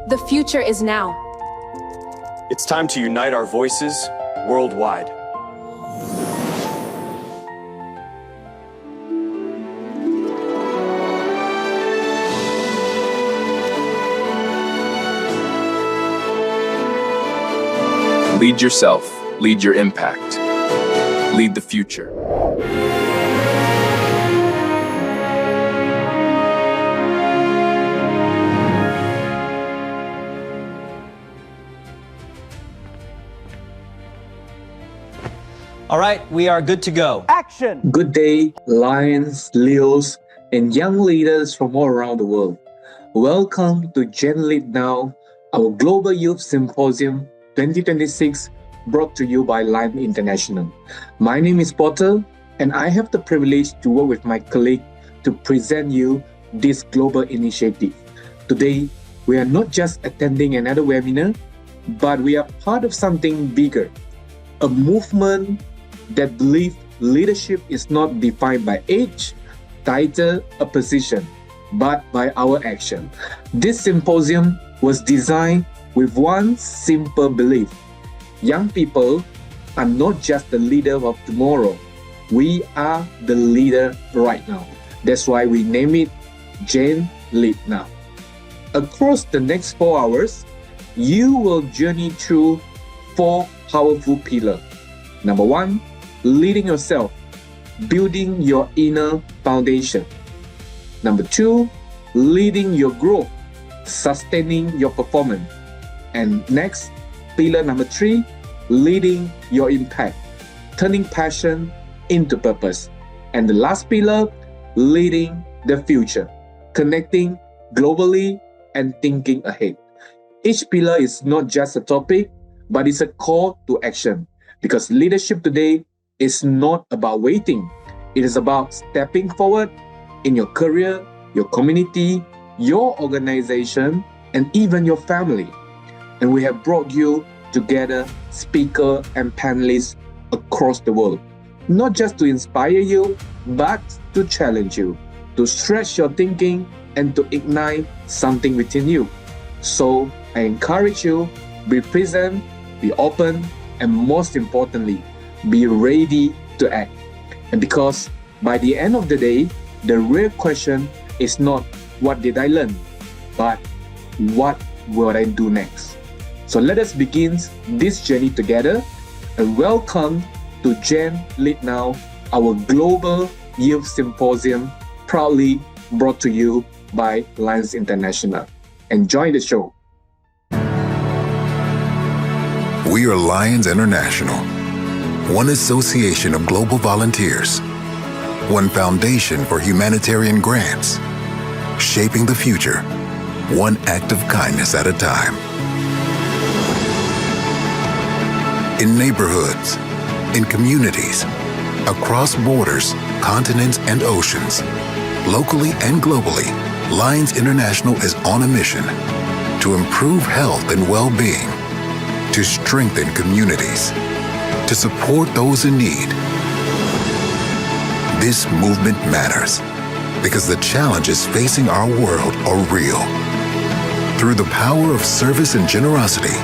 The future is now. It's time to unite our voices worldwide. Lead yourself, lead your impact, lead the future. All right, we are good to go. Action! Good day, Lions, Leos, and young leaders from all around the world. Welcome to GENLeadsNow, our Global Youth Symposium 2026, brought to you by Lyon International. My name is Potter, and I have the privilege to work with my colleague to present you this global initiative. Today, we are not just attending another webinar, but we are part of something bigger, a movement that believes leadership is not defined by age, title, or position, but by our action. This symposium was designed with one simple belief. Young people are not just the leader of tomorrow. We are the leader right now. That's why we name it GENLeadsNow. Across the next 4 hours, you will journey through 4 powerful pillars. Number 1, leading yourself, building your inner foundation. Number 2, leading your growth, sustaining your performance. And next, pillar number 3, leading your impact, turning passion into purpose. And the last pillar, leading the future, connecting globally and thinking ahead. Each pillar is not just a topic, but it's a call to action. Because leadership today is not about waiting. It is about stepping forward in your career, your community, your organization, and even your family. And we have brought you together speakers and panelists across the world, not just to inspire you, but to challenge you, to stretch your thinking, and to ignite something within you. So I encourage you, be present, be open, and most importantly, be ready to act. And because by the end of the day, the real question is not what did I learn, but what will I do next? So let us begin this journey together, and welcome to GENLeadsNow, our Global Youth Symposium, proudly brought to you by Lyon International. Enjoy the show. We are Lions International, one association of global volunteers, one foundation for humanitarian grants, shaping the future, one act of kindness at a time. In neighborhoods, in communities, across borders, continents, and oceans, locally and globally, Lions International is on a mission to improve health and well-being, to strengthen communities, to support those in need. This movement matters because the challenges facing our world are real. Through the power of service and generosity,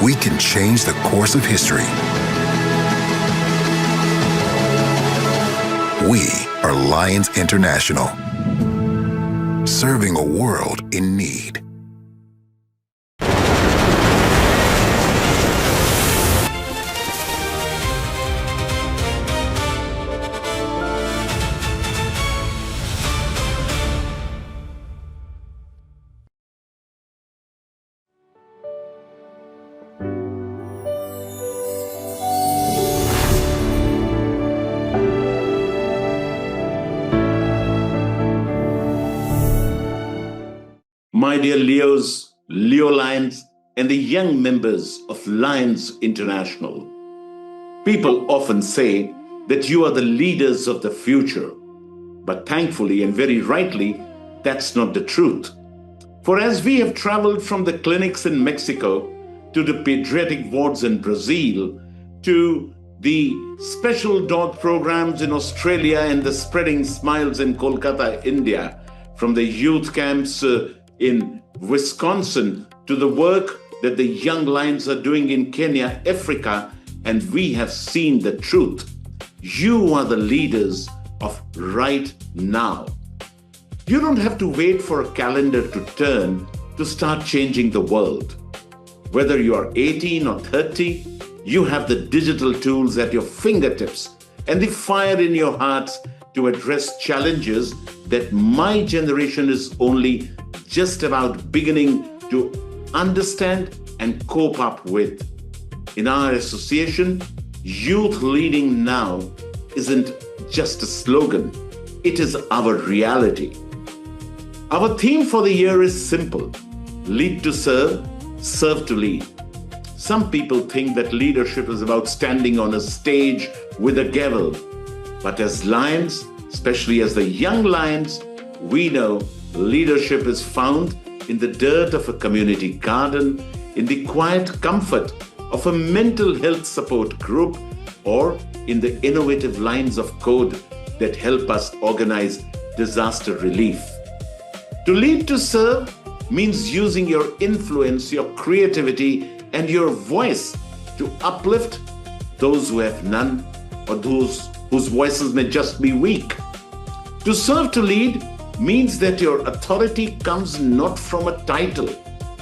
we can change the course of history. We are Lions International, serving a world in need. My dear Leos, Leo Lions, and the young members of Lions International, people often say that you are the leaders of the future. But thankfully and very rightly, that's not the truth. For as we have traveled from the clinics in Mexico to the pediatric wards in Brazil, to the special dog programs in Australia and the spreading smiles in Kolkata, India, from the youth camps in Wisconsin to the work that the young lions are doing in Kenya, Africa, and we have seen the truth. You are the leaders of right now. You don't have to wait for a calendar to turn to start changing the world. Whether you are 18 or 30, you have the digital tools at your fingertips and the fire in your hearts to address challenges that my generation is only just about beginning to understand and cope up with. In our association, Youth Leading Now isn't just a slogan, it is our reality. Our theme for the year is simple: lead to serve, serve to lead. Some people think that leadership is about standing on a stage with a gavel. But as lions, especially as the young lions, we know leadership is found in the dirt of a community garden, in the quiet comfort of a mental health support group, or in the innovative lines of code that help us organize disaster relief. To lead to serve means using your influence, your creativity, and your voice to uplift those who have none or those whose voices may just be weak. To serve to lead means that your authority comes not from a title,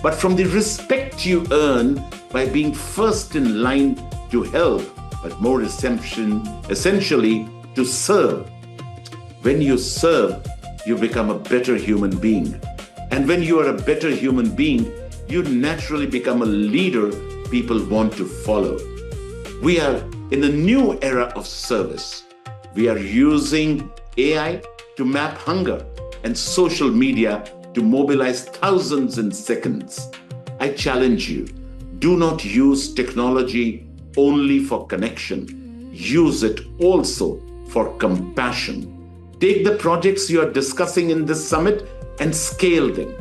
but from the respect you earn by being first in line to help, but more essentially to serve. When you serve, you become a better human being. And when you are a better human being, you naturally become a leader people want to follow. We are in a new era of service. We are using AI to map hunger and social media to mobilize thousands in seconds. I challenge you, do not use technology only for connection. Use it also for compassion. Take the projects you are discussing in this summit and scale them.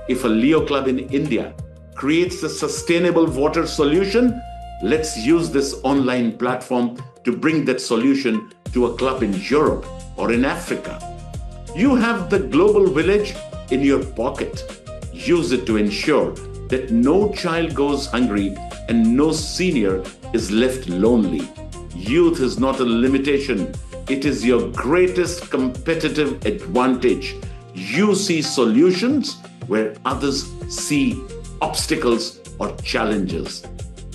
If a Leo club in India creates a sustainable water solution, let's use this online platform to bring that solution to a club in Europe or in Africa. You have the global village in your pocket. Use it to ensure that no child goes hungry and no senior is left lonely. Youth is not a limitation. It is your greatest competitive advantage. You see solutions where others see obstacles or challenges.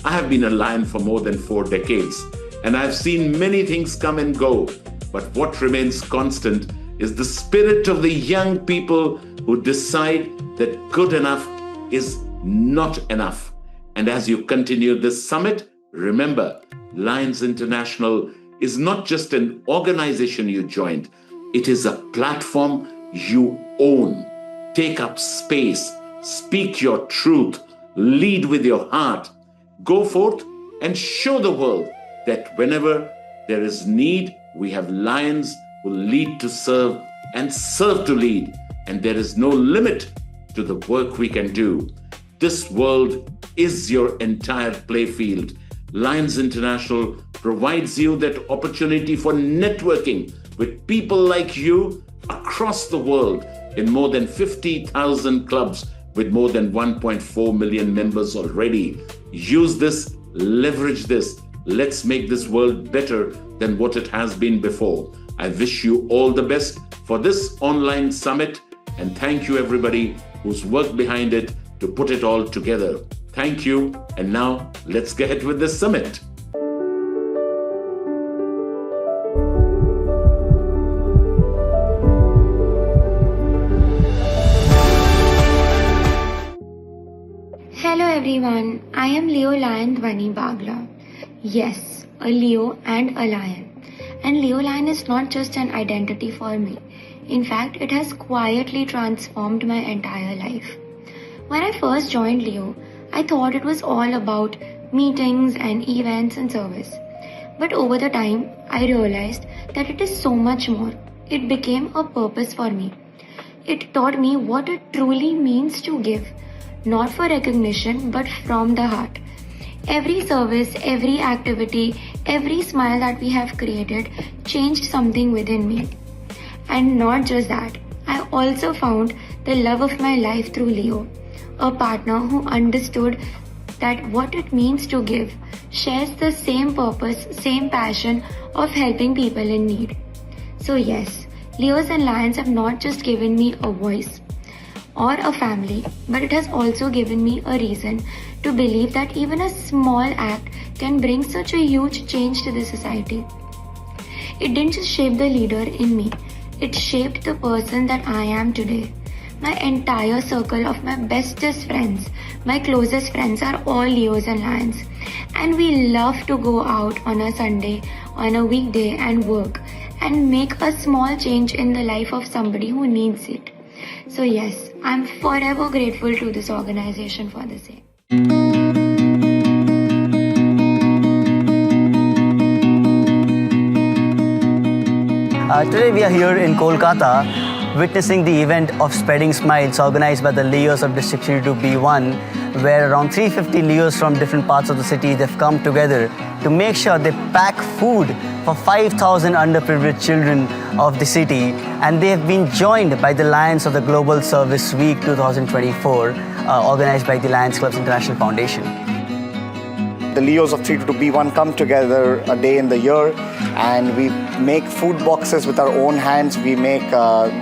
I have been a lion for more than 4 decades, and I've seen many things come and go. But what remains constant is the spirit of the young people who decide that good enough is not enough. And as you continue this summit, remember, Lions International is not just an organization you joined, it is a platform you own. Take up space, speak your truth, lead with your heart. Go forth and show the world that whenever there is need, we have lions who lead to serve and serve to lead. And there is no limit to the work we can do. This world is your entire playfield. Lions International provides you that opportunity for networking with people like you across the world in more than 50,000 clubs with more than 1.4 million members already. Use this, leverage this. Let's make this world better than what it has been before. I wish you all the best for this online summit, and thank you everybody who's worked behind it to put it all together. Thank you, and now let's get ahead with this summit. Hello everyone, I am Leo Lion Dhwani Bagla. Yes, a Leo and a lion. And Leo Lion is not just an identity for me. In fact, it has quietly transformed my entire life. When I first joined Leo, I thought it was all about meetings and events and service. But over the time, I realized that it is so much more. It became a purpose for me. It taught me what it truly means to give, not for recognition, but from the heart. Every service, every activity, every smile that we have created changed something within me. And not just that, I also found the love of my life through Leo. a partner who understood that what it means to give, shares the same purpose, same passion of helping people in need. So yes, Leos and Lions have not just given me a voice or a family, but it has also given me a reason to believe that even a small act can bring such a huge change to the society. It didn't just shape the leader in me, it shaped the person that I am today. My entire circle of my bestest friends, my closest friends are all Leos and Lions. And we love to go out on a Sunday, on a weekday and work and make a small change in the life of somebody who needs it. So yes, I'm forever grateful to this organization for the same. Today we are here in Kolkata witnessing the event of Spreading Smiles organized by the Leos of District 32B1, where around 350 Leos from different parts of the city, they've come together to make sure they pack food for 5,000 underprivileged children of the city, and they have been joined by the Lions of the Global Service Week 2024, organized by the Lions Clubs International Foundation. The Leos of 32B1 come together a day in the year, and we make food boxes with our own hands. We make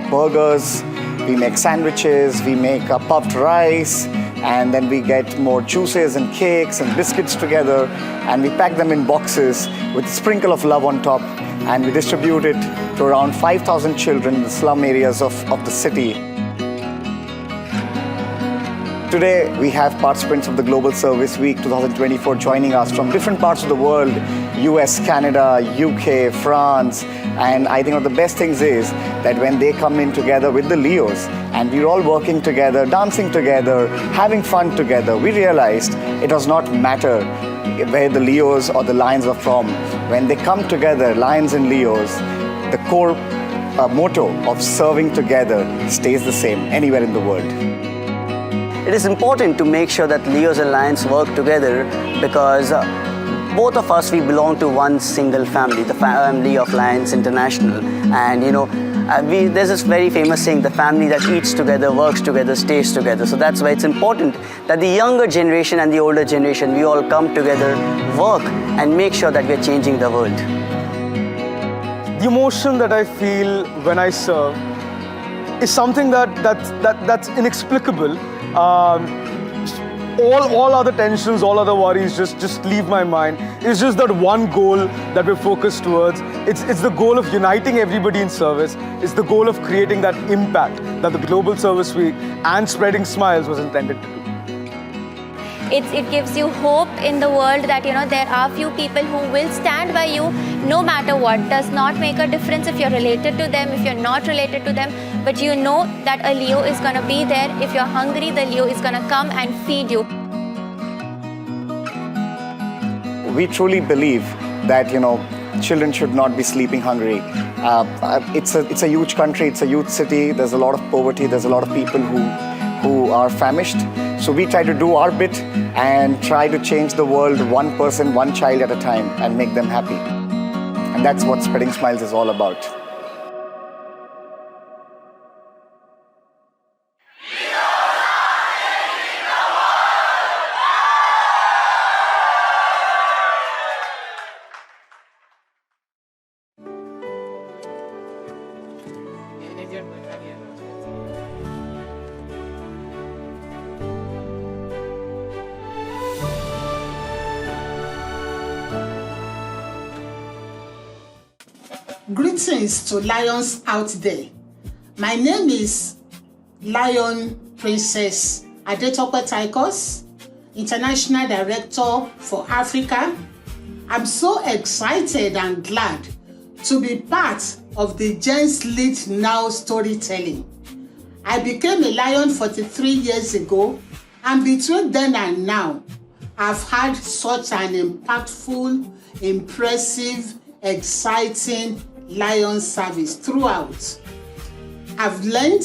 burgers, we make sandwiches, we make puffed rice, and then we get more juices and cakes and biscuits together, and we pack them in boxes with a sprinkle of love on top, and we distribute it to around 5,000 children in the slum areas of the city. Today, we have participants of the Global Service Week 2024 joining us from different parts of the world, US, Canada, UK, France, and I think one of the best things is that when they come in together with the Leos and we're all working together, dancing together, having fun together, we realized it does not matter where the Leos or the Lions are from. When they come together, Lions and Leos, the core motto of serving together stays the same anywhere in the world. It is important to make sure that Leos and Lions work together because both of us, we belong to one single family, the family of Lions International. And there's this very famous saying, the family that eats together, works together, stays together. So that's why it's important that the younger generation and the older generation, we all come together, work, and make sure that we're changing the world. The emotion that I feel when I serve is something that's inexplicable. All other tensions, all other worries just leave my mind. It's just that one goal that we're focused towards. It's the goal of uniting everybody in service. It's the goal of creating that impact that the Global Service Week and Spreading Smiles was intended to do. It gives you hope in the world that there are few people who will stand by you no matter what. Does not make a difference if you're related to them, if you're not related to them, but you know that a Leo is going to be there. If you're hungry, the Leo is going to come and feed you. We truly believe that children should not be sleeping hungry. It's a huge country, it's a huge city. There's a lot of poverty. There's a lot of people who are famished. So we try to do our bit and try to change the world one person, one child at a time and make them happy. And that's what Spreading Smiles is all about. Greetings to Lions out there. My name is Lion Princess Adetope Taikos, International Director for Africa. I'm so excited and glad to be part of the GENLeadsNow storytelling. I became a Lion 43 years ago, and between then and now, I've had such an impactful, impressive, exciting Lion service throughout. I've learned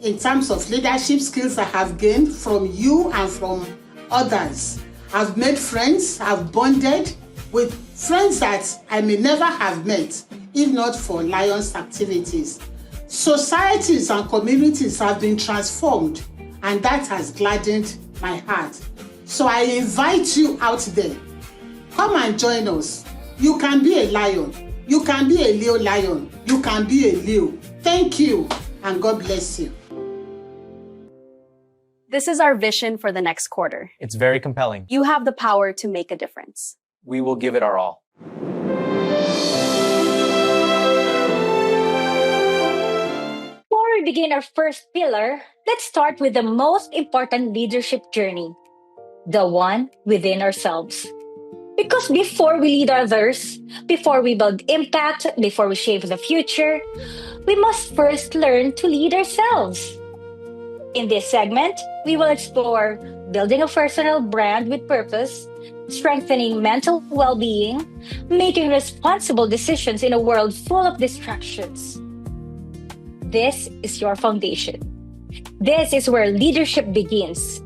in terms of leadership skills I have gained from you and from others. I've made friends, I've bonded with friends that I may never have met if not for Lion's activities. Societies and communities have been transformed and that has gladdened my heart. So I invite you out there, come and join us. You can be a lion, you can be a Leo lion, you can be a Leo. Thank you, and God bless you. This is our vision for the next quarter. It's very compelling. You have the power to make a difference. We will give it our all. Before we begin our first pillar, let's start with the most important leadership journey, the one within ourselves. Because before we lead others, before we build impact, before we shape the future, we must first learn to lead ourselves. In this segment, we will explore building a personal brand with purpose, strengthening mental well-being, making responsible decisions in a world full of distractions. This is your foundation. This is where leadership begins.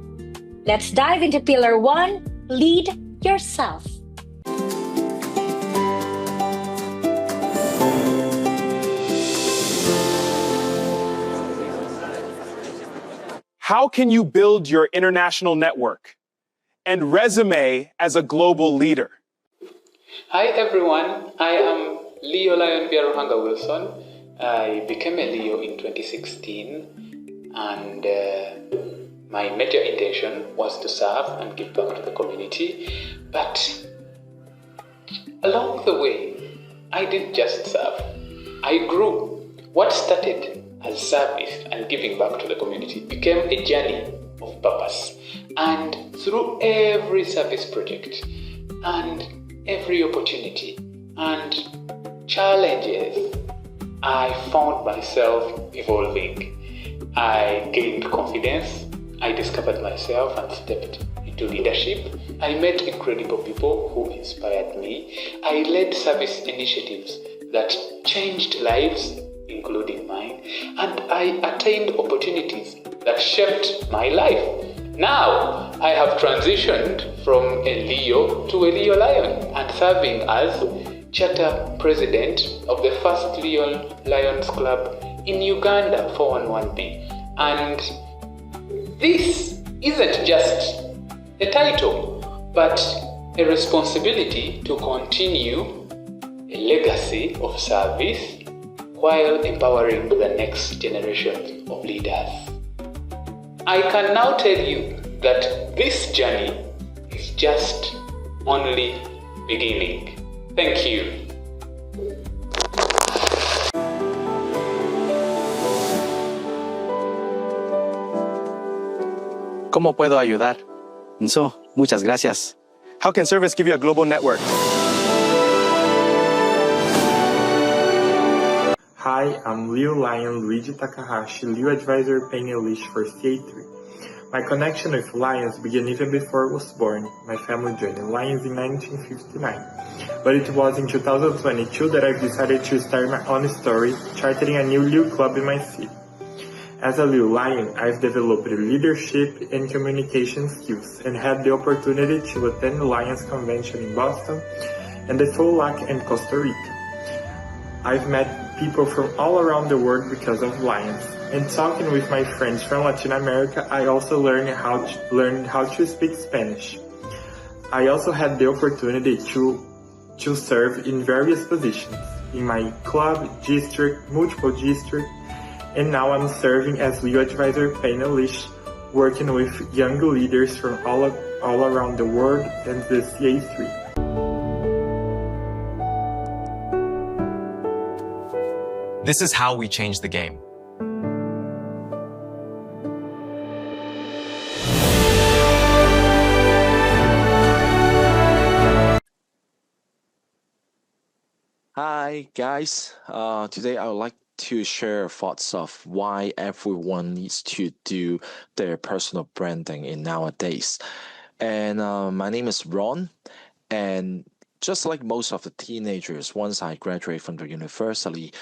Let's dive into Pillar 1, Lead Yourself. How can you build your international network and resume as a global leader? Hi everyone, I am Leo Lion Pierre Wilson. I became a Leo in 2016 and my major intention was to serve and give back to the community. But along the way, I didn't just serve, I grew. What started as service and giving back to the community became a journey of purpose. And through every service project and every opportunity and challenges, I found myself evolving. I gained confidence, I discovered myself and stepped into leadership. I met incredible people who inspired me. I led service initiatives that changed lives, including mine, and I attained opportunities that shaped my life. Now, I have transitioned from a Leo to a Leo Lion and serving as Charter President of the first Leo Lions Club in Uganda 411B. And this isn't just a title, but a responsibility to continue a legacy of service while empowering the next generation of leaders. I can now tell you that this journey is just only beginning. Thank you. ¿Cómo puedo ayudar? Muchas gracias. How can service give you a global network? Hi, I'm Leo Lion Luigi Takahashi, Leo Advisor paying a leash for CA3. My connection with Lions began even before I was born. My family joined the Lions in 1959. But it was in 2022 that I decided to start my own story, charting a new Leo club in my city. As a Leo Lion, I've developed leadership and communication skills and had the opportunity to attend the Lions Convention in Boston and the FOLAC in Costa Rica. I've met people from all around the world because of Lions. And talking with my friends from Latin America, I also learned how to speak Spanish. I also had the opportunity to serve in various positions in my club, district, multiple districts, and now I'm serving as Leo Advisor Panelist, working with young leaders from all around the world and the CA3. This is how we change the game. Hi guys, today I would like to share thoughts of why everyone needs to do their personal branding in nowadays. And my name is Ron, and just like most of the teenagers, once I graduate from the university,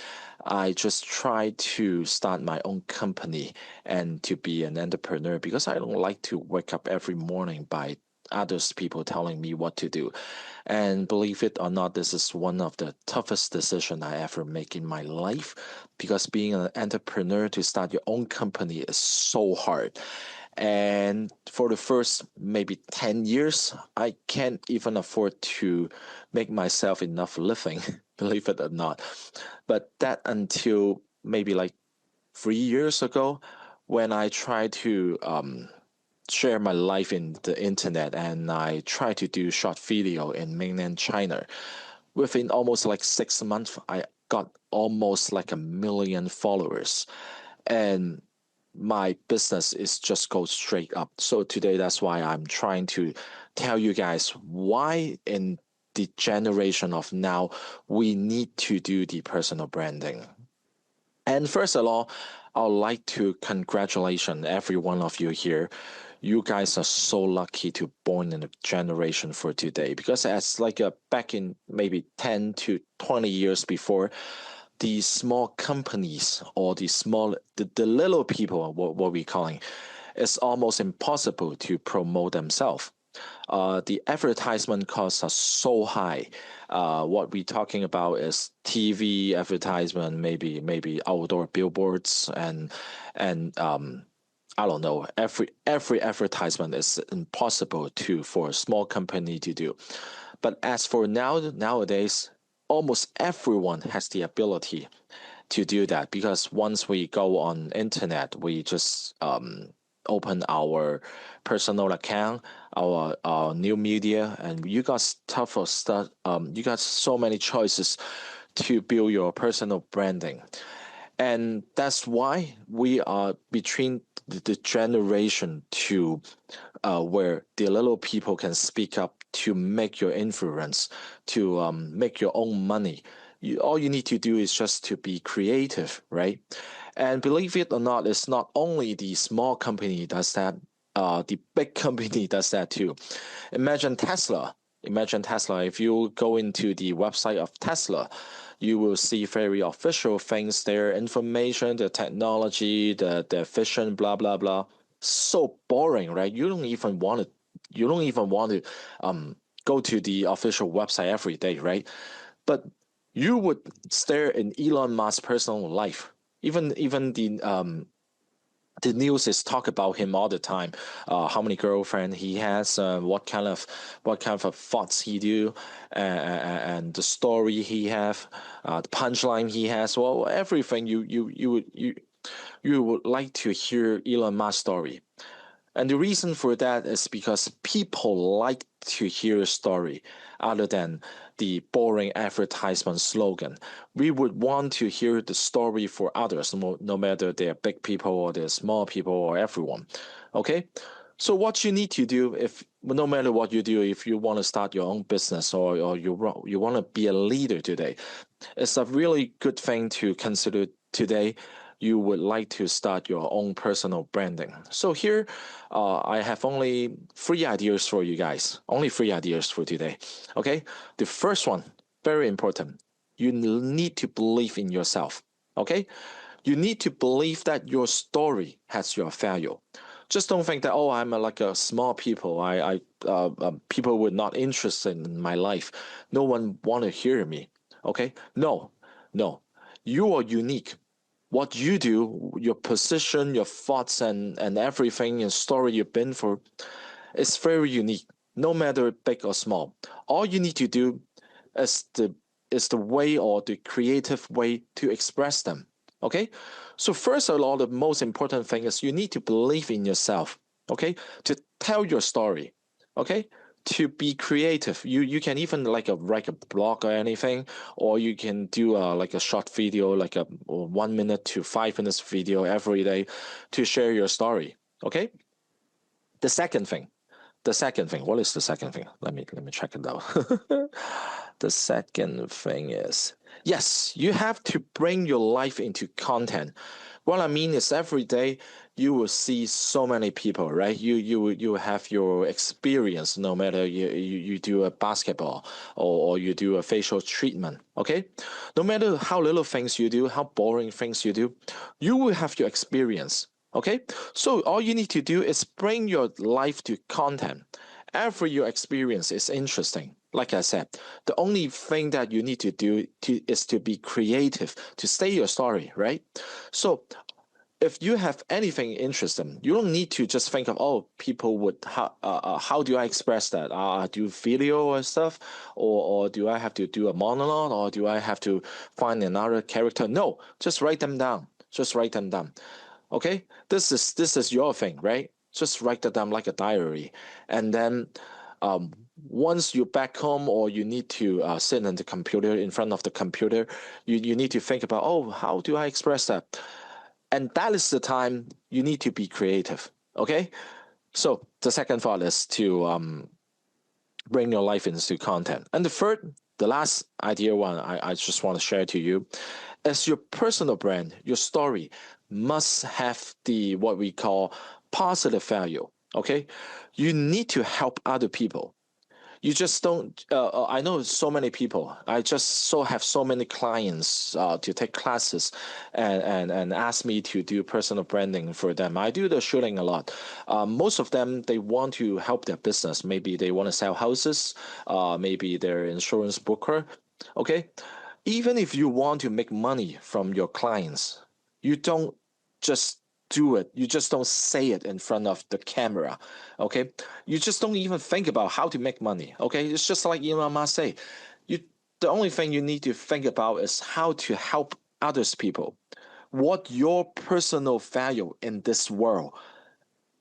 I just try to start my own company and to be an entrepreneur because I don't like to wake up every morning by others people telling me what to do. And believe it or not, this is one of the toughest decisions I ever make in my life, because being an entrepreneur to start your own company is so hard. And for the first maybe 10 years, I can't even afford to make myself enough living, believe it or not. But that until maybe like 3 years ago, when I tried to share my life in the internet and I tried to do short video in mainland China. Within almost like 6 months, I got almost like 1 million followers. And my business is just go straight up. So today, that's why I'm trying to tell you guys why in the generation of now, we need to do the personal branding. And first of all, I would like to congratulate every one of you here. You guys are so lucky to born in a generation for today, because as like back in maybe 10 to 20 years before, the small companies or the little people, what we calling, it's almost impossible to promote themselves. The advertisement costs are so high. What we're talking about is TV advertisement, maybe outdoor billboards, and I don't know. Every advertisement is impossible for a small company to do. But as for nowadays, almost everyone has the ability to do that, because once we go on internet, we just open our personal account, our new media, and you got stuff of stuff. You got so many choices to build your personal branding, and that's why we are between the generation to where the little people can speak up to make your influence, to make your own money. All you need to do is just to be creative, right? And believe it or not, it's not only the small company does that, the big company does that too. Imagine Tesla. If you go into the website of Tesla, you will see very official things there, information, the technology, the vision, blah blah blah. So boring, right? You don't even want to go to the official website every day, right? But you would stare in Elon Musk's personal life. Even the news is talk about him all the time. How many girlfriend he has, what kind of thoughts he do, and the story he have, the punchline he has. Well, everything you would like to hear Elon Musk's story. And the reason for that is because people like to hear a story other than the boring advertisement slogan. We would want to hear the story for others, no matter they're big people or they're small people or everyone. Okay? So what you need to do, no matter what you do, if you want to start your own business or you want to be a leader today, it's a really good thing to consider today. You would like to start your own personal branding. So here, I have only 3 ideas for you guys. Only 3 ideas for today. Okay? The first one, very important. You need to believe in yourself. Okay? You need to believe that your story has your value. Just don't think that, oh, I'm like a small people. People were not interested in my life. No one want to hear me. Okay? No. You are unique. What you do, your position, your thoughts, and everything, and story you've been for, is very unique, no matter big or small. All you need to do is the way or the creative way to express them. Okay? So first of all, the most important thing is you need to believe in yourself. Okay? To tell your story. Okay? To be creative. You can even write a blog or anything, or you can do like a short video, like a 1 minute to 5 minutes video every day to share your story. Okay? The second thing. What is the second thing? Let me check it out. The second thing is, yes, you have to bring your life into content. What I mean is every day you will see so many people, right? You have your experience, no matter you do a basketball or you do a facial treatment, okay? No matter how little things you do, how boring things you do, you will have your experience, okay? So all you need to do is bring your life to content. Every your experience is interesting. Like I said, the only thing that you need to do is to be creative, to say your story, right? So if you have anything interesting, you don't need to just think of, oh, people would how do I express that? Do video or stuff, or do I have to do a monologue, or do I have to find another character? No, just write them down. Just write them down. Okay, this is your thing, right? Just write it down like a diary, and then once you're back home or you need to sit in the computer in front of the computer, you need to think about, oh, how do I express that? And that is the time you need to be creative. Okay, so the second thought is to bring your life into content, and the third, the last idea one I just want to share to you is your personal brand, your story must have the what we call positive value. Okay, you need to help other people. You just don't I know so many people, I just have so many clients to take classes and ask me to do personal branding for them. I do the shooting a lot. Most of them, they want to help their business. Maybe they want to sell houses, maybe they're insurance broker. Okay, even if you want to make money from your clients, you don't just do it. You just don't say it in front of the camera. Okay, you just don't even think about how to make money. Okay, it's just like Elon Musk say, the only thing you need to think about is how to help others people. What your personal value in this world?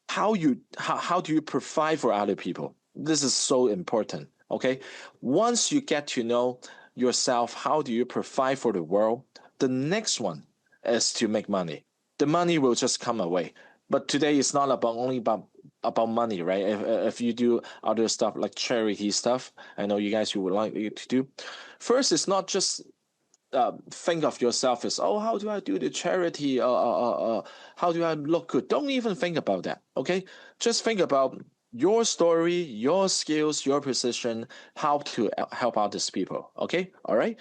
How do you provide for other people? This is so important. Okay, once you get to know yourself, how do you provide for the world? The next one is to make money. The money will just come away. But today it's not only about money, right? If you do other stuff like charity stuff, I know you guys would like to do. First, it's not just think of yourself as, oh, how do I do the charity? How do I look good? Don't even think about that. Okay, just think about your story, your skills, your position, how to help others people. Okay, all right.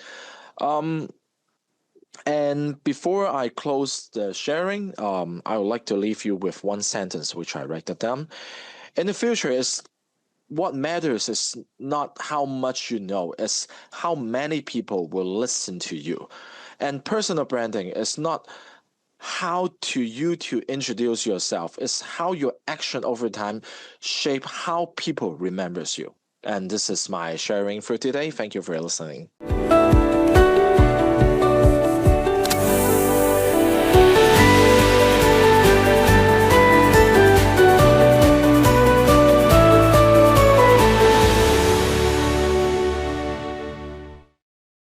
And before I close the sharing, I would like to leave you with one sentence, which I write it down. In the future, is what matters is not how much you know, it's how many people will listen to you. And personal branding is not how to introduce yourself, it's how your action over time shape how people remembers you. And this is my sharing for today. Thank you for listening.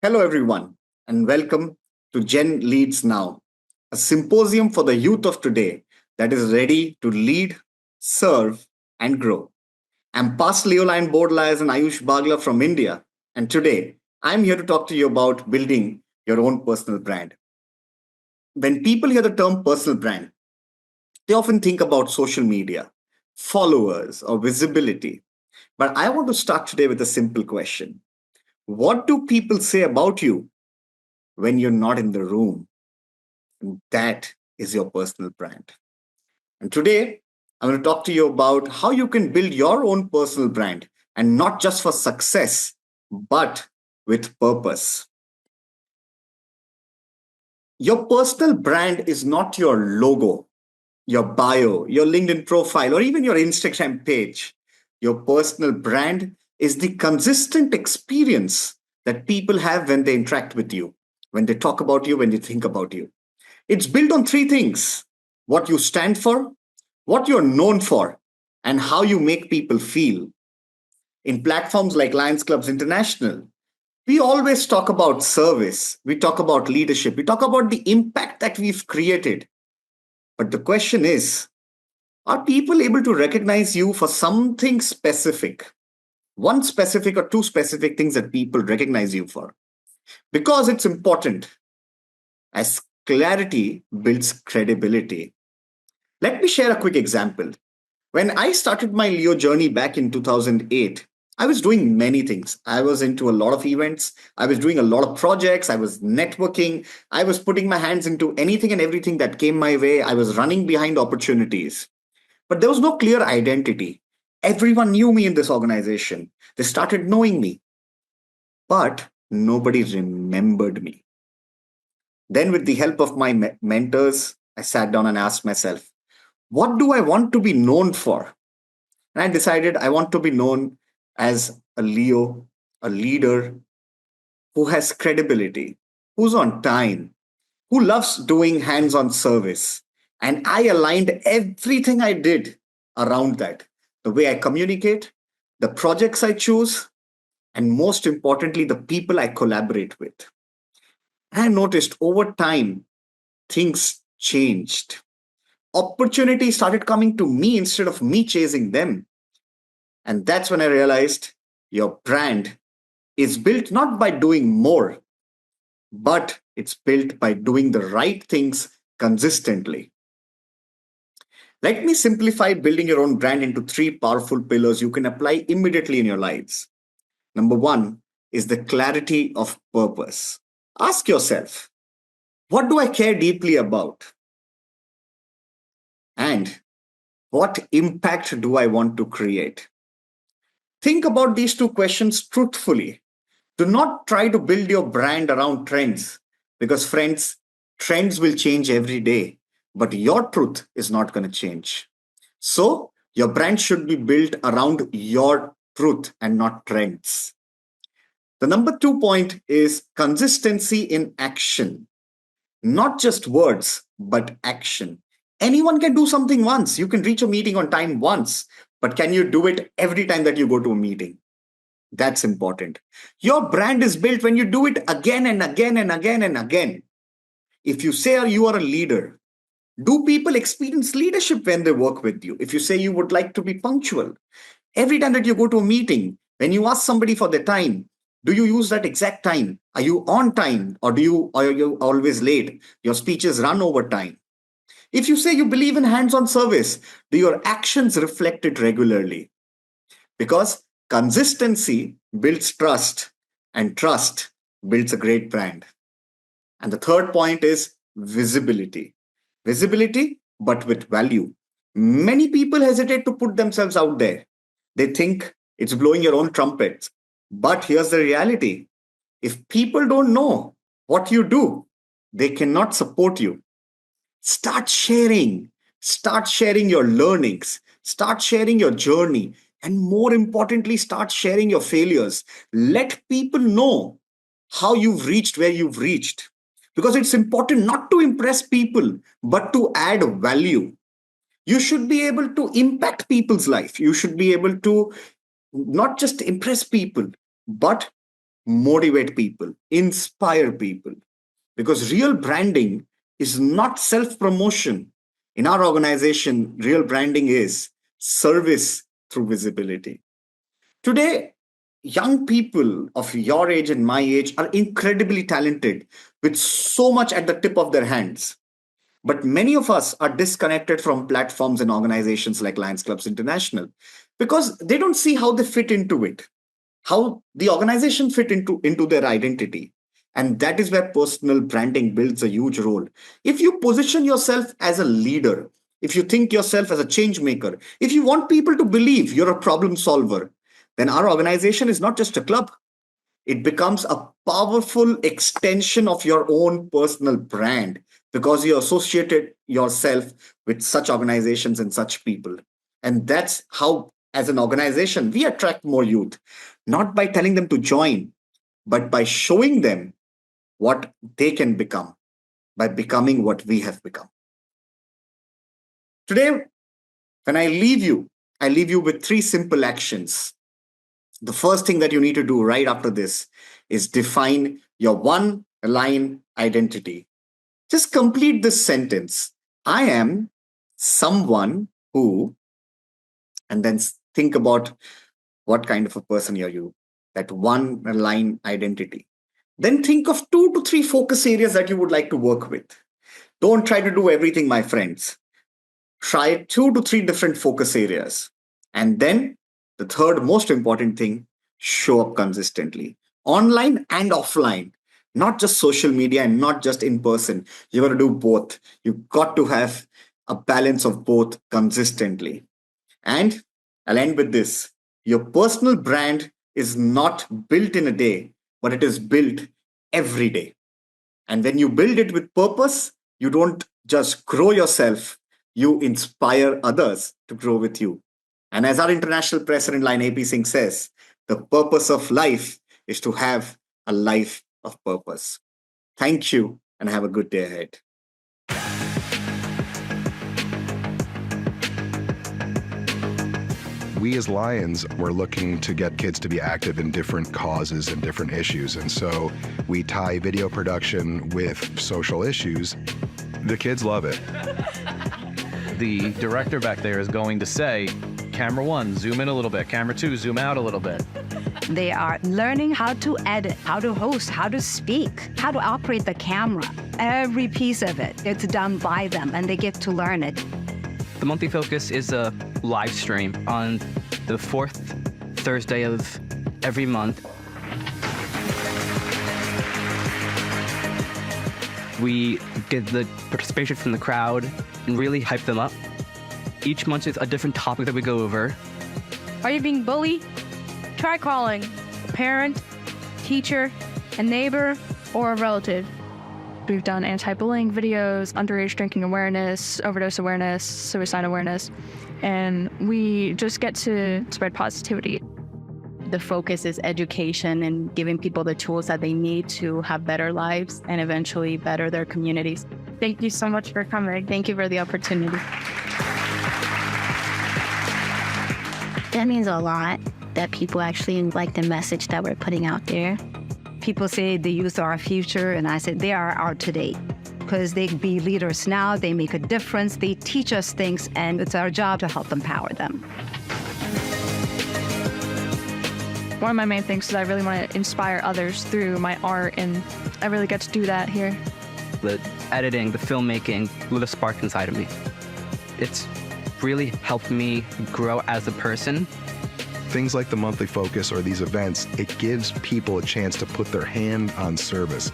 Hello, everyone, and welcome to Gen Leads Now, a symposium for the youth of today that is ready to lead, serve, and grow. I'm past Lyon board liaison Ayush Bagla from India, and today I'm here to talk to you about building your own personal brand. When people hear the term personal brand, they often think about social media, followers, or visibility. But I want to start today with a simple question. What do people say about you when you're not in the room? And that is your personal brand. And today, I'm going to talk to you about how you can build your own personal brand, and not just for success, but with purpose. Your personal brand is not your logo, your bio, your LinkedIn profile, or even your Instagram page. Your personal brand is the consistent experience that people have when they interact with you, when they talk about you, when they think about you. It's built on three things: what you stand for, what you're known for, and how you make people feel. In platforms like Lions Clubs International, we always talk about service, we talk about leadership, we talk about the impact that we've created. But the question is, are people able to recognize you for something specific? One specific or two specific things that people recognize you for? Because it's important, as clarity builds credibility. Let me share a quick example. When I started my Leo journey back in 2008, I was doing many things. I was into a lot of events. I was doing a lot of projects. I was networking. I was putting my hands into anything and everything that came my way. I was running behind opportunities. But there was no clear identity. Everyone knew me in this organization. They started knowing me, but nobody remembered me. Then, with the help of my mentors, I sat down and asked myself, what do I want to be known for? And I decided I want to be known as a Leo, a leader who has credibility, who's on time, who loves doing hands on service. And I aligned everything I did around that, the way I communicate, the projects I choose, and most importantly, the people I collaborate with. I noticed over time, things changed. Opportunities started coming to me instead of me chasing them. And that's when I realized your brand is built not by doing more, but it's built by doing the right things consistently. Let me simplify building your own brand into 3 powerful pillars you can apply immediately in your lives. Number 1 is the clarity of purpose. Ask yourself, what do I care deeply about? And what impact do I want to create? Think about these 2 questions truthfully. Do not try to build your brand around trends, because friends, trends will change every day, but your truth is not going to change. So your brand should be built around your truth and not trends. The number 2 point is consistency in action. Not just words, but action. Anyone can do something once. You can reach a meeting on time once, but can you do it every time that you go to a meeting? That's important. Your brand is built when you do it again and again and again and again. If you say you are a leader, do people experience leadership when they work with you? If you say you would like to be punctual, every time that you go to a meeting, when you ask somebody for their time, do you use that exact time? Are you on time, or are you always late? Your speeches run over time. If you say you believe in hands-on service, do your actions reflect it regularly? Because consistency builds trust, and trust builds a great brand. And the third point is visibility. Visibility, but with value. Many people hesitate to put themselves out there. They think it's blowing your own trumpet. But here's the reality. If people don't know what you do, they cannot support you. Start sharing. Start sharing your learnings. Start sharing your journey. And more importantly, start sharing your failures. Let people know how you've reached where you've reached. Because it's important not to impress people, but to add value. You should be able to impact people's life. You should be able to not just impress people, but motivate people, inspire people. Because real branding is not self-promotion. In our organization, real branding is service through visibility. Today, young people of your age and my age are incredibly talented with so much at the tip of their hands. But many of us are disconnected from platforms and organizations like Lions Clubs International because they don't see how they fit into it, how the organization fit into their identity. And that is where personal branding builds a huge role. If you position yourself as a leader, if you think yourself as a change maker, if you want people to believe you're a problem solver, then our organization is not just a club. It becomes a powerful extension of your own personal brand because you associated yourself with such organizations and such people. And that's how, as an organization, we attract more youth, not by telling them to join, but by showing them what they can become, by becoming what we have become. Today, when I leave you with 3 simple actions. The first thing that you need to do right after this is define your one line identity. Just complete this sentence. I am someone who, and then think about what kind of a person are you, that one line identity. Then think of 2 to 3 focus areas that you would like to work with. Don't try to do everything, my friends. Try 2 to 3 different focus areas. And then the third most important thing, show up consistently, online and offline, not just social media and not just in person. You got to do both. You've got to have a balance of both consistently. And I'll end with this. Your personal brand is not built in a day, but it is built every day. And when you build it with purpose, you don't just grow yourself, you inspire others to grow with you. And as our international president, Lyon AP Singh says, the purpose of life is to have a life of purpose. Thank you and have a good day ahead. We as Lions were looking to get kids to be active in different causes and different issues. And so we tie video production with social issues. The kids love it. The director back there is going to say, camera 1, zoom in a little bit. Camera 2, zoom out a little bit. They are learning how to edit, how to host, how to speak, how to operate the camera. Every piece of it, it's done by them, and they get to learn it. The monthly focus is a live stream on the fourth Thursday of every month. We get the participation from the crowd and really hype them up. Each month is a different topic that we go over. Are you being bullied? Try calling a parent, teacher, a neighbor, or a relative. We've done anti-bullying videos, underage drinking awareness, overdose awareness, suicide awareness, and we just get to spread positivity. The focus is education and giving people the tools that they need to have better lives and eventually better their communities. Thank you so much for coming. Thank you for the opportunity. That means a lot that people actually like the message that we're putting out there. People say the youth are our future, and I said they are our today. Because they be leaders now, they make a difference, they teach us things, and it's our job to help empower them. One of my main things is I really want to inspire others through my art, and I really get to do that here. The editing, the filmmaking lit a spark inside of me. It's really helped me grow as a person. Things like the monthly focus or these events, it gives people a chance to put their hand on service.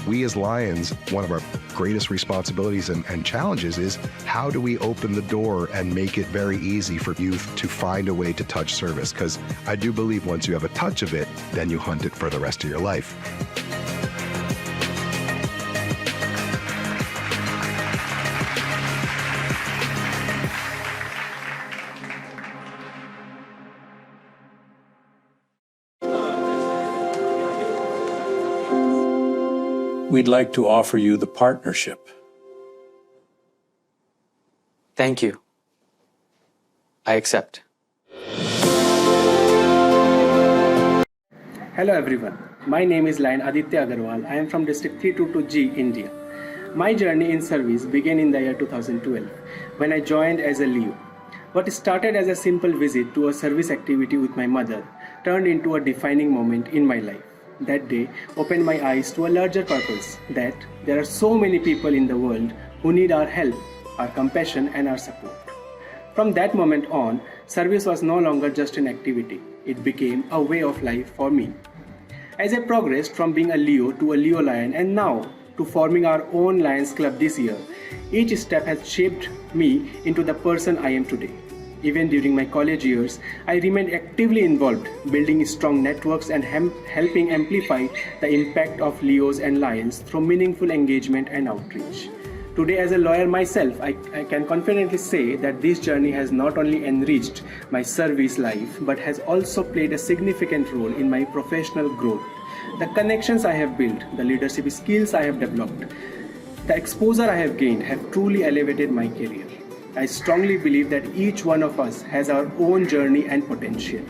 We as Lions, one of our greatest responsibilities and challenges is how do we open the door and make it very easy for youth to find a way to touch service? Because I do believe once you have a touch of it, then you hunt it for the rest of your life. We'd like to offer you the partnership. Thank you. I accept. Hello everyone, my name is Lyon Aditya Agarwal. I am from District 322G, India. My journey in service began in the year 2012 when I joined as a Leo. What started as a simple visit to a service activity with my mother turned into a defining moment in my life. That day opened my eyes to a larger purpose, that there are so many people in the world who need our help, our compassion and our support. From that moment on, service was no longer just an activity, it became a way of life for me. As I progressed from being a Leo to a Leo Lion and now to forming our own Lions Club this year, each step has shaped me into the person I am today. Even during my college years, I remained actively involved, building strong networks and helping amplify the impact of Leos and Lions through meaningful engagement and outreach. Today, as a lawyer myself, I can confidently say that this journey has not only enriched my service life, but has also played a significant role in my professional growth. The connections I have built, the leadership skills I have developed, the exposure I have gained have truly elevated my career. I strongly believe that each one of us has our own journey and potential.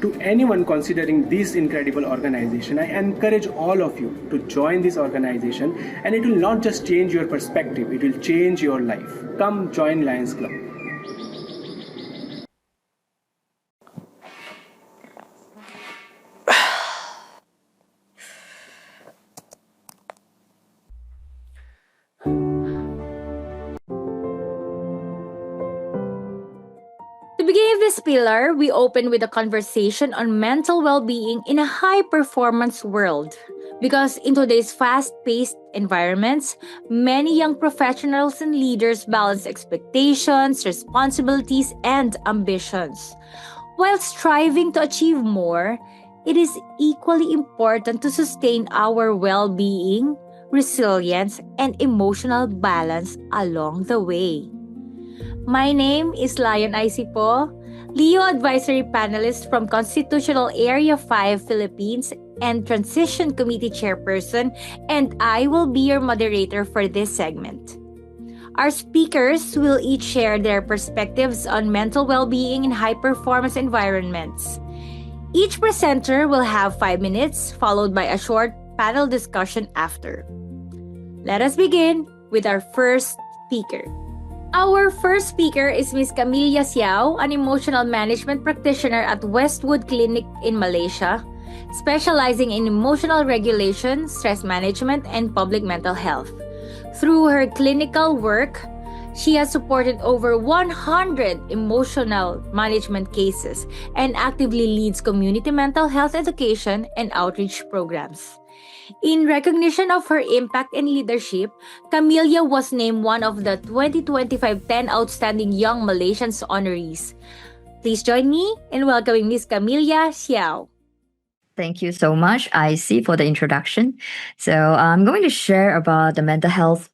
To anyone considering this incredible organization, I encourage all of you to join this organization, and it will not just change your perspective, it will change your life. Come join Lions Club. The beginning of this pillar, we open with a conversation on mental well-being in a high-performance world. Because in today's fast-paced environments, many young professionals and leaders balance expectations, responsibilities, and ambitions. While striving to achieve more, it is equally important to sustain our well-being, resilience, and emotional balance along the way. My name is Lyon Isipo, Leo Advisory Panelist from Constitutional Area 5, Philippines, and Transition Committee Chairperson, and I will be your moderator for this segment. Our speakers will each share their perspectives on mental well-being in high-performance environments. Each presenter will have 5 minutes, followed by a short panel discussion after. Let us begin with our first speaker. Our first speaker is Ms. Camilla Xiao, an emotional management practitioner at Westwood Clinic in Malaysia, specializing in emotional regulation, stress management, and public mental health. Through her clinical work, she has supported over 100 emotional management cases and actively leads community mental health education and outreach programs. In recognition of her impact and leadership, Camilla was named one of the 2025 10 Outstanding Young Malaysians honorees. Please join me in welcoming Ms. Camilla Xiao. Thank you so much, IC, for the introduction. So I'm going to share about the mental health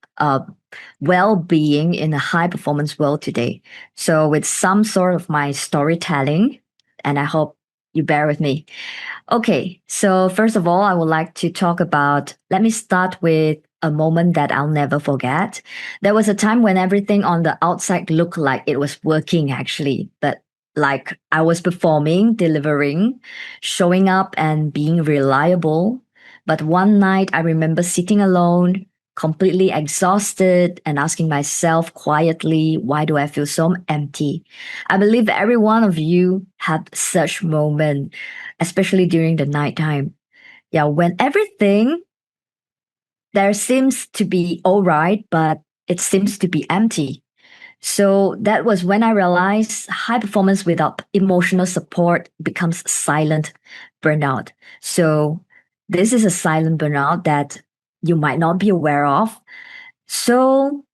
well-being in a high-performance world today. So with some sort of my storytelling, and I hope you bear with me. Okay, so first of all, I would like to talk about, let me start with a moment that I'll never forget. There was a time when everything on the outside looked like it was working actually, but like I was performing, delivering, showing up and being reliable. But one night I remember sitting alone, completely exhausted and asking myself quietly, why do I feel so empty? I believe every one of you had such moment, especially during the nighttime. Yeah, when everything there seems to be all right, but it seems to be empty. So that was when I realized high performance without emotional support becomes silent burnout. So this is a silent burnout that you might not be aware of. So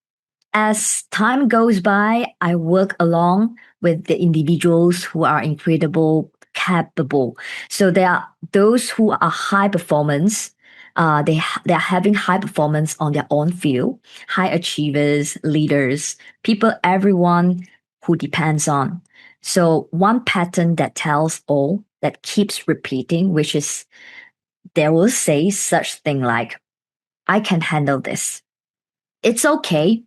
as time goes by, I work along with the individuals who are incredible, capable. So there are those who are high performance. They're having high performance on their own field, high achievers, leaders, people everyone who depends on. So one pattern that tells all, that keeps repeating, which is they will say such thing like, I can handle this. It's okay.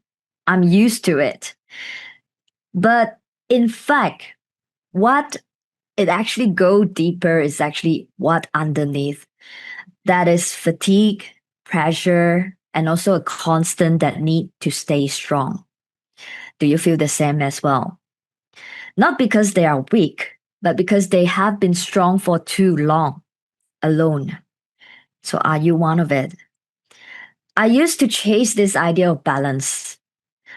I'm used to it. But in fact, what it actually go deeper is actually what underneath. That is fatigue, pressure, and also a constant that need to stay strong. Do you feel the same as well? Not because they are weak, but because they have been strong for too long, alone. So are you one of it? I used to chase this idea of balance.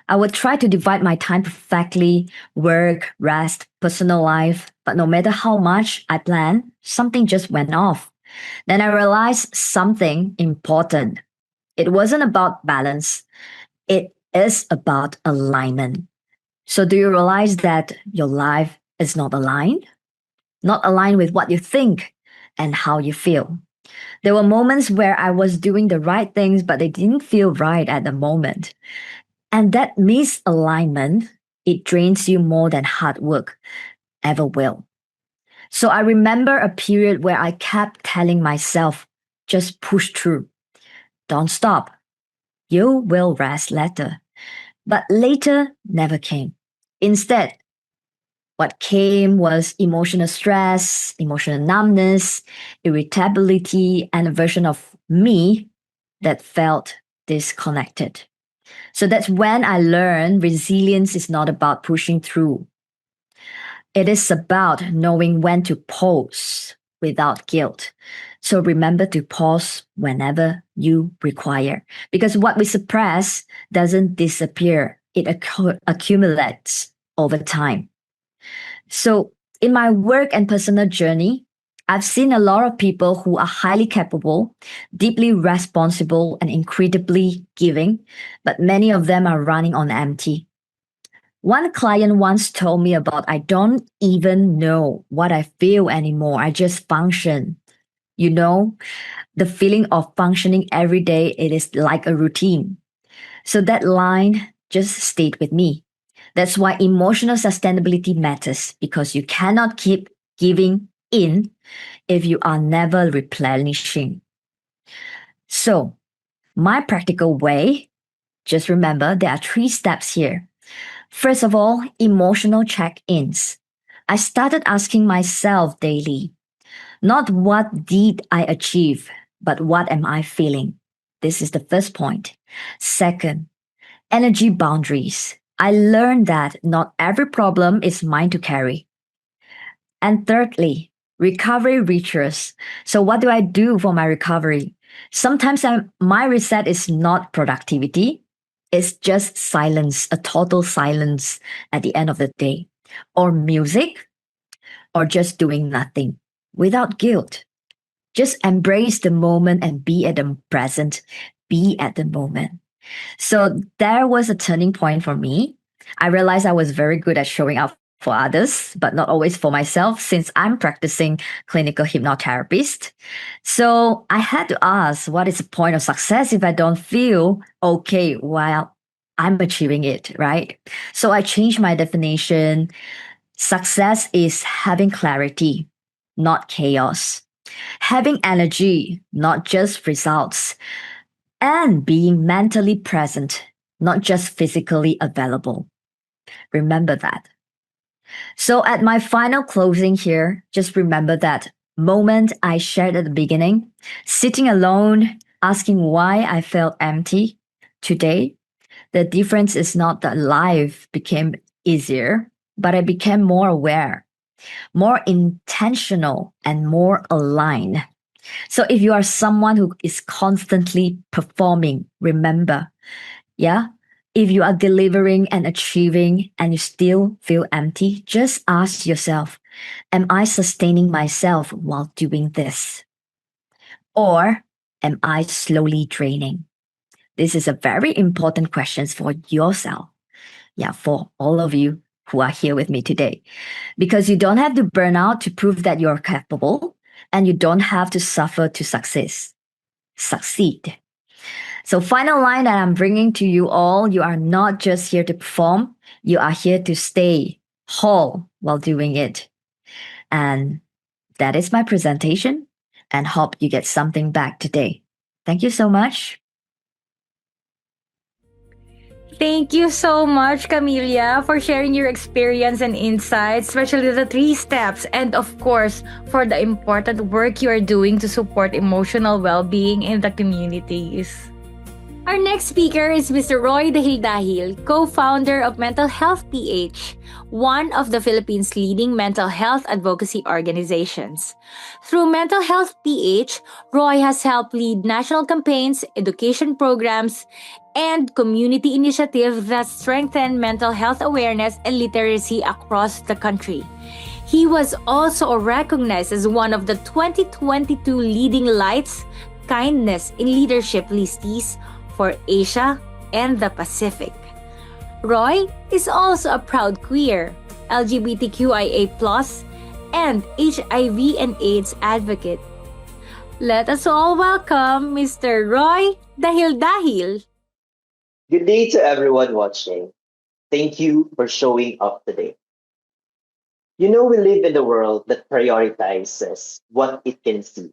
I would try to divide my time perfectly, work, rest, personal life, but no matter how much I plan, something just went off. Then I realized something important. It wasn't about balance. It is about alignment. So do you realize that your life is not aligned? Not aligned with what you think and how you feel. There were moments where I was doing the right things, but they didn't feel right at the moment. And that misalignment, it drains you more than hard work ever will. So I remember a period where I kept telling myself, just push through. Don't stop. You will rest later. But later never came. Instead, what came was emotional stress, emotional numbness, irritability, and a version of me that felt disconnected. So that's when I learned resilience is not about pushing through. It is about knowing when to pause without guilt. So remember to pause whenever you require. Because what we suppress doesn't disappear. It accumulates over time. So, in my work and personal journey, I've seen a lot of people who are highly capable, deeply responsible, and incredibly giving, but many of them are running on empty. One client once told me about I don't even know what I feel anymore. I just function. You know, the feeling of functioning every day, it is like a routine. So that line just stayed with me. That's why emotional sustainability matters because you cannot keep giving in if you are never replenishing. So, my practical way, just remember there are 3 steps here. First of all, emotional check ins. I started asking myself daily, not what did I achieve, but what am I feeling? This is the first point. Second, energy boundaries. I learned that not every problem is mine to carry. And thirdly, recovery rituals. So, what do I do for my recovery? Sometimes my reset is not productivity, it's just silence, a total silence at the end of the day, or music, or just doing nothing without guilt. Just embrace the moment and be at the present, be at the moment. So there was a turning point for me. I realized I was very good at showing up for others, but not always for myself since I'm practicing clinical hypnotherapist. So I had to ask, what is the point of success if I don't feel okay while I'm achieving it, right? So I changed my definition. Success is having clarity, not chaos. Having energy, not just results, and being mentally present, not just physically available. Remember that. So, at my final closing here, just remember that moment I shared at the beginning, sitting alone, asking why I felt empty. Today, the difference is not that life became easier, but I became more aware, more intentional, and more aligned. So if you are someone who is constantly performing, remember, yeah, if you are delivering and achieving and you still feel empty, just ask yourself, am I sustaining myself while doing this? Or am I slowly draining? This is a very important question for yourself. Yeah, for all of you who are here with me today. Because you don't have to burn out to prove that you're capable, and you don't have to suffer to succeed. So, final line that I'm bringing to you all, you are not just here to perform, you are here to stay whole while doing it. And that is my presentation, and hope you get something back today. Thank you so much. Thank you so much, Camelia, for sharing your experience and insights, especially the 3 steps, and of course, for the important work you are doing to support emotional well-being in the communities. Our next speaker is Mr. Roy Dahil, co-founder of Mental Health PH, one of the Philippines' leading mental health advocacy organizations. Through Mental Health PH, Roy has helped lead national campaigns, education programs, and community initiatives that strengthen mental health awareness and literacy across the country. He was also recognized as one of the 2022 Leading Lights Kindness in Leadership listees for Asia and the Pacific. Roy is also a proud queer, LGBTQIA+, and HIV and AIDS advocate. Let us all welcome Mr. Roy Dahil. Good day to everyone watching. Thank you for showing up today. You know, we live in a world that prioritizes what it can see.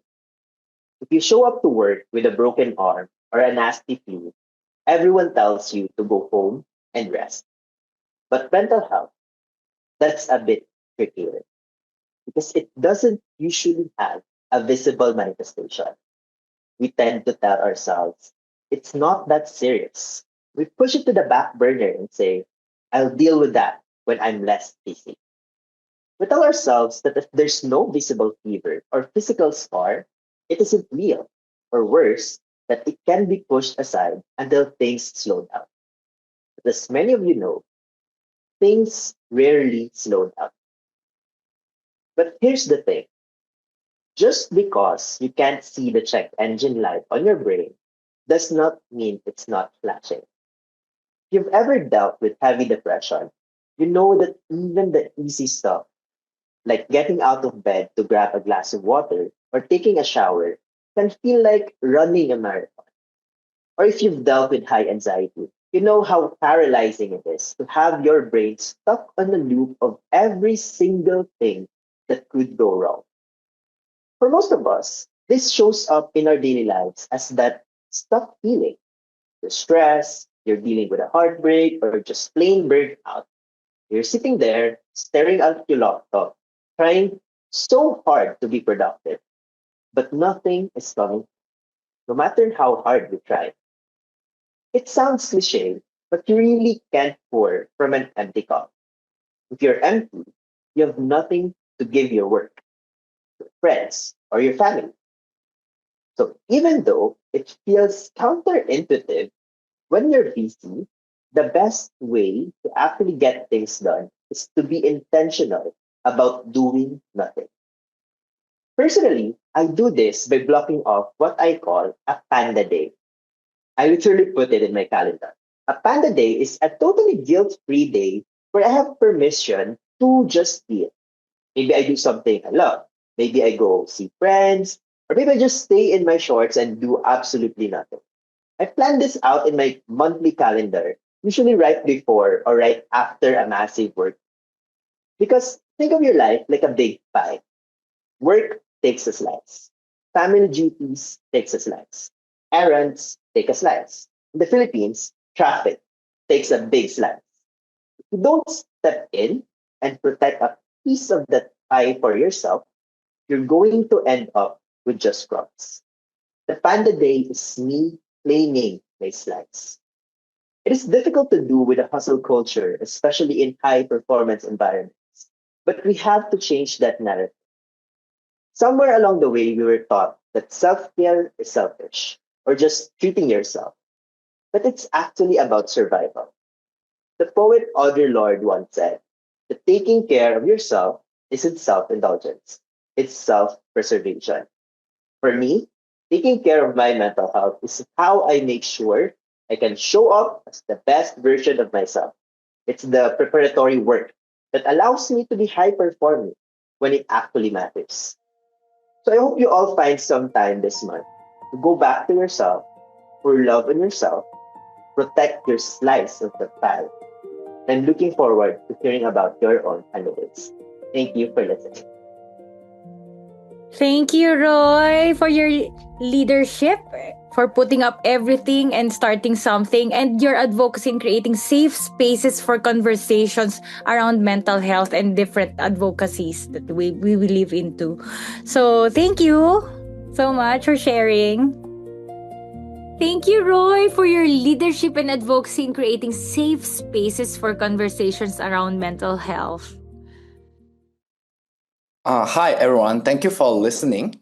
If you show up to work with a broken arm or a nasty flu, everyone tells you to go home and rest. But mental health, that's a bit trickier because it doesn't usually have a visible manifestation. We tend to tell ourselves, it's not that serious. We push it to the back burner and say, I'll deal with that when I'm less busy. We tell ourselves that if there's no visible fever or physical scar, it isn't real. Or worse, that it can be pushed aside until things slow down. But as many of you know, things rarely slow down. But here's the thing. Just because you can't see the check engine light on your brain does not mean it's not flashing. If you've ever dealt with heavy depression, you know that even the easy stuff, like getting out of bed to grab a glass of water or taking a shower, can feel like running a marathon. Or if you've dealt with high anxiety, you know how paralyzing it is to have your brain stuck on a loop of every single thing that could go wrong. For most of us, this shows up in our daily lives as that stuck feeling. You're stressed, you're dealing with a heartbreak, or just plain burnt out. You're sitting there, staring at your laptop, trying so hard to be productive, but nothing is coming, no matter how hard you try. It sounds cliche, but you really can't pour from an empty cup. If you're empty, you have nothing to give your work, your friends, or your family. So even though it feels counterintuitive, when you're busy, the best way to actually get things done is to be intentional about doing nothing. Personally, I do this by blocking off what I call a panda day. I literally put it in my calendar. A panda day is a totally guilt-free day where I have permission to just feel. Maybe I do something I love. Maybe I go see friends, or maybe I just stay in my shorts and do absolutely nothing. I plan this out in my monthly calendar, usually right before or right after a massive work. Because think of your life like a big pie. Work takes a slice. Family duties takes a slice. Errands take a slice. In the Philippines, traffic takes a big slice. If you don't step in and protect a piece of that pie for yourself, you're going to end up with just crumbs. The panda day is me claiming my slice. It is difficult to do with a hustle culture, especially in high performance environments. But we have to change that narrative. Somewhere along the way, we were taught that self care is selfish or just treating yourself. But it's actually about survival. The poet Audre Lorde once said that taking care of yourself isn't self indulgence, it's self preservation. For me, taking care of my mental health is how I make sure I can show up as the best version of myself. It's the preparatory work that allows me to be high performing when it actually matters. So I hope you all find some time this month to go back to yourself, pour love on yourself, protect your slice of the pie. I'm looking forward to hearing about your own candidates. Thank you for listening. Thank you, Roy, for your leadership, for putting up everything and starting something, and your advocacy in creating safe spaces for conversations around mental health and different advocacies that we live into. So, thank you so much for sharing. Thank you, Roy, for your leadership and advocacy in creating safe spaces for conversations around mental health. Hi, everyone. Thank you for listening.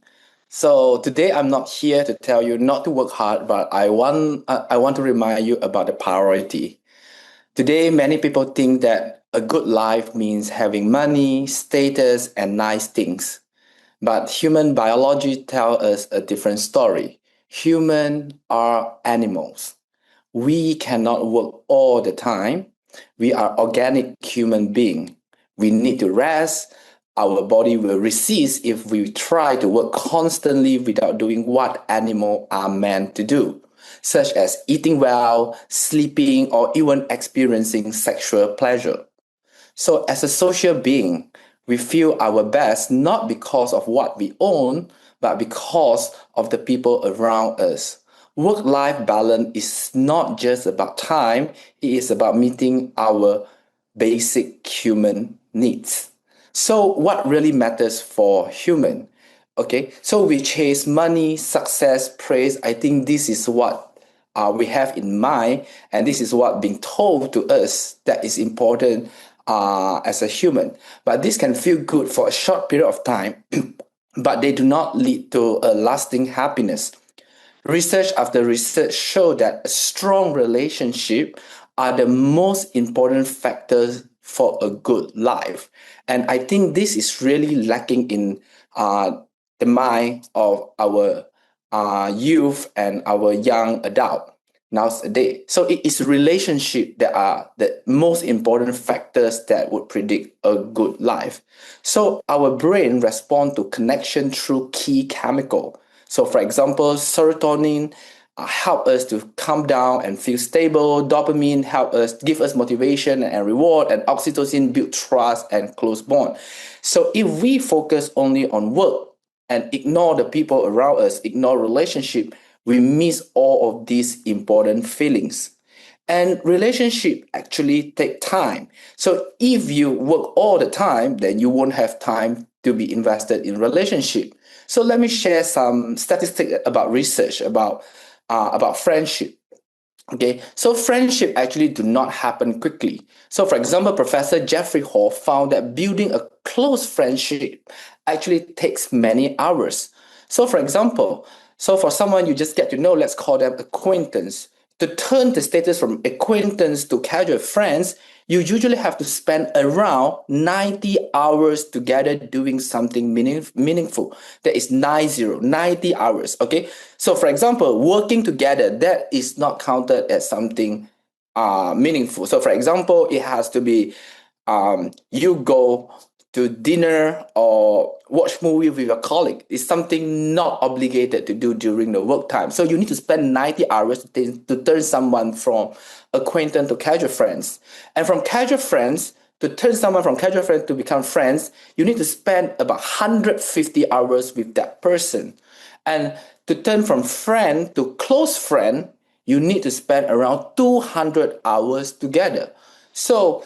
So today I'm not here to tell you not to work hard, but I want to remind you about the priority. Today, many people think that a good life means having money, status, and nice things. But human biology tells us a different story. Humans are animals. We cannot work all the time. We are organic human beings. We need to rest. Our body will resist if we try to work constantly without doing what animals are meant to do, such as eating well, sleeping, or even experiencing sexual pleasure. So as a social being, we feel our best not because of what we own, but because of the people around us. Work-life balance is not just about time, it is about meeting our basic human needs. So what really matters for human? Okay, so we chase money, success, praise. I think this is what we have in mind, and this is what being told to us that is important as a human. But this can feel good for a short period of time, but they do not lead to a lasting happiness. Research after research show that a strong relationship are the most important factors for a good life. And I think this is really lacking in the mind of our youth and our young adult nowadays. So it is relationship that are the most important factors that would predict a good life. So our brain responds to connection through key chemical. So for example, serotonin help us to calm down and feel stable. Dopamine help us, give us motivation and reward, and oxytocin build trust and close bond. So if we focus only on work and ignore the people around us, ignore relationship, we miss all of these important feelings. And relationship actually take time. So if you work all the time, then you won't have time to be invested in relationship. So let me share some statistics about research about friendship. Okay, so friendship actually do not happen quickly. So for example, Professor Jeffrey Hall found that building a close friendship actually takes many hours. So for example, so for someone you just get to know, let's call them acquaintance. To turn the status from acquaintance to casual friends, you usually have to spend around 90 hours together doing something meaningful. That is 90 hours. Okay. So for example, working together, that is not counted as something meaningful. So for example, it has to be you go to dinner or watch movie with your colleague. It's something not obligated to do during the work time. So you need to spend 90 hours to turn someone from acquaintance to casual friends. And from casual friends, to turn someone from casual friends to become friends, you need to spend about 150 hours with that person. And to turn from friend to close friend, you need to spend around 200 hours together. So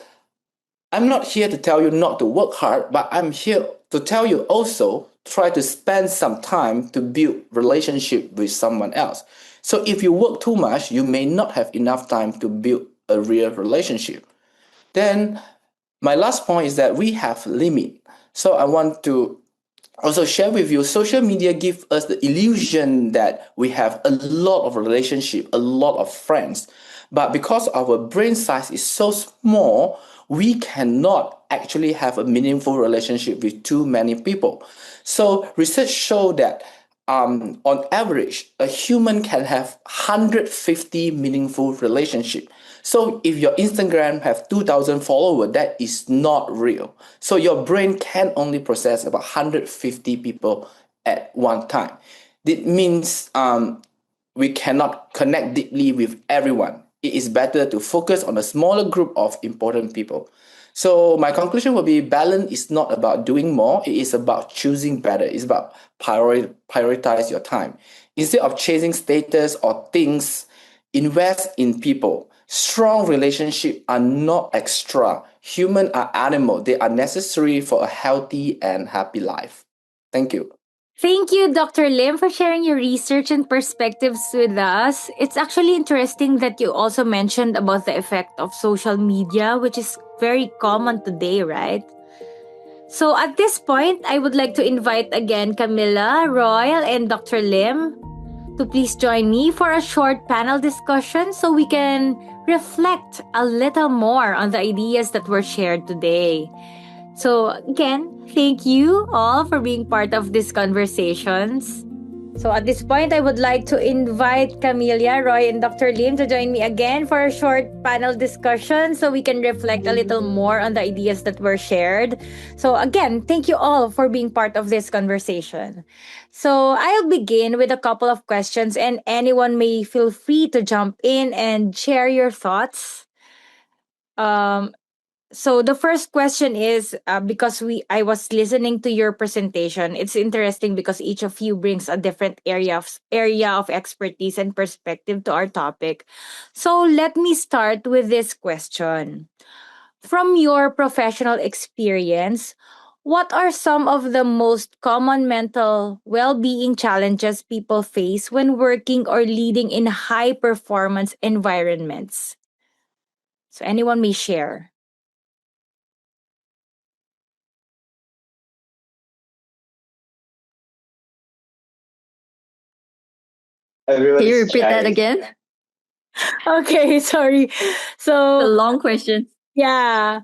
I'm not here to tell you not to work hard, but I'm here to tell you also try to spend some time to build relationship with someone else. So if you work too much, you may not have enough time to build a real relationship. Then my last point is that we have limit. So I want to also share with you, social media give us the illusion that we have a lot of relationship, a lot of friends. But because our brain size is so small, we cannot actually have a meaningful relationship with too many people. So research show that on average, a human can have 150 meaningful relationship. So if your Instagram have 2,000 followers, that is not real. So your brain can only process about 150 people at one time. It means we cannot connect deeply with everyone. It is better to focus on a smaller group of important people. So my conclusion will be balance is not about doing more. It is about choosing better. It's about prioritize your time. Instead of chasing status or things, invest in people. Strong relationships are not extra. Humans are animals. They are necessary for a healthy and happy life. Thank you. Thank you, Dr. Lim, for sharing your research and perspectives with us. It's actually interesting that you also mentioned about the effect of social media, which is very common today, right? So at this point, I would like to invite again Camilla, Royal, and Dr. Lim to please join me for a short panel discussion so we can reflect a little more on the ideas that were shared today. So again, thank you all for being part of these conversations. So at this point, I would like to invite Camelia, Roy, and Dr. Lim to join me again for a short panel discussion so we can reflect a little more on the ideas that were shared. So again, thank you all for being part of this conversation. So I'll begin with a couple of questions and anyone may feel free to jump in and share your thoughts. So the first question is because I was listening to your presentation. It's interesting because each of you brings a different area of expertise and perspective to our topic. So let me start with this question. From your professional experience, what are some of the most common mental well-being challenges people face when working or leading in high performance environments? So anyone may share. Everyone Can you is repeat that shy. again? Okay, sorry. A So, long question. yeah.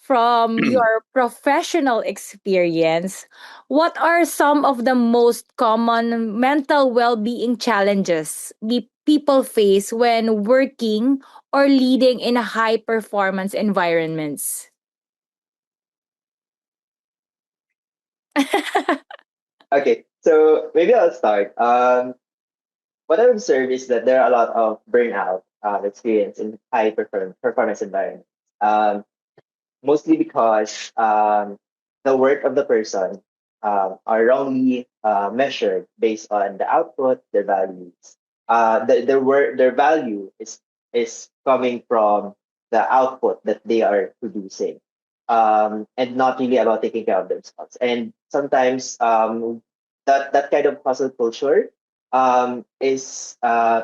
from your professional experience, what are some of the most common mental well-being challenges people face when working or leading in high performance environments? Okay, so maybe I'll start. What I observe is that there are a lot of burnout experience in performance environments. Mostly because the work of the person are wrongly measured based on the output, their values. Their value is coming from the output that they are producing, and not really about taking care of themselves. And sometimes that kind of hustle culture is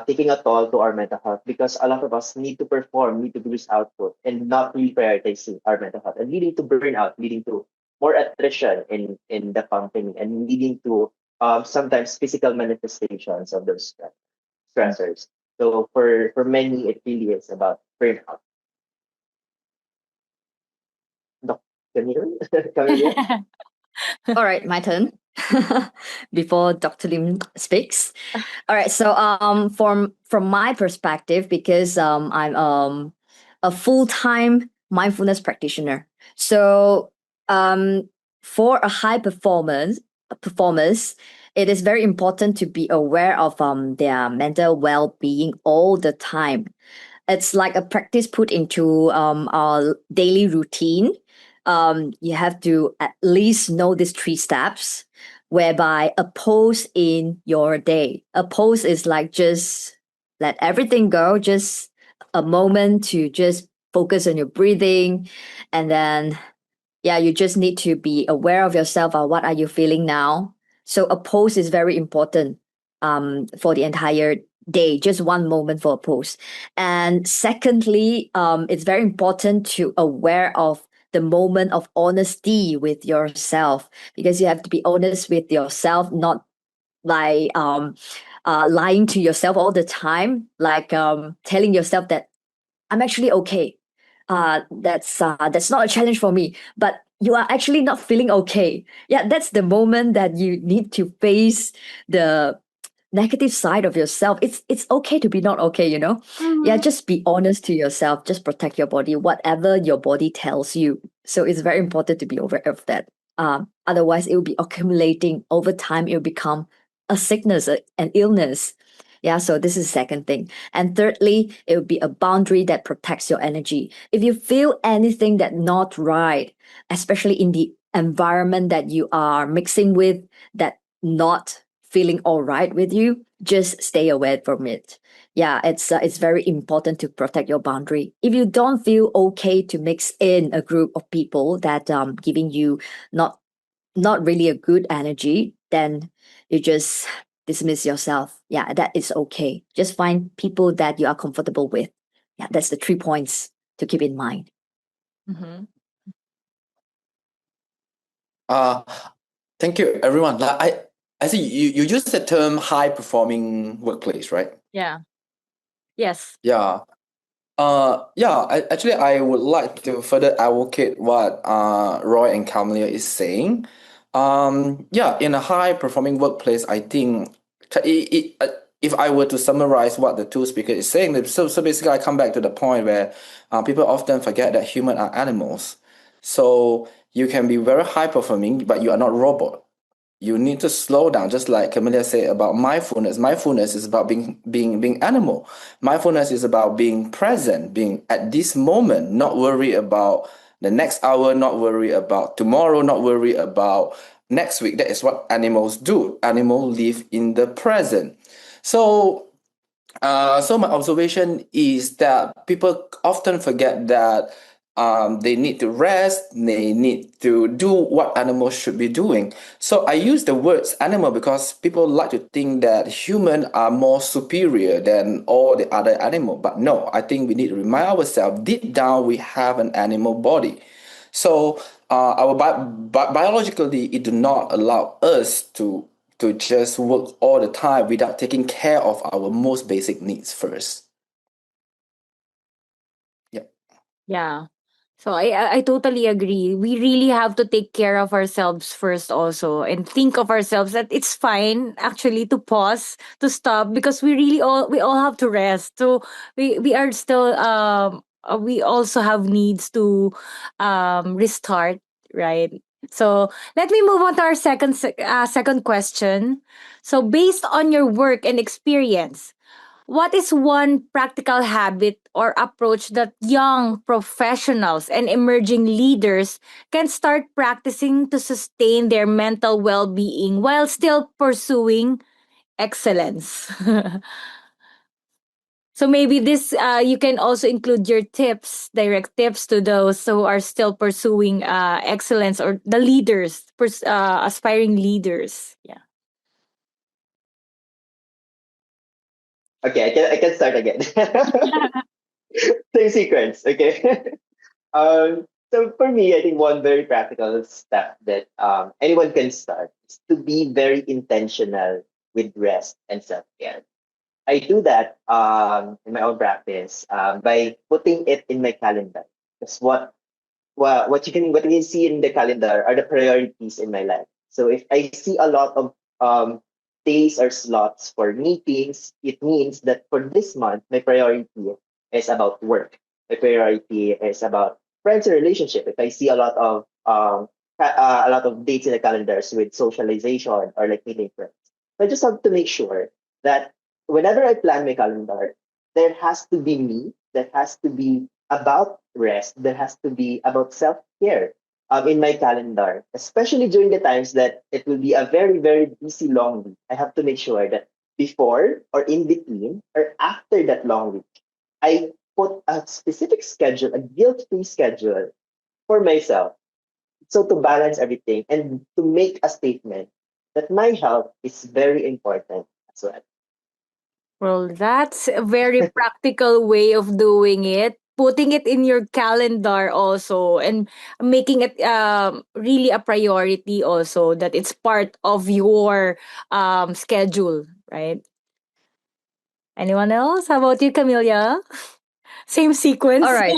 taking a toll to our mental health, because a lot of us need to perform, need to produce output, and not really prioritizing our mental health, and leading to burnout, leading to more attrition in the company, and leading to sometimes physical manifestations of those stressors. So for many, it really is about burnout. Doc, can you hear me? Camilla? All right, my turn. Before Dr. Lim speaks. All right, so from my perspective, because I'm a full-time mindfulness practitioner. So for a high performers, it is very important to be aware of their mental well-being all the time. It's like a practice put into our daily routine. You have to at least know these 3 steps, whereby a pause in your day. A pause is like just let everything go, just a moment to just focus on your breathing. And then, yeah, you just need to be aware of yourself. What are you feeling now? So a pause is very important for the entire day, just one moment for a pause. And secondly, it's very important to aware of the moment of honesty with yourself, because you have to be honest with yourself, not like lying to yourself all the time, like telling yourself that I'm actually okay. That's not a challenge for me, but you are actually not feeling okay. Yeah, that's the moment that you need to face the negative side of yourself. It's okay to be not okay, you know? Yeah, just be honest to yourself. Just protect your body, whatever your body tells you. So it's very important to be aware of that. Otherwise, it will be accumulating over time. It will become a sickness, an illness. Yeah, so this is the second thing. And thirdly, it would be a boundary that protects your energy. If you feel anything that not right, especially in the environment that you are mixing with, that not feeling all right with you, just stay away from it. Yeah, it's very important to protect your boundary. If you don't feel okay to mix in a group of people that giving you not really a good energy, then you just dismiss yourself. Yeah, that is okay. Just find people that you are comfortable with. Yeah, that's the 3 points to keep in mind. Mm-hmm. Thank you, everyone. I see you use the term high performing workplace, right? Yeah. Yes. Yeah. Actually, I would like to further advocate what Roy and Camilla is saying. In a high performing workplace, I think if I were to summarize what the two speakers is saying, so basically I come back to the point where people often forget that humans are animals. So you can be very high performing, but you are not robot. You need to slow down, just like Camilla said about mindfulness. Mindfulness is about being animal. Mindfulness is about being present, being at this moment, not worry about the next hour, not worry about tomorrow, not worry about next week. That is what animals do. Animals live in the present. So my observation is that people often forget that they need to rest, they need to do what animals should be doing. So I use the words animal because people like to think that humans are more superior than all the other animals. But no, I think we need to remind ourselves deep down we have an animal body. So our biologically, it do not allow us to just work all the time without taking care of our most basic needs first. Yeah. So I totally agree. We really have to take care of ourselves first also and think of ourselves that it's fine actually to pause, to stop, because we all have to rest. So we are still we also have needs to restart, right? So let me move on to our second question. So based on your work and experience, what is one practical habit or approach that young professionals and emerging leaders can start practicing to sustain their mental well being while still pursuing excellence? So maybe this you can also include your tips, direct tips to those who are still pursuing excellence, or the leaders, aspiring leaders. Yeah. Okay, I can start again. Same sequence. Okay. So for me, I think one very practical step that anyone can start is to be very intentional with rest and self care. I do that in my own practice by putting it in my calendar. That's what you can see in the calendar are the priorities in my life. So if I see a lot of days or slots for meetings, it means that for this month my priority is about work. My priority is about friends and relationship. If I see a lot of dates in the calendars with socialization or like meeting friends, I just have to make sure that whenever I plan my calendar, there has to be me, that has to be about rest, there has to be about self care in my calendar, especially during the times that it will be a very, very busy long week. I have to make sure that before or in between or after that long week, I put a specific schedule, a guilt free schedule for myself. So to balance everything and to make a statement that my health is very important as well. Well, that's a very practical way of doing it. Putting it in your calendar also, and making it really a priority also, that it's part of your schedule, right? Anyone else? How about you, Camilla? Same All sequence. right.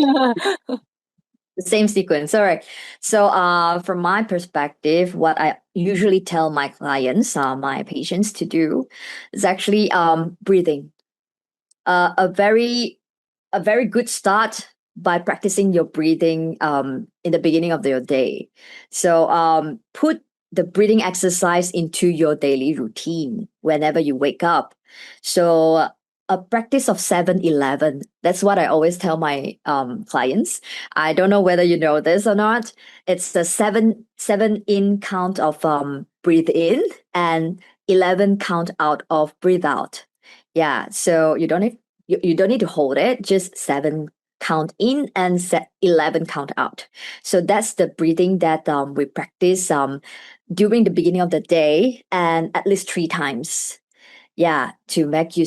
The same sequence. All right. So, from my perspective, what I usually tell my clients, my patients to do is actually breathing. Uh, a very a very good start by practicing your breathing in the beginning of your day. So, put the breathing exercise into your daily routine whenever you wake up. So, a practice of 7-11. That's what I always tell my clients. I don't know whether you know this or not. It's the seven in count of breathe in, and 11 count out of breathe out. Yeah, so you don't need to hold it, just 7 count in and 11 count out. So that's the breathing that we practice during the beginning of the day, and at least 3 times. Yeah, to make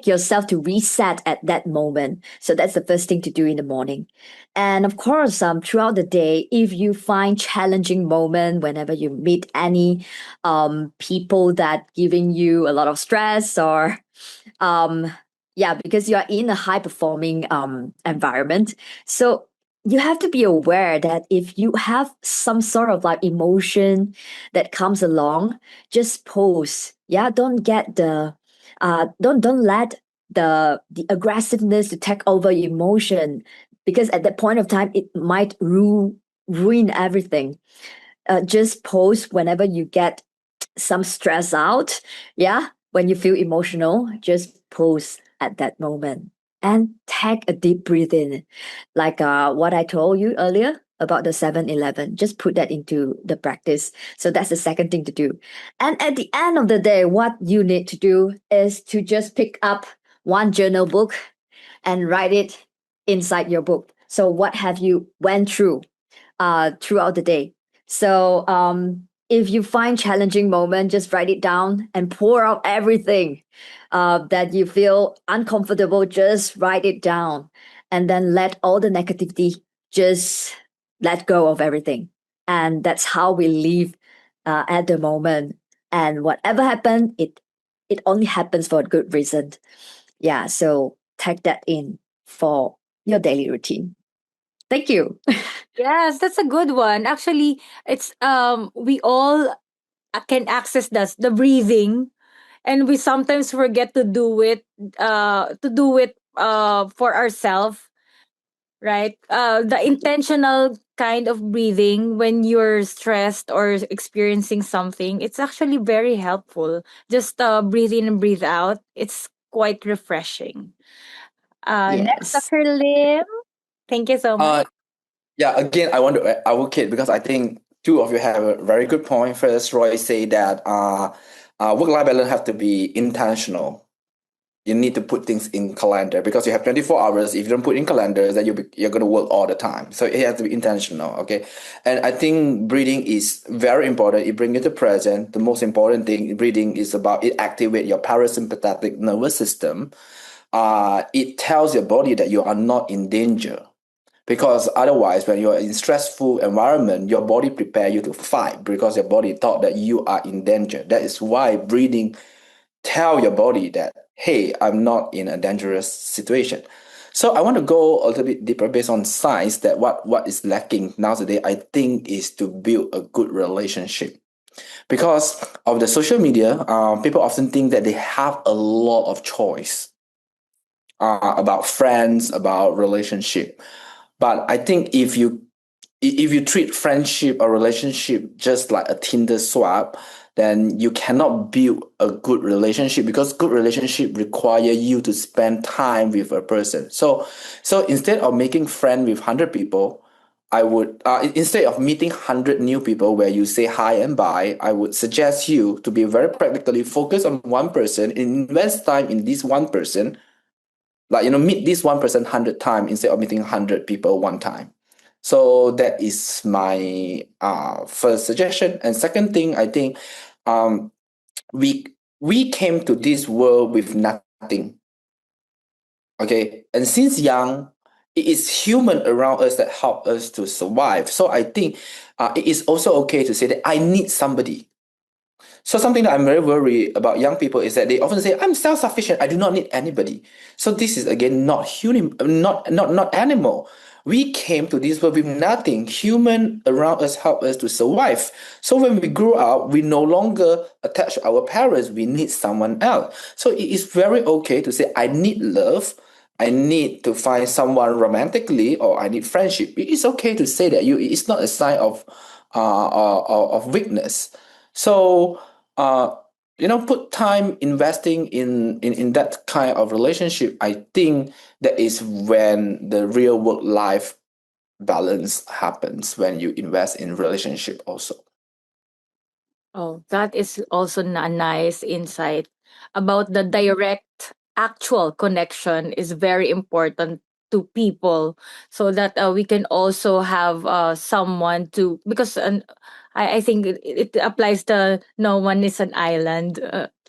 yourself to reset at that moment. So that's the first thing to do in the morning. And of course, throughout the day, if you find challenging moment whenever you meet any people that giving you a lot of stress, or um yeah, because you are in a high performing environment, so you have to be aware that if you have some sort of like emotion that comes along, just pause. Yeah, don't get the don't let the aggressiveness to take over emotion, because at that point of time it might ruin everything. Just pause whenever you get some stress out. Yeah, when you feel emotional, just pause at that moment and take a deep breath in, like what I told you earlier about the 7-11. Just put that into the practice. So that's the second thing to do. And at the end of the day, what you need to do is to just pick up one journal book and write it inside your book. So what have you went through throughout the day? So if you find challenging moment, just write it down and pour out everything that you feel uncomfortable. Just write it down, and then let all the negativity just let go of everything. And that's how we live at the moment. And whatever happened, it only happens for a good reason. Yeah. So take that in for your daily routine. Thank you. Yes, that's a good one. Actually, it's we all can access the breathing, and we sometimes forget to do it for ourselves, right? The intentional kind of breathing when you're stressed or experiencing something, it's actually very helpful. Just breathe in and breathe out. It's quite refreshing. Next, Yes. Dr. Lim. Thank you so much. Uh, yeah, again, I want to advocate because I think two of you have a very good point. First, Roy say that work-life balance have to be intentional. You need to put things in calendar because you have 24 hours. If you don't put in calendars, then you're going to work all the time. So it has to be intentional, okay? And I think breathing is very important. It brings you to present. The most important thing, breathing is about it activate your parasympathetic nervous system. It tells your body that you are not in danger. Because otherwise, when you're in stressful environment, your body prepare you to fight because your body thought that you are in danger. That is why breathing tell your body that, hey, I'm not in a dangerous situation. So I want to go a little bit deeper based on science that what is lacking nowadays, I think, is to build a good relationship. Because of the social media, people often think that they have a lot of choice about friends, about relationship. But I think if you treat friendship or relationship just like a Tinder swap, then you cannot build a good relationship because good relationship require you to spend time with a person. So instead of making friend with 100 people, I would instead of meeting 100 new people where you say hi and bye, I would suggest you to be very practically focused on one person and invest time in this one person. Like, meet this one person 100 times instead of meeting 100 people one time. So that is my first suggestion. And second thing, I think we came to this world with nothing. Okay, and since young, it is human around us that help us to survive. So I think it is also okay to say that I need somebody. So something that I'm very worried about young people is that they often say, I'm self-sufficient, I do not need anybody. So this is again not human, not animal. We came to this world with nothing. Human around us help us to survive. So when we grow up, we no longer attach to our parents, we need someone else. So it is very okay to say, I need love, I need to find someone romantically, or I need friendship. It is okay to say that. It's not a sign of weakness. So put time investing in that kind of relationship. I think that is when the real work life balance happens, when you invest in relationship also. Oh, that is also a nice insight about the direct actual connection is very important to people so that we can also have someone to because I think it applies to no one is an island,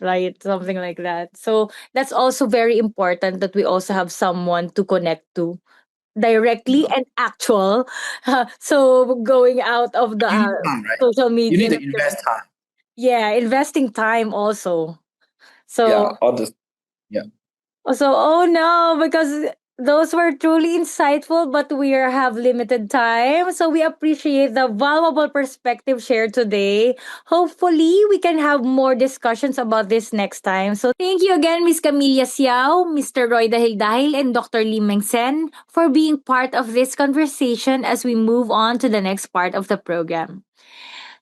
right? Something like that. So that's also very important that we also have someone to connect to directly and actual. So going out of the Right? social You media. need to invest time. Yeah, investing time also. So Yeah, all the yeah. oh no, because those were truly insightful, but have limited time. So we appreciate the valuable perspective shared today. Hopefully, we can have more discussions about this next time. So thank you again, Miss Camilla Siao, Mr. Roy Dahil and Dr. Lim Meng Sen for being part of this conversation as we move on to the next part of the program.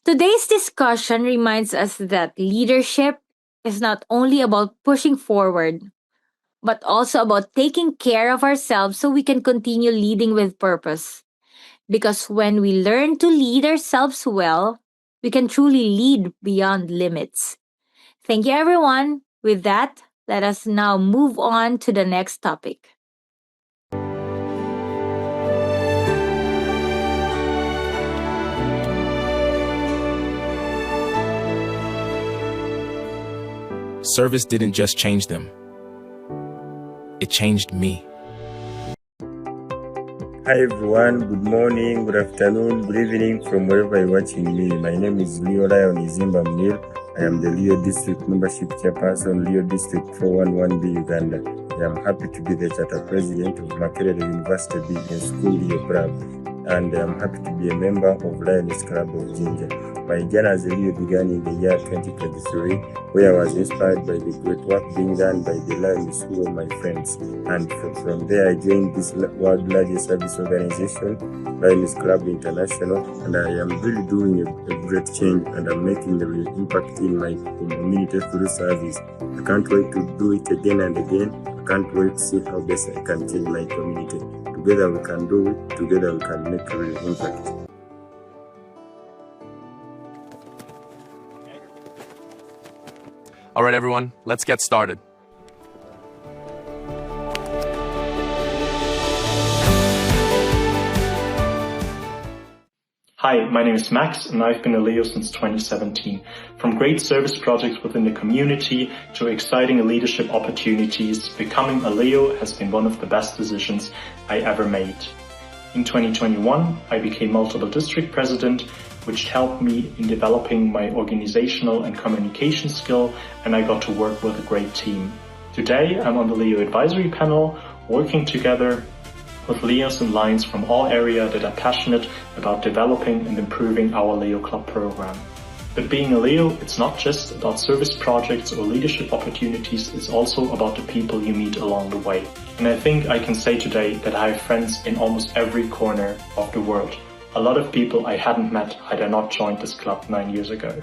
Today's discussion reminds us that leadership is not only about pushing forward, but also about taking care of ourselves so we can continue leading with purpose. Because when we learn to lead ourselves well, we can truly lead beyond limits. Thank you, everyone. With that, let us now move on to the next topic. Service didn't just change them, it changed me. Hi everyone, good morning, good afternoon, good evening from wherever you're watching me. My name is Lyon Izimba. I am the Lyon District Membership Chairperson, Lyon District 411B Uganda. I'm happy to be the charter president of Makerere University Business School Leo Club, and I'm happy to be a member of Lions Club of Ginger. My journey as a Leo began in the year 2023, where I was inspired by the great work being done by the Lions who were my friends. And from there, I joined this world's largest service organization, Lions Club International, and I am really doing a great change, and I'm making the real impact in my community through service. I can't wait to do it again and again. I can't wait to see how best I can change my community. Together we can do it. Together we can make a real impact. All right, everyone, let's get started. Hi, my name is Max, and I've been a Leo since 2017. From great service projects within the community to exciting leadership opportunities, becoming a Leo has been one of the best decisions I ever made. In 2021, I became multiple district president, which helped me in developing my organizational and communication skill, and I got to work with a great team. Today, I'm on the Leo advisory panel, working together with Leos and Lions from all areas that are passionate about developing and improving our Leo Club program. But being a Leo, it's not just about service projects or leadership opportunities, it's also about the people you meet along the way. And I think I can say today that I have friends in almost every corner of the world. A lot of people I hadn't met had I not joined this club 9 years ago.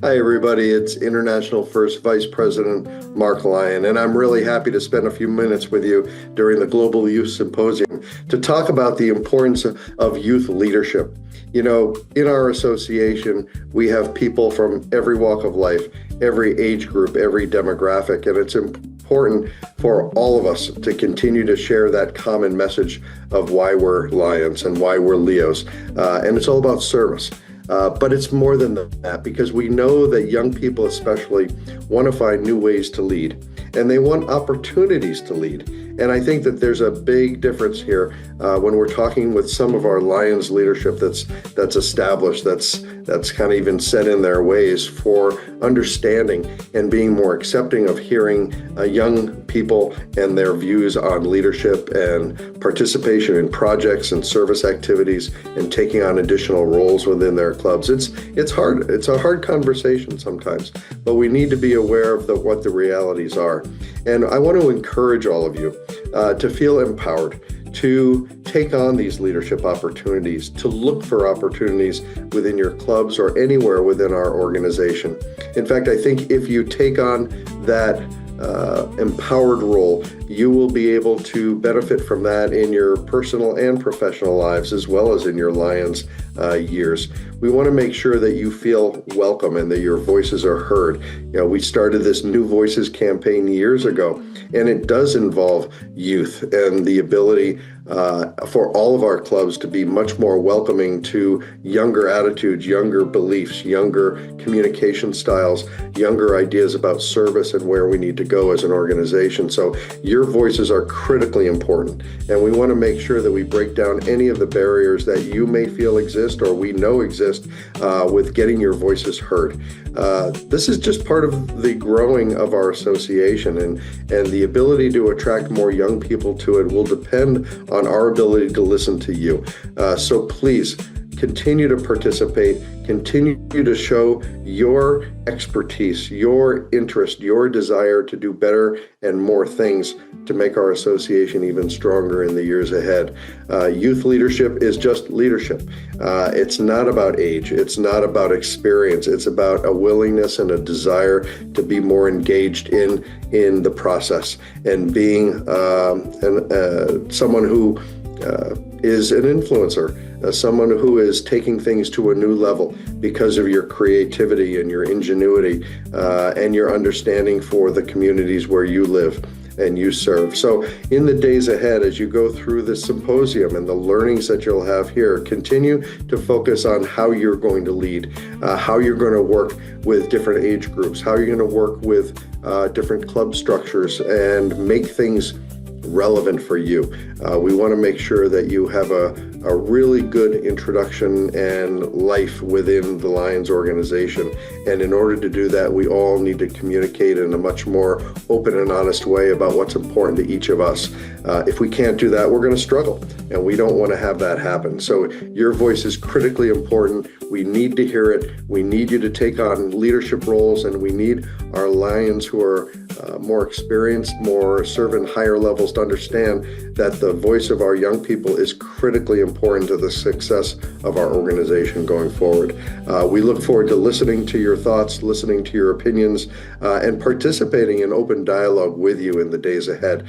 Hi everybody, it's International First Vice President Mark Lyon, and I'm really happy to spend a few minutes with you during the Global Youth Symposium to talk about the importance of youth leadership. You know, in our association, we have people from every walk of life, every age group, every demographic, and it's important for all of us to continue to share that common message of why we're Lions and why we're Leos, and it's all about service. But it's more than that, because we know that young people especially want to find new ways to lead, and they want opportunities to lead. And I think that there's a big difference here when we're talking with some of our Lions leadership that's established, that's kind of even set in their ways for understanding and being more accepting of hearing young people and their views on leadership and participation in projects and service activities and taking on additional roles within their clubs. It's hard. It's a hard conversation sometimes, but we need to be aware of what the realities are. And I want to encourage all of you to feel empowered, to take on these leadership opportunities, to look for opportunities within your clubs or anywhere within our organization. In fact, I think if you take on that empowered role, you will be able to benefit from that in your personal and professional lives, as well as in your Lions years. We want to make sure that you feel welcome and that your voices are heard. You know, we started this New Voices campaign years ago, and it does involve youth and the ability for all of our clubs to be much more welcoming to younger attitudes, younger beliefs, younger communication styles, younger ideas about service and where we need to go as an organization. So your voices are critically important, and we want to make sure that we break down any of the barriers that you may feel exist or we know exist with getting your voices heard. This is just part of the growing of our association, and the ability to attract more young people to it will depend on our ability to listen to you. So please continue to participate, continue to show your expertise, your interest, your desire to do better and more things to make our association even stronger in the years ahead. Youth leadership is just leadership. It's not about age. It's not about experience. It's about a willingness and a desire to be more engaged in the process and being someone who is an influencer, someone who is taking things to a new level because of your creativity and your ingenuity and your understanding for the communities where you live. and you serve. So in the days ahead, as you go through this symposium and the learnings that you'll have here, continue to focus on how you're going to lead, how you're going to work with different age groups, how you're going to work with different club structures and make things relevant for you. We want to make sure that you have a really good introduction and life within the Lions organization. And in order to do that, we all need to communicate in a much more open and honest way about what's important to each of us. If we can't do that, we're going to struggle, and we don't want to have that happen. So your voice is critically important. We need to hear it. We need you to take on leadership roles, and we need our Lions who are more experienced, more serving higher levels to understand that the voice of our young people is critically important to the success of our organization going forward. We look forward to listening to your thoughts, listening to your opinions, and participating in open dialogue with you in the days ahead.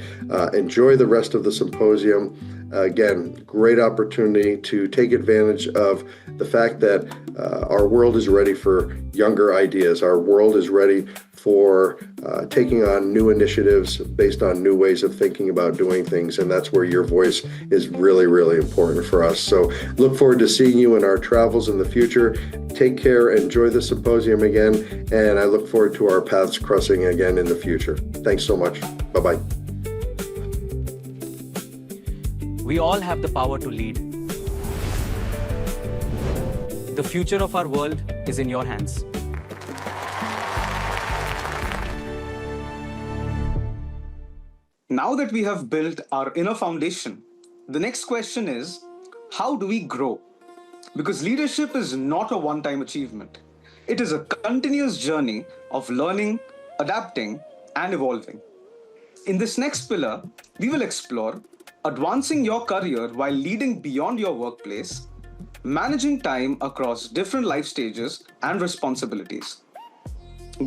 Enjoy the rest of the symposium. Again, great opportunity to take advantage of the fact that our world is ready for younger ideas. Our world is ready for taking on new initiatives based on new ways of thinking about doing things. And that's where your voice is really, really important for us. So look forward to seeing you in our travels in the future. Take care, enjoy the symposium again, and I look forward to our paths crossing again in the future. Thanks so much. Bye-bye. We all have the power to lead. The future of our world is in your hands. Now that we have built our inner foundation, the next question is, how do we grow? Because leadership is not a one-time achievement. It is a continuous journey of learning, adapting, and evolving. In this next pillar, we will explore advancing your career while leading beyond your workplace, managing time across different life stages and responsibilities.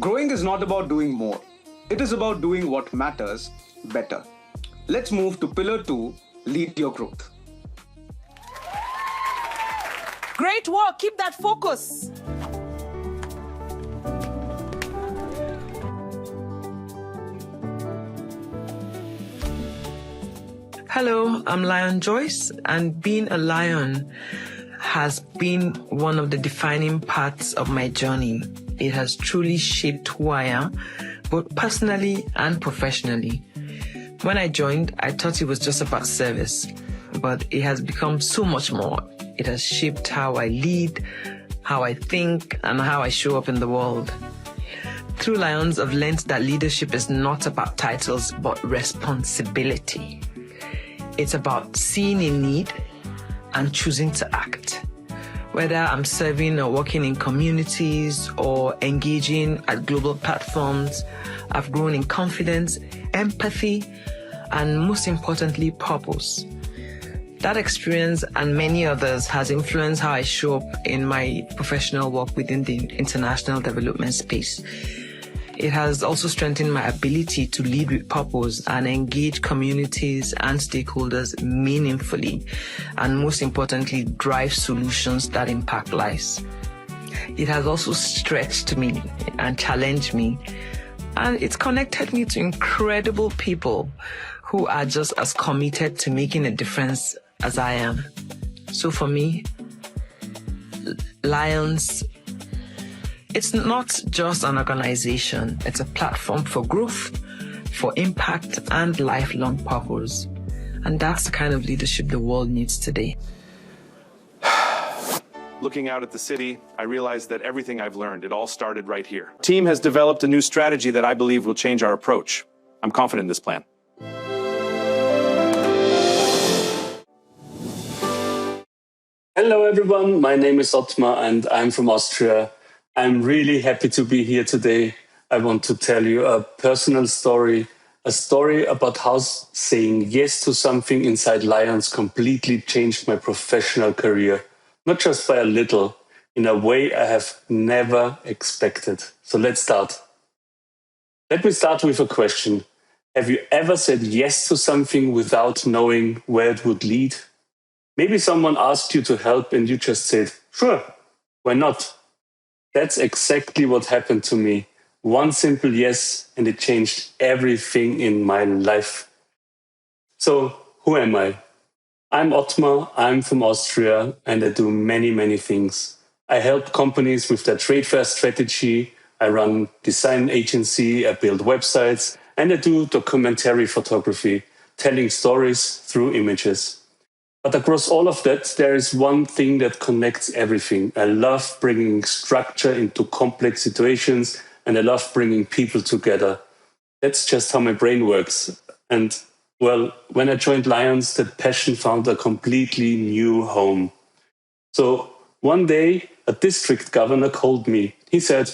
Growing is not about doing more. It is about doing what matters better. Let's move to Pillar 2, Lead Your Growth. Great work. Keep that focus. Hello, I'm Lyon Joyce, and being a Lion has been one of the defining parts of my journey. It has truly shaped who I am, both personally and professionally. When I joined, I thought it was just about service, but it has become so much more. It has shaped how I lead, how I think, and how I show up in the world. Through Lions, I've learned that leadership is not about titles, but responsibility. It's about seeing a need and choosing to act. Whether I'm serving or working in communities or engaging at global platforms, I've grown in confidence, empathy, and most importantly, purpose. That experience and many others has influenced how I show up in my professional work within the international development space. It has also strengthened my ability to lead with purpose and engage communities and stakeholders meaningfully, and most importantly, drive solutions that impact lives. It has also stretched me and challenged me, and it's connected me to incredible people who are just as committed to making a difference as I am. So for me, Lions, it's not just an organization, it's a platform for growth, for impact, and lifelong purpose. And that's the kind of leadership the world needs today. Looking out at the city, I realized that everything I've learned, it all started right here. The team has developed a new strategy that I believe will change our approach. I'm confident in this plan. Hello everyone, my name is Ottmar and I'm from Austria. I'm really happy to be here today. I want to tell you a personal story, a story about how saying yes to something inside Lions completely changed my professional career. Not just by a little, in a way I have never expected. So let's start. Let me start with a question. Have you ever said yes to something without knowing where it would lead? Maybe someone asked you to help and you just said, sure, why not? That's exactly what happened to me. One simple yes, and it changed everything in my life. So, who am I? I'm Ottmar, I'm from Austria, and I do many, many things. I help companies with their trade fair strategy, I run design agency, I build websites, and I do documentary photography, telling stories through images. But across all of that, there is one thing that connects everything. I love bringing structure into complex situations, and I love bringing people together. That's just how my brain works. And well, when I joined Lions, that passion found a completely new home. So one day, a district governor called me. He said,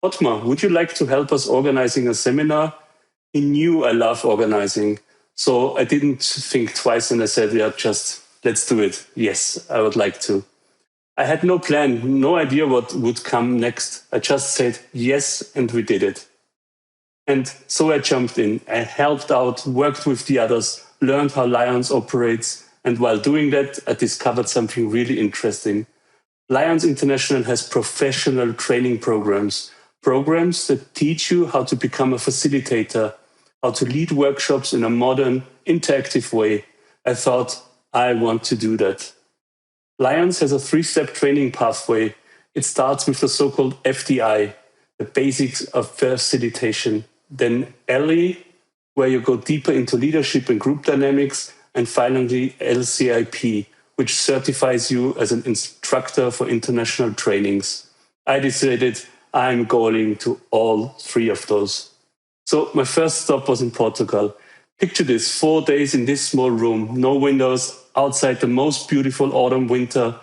Ottmar, would you like to help us organizing a seminar? He knew I love organizing. So I didn't think twice and I said, yeah, just let's do it. Yes, I would like to. I had no plan, no idea what would come next. I just said yes, and we did it. And so I jumped in. I helped out, worked with the others, learned how Lions operates. And while doing that, I discovered something really interesting. Lions International has professional training programs that teach you how to become a facilitator, how to lead workshops in a modern, interactive way. I thought, I want to do that. Lions has a 3-step training pathway. It starts with the so-called FDI, the basics of facilitation. Then LE, where you go deeper into leadership and group dynamics. And finally, LCIP, which certifies you as an instructor for international trainings. I decided I'm going to all 3 of those. So my first stop was in Portugal. Picture this, 4 days in this small room, no windows, outside the most beautiful autumn, winter.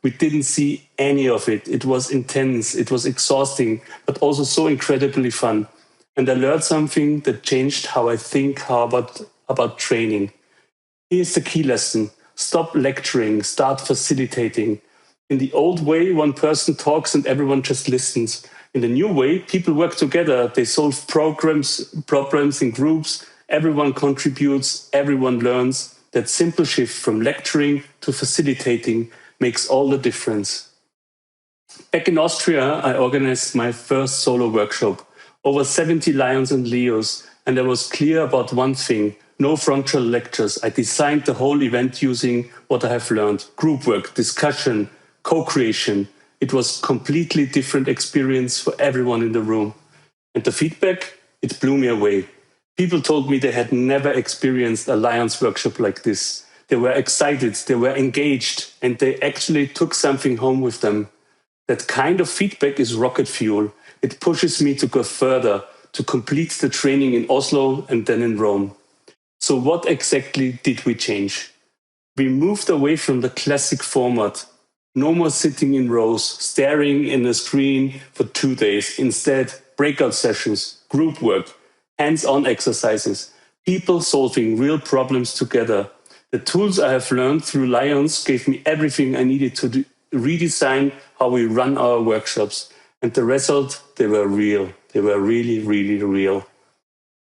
We didn't see any of it. It was intense, it was exhausting, but also so incredibly fun. And I learned something that changed how I think about training. Here's the key lesson. Stop lecturing, start facilitating. In the old way, one person talks and everyone just listens. In the new way, people work together. They solve problems in groups. Everyone contributes, everyone learns. That simple shift from lecturing to facilitating makes all the difference. Back in Austria, I organized my first solo workshop. Over 70 Lions and Leos, and I was clear about one thing. No frontal lectures. I designed the whole event using what I have learned. Group work, discussion, co-creation. It was a completely different experience for everyone in the room. And the feedback, it blew me away. People told me they had never experienced a Lions workshop like this. They were excited, they were engaged, and they actually took something home with them. That kind of feedback is rocket fuel. It pushes me to go further, to complete the training in Oslo and then in Rome. So what exactly did we change? We moved away from the classic format. No more sitting in rows, staring in a screen for 2 days. Instead, breakout sessions, group work, hands-on exercises, people solving real problems together. The tools I have learned through Lions gave me everything I needed to redesign how we run our workshops. And the result, they were real. They were really, really real.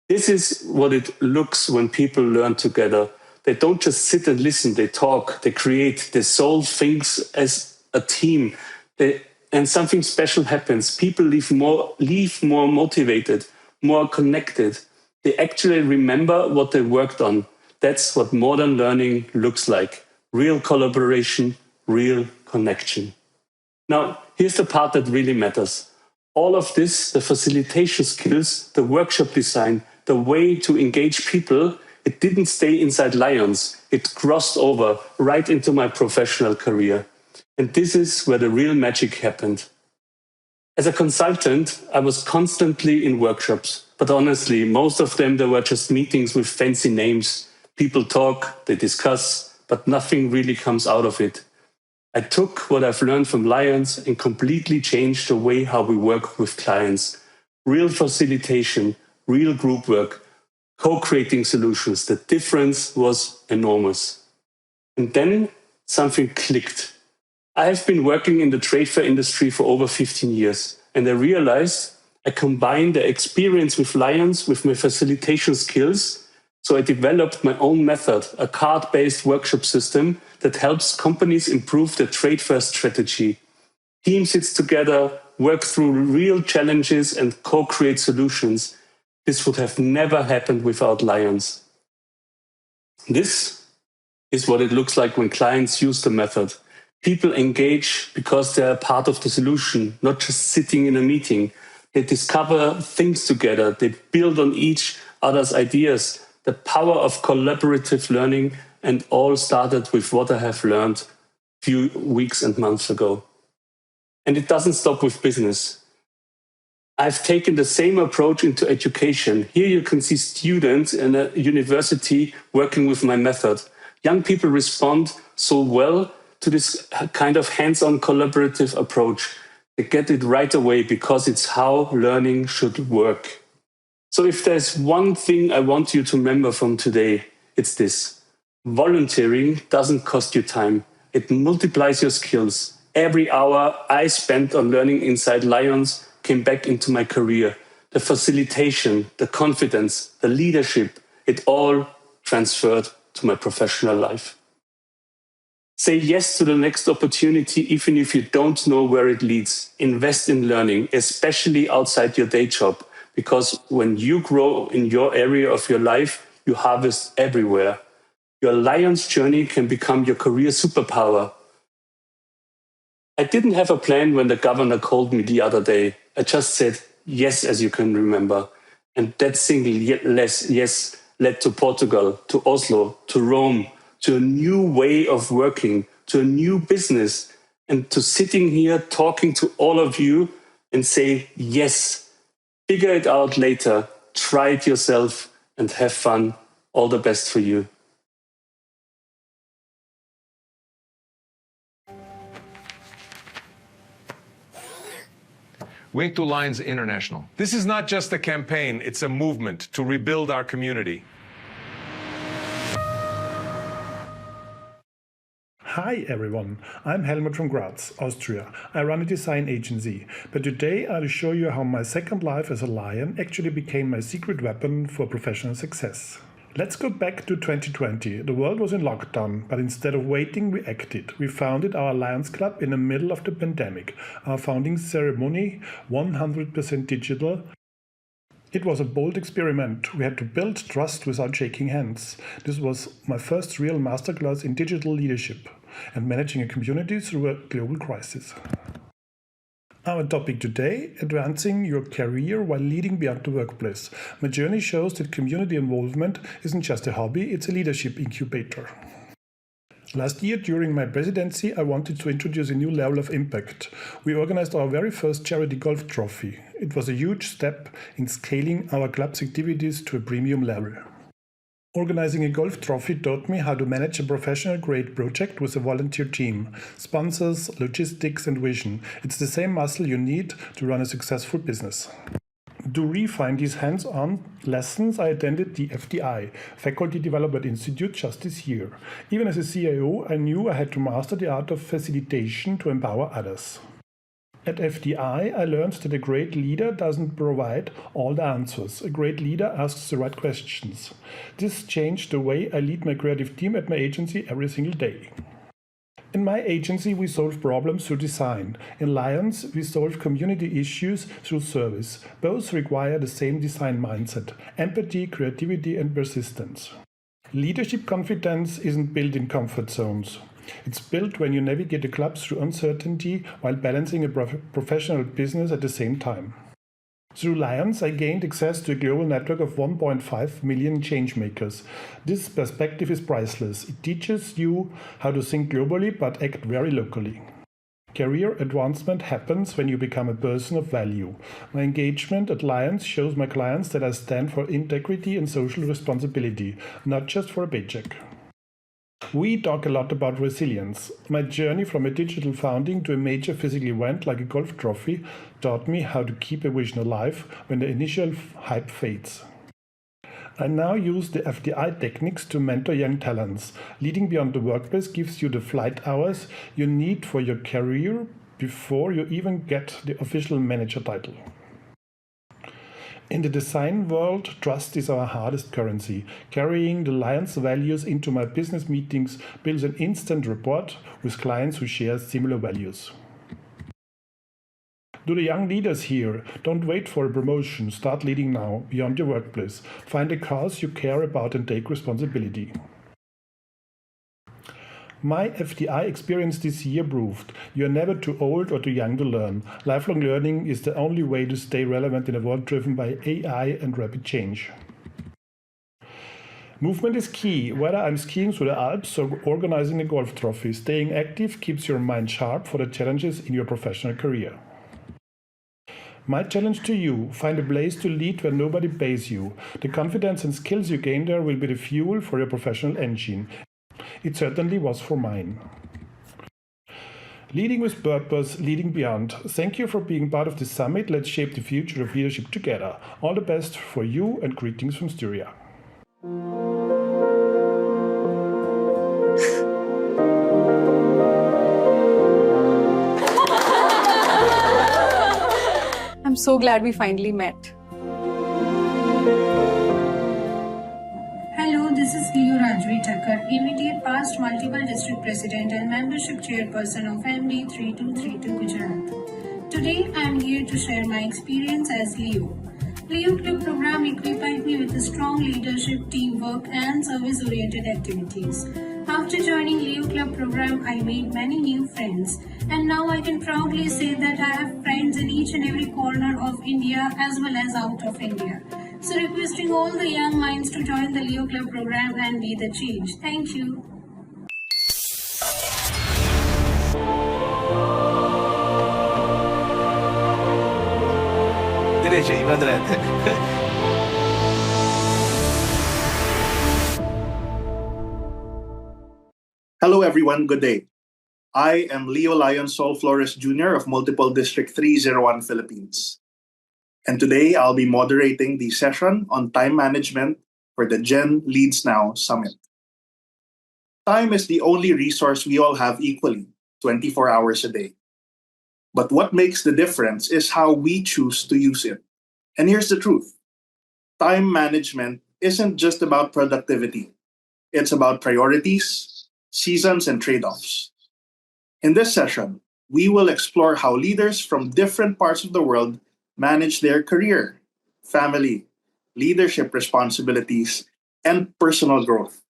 This is what it looks when people learn together. They don't just sit and listen, they talk, they create, they solve things as a team. And something special happens. People leave more motivated, more connected. They actually remember what they worked on. That's what modern learning looks like. Real collaboration, real connection. Now, here's the part that really matters. All of this, the facilitation skills, the workshop design, the way to engage people, it didn't stay inside Lions. It crossed over right into my professional career. And this is where the real magic happened. As a consultant, I was constantly in workshops. But honestly, most of them, they were just meetings with fancy names. People talk, they discuss, but nothing really comes out of it. I took what I've learned from Lions and completely changed the way how we work with clients. Real facilitation, real group work, co-creating solutions. The difference was enormous. And then something clicked. I have been working in the trade fair industry for over 15 years, and I realized I combined the experience with Lions with my facilitation skills. So I developed my own method, a card-based workshop system that helps companies improve their trade fair strategy. Team sits together, work through real challenges and co-create solutions, this would have never happened without Lions. This is what it looks like when clients use the method. People engage because they're part of the solution, not just sitting in a meeting. They discover things together. They build on each other's ideas. The power of collaborative learning, and all started with what I have learned a few weeks and months ago. And it doesn't stop with business. I've taken the same approach into education. Here you can see students in a university working with my method. Young people respond so well to this kind of hands-on collaborative approach. They get it right away because it's how learning should work. So if there's one thing I want you to remember from today, it's this. Volunteering doesn't cost you time. It multiplies your skills. Every hour I spent on learning inside Lions came back into my career. The facilitation, the confidence, the leadership, it all transferred to my professional life. Say yes to the next opportunity, even if you don't know where it leads. Invest in learning, especially outside your day job, because when you grow in your area of your life, you harvest everywhere. Your Lion's journey can become your career superpower. I didn't have a plan when the governor called me the other day. I just said yes, as you can remember. And that single yes led to Portugal, to Oslo, to Rome, to a new way of working, to a new business, and to sitting here talking to all of you and say, yes, figure it out later, try it yourself, and have fun. All the best for you. Wink to Lions International. This is not just a campaign, it's a movement to rebuild our community. Hi everyone, I'm Helmut from Graz, Austria. I run a design agency, but today I'll show you how my second life as a lion actually became my secret weapon for professional success. Let's go back to 2020. The world was in lockdown, but instead of waiting, we acted. We founded our Lions Club in the middle of the pandemic. Our founding ceremony, 100% digital. It was a bold experiment. We had to build trust without shaking hands. This was my first real masterclass in digital leadership and managing a community through a global crisis. Our topic today, advancing your career while leading beyond the workplace. My journey shows that community involvement isn't just a hobby, it's a leadership incubator. Last year, during my presidency, I wanted to introduce a new level of impact. We organized our very first charity golf trophy. It was a huge step in scaling our club's activities to a premium level. Organizing a golf trophy taught me how to manage a professional-grade project with a volunteer team, sponsors, logistics, and vision. It's the same muscle you need to run a successful business. To refine these hands-on lessons, I attended the FDI, Faculty Development Institute, just this year. Even as a CIO, I knew I had to master the art of facilitation to empower others. At FDI, I learned that a great leader doesn't provide all the answers. A great leader asks the right questions. This changed the way I lead my creative team at my agency every single day. In my agency, we solve problems through design. In Lions, we solve community issues through service. Both require the same design mindset: empathy, creativity, and persistence. Leadership confidence isn't built in comfort zones. It's built when you navigate a club through uncertainty while balancing a professional business at the same time. Through Lions, I gained access to a global network of 1.5 million changemakers. This perspective is priceless. It teaches you how to think globally but act very locally. Career advancement happens when you become a person of value. My engagement at Lions shows my clients that I stand for integrity and social responsibility, not just for a paycheck. We talk a lot about resilience. My journey from a digital founding to a major physical event like a golf trophy taught me how to keep a vision alive when the initial hype fades. I now use the FDI techniques to mentor young talents. Leading beyond the workplace gives you the flight hours you need for your career before you even get the official manager title. In the design world, trust is our hardest currency. Carrying the Lions values into my business meetings builds an instant rapport with clients who share similar values. To the young leaders here, don't wait for a promotion. Start leading now, beyond your workplace. Find a cause you care about and take responsibility. My FDI experience this year proved you are never too old or too young to learn. Lifelong learning is the only way to stay relevant in a world driven by AI and rapid change. Movement is key, whether I'm skiing through the Alps or organizing a golf trophy. Staying active keeps your mind sharp for the challenges in your professional career. My challenge to you, find a place to lead where nobody pays you. The confidence and skills you gain there will be the fuel for your professional engine. It certainly was for mine. Leading with purpose, leading beyond. Thank you for being part of this summit. Let's shape the future of leadership together. All the best for you and greetings from Styria. I'm so glad we finally met. Hello, this is Leo Rajvi Thakkar, immediate past multiple district president and membership chairperson of MD 3232 Gujarat. Today, I am here to share my experience as Leo. Leo Club program equipped me with a strong leadership, teamwork, and service-oriented activities. After joining Leo Club program, I made many new friends, and now I can proudly say that I have friends in each and every corner of India as well as out of India. So requesting all the young minds to join the Leo Club program and be the change. Thank you. Hello everyone, good day. I am Leo Lyon Sol Flores Jr. of Multiple District 301 Philippines. And today I'll be moderating the session on time management for the GENLeadsNow Summit. Time is the only resource we all have equally, 24 hours a day. But what makes the difference is how we choose to use it. And here's the truth. Time management isn't just about productivity. It's about priorities, seasons, and trade-offs. In this session, we will explore how leaders from different parts of the world manage their career, family, leadership responsibilities, and personal growth,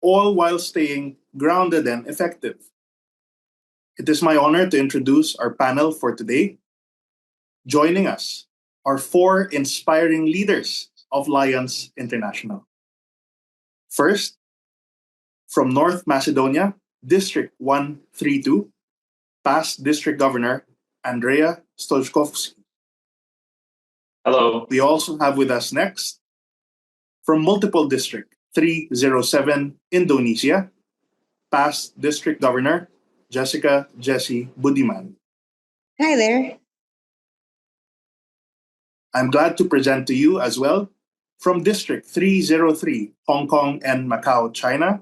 all while staying grounded and effective. It is my honor to introduce our panel for today. Joining us are 4 inspiring leaders of Lions International. First, from North Macedonia, District 132, past District Governor Andrea Stojkovski. Hello. We also have with us next, from Multiple District 307, Indonesia, past District Governor Jessica Jessie Budiman. Hi there. I'm glad to present to you as well, from District 303, Hong Kong and Macau, China,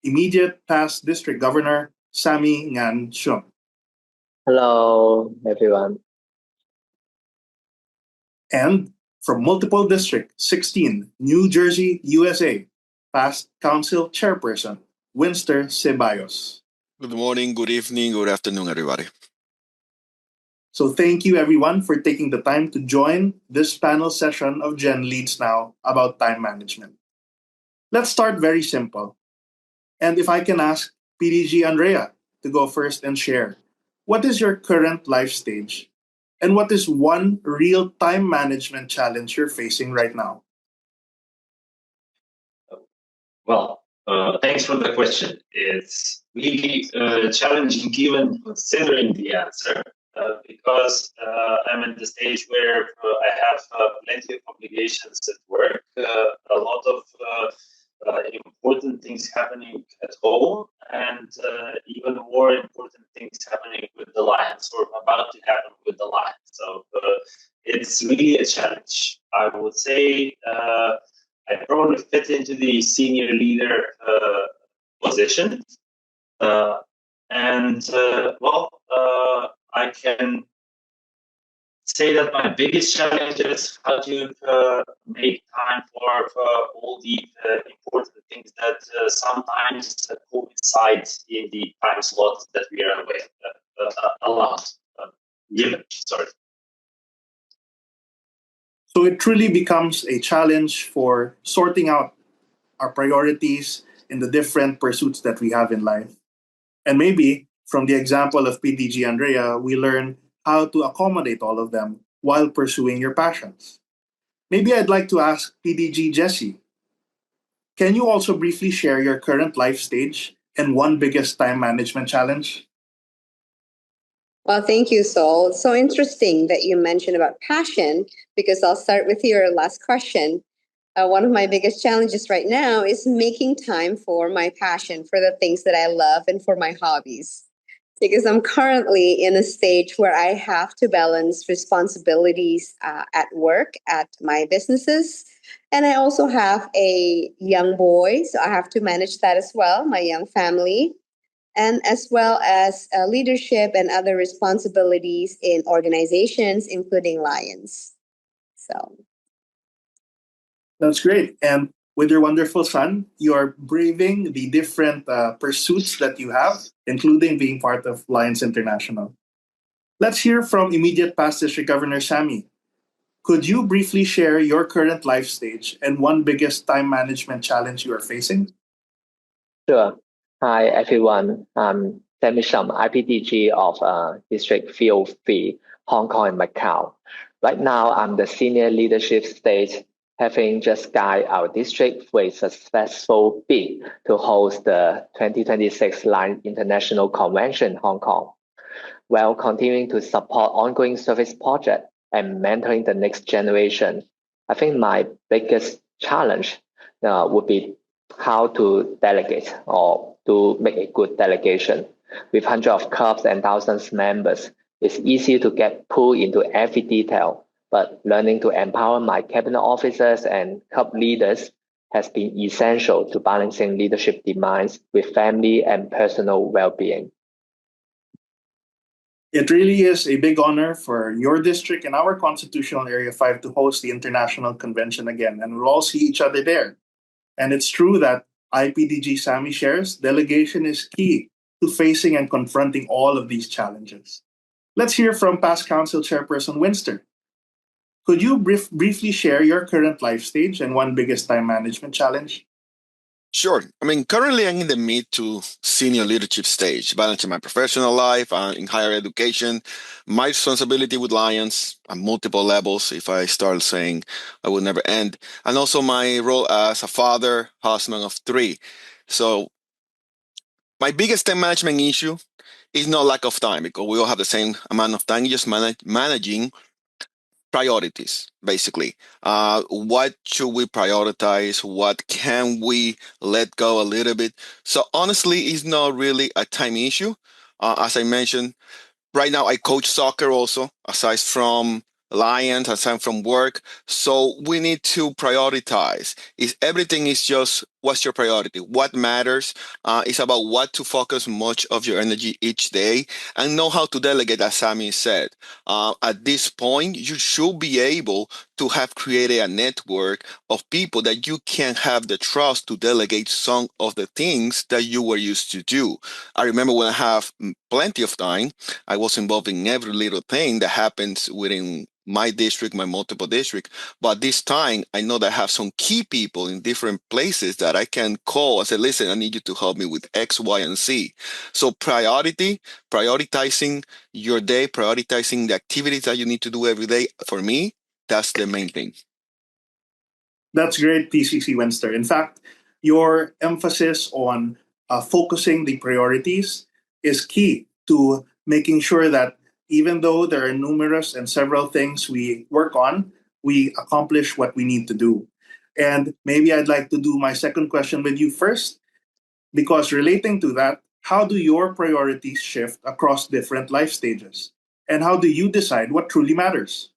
immediate past District Governor Sammy Ngan Shum. Hello, everyone. And from Multiple District 16, New Jersey, USA, past Council Chairperson Winster Ceballos. Good morning, good evening, good afternoon, everybody. So thank you everyone for taking the time to join this panel session of GENLeadsNow about time management. Let's start very simple. And if I can ask PDG Andrea to go first and share, what is your current life stage? And what is one real time management challenge you're facing right now? Well, thanks for the question. It's really challenging given considering the answer because I'm at the stage where I have plenty of obligations at work, a lot of important things happening at home, and even more important things happening with the Lions, or about to happen with the Lions. So it's really a challenge. I would say I probably fit into the senior leader position. I can say that my biggest challenge is how to make time for all the important things that sometimes coincide in the time slot that we are allowed, given. Sorry. So it truly becomes a challenge for sorting out our priorities in the different pursuits that we have in life. And maybe from the example of PDG Andrea, we learn how to accommodate all of them while pursuing your passions. Maybe I'd like to ask PDG Jesse, can you also briefly share your current life stage and one biggest time management challenge? Well, thank you, Sol. So interesting that you mentioned about passion, because I'll start with your last question. One of my biggest challenges right now is making time for my passion, for the things that I love, and for my hobbies. Because I'm currently in a stage where I have to balance responsibilities at work, at my businesses. And I also have a young boy, so I have to manage that as well, my young family, and as well as leadership and other responsibilities in organizations, including Lions. So That's great. And with your wonderful son, you are braving the different pursuits that you have, including being part of Lions International. Let's hear from immediate past District Governor Sammy. Could you briefly share your current life stage and one biggest time management challenge you are facing? Sure. Hi, everyone. I'm Sammy Shum, IPDG of District VO3, Hong Kong and Macau. Right now, I'm the senior leadership stage, having just guided our district with a successful bid to host the 2026 Lyon International Convention in Hong Kong, while continuing to support ongoing service projects and mentoring the next generation. I think my biggest challenge would be how to delegate or to make a good delegation. With hundreds of clubs and thousands of members, it's easy to get pulled into every detail, but learning to empower my cabinet officers and club leaders has been essential to balancing leadership demands with family and personal well-being. It really is a big honor for your district and our constitutional Area 5 to host the International Convention again, and we'll all see each other there. And it's true that IPDG Sammy shares delegation is key to facing and confronting all of these challenges. Let's hear from past Council Chairperson Winster. Could you briefly share your current life stage and one biggest time management challenge? Sure. Currently I'm in the mid to senior leadership stage, balancing my professional life in higher education, my responsibility with Lions at multiple levels. If I start saying, I will never end. And also my role as a father, husband of 3. So my biggest time management issue is not lack of time, because we all have the same amount of time, just managing priorities, basically. What should we prioritize? What can we let go a little bit? So honestly, it's not really a time issue. As I mentioned, right now I coach soccer also, aside from Lions, aside from work. So we need to prioritize. Everything is just what's your priority? What matters? It's about what to focus much of your energy each day, and know how to delegate, as Sammy said. At this point, you should be able to have created a network of people that you can have the trust to delegate some of the things that you were used to do. I remember when I have plenty of time, I was involved in every little thing that happens within my district, my multiple district. But this time, I know that I have some key people in different places that I can call and say, listen, I need you to help me with X, Y, and Z. So prioritizing your day, prioritizing the activities that you need to do every day, for me, that's the main thing. That's great, PCC Winster. In fact, your emphasis on focusing the priorities is key to making sure that even though there are numerous and several things we work on, we accomplish what we need to do. And maybe I'd like to do my second question with you first, because relating to that, how do your priorities shift across different life stages? And how do you decide what truly matters?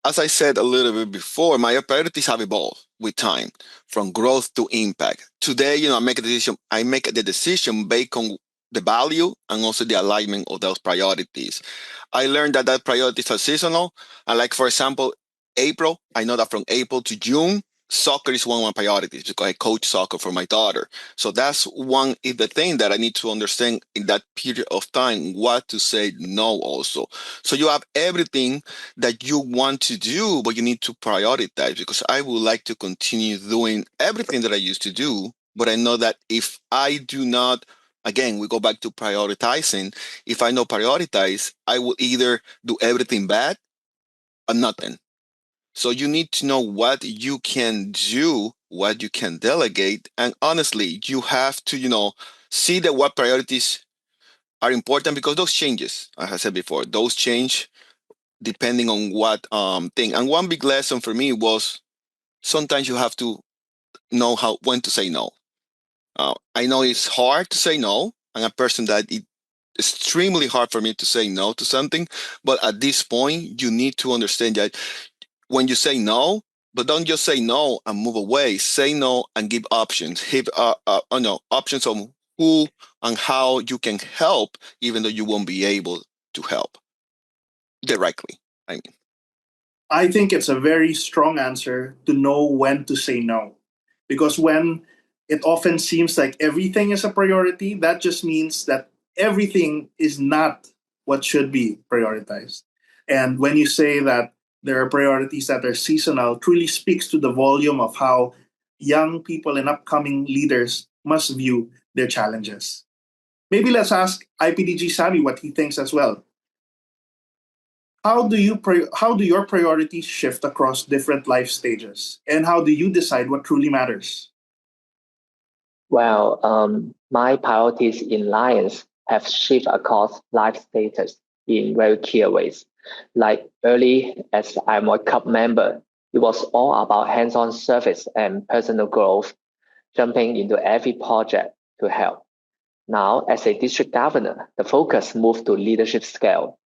As I said a little bit before, my priorities have evolved with time, from growth to impact. Today, I make the decision based on the value and also the alignment of those priorities. I learned that priorities are seasonal. And like, for example, April, I know that from April to June, soccer is one of my priorities because I coach soccer for my daughter. So that's one is the thing that I need to understand in that period of time, what to say no also. So you have everything that you want to do, but you need to prioritize because I would like to continue doing everything that I used to do. But I know that if I do not, again, we go back to prioritizing. If I don't prioritize, I will either do everything bad or nothing. So you need to know what you can do, what you can delegate, and honestly, you have to, see that what priorities are important because those changes, as I said before, those change depending on what thing. And one big lesson for me was sometimes you have to know how when to say no. I know it's hard to say no. I'm a person that it's extremely hard for me to say no to something, but at this point, you need to understand that when you say no, but don't just say no and move away. Say no and give options. Give options on who and how you can help, even though you won't be able to help directly. I mean, I think it's a very strong answer to know when to say no. Because when it often seems like everything is a priority, that just means that everything is not what should be prioritized. And when you say that there are priorities that are seasonal, truly speaks to the volume of how young people and upcoming leaders must view their challenges. Maybe let's ask IPDG Sammy what he thinks as well. How do your priorities shift across different life stages, and how do you decide what truly matters? Well, my priorities in Lions have shifted across life stages in very clear ways. Like early, as I'm a club member, it was all about hands-on service and personal growth, jumping into every project to help. Now, as a district governor, the focus moved to leadership scale,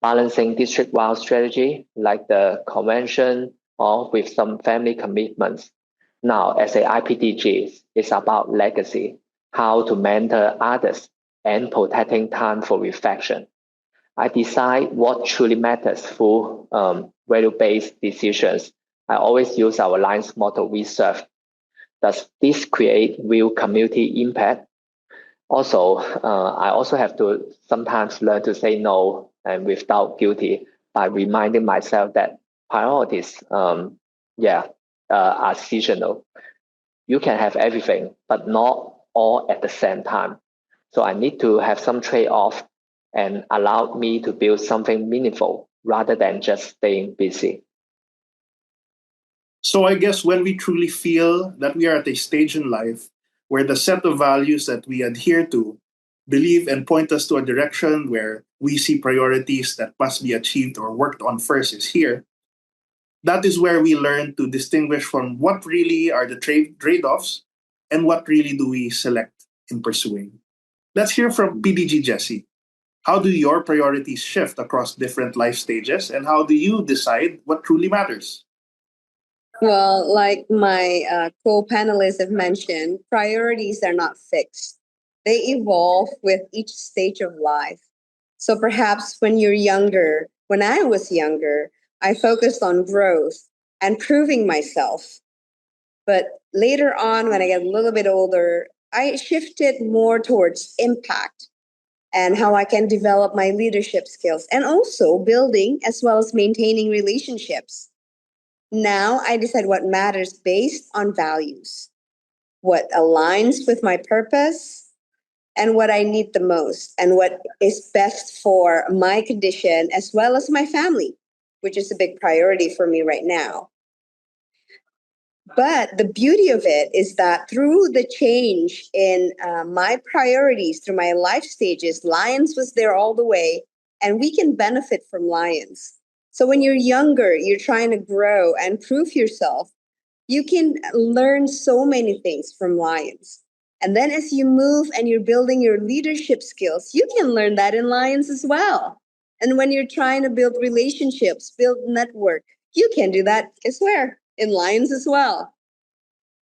balancing district-wide strategy like the convention or with some family commitments. Now, as a IPDG, it's about legacy, how to mentor others, and protecting time for reflection. I decide what truly matters through value-based decisions. I always use our Lions motto, we serve. Does this create real community impact? Also, I also have to sometimes learn to say no and without guilty by reminding myself that priorities, are seasonal. You can have everything, but not all at the same time. So I need to have some trade-off and allow me to build something meaningful rather than just staying busy. So I guess when we truly feel that we are at a stage in life where the set of values that we adhere to believe and point us to a direction where we see priorities that must be achieved or worked on first is here, that is where we learn to distinguish from what really are the trade-offs and what really do we select in pursuing. Let's hear from PDG Jesse. How do your priorities shift across different life stages, and how do you decide what truly matters? Well, like my co-panelists have mentioned, priorities are not fixed. They evolve with each stage of life. So perhaps when I was younger, I focused on growth and proving myself. But later on, when I get a little bit older, I shifted more towards impact and how I can develop my leadership skills and also building as well as maintaining relationships. Now I decide what matters based on values, what aligns with my purpose, and what I need the most, and what is best for my condition as well as my family, which is a big priority for me right now. But the beauty of it is that through the change in my priorities, through my life stages, Lions was there all the way, and we can benefit from Lions. So when you're younger, you're trying to grow and prove yourself, you can learn so many things from Lions. And then as you move and you're building your leadership skills, you can learn that in Lions as well. And when you're trying to build relationships, build network, you can do that, guess where? In Lions as well.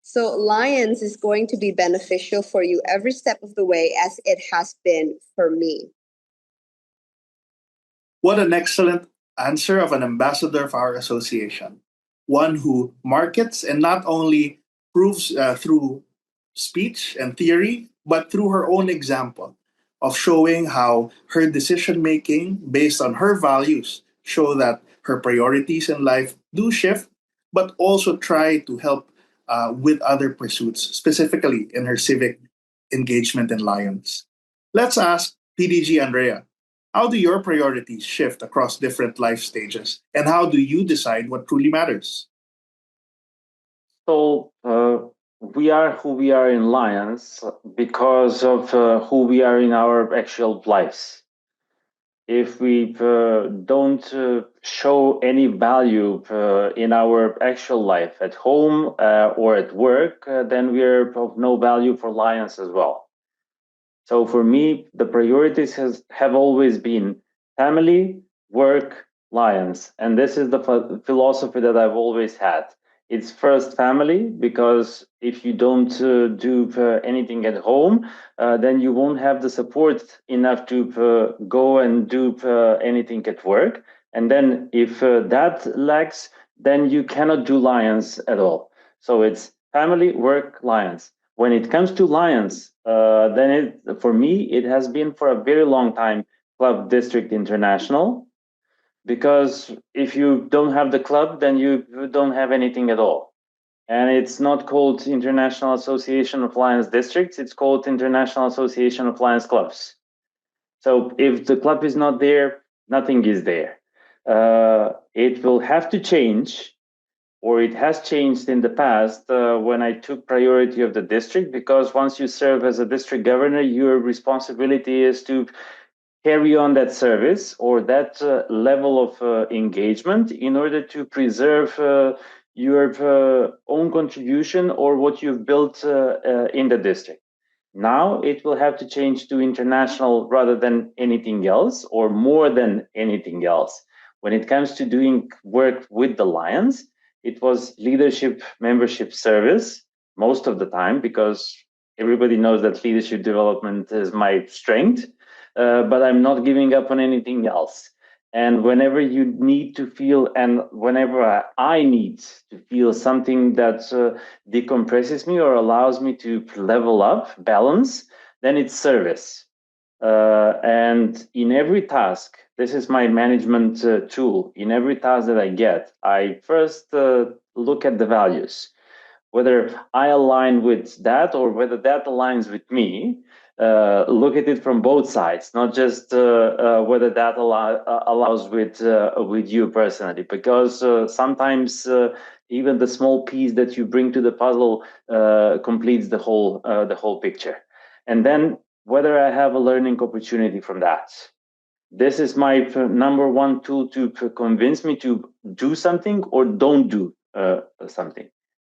So Lions is going to be beneficial for you every step of the way as it has been for me. What an excellent answer of an ambassador of our association. one who markets and not only proves through speech and theory, but through her own example of showing how her decision making based on her values show that her priorities in life do shift, but also try to help with other pursuits, specifically in her civic engagement in Lions. Let's ask PDG Andrea, how do your priorities shift across different life stages? And how do you decide what truly matters? So we are who we are in Lions because of who we are in our actual lives. If we don't show any value in our actual life at home or at work, then we're of no value for Lions as well. So for me, the priorities have always been family, work, Lions. And this is the philosophy that I've always had. It's first family, because if you don't do anything at home, then you won't have the support enough to go and do anything at work. And then if that lacks, then you cannot do Lions at all. So it's family, work, Lions. When it comes to Lions, then for me, it has been for a very long time Club District International, because if you don't have the club, then you don't have anything at all. And it's not called International Association of Lions Districts, it's called International Association of Lions Clubs. So if the club is not there, nothing is there. It will have to change, or it has changed in the past when I took priority of the district, because once you serve as a district governor, your responsibility is to carry on that service or that level of engagement in order to preserve your own contribution or what you've built in the district. Now it will have to change to international rather than anything else, or more than anything else. When it comes to doing work with the Lions, it was leadership membership service most of the time, because everybody knows that leadership development is my strength. But I'm not giving up on anything else. And whenever you need to feel, and whenever I need to feel something that decompresses me or allows me to level up, balance, then it's service. And in every task, this is my management tool. In every task that I get, I first look at the values, whether I align with that or whether that aligns with me. Look at it from both sides, not just whether that allows with you personally, because sometimes even the small piece that you bring to the puzzle completes the whole picture. And then whether I have a learning opportunity from that. This is my number one tool to convince me to do something or don't do something.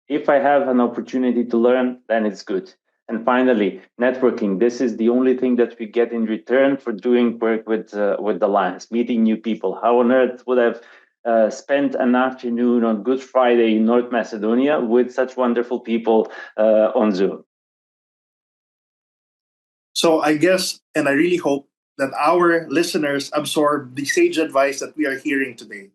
If I have an opportunity to learn, then it's good. And finally, networking. This is the only thing that we get in return for doing work with the Lions, meeting new people. How on earth would I spent an afternoon on Good Friday in North Macedonia with such wonderful people on Zoom? So I guess, and I really hope that our listeners absorb the sage advice that we are hearing today,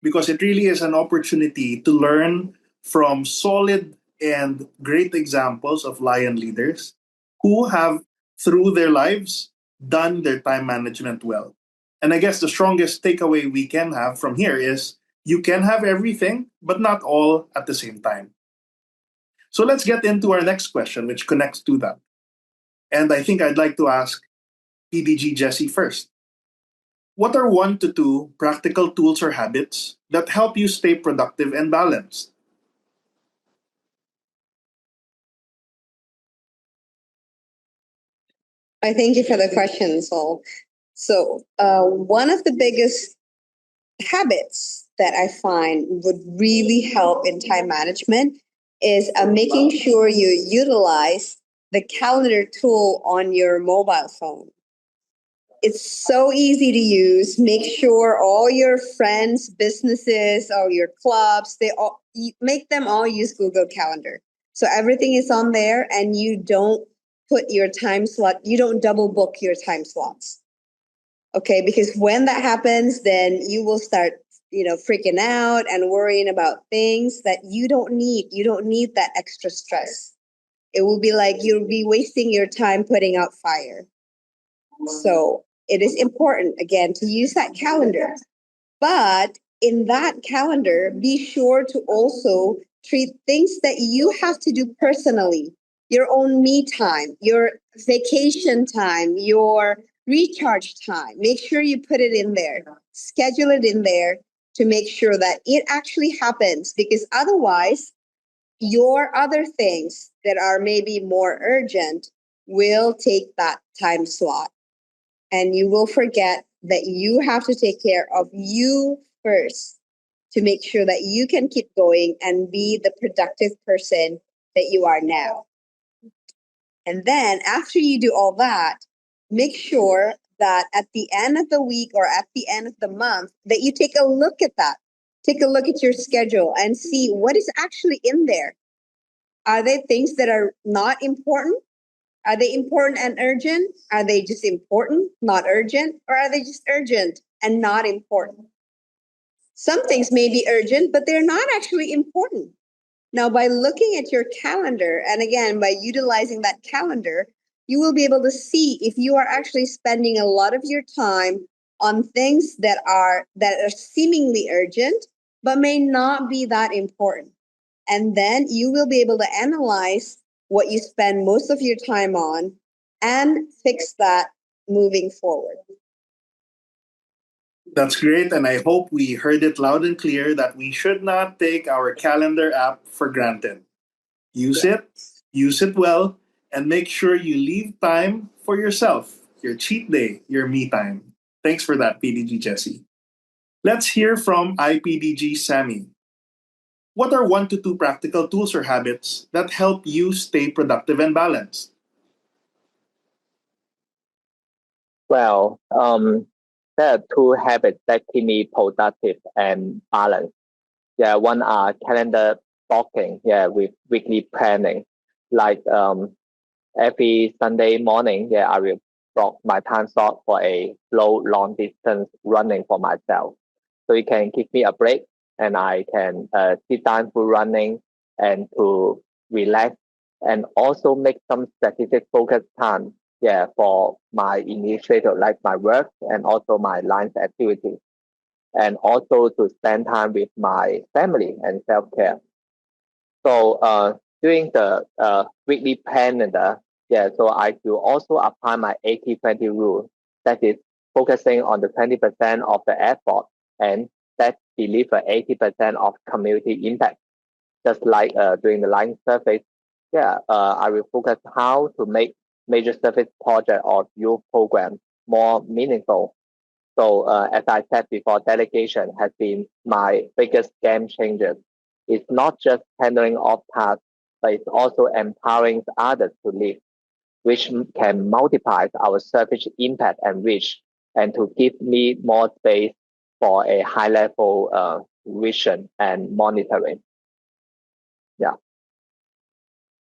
because it really is an opportunity to learn from solid and great examples of Lion leaders who have, through their lives, done their time management well. And I guess the strongest takeaway we can have from here is you can have everything, but not all at the same time. So let's get into our next question, which connects to that. And I think I'd like to ask PDG Jesse first. What are 1 to 2 practical tools or habits that help you stay productive and balanced? I thank you for the question, Sol. So, one of the biggest habits that I find would really help in time management is making sure you utilize the calendar tool on your mobile phone. It's so easy to use. Make sure all your friends, businesses, or your clubs, make them all use Google Calendar. So everything is on there, and you don't put your time slot, you don't double book your time slots. Okay, because when that happens, then you will start freaking out and worrying about things that you don't need. You don't need that extra stress. It will be like you'll be wasting your time putting out fire. So it is important, again, to use that calendar. But in that calendar, be sure to also treat things that you have to do personally, your own me time, your vacation time, your recharge time. Make sure you put it in there, schedule it in there to make sure that it actually happens, because otherwise, your other things that are maybe more urgent will take that time slot. And you will forget that you have to take care of you first to make sure that you can keep going and be the productive person that you are now. And then after you do all that, make sure that at the end of the week or at the end of the month that you take a look at that. Take a look at your schedule and see what is actually in there. Are they things that are not important? Are they important and urgent? Are they just important, not urgent? Or are they just urgent and not important? Some things may be urgent, but they're not actually important. Now, by looking at your calendar, and again, by utilizing that calendar, you will be able to see if you are actually spending a lot of your time on things that are seemingly urgent, but may not be that important. And then you will be able to analyze what you spend most of your time on and fix that moving forward. That's great, and I hope we heard it loud and clear that we should not take our calendar app for granted. Use it well, and make sure you leave time for yourself, your cheat day, your me time. Thanks for that, PDG Jesse. Let's hear from IPDG Sammy. What are 1 to 2 practical tools or habits that help you stay productive and balanced? Well, there are two habits that keep me productive and balanced. Yeah, one are calendar blocking, with weekly planning. Like every Sunday morning, I will block my time slot for a slow, long distance running for myself. So it can give me a break and I can sit down for running and to relax and also make some specific focus time for my initiative like my work and also my life activities, and also to spend time with my family and self-care. So during the weekly calendar, so I will also apply my 80-20 rule, that is focusing on the 20% of the effort and that deliver 80% of community impact. Just like during the line surface, I will focus how to make major service project or youth program more meaningful. So as I said before, delegation has been my biggest game changer. It's not just handling off tasks, but it's also empowering others to lead, which can multiply our service impact and reach, and to give me more space for a high level vision and monitoring. Yeah.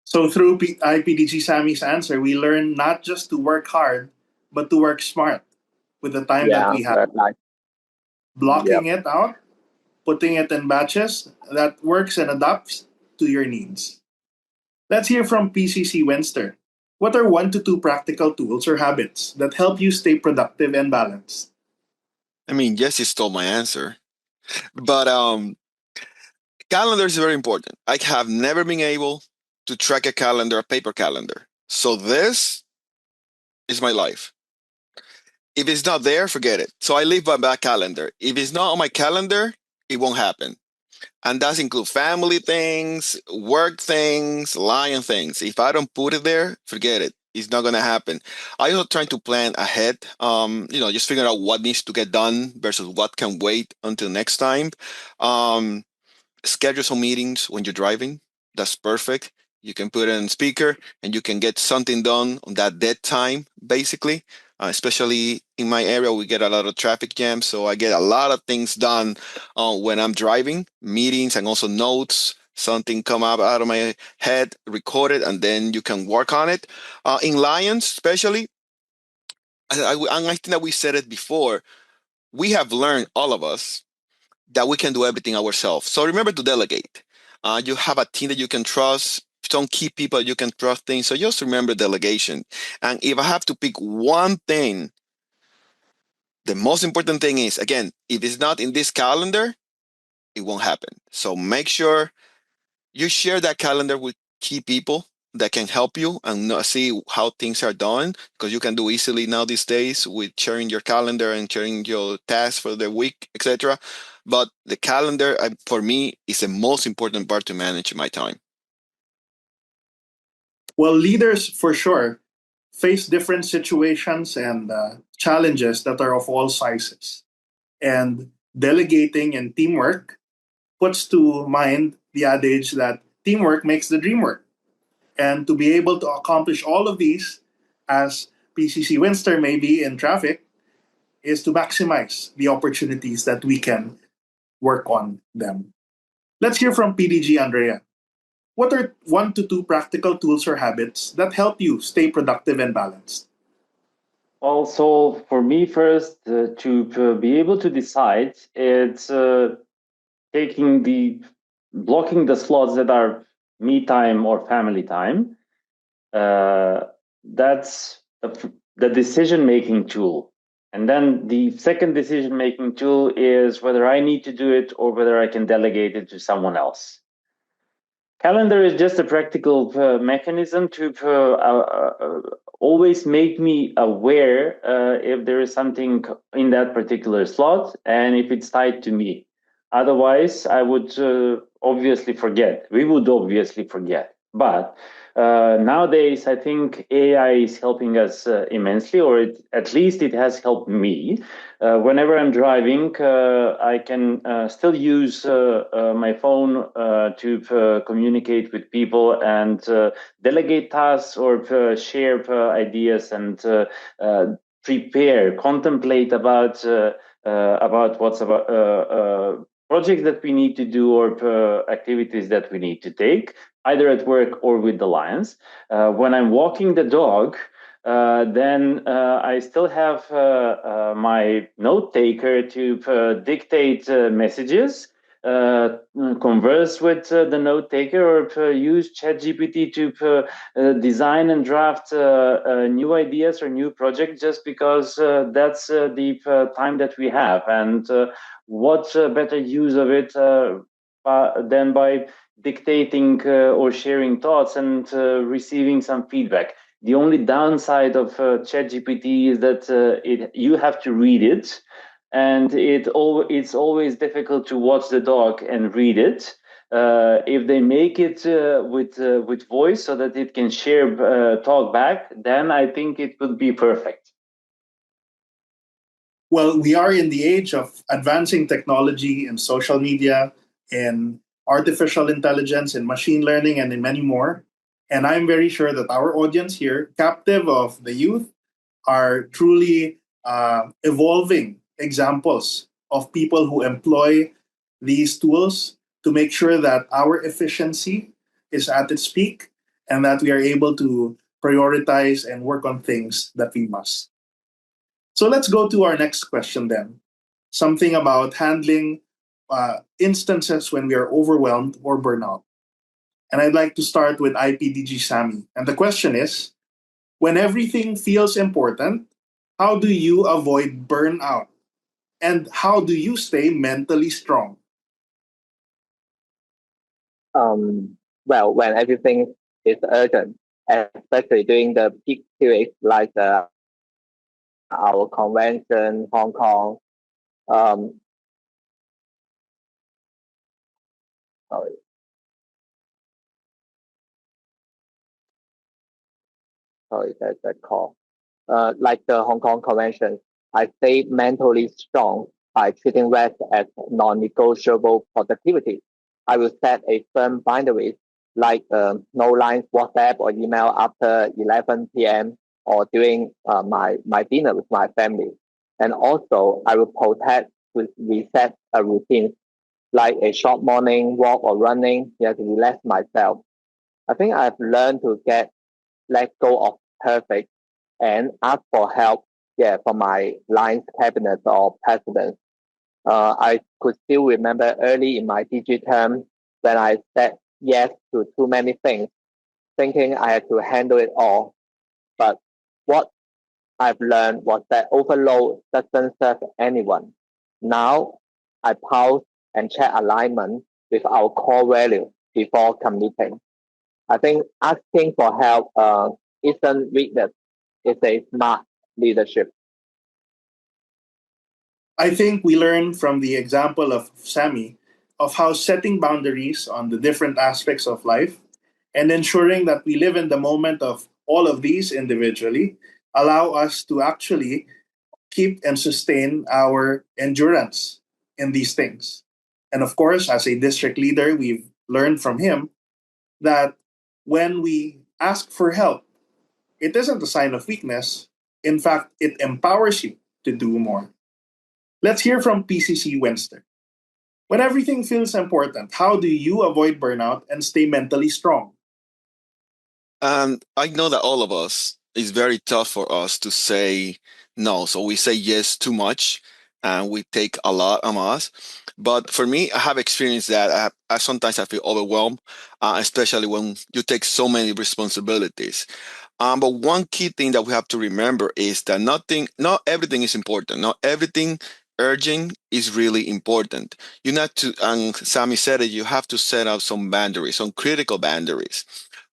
So through IPDG Sammy's answer, we learn not just to work hard, but to work smart with the time that we have. Blocking it out, putting it in batches that works and adapts to your needs. Let's hear from PCC Wenster. What are 1 to 2 practical tools or habits that help you stay productive and balanced? I mean, Jesse stole my answer. But calendar is very important. I have never been able to track a calendar, a paper calendar. So this is my life. If it's not there, forget it. So I live by that calendar. If it's not on my calendar, it won't happen. And that includes family things, work things, Lion things. If I don't put it there, forget it. It's not gonna happen. I also trying to plan ahead. Just figure out what needs to get done versus what can wait until next time. Schedule some meetings when you're driving. That's perfect. You can put it in speaker and you can get something done on that dead time, basically. Especially in my area, we get a lot of traffic jams. So I get a lot of things done when I'm driving, meetings and also notes. Something come up out of my head, record it, and then you can work on it. In Lions, especially, I think that we said it before, we have learned, all of us, that we can do everything ourselves. So remember to delegate. You have a team that you can trust, some key people you can trust things. So just remember delegation. And if I have to pick one thing, the most important thing is, again, if it's not in this calendar, it won't happen. So make sure you share that calendar with key people that can help you and see how things are done, because you can do easily now these days with sharing your calendar and sharing your tasks for the week, etc. But the calendar, for me, is the most important part to manage my time. Well, leaders for sure face different situations and challenges that are of all sizes. And delegating and teamwork puts to mind the adage that teamwork makes the dream work. And to be able to accomplish all of these, as PCC Winster may be in traffic, is to maximize the opportunities that we can work on them. Let's hear from PDG Andrea. What are 1 to 2 practical tools or habits that help you stay productive and balanced? Also, for me, first, to be able to decide, it's blocking the slots that are me time or family time. That's the decision-making tool. And then the second decision-making tool is whether I need to do it or whether I can delegate it to someone else. Calendar is just a practical mechanism to always make me aware if there is something in that particular slot and if it's tied to me. Otherwise, I would obviously forget. We would obviously forget. But nowadays, I think AI is helping us immensely, or at least it has helped me. Whenever I'm driving, I can still use my phone to communicate with people and delegate tasks or share ideas and contemplate about what's about projects that we need to do or activities that we need to take, either at work or with the Lions. When I'm walking the dog, then I still have my note taker to dictate messages, converse with the note taker, or use ChatGPT to design and draft new ideas or new projects, just because that's the time that we have. And what better use of it than by dictating or sharing thoughts and receiving some feedback. The only downside of ChatGPT is that you have to read it, and it's always difficult to watch the dog and read it. If they make it with voice so that it can share talk back, then I think it would be perfect. Well, we are in the age of advancing technology in social media, in artificial intelligence, in machine learning, and in many more. And I'm very sure that our audience here, captive of the youth, are truly evolving examples of people who employ these tools to make sure that our efficiency is at its peak and that we are able to prioritize and work on things that we must. So let's go to our next question then. Something about handling instances when we are overwhelmed or burnout. And I'd like to start with IPDG Sammy. And the question is, when everything feels important, how do you avoid burnout? And how do you stay mentally strong? Well, when everything is urgent, especially during the peak periods like our convention, Hong Kong. Sorry. Sorry, that's a call. Like the Hong Kong convention, I stay mentally strong by treating rest as non-negotiable productivity. I will set a firm boundaries like no lines, WhatsApp or email after 11 p.m. or during my dinner with my family. And also, I will protect with reset a routine like a short morning walk or running to relax myself. I think I've learned to let go of perfect and ask for help from my lines cabinet or president. I could still remember early in my DG term when I said yes to too many things, thinking I had to handle it all. But what I've learned was that overload doesn't serve anyone. Now I pause and check alignment with our core value before committing. I think asking for help isn't weakness, it's a smart leadership. I think we learned from the example of Sammy of how setting boundaries on the different aspects of life and ensuring that we live in the moment of all of these individually allow us to actually keep and sustain our endurance in these things. And of course, as a district leader, we've learned from him that when we ask for help, it isn't a sign of weakness. In fact, it empowers you to do more. Let's hear from PCC Wednesday. When everything feels important, how do you avoid burnout and stay mentally strong? I know that all of us, it's very tough for us to say no. So we say yes too much and we take a lot on us. But for me, I have experienced that. Sometimes I feel overwhelmed, especially when you take so many responsibilities. But one key thing that we have to remember is that not everything is important. Not everything urgent is really important. You have to, and Sammy said it, you have to set up some boundaries, some critical boundaries.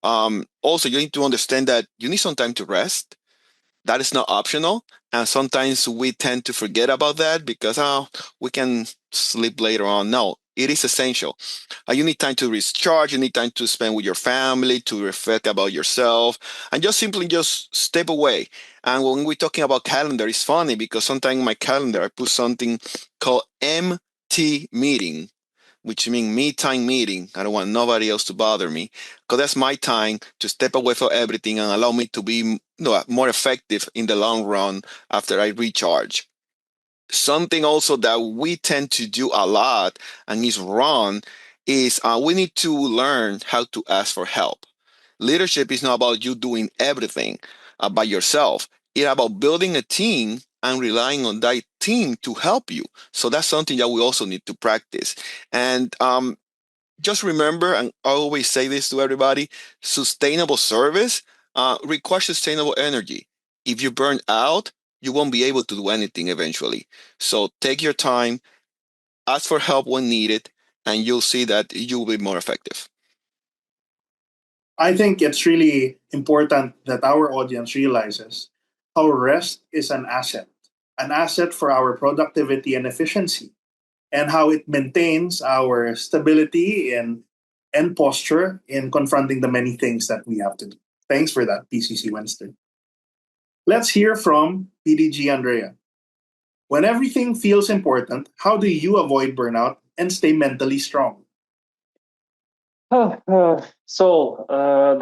Also, you need to understand that you need some time to rest. That is not optional. And sometimes we tend to forget about that because, we can sleep later on. No, it is essential. You need time to recharge. You need time to spend with your family, to reflect about yourself, and just simply just step away. And when we're talking about calendar, it's funny because sometimes in my calendar, I put something called MT meeting, which means me time meeting. I don't want nobody else to bother me because that's my time to step away from everything and allow me to be more effective in the long run after I recharge. Something also that we tend to do a lot and is wrong is we need to learn how to ask for help. Leadership is not about you doing everything by yourself. It's about building a team and relying on that team to help you. So that's something that we also need to practice. And just remember, and I always say this to everybody, sustainable service requires sustainable energy. If you burn out, you won't be able to do anything eventually. So take your time, ask for help when needed, and you'll see that you'll be more effective. I think it's really important that our audience realizes how rest is an asset for our productivity and efficiency, and how it maintains our stability and posture in confronting the many things that we have to do. Thanks for that, PCC Wednesday. Let's hear from PDG Andrea. When everything feels important, how do you avoid burnout and stay mentally strong? The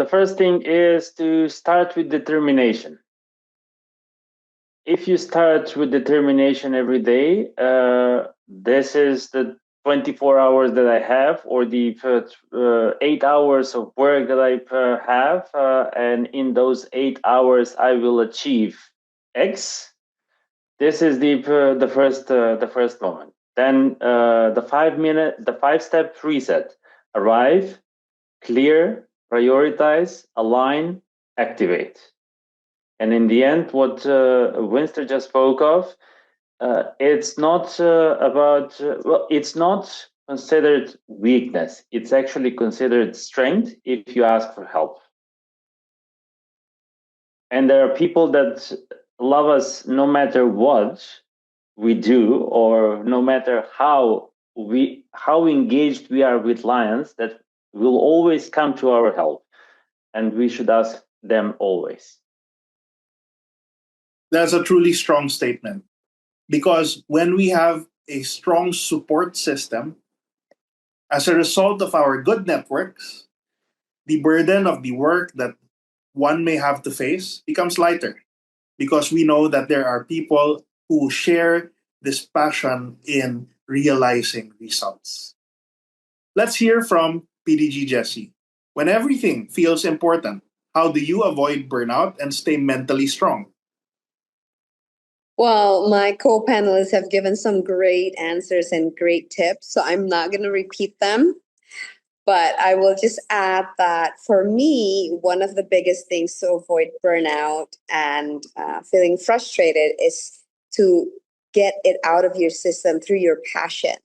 first thing is to start with determination. If you start with determination every day, this is the 24 hours that I have, or the 8 hours of work that I have, and in those 8 hours I will achieve X. This is the first moment. Then the 5-step reset: arrive, clear, prioritize, align, activate. And in the end, what Winston just spoke of, it's not it's not considered weakness. It's actually considered strength if you ask for help. And there are people that love us no matter what we do, or no matter how engaged we are with Lions, that will always come to our help, and we should ask them always. That's a truly strong statement, because when we have a strong support system, as a result of our good networks, the burden of the work that one may have to face becomes lighter, because we know that there are people who share this passion in realizing results. Let's hear from PDG Jesse. When everything feels important, how do you avoid burnout and stay mentally strong? Well, my co-panelists have given some great answers and great tips, so I'm not going to repeat them. But I will just add that for me, one of the biggest things to avoid burnout and feeling frustrated is to get it out of your system through your passion.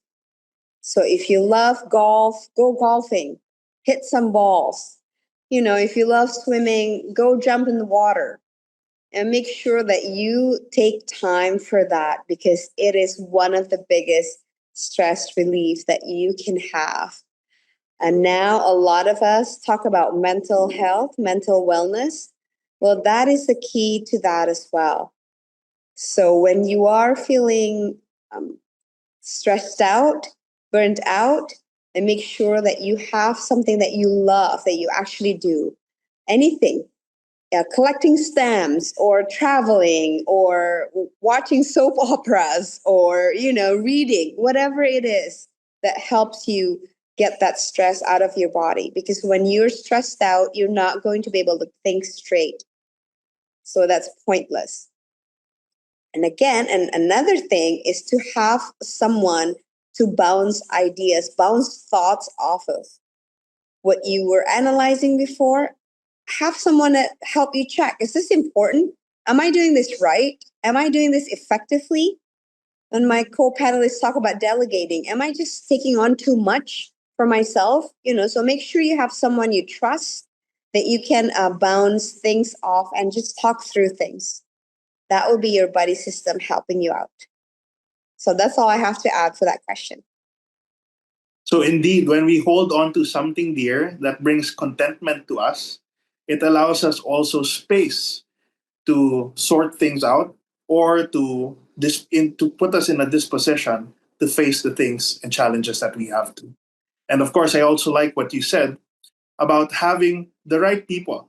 So if you love golf, go golfing, hit some balls. You know, if you love swimming, go jump in the water. And make sure that you take time for that, because it is one of the biggest stress relief that you can have. And now a lot of us talk about mental health, mental wellness. Well, that is the key to that as well. So when you are feeling stressed out, burnt out, and make sure that you have something that you love, that you actually do. Anything. Collecting stamps or traveling or watching soap operas or, reading, whatever it is that helps you get that stress out of your body. Because when you're stressed out, you're not going to be able to think straight. So that's pointless. And again, and another thing is to have someone to bounce ideas, bounce thoughts off of. What you were analyzing before, have someone to help you check. Is this important? Am I doing this right? Am I doing this effectively? When my co-panelists talk about delegating, am I just taking on too much for myself? So make sure you have someone you trust that you can bounce things off and just talk through things. That will be your buddy system helping you out. So that's all I have to add for that question. So indeed, when we hold on to something dear that brings contentment to us, it allows us also space to sort things out or to put us in a disposition to face the things and challenges that we have to. And of course, I also like what you said about having the right people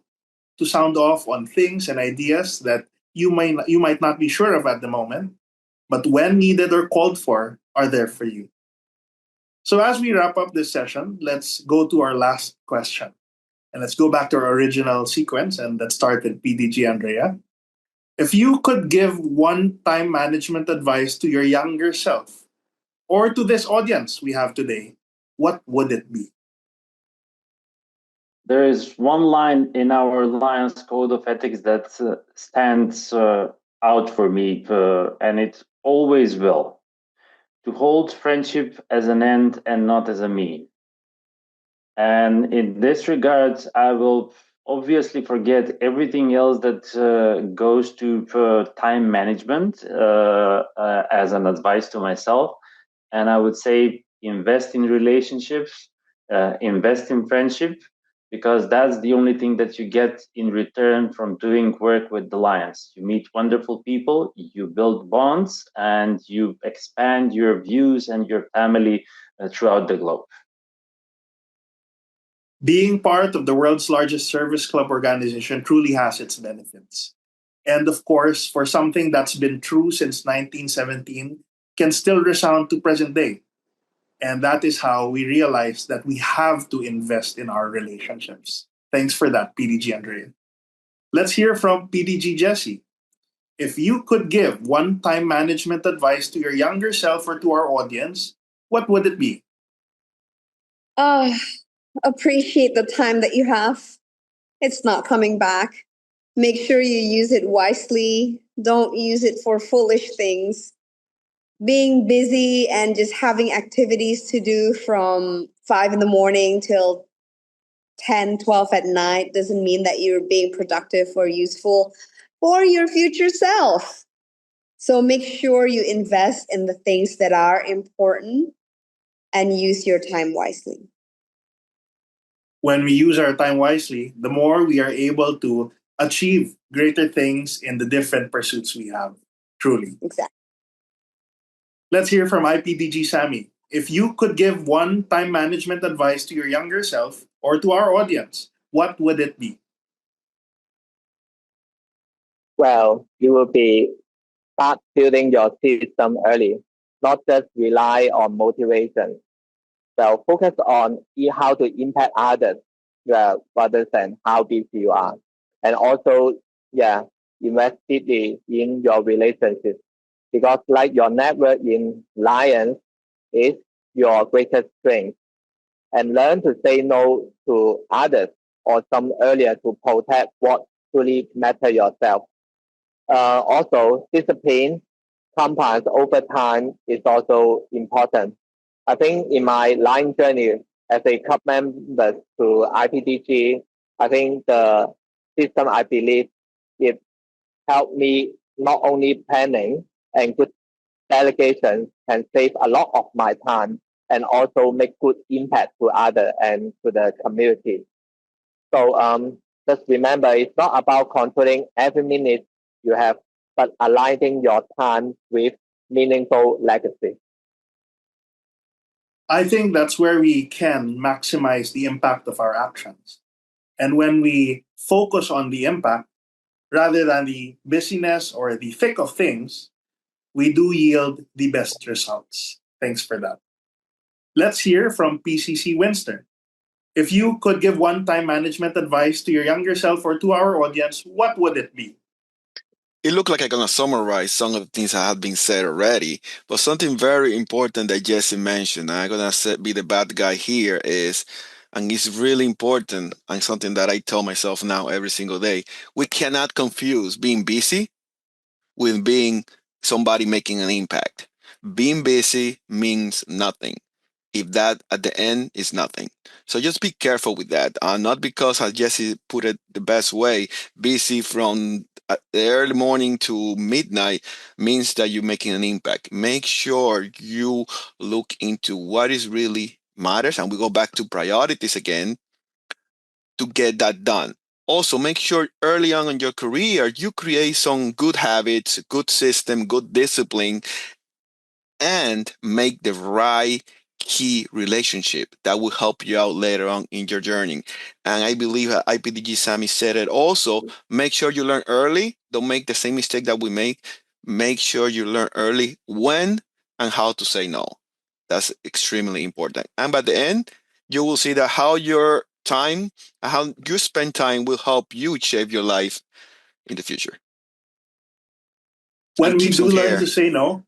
to sound off on things and ideas that you might not be sure of at the moment, but when needed or called for, are there for you. So as we wrap up this session, let's go to our last question. And let's go back to our original sequence, and let's start with PDG Andrea. If you could give one time management advice to your younger self or to this audience we have today, what would it be? There is one line in our Lions Code of Ethics that stands out for me, and it always will. To hold friendship as an end and not as a mean. And in this regard, I will obviously forget everything else that goes to time management as an advice to myself. And I would say invest in relationships, invest in friendship, because that's the only thing that you get in return from doing work with the Lions. You meet wonderful people, you build bonds, and you expand your views and your family throughout the globe. Being part of the world's largest service club organization truly has its benefits. And of course, for something that's been true since 1917, can still resound to present day. And that is how we realize that we have to invest in our relationships. Thanks for that, PDG Andrea. Let's hear from PDG Jesse. If you could give one time management advice to your younger self or to our audience, what would it be? Appreciate the time that you have. It's not coming back. Make sure you use it wisely. Don't use it for foolish things. Being busy and just having activities to do from 5 in the morning till 10, 12 at night doesn't mean that you're being productive or useful for your future self. So make sure you invest in the things that are important and use your time wisely. When we use our time wisely, the more we are able to achieve greater things in the different pursuits we have. Truly. Exactly. Let's hear from IPDG Sammy. If you could give one time management advice to your younger self or to our audience, what would it be? Well, you will be start building your system early, not just rely on motivation. Well, focus on how to impact others rather than how busy you are. And also, invest deeply in your relationships because like your network in Lions is your greatest strength. And learn to say no to others or some earlier to protect what truly matters yourself. Also, discipline compounds over time is also important. I think in my line journey as a club member to IPDG, I think the system I believe it helped me not only planning and good delegation can save a lot of my time and also make good impact to others and to the community. So just remember, it's not about controlling every minute you have, but aligning your time with meaningful legacy. I think that's where we can maximize the impact of our actions. And when we focus on the impact rather than the busyness or the thick of things, we do yield the best results. Thanks for that. Let's hear from PCC Winston. If you could give one time management advice to your younger self or to our audience, what would it be? It looked like I'm going to summarize some of the things that have been said already, but something very important that Jesse mentioned, and I'm going to be the bad guy here, is, and it's really important, and something that I tell myself now every single day, we cannot confuse being busy with being somebody making an impact. Being busy means nothing if that at the end is nothing. So just be careful with that. Not because, as Jesse put it the best way, busy from the early morning to midnight means that you're making an impact. Make sure you look into what is really matters, and we go back to priorities again to get that done. Also, make sure early on in your career, you create some good habits, good system, good discipline, and make the right key relationship that will help you out later on in your journey. And I believe IPDG Sammy said it also, make sure you learn early. Don't make the same mistake that we make. Make sure you learn early when and how to say no. That's extremely important. And by the end, you will see that how your time, how you spend time will help you shape your life in the future. When we do learn to say no,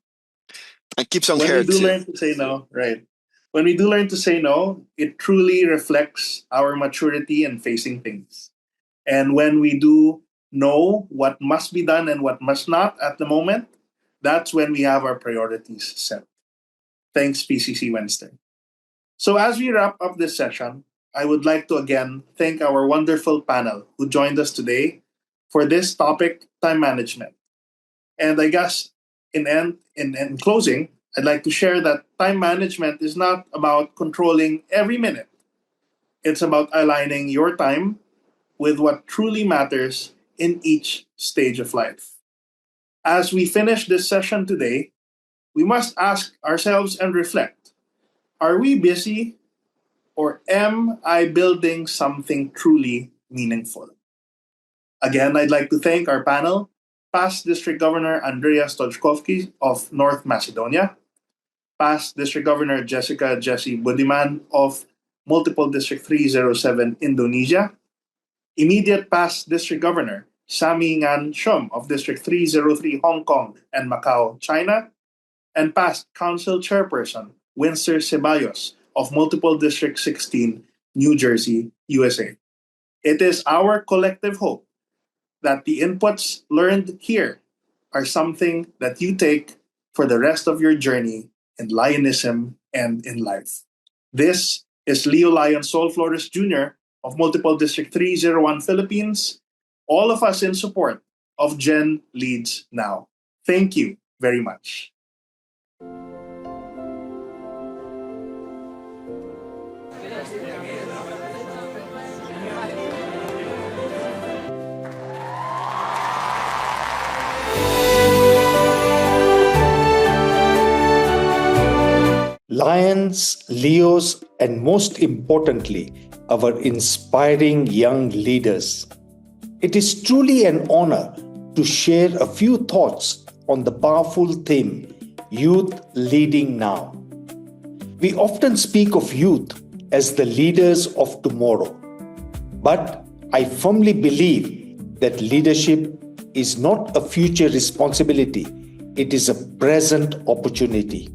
and keep some when hair we do too. learn to say no, right? When we do learn to say no, it truly reflects our maturity in facing things. And when we do know what must be done and what must not at the moment, that's when we have our priorities set. Thanks, PCC Wednesday. So as we wrap up this session, I would like to again thank our wonderful panel who joined us today for this topic, time management. And I guess in closing, I'd like to share that time management is not about controlling every minute. It's about aligning your time with what truly matters in each stage of life. As we finish this session today, we must ask ourselves and reflect, are we busy or am I building something truly meaningful? Again, I'd like to thank our panel, past District Governor Andrea Stojkovski of North Macedonia, past District Governor Jessica Jessie Budiman of Multiple District 307 Indonesia, immediate past District Governor Sammy Ngan Shum of District 303 Hong Kong and Macau, China, and past Council Chairperson Winston Ceballos of Multiple District 16, New Jersey, USA. It is our collective hope that the inputs learned here are something that you take for the rest of your journey in Lionism and in life. This is Leo Lyon Sol Flores Jr. of Multiple District 301 Philippines, all of us in support of Gen Leads Now. Thank you very much. Lions, Leos, and most importantly, our inspiring young leaders. It is truly an honor to share a few thoughts on the powerful theme, Youth Leading Now. We often speak of youth as the leaders of tomorrow, but I firmly believe that leadership is not a future responsibility, it is a present opportunity.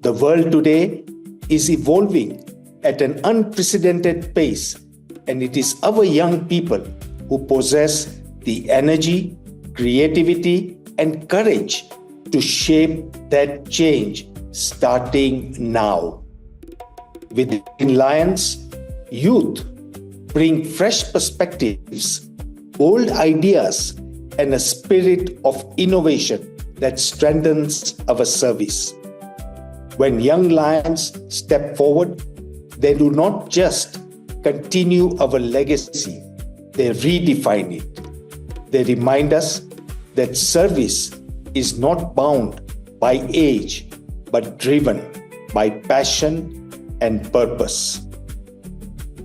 The world today is evolving at an unprecedented pace, and it is our young people who possess the energy, creativity, and courage to shape that change starting now. Within Lions, youth bring fresh perspectives, bold ideas, and a spirit of innovation that strengthens our service. When young Lions step forward, they do not just continue our legacy, they redefine it. They remind us that service is not bound by age, but driven by passion and purpose.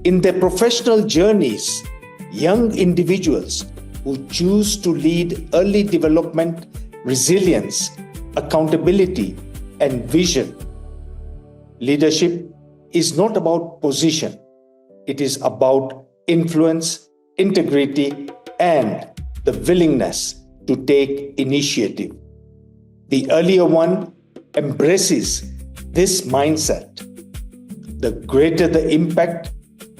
In their professional journeys, young individuals who choose to lead early development, resilience, accountability, and vision. Leadership is not about position. It is about influence, integrity, and the willingness to take initiative. The earlier one embraces this mindset. The greater the impact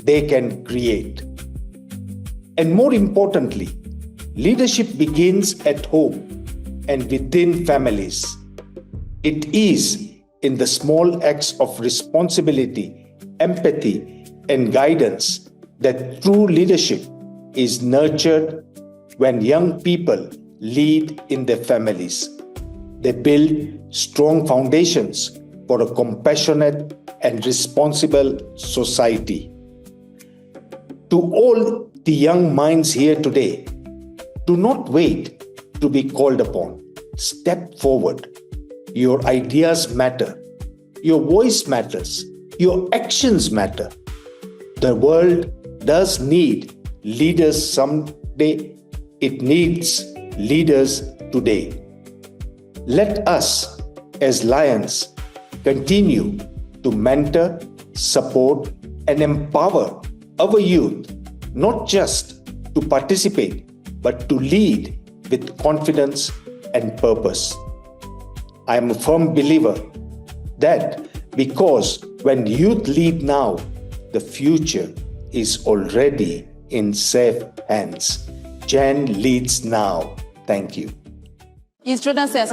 they can create. And more importantly, leadership begins at home and within families. It is in the small acts of responsibility, empathy, and guidance that true leadership is nurtured when young people lead in their families. They build strong foundations for a compassionate and responsible society. To all the young minds here today, do not wait to be called upon. Step forward. Your ideas matter. Your voice matters. Your actions matter. The world does need leaders someday. It needs leaders today. Let us, as Lions, continue to mentor, support, and empower our youth, not just to participate, but to lead with confidence and purpose. I am a firm believer that because when youth lead now, the future is already in safe hands. Gen leads now. Thank you. Students, this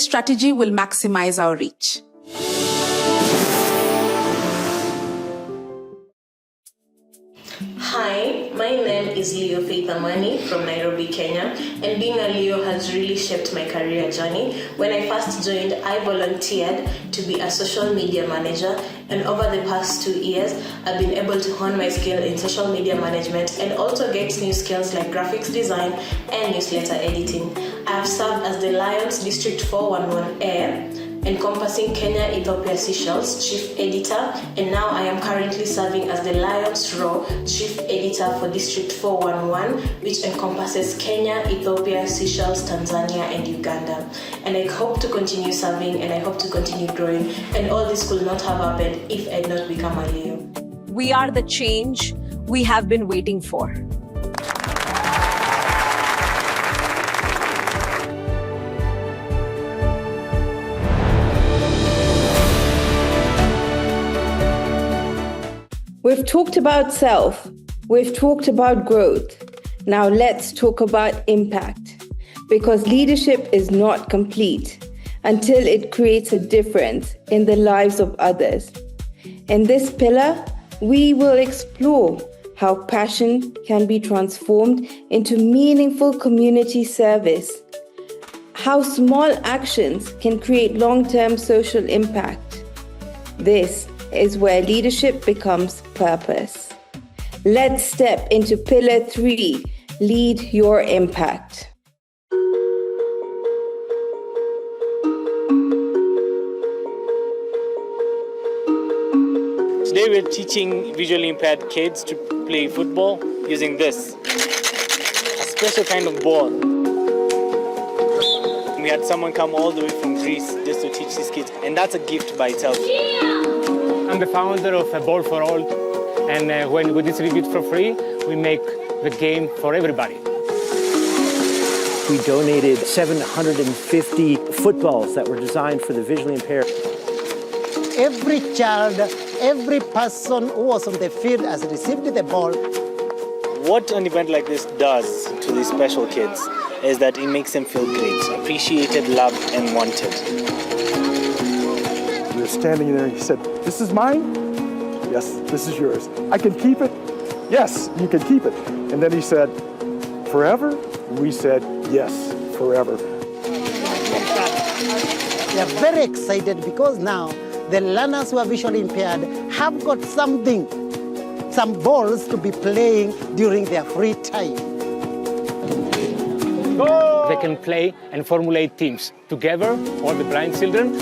strategy will maximize our reach. Hi, my name is Marney from Nairobi, Kenya, and being a Leo has really shaped my career journey. When I first joined, I volunteered to be a social media manager, and over the past 2 years, I've been able to hone my skill in social media management and also get new skills like graphics design and newsletter editing. I have served as the Lions District 411A, encompassing Kenya, Ethiopia, Seychelles, Chief Editor, and now I am currently serving as the Lions Raw Chief Editor for District 411, which encompasses Kenya, Ethiopia, Seychelles, Tanzania, and Uganda. And I hope to continue serving and I hope to continue growing, and all this could not have happened if I had not become a Leo. We are the change we have been waiting for. We've talked about self. We've talked about growth. Now let's talk about impact. Because leadership is not complete until it creates a difference in the lives of others. In this pillar, we will explore how passion can be transformed into meaningful community service, how small actions can create long-term social impact. This is where leadership becomes purpose. Let's step into Pillar 3, Lead Your Impact. Today we're teaching visually impaired kids to play football using this, a special kind of ball. We had someone come all the way from Greece just to teach these kids, and that's a gift by itself. I'm the founder of Ball for All. And when we distribute for free, we make the game for everybody. We donated 750 footballs that were designed for the visually impaired. Every child, every person who was on the field has received the ball. What an event like this does to these special kids is that it makes them feel great, appreciated, loved, and wanted. We were standing there and he said, "This is mine? Yes, this is yours. I can keep it? Yes, you can keep it." And then he said, "Forever?" We said, "Yes, forever." We are very excited because now the learners who are visually impaired have got something, some balls to be playing during their free time. They can play and formulate teams together, all the blind children.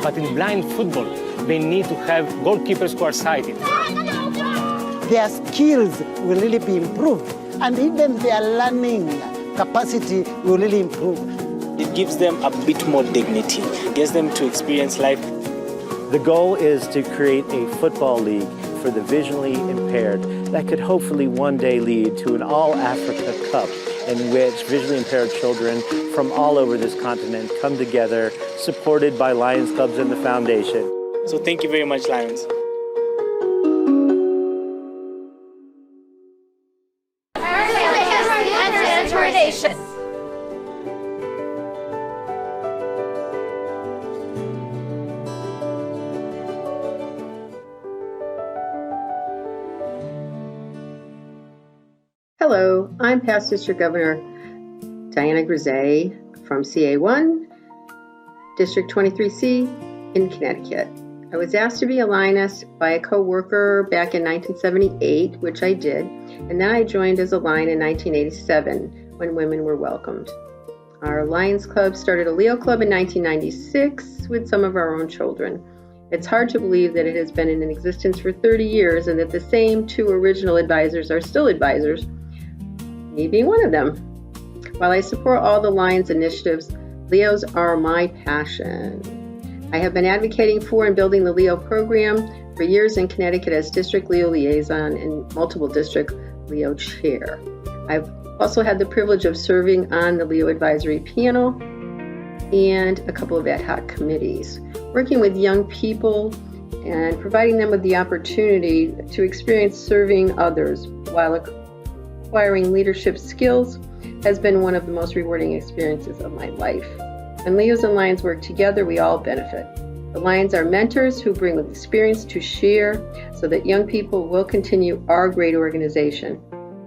But in blind football, they need to have goalkeepers who are sighted. Their skills will really be improved, and even their learning capacity will really improve. It gives them a bit more dignity, gets them to experience life. The goal is to create a football league for the visually impaired that could hopefully one day lead to an All-Africa Cup in which visually impaired children from all over this continent come together, supported by Lions Clubs and the Foundation. So thank you very much, Lions. Hello, I'm Past District Governor Diana Grisey from CA1, District 23C in Connecticut. I was asked to be a lioness by a co-worker back in 1978, which I did, and then I joined as a lion in 1987 when women were welcomed. Our Lions Club started a Leo Club in 1996 with some of our own children. It's hard to believe that it has been in existence for 30 years and that the same two original advisors are still advisors, me being one of them. While I support all the Lions initiatives, Leos are my passion. I have been advocating for and building the Leo program for years in Connecticut as District Leo Liaison and multiple District Leo Chair. I've also had the privilege of serving on the Leo Advisory Panel and a couple of ad hoc committees, working with young people and providing them with the opportunity to experience serving others while acquiring leadership skills has been one of the most rewarding experiences of my life. When Leos and Lions work together, we all benefit. The Lions are mentors who bring experience to share so that young people will continue our great organization.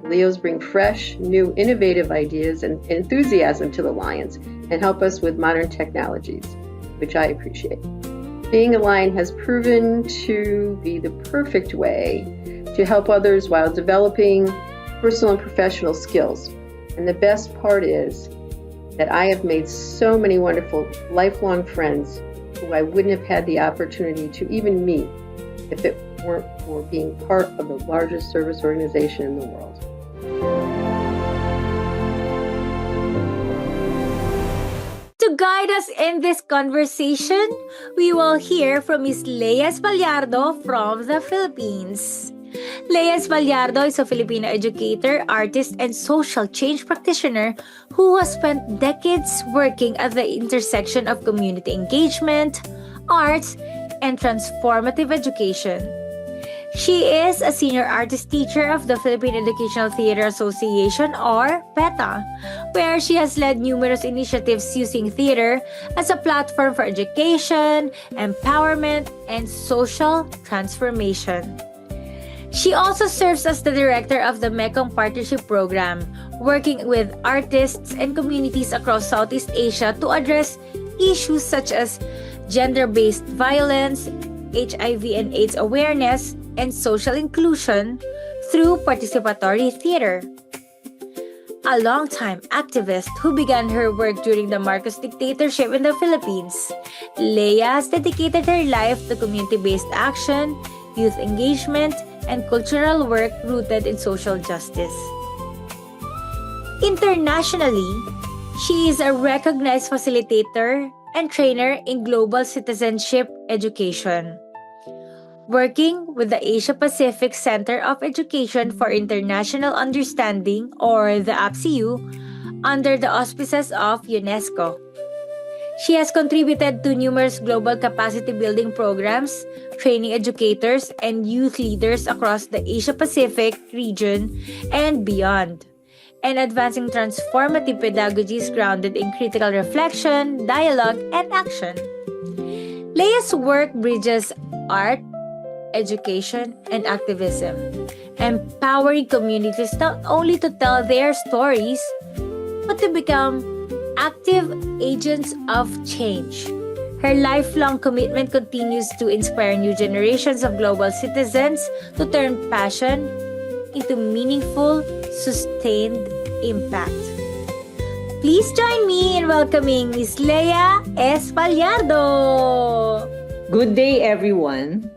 Leos bring fresh, new, innovative ideas and enthusiasm to the Lions and help us with modern technologies, which I appreciate. Being a Lion has proven to be the perfect way to help others while developing personal and professional skills. And the best part is that I have made so many wonderful lifelong friends who I wouldn't have had the opportunity to even meet if it weren't for being part of the largest service organization in the world. To guide us in this conversation, we will hear from Ms. Leia Espaillardo from the Philippines. Leia Espaillardo is a Filipino educator, artist, and social change practitioner who has spent decades working at the intersection of community engagement, arts, and transformative education. She is a senior artist teacher of the Philippine Educational Theater Association, or PETA, where she has led numerous initiatives using theater as a platform for education, empowerment, and social transformation. She also serves as the director of the Mekong Partnership Program, working with artists and communities across Southeast Asia to address issues such as gender-based violence, HIV and AIDS awareness, and social inclusion through participatory theater. A longtime activist who began her work during the Marcos dictatorship in the Philippines, Leia has dedicated her life to community-based action, youth engagement, and cultural work rooted in social justice. Internationally, she is a recognized facilitator and trainer in global citizenship education. working with the Asia Pacific Center of Education for International Understanding, or the APCU, under the auspices of UNESCO. She has contributed to numerous global capacity building programs, training educators and youth leaders across the Asia Pacific region and beyond, and advancing transformative pedagogies grounded in critical reflection, dialogue, and action. Leah's work bridges art, education, and activism, empowering communities not only to tell their stories, but to become active agents of change. Her lifelong commitment continues to inspire new generations of global citizens to turn passion into meaningful, sustained impact. Please join me in welcoming Ms. Leah S. Pallardo. Good day, everyone.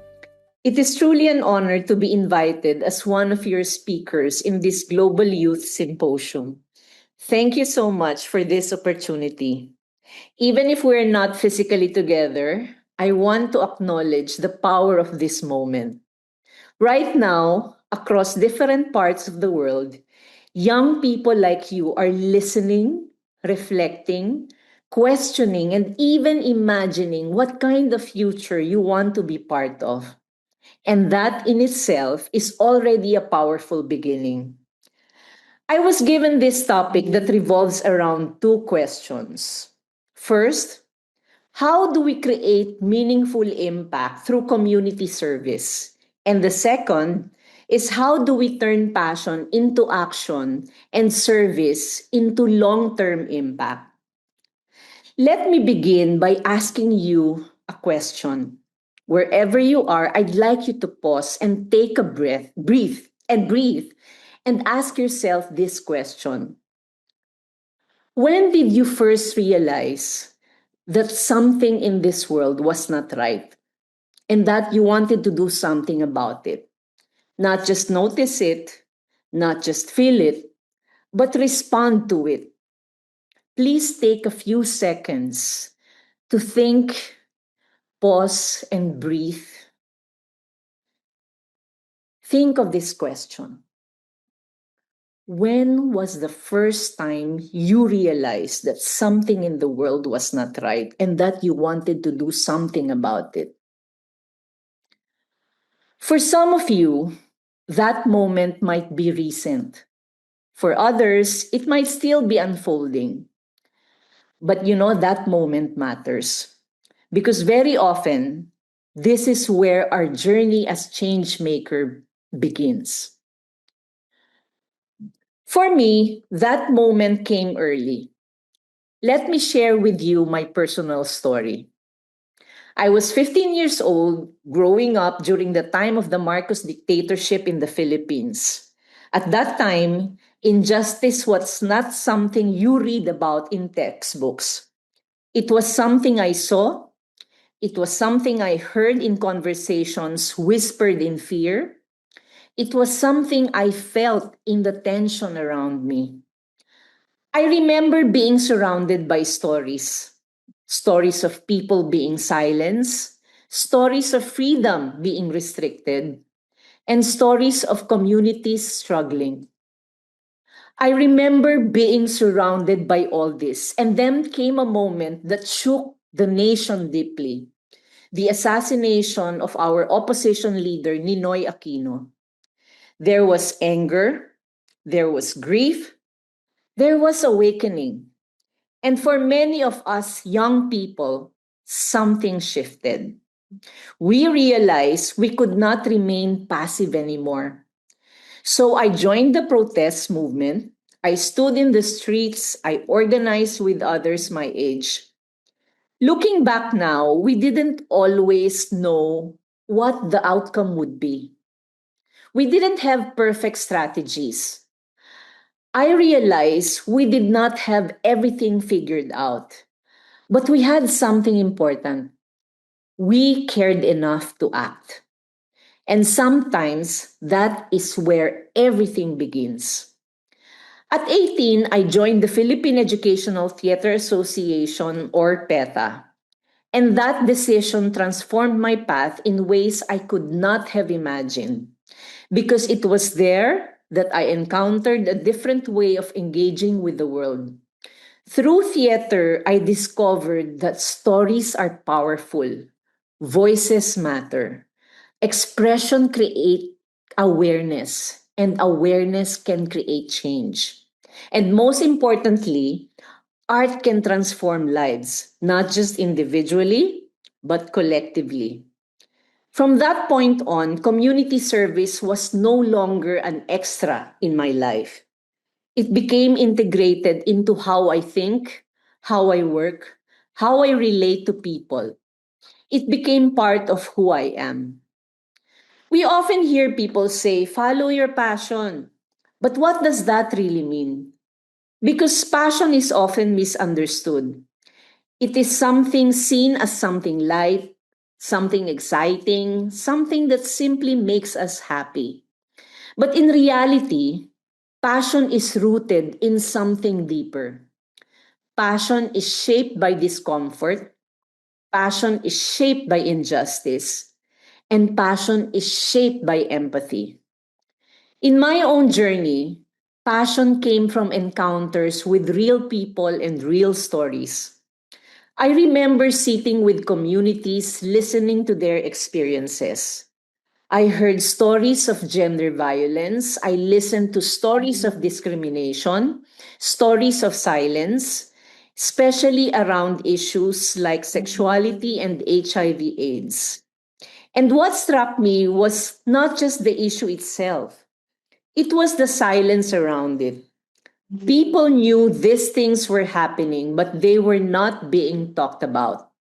It is truly an honor to be invited as one of your speakers in this Global Youth Symposium. Thank you so much for this opportunity. Even if we're not physically together, I want to acknowledge the power of this moment. Right now, across different parts of the world, young people like you are listening, reflecting, questioning, and even imagining what kind of future you want to be part of. And that in itself is already a powerful beginning. I was given this topic that revolves around two questions. First, how do we create meaningful impact through community service? And the second is, how do we turn passion into action and service into long-term impact? Let me begin by asking you a question. Wherever you are, I'd like you to pause and take a breathe, and ask yourself this question. When did you first realize that something in this world was not right and that you wanted to do something about it? Not just notice it, not just feel it, but respond to it. Please take a few seconds to think, pause, and breathe. Think of this question. When was the first time you realized that something in the world was not right and that you wanted to do something about it? For some of you, that moment might be recent. For others, it might still be unfolding. But you know, that moment matters. Because very often, this is where our journey as changemaker begins. For me, that moment came early. Let me share with you my personal story. I was 15 years old, growing up during the time of the Marcos dictatorship in the Philippines. At that time, injustice was not something you read about in textbooks. It was something I saw. It was something I heard in conversations whispered in fear. It was something I felt in the tension around me. I remember being surrounded by stories. Stories of people being silenced, stories of freedom being restricted, and stories of communities struggling. I remember being surrounded by all this, and then came a moment that shook the nation deeply. The assassination of our opposition leader, Ninoy Aquino. There was anger, there was grief, there was awakening. And for many of us young people, something shifted. We realized we could not remain passive anymore. So I joined the protest movement. I stood in the streets. I organized with others my age. Looking back now, we didn't always know what the outcome would be. We didn't have perfect strategies. I realized we did not have everything figured out, but we had something important. We cared enough to act. And sometimes that is where everything begins. At 18, I joined the Philippine Educational Theater Association, or PETA. And that decision transformed my path in ways I could not have imagined. Because it was there that I encountered a different way of engaging with the world. Through theater, I discovered that stories are powerful. Voices matter. Expression creates awareness, and awareness can create change. And most importantly, art can transform lives, not just individually, but collectively. From that point on, community service was no longer an extra in my life. It became integrated into how I think, how I work, how I relate to people. It became part of who I am. We often hear people say, follow your passion. But what does that really mean? Because passion is often misunderstood. It is something seen as something light, something exciting, something that simply makes us happy. But in reality, passion is rooted in something deeper. Passion is shaped by discomfort. Passion is shaped by injustice. And passion is shaped by empathy. In my own journey, passion came from encounters with real people and real stories. I remember sitting with communities, listening to their experiences. I heard stories of gender violence. I listened to stories of discrimination, stories of silence, especially around issues like sexuality and HIV/AIDS. And what struck me was not just the issue itself, it was the silence around it. People knew these things were happening, but they were not being talked about.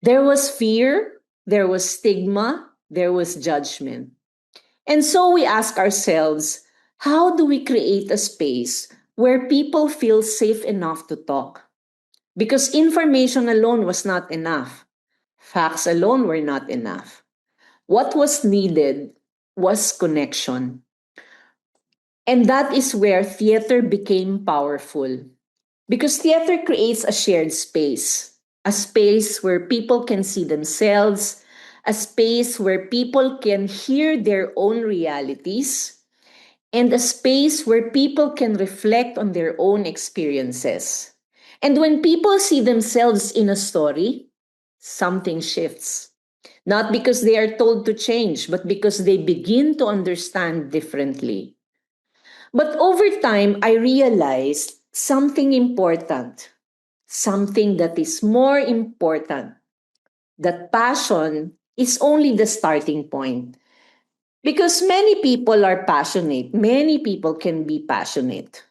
There was fear, there was stigma, there was judgment. And so we ask ourselves, how do we create a space where people feel safe enough to talk? Because information alone was not enough. Facts alone were not enough. What was needed was connection. And that is where theater became powerful. Because theater creates a shared space, a space where people can see themselves, a space where people can hear their own realities, and a space where people can reflect on their own experiences. And when people see themselves in a story, something shifts. Not because they are told to change, but because they begin to understand differently. But over time, I realized something important, something that is more important, that passion is only the starting point. Because many people are passionate, many people can be passionate,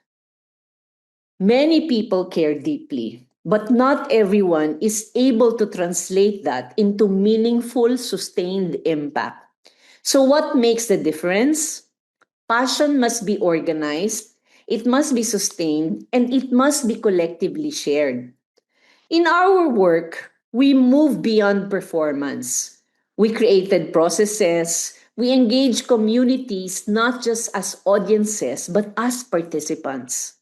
many people care deeply, but not everyone is able to translate that into meaningful, sustained impact. So, what makes the difference? Passion must be organized, it must be sustained, and it must be collectively shared. In our work, we move beyond performance. We created processes, we engage communities not just as audiences, but as participants.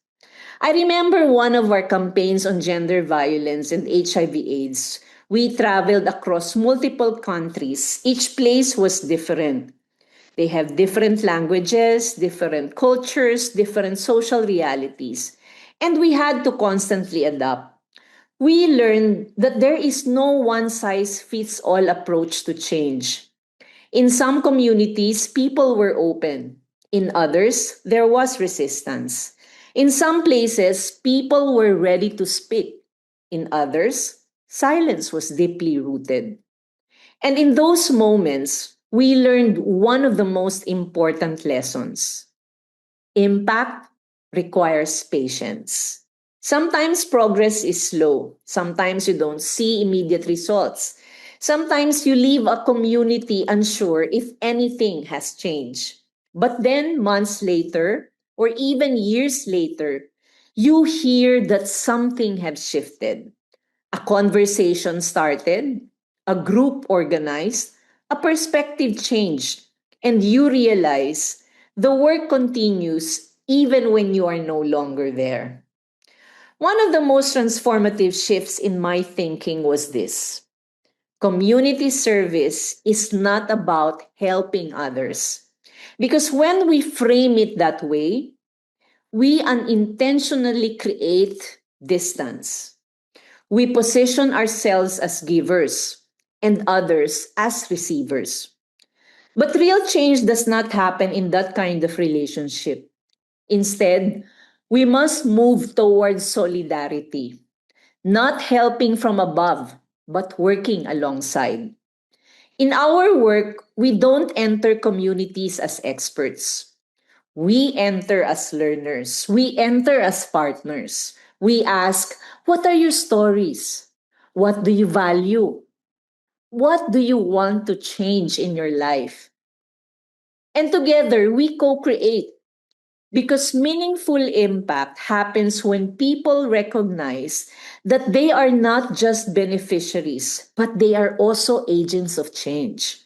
I remember one of our campaigns on gender violence and HIV/AIDS. We traveled across multiple countries. Each place was different. They have different languages, different cultures, different social realities. And we had to constantly adapt. We learned that there is no one size fits all approach to change. In some communities, people were open. In others, there was resistance. In some places, people were ready to speak. In others, silence was deeply rooted. And in those moments, we learned one of the most important lessons. Impact requires patience. Sometimes progress is slow. Sometimes you don't see immediate results. Sometimes you leave a community unsure if anything has changed. But then, months later, or even years later, you hear that something has shifted. A conversation started, a group organized, a perspective changed, and you realize the work continues even when you are no longer there. One of the most transformative shifts in my thinking was this: community service is not about helping others. Because when we frame it that way, we unintentionally create distance. We position ourselves as givers and others as receivers. But real change does not happen in that kind of relationship. Instead, we must move towards solidarity, not helping from above, but working alongside. In our work, we don't enter communities as experts. We enter as learners. We enter as partners. We ask, what are your stories? What do you value? What do you want to change in your life? And together, we co-create. Because meaningful impact happens when people recognize that they are not just beneficiaries, but they are also agents of change.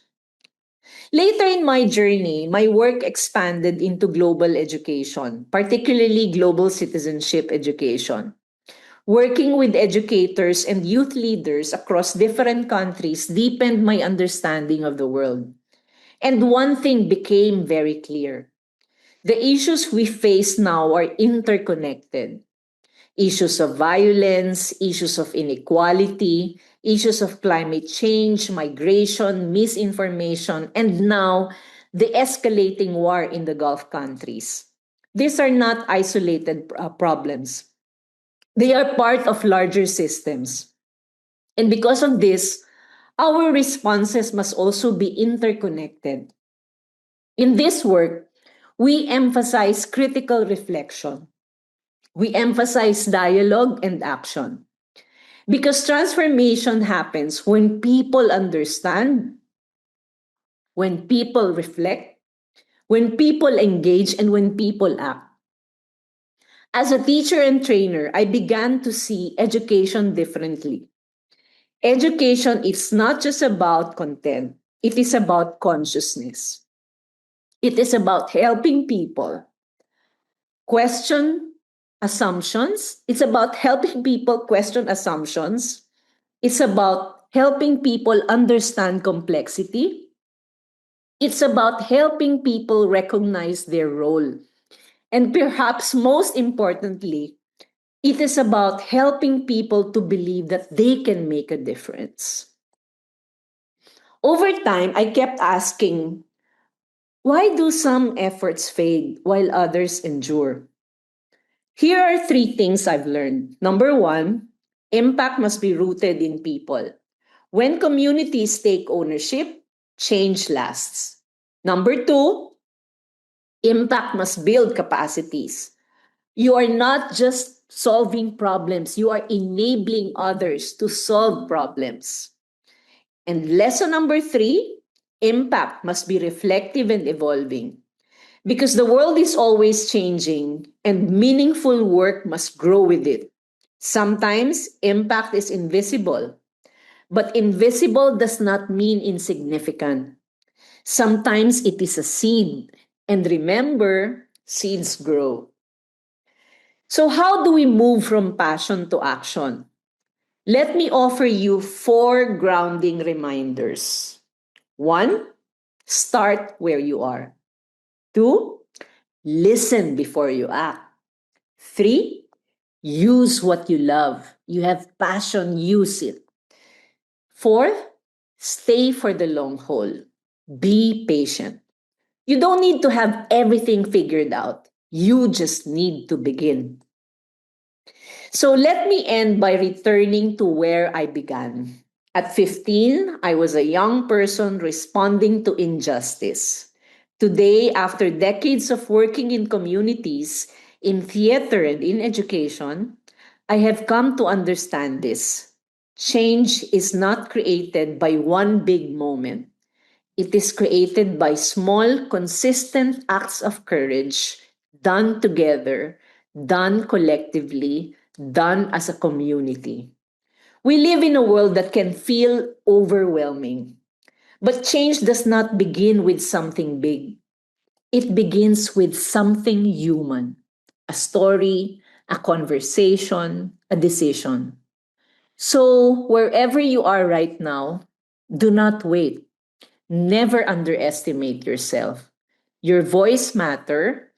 Later in my journey, my work expanded into global education, particularly global citizenship education. Working with educators and youth leaders across different countries deepened my understanding of the world. And one thing became very clear: the issues we face now are interconnected. Issues of violence, issues of inequality, issues of climate change, migration, misinformation, and now the escalating war in the Gulf countries. These are not isolated problems. They are part of larger systems. And because of this, our responses must also be interconnected. In this work, we emphasize critical reflection. We emphasize dialogue and action. Because transformation happens when people understand, when people reflect, when people engage, and when people act. As a teacher and trainer, I began to see education differently. Education is not just about content, it is about consciousness. It is about helping people question assumptions. It's about helping people question assumptions. It's about helping people understand complexity. It's about helping people recognize their role. And perhaps most importantly, it is about helping people to believe that they can make a difference. Over time, I kept asking, why do some efforts fade while others endure? Here are 3 things I've learned. Number 1, impact must be rooted in people. When communities take ownership, change lasts. Number 2, impact must build capacities. You are not just solving problems, you are enabling others to solve problems. And lesson number 3, impact must be reflective and evolving. Because the world is always changing and meaningful work must grow with it. Sometimes impact is invisible, but invisible does not mean insignificant. Sometimes it is a seed, and remember, seeds grow. So, how do we move from passion to action? Let me offer you 4 grounding reminders. 1, start where you are. 2, listen before you act. 3, use what you love. You have passion, use it. 4, stay for the long haul. Be patient. You don't need to have everything figured out. You just need to begin. So let me end by returning to where I began. At 15, I was a young person responding to injustice. Today, after decades of working in communities, in theater, and in education, I have come to understand this. Change is not created by one big moment. It is created by small, consistent acts of courage, done together, done collectively, done as a community. We live in a world that can feel overwhelming. But change does not begin with something big. It begins with something human, a story, a conversation, a decision. So, wherever you are right now, do not wait. Never underestimate yourself. Your voice matter,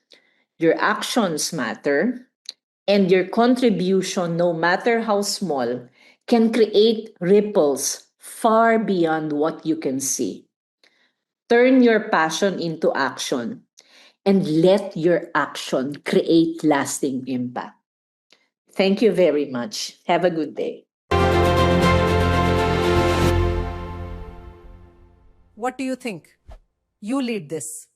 your actions matter, and your contribution, no matter how small, can create ripples far beyond what you can see. Turn your passion into action and let your action create lasting impact. Thank you very much. Have a good day. What do you think? You lead this.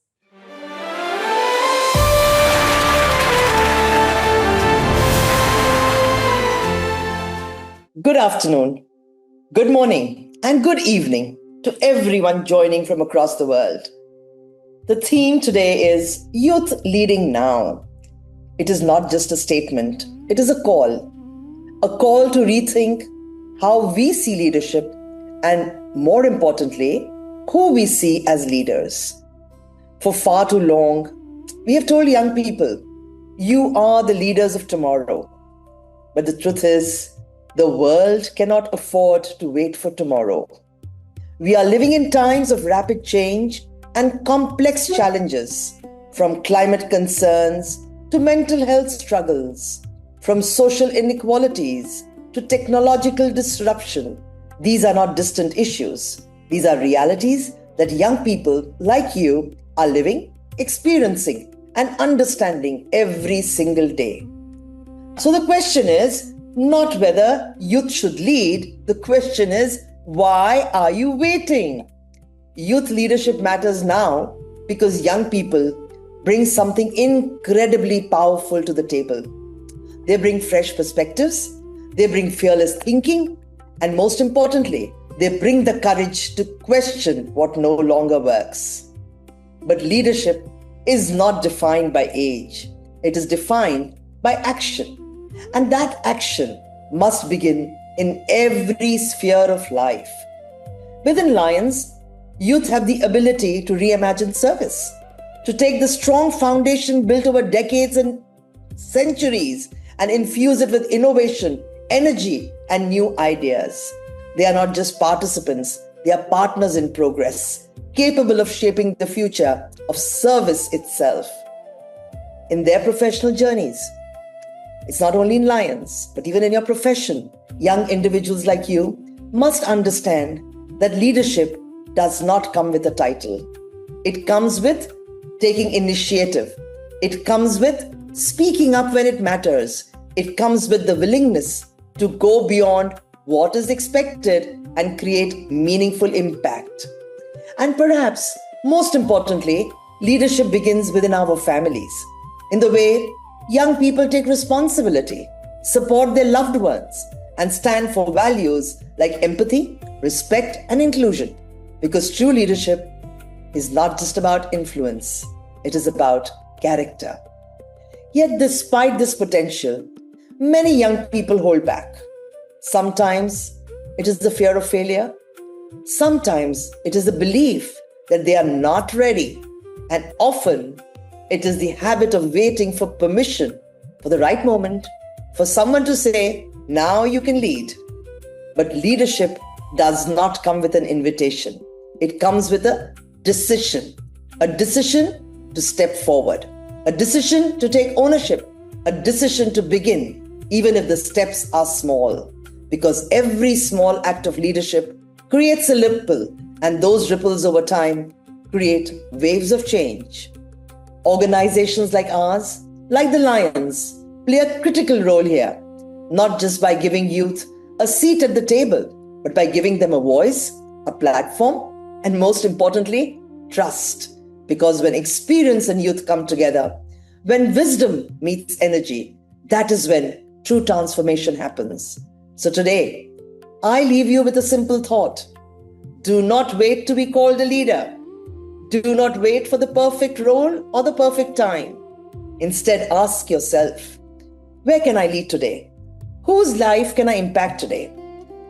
Good afternoon, good morning, and good evening to everyone joining from across the world. The theme today is Youth Leading Now. It is not just a statement, it is a call to rethink how we see leadership and, more importantly, who we see as leaders. For far too long, we have told young people, you are the leaders of tomorrow. But the truth is, the world cannot afford to wait for tomorrow. We are living in times of rapid change and complex challenges, from climate concerns to mental health struggles, from social inequalities to technological disruption. These are not distant issues. These are realities that young people like you are living, experiencing, and understanding every single day. So the question is not whether youth should lead. The question is, why are you waiting? Youth leadership matters now because young people bring something incredibly powerful to the table. They bring fresh perspectives, they bring fearless thinking, and most importantly, they bring the courage to question what no longer works. But leadership is not defined by age. It is defined by action. And that action must begin in every sphere of life. Within Lions, youth have the ability to reimagine service, to take the strong foundation built over decades and centuries and infuse it with innovation, energy, and new ideas. They are not just participants, they are partners in progress, capable of shaping the future of service itself. In their professional journeys, it's not only in Lions, but even in your profession, young individuals like you must understand that leadership does not come with a title. It comes with taking initiative. It comes with speaking up when it matters. It comes with the willingness to go beyond what is expected and create meaningful impact. And perhaps, most importantly, leadership begins within our families, in the way young people take responsibility, support their loved ones, and stand for values like empathy, respect, and inclusion. Because true leadership is not just about influence, it is about character. Yet, despite this potential, many young people hold back. Sometimes it is the fear of failure. Sometimes it is the belief that they are not ready. And often it is the habit of waiting for permission, for the right moment, for someone to say, now you can lead. But leadership does not come with an invitation. It comes with a decision to step forward, a decision to take ownership, a decision to begin, even if the steps are small. Because every small act of leadership creates a ripple, and those ripples over time create waves of change. Organizations like ours, like the Lions, play a critical role here, not just by giving youth a seat at the table, but by giving them a voice, a platform, and most importantly, trust. Because when experience and youth come together, when wisdom meets energy, that is when true transformation happens. So today, I leave you with a simple thought. Do not wait to be called a leader. Do not wait for the perfect role or the perfect time. Instead, ask yourself, where can I lead today? Whose life can I impact today?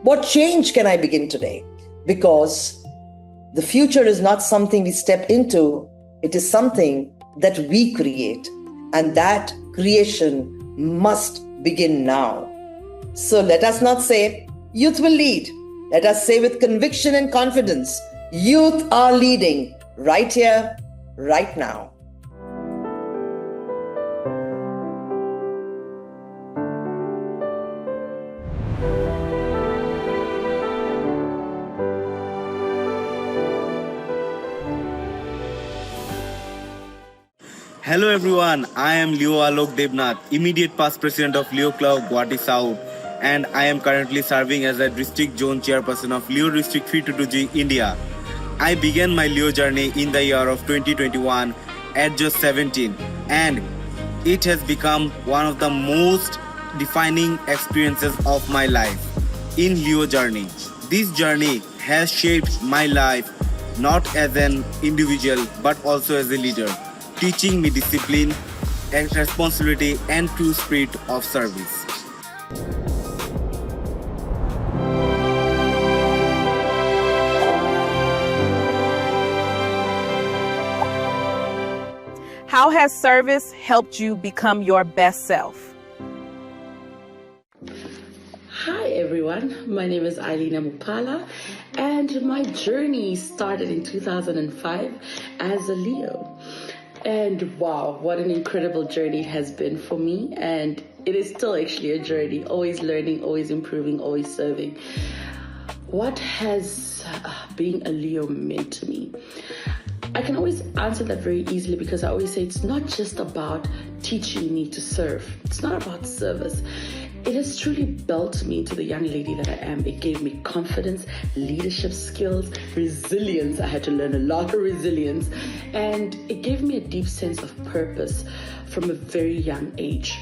What change can I begin today? Because the future is not something we step into, it is something that we create. And that creation must begin now. So let us not say, youth will lead. Let us say with conviction and confidence, youth are leading right here, right now. Hello everyone, I am Leo Alok Devnath, immediate past president of Leo Club Guwahati South, and I am currently serving as a district zone chairperson of Leo District 322G, India. I began my Leo journey in the year of 2021 at just 17, and it has become one of the most defining experiences of my life in Leo journey. This journey has shaped my life not as an individual but also as a leader, teaching me discipline and responsibility and true spirit of service. How has service helped you become your best self? Hi everyone, my name is Eileen Mupala and my journey started in 2005 as a Leo. And wow, what an incredible journey it has been for me, and it is still actually a journey, always learning, always improving, always serving. What has being a Leo meant to me? I can always answer that very easily because I always say it's not just about teaching me to serve. It's not about service. It has truly built me into the young lady that I am. It gave me confidence, leadership skills, resilience. I had to learn a lot of resilience. And it gave me a deep sense of purpose from a very young age.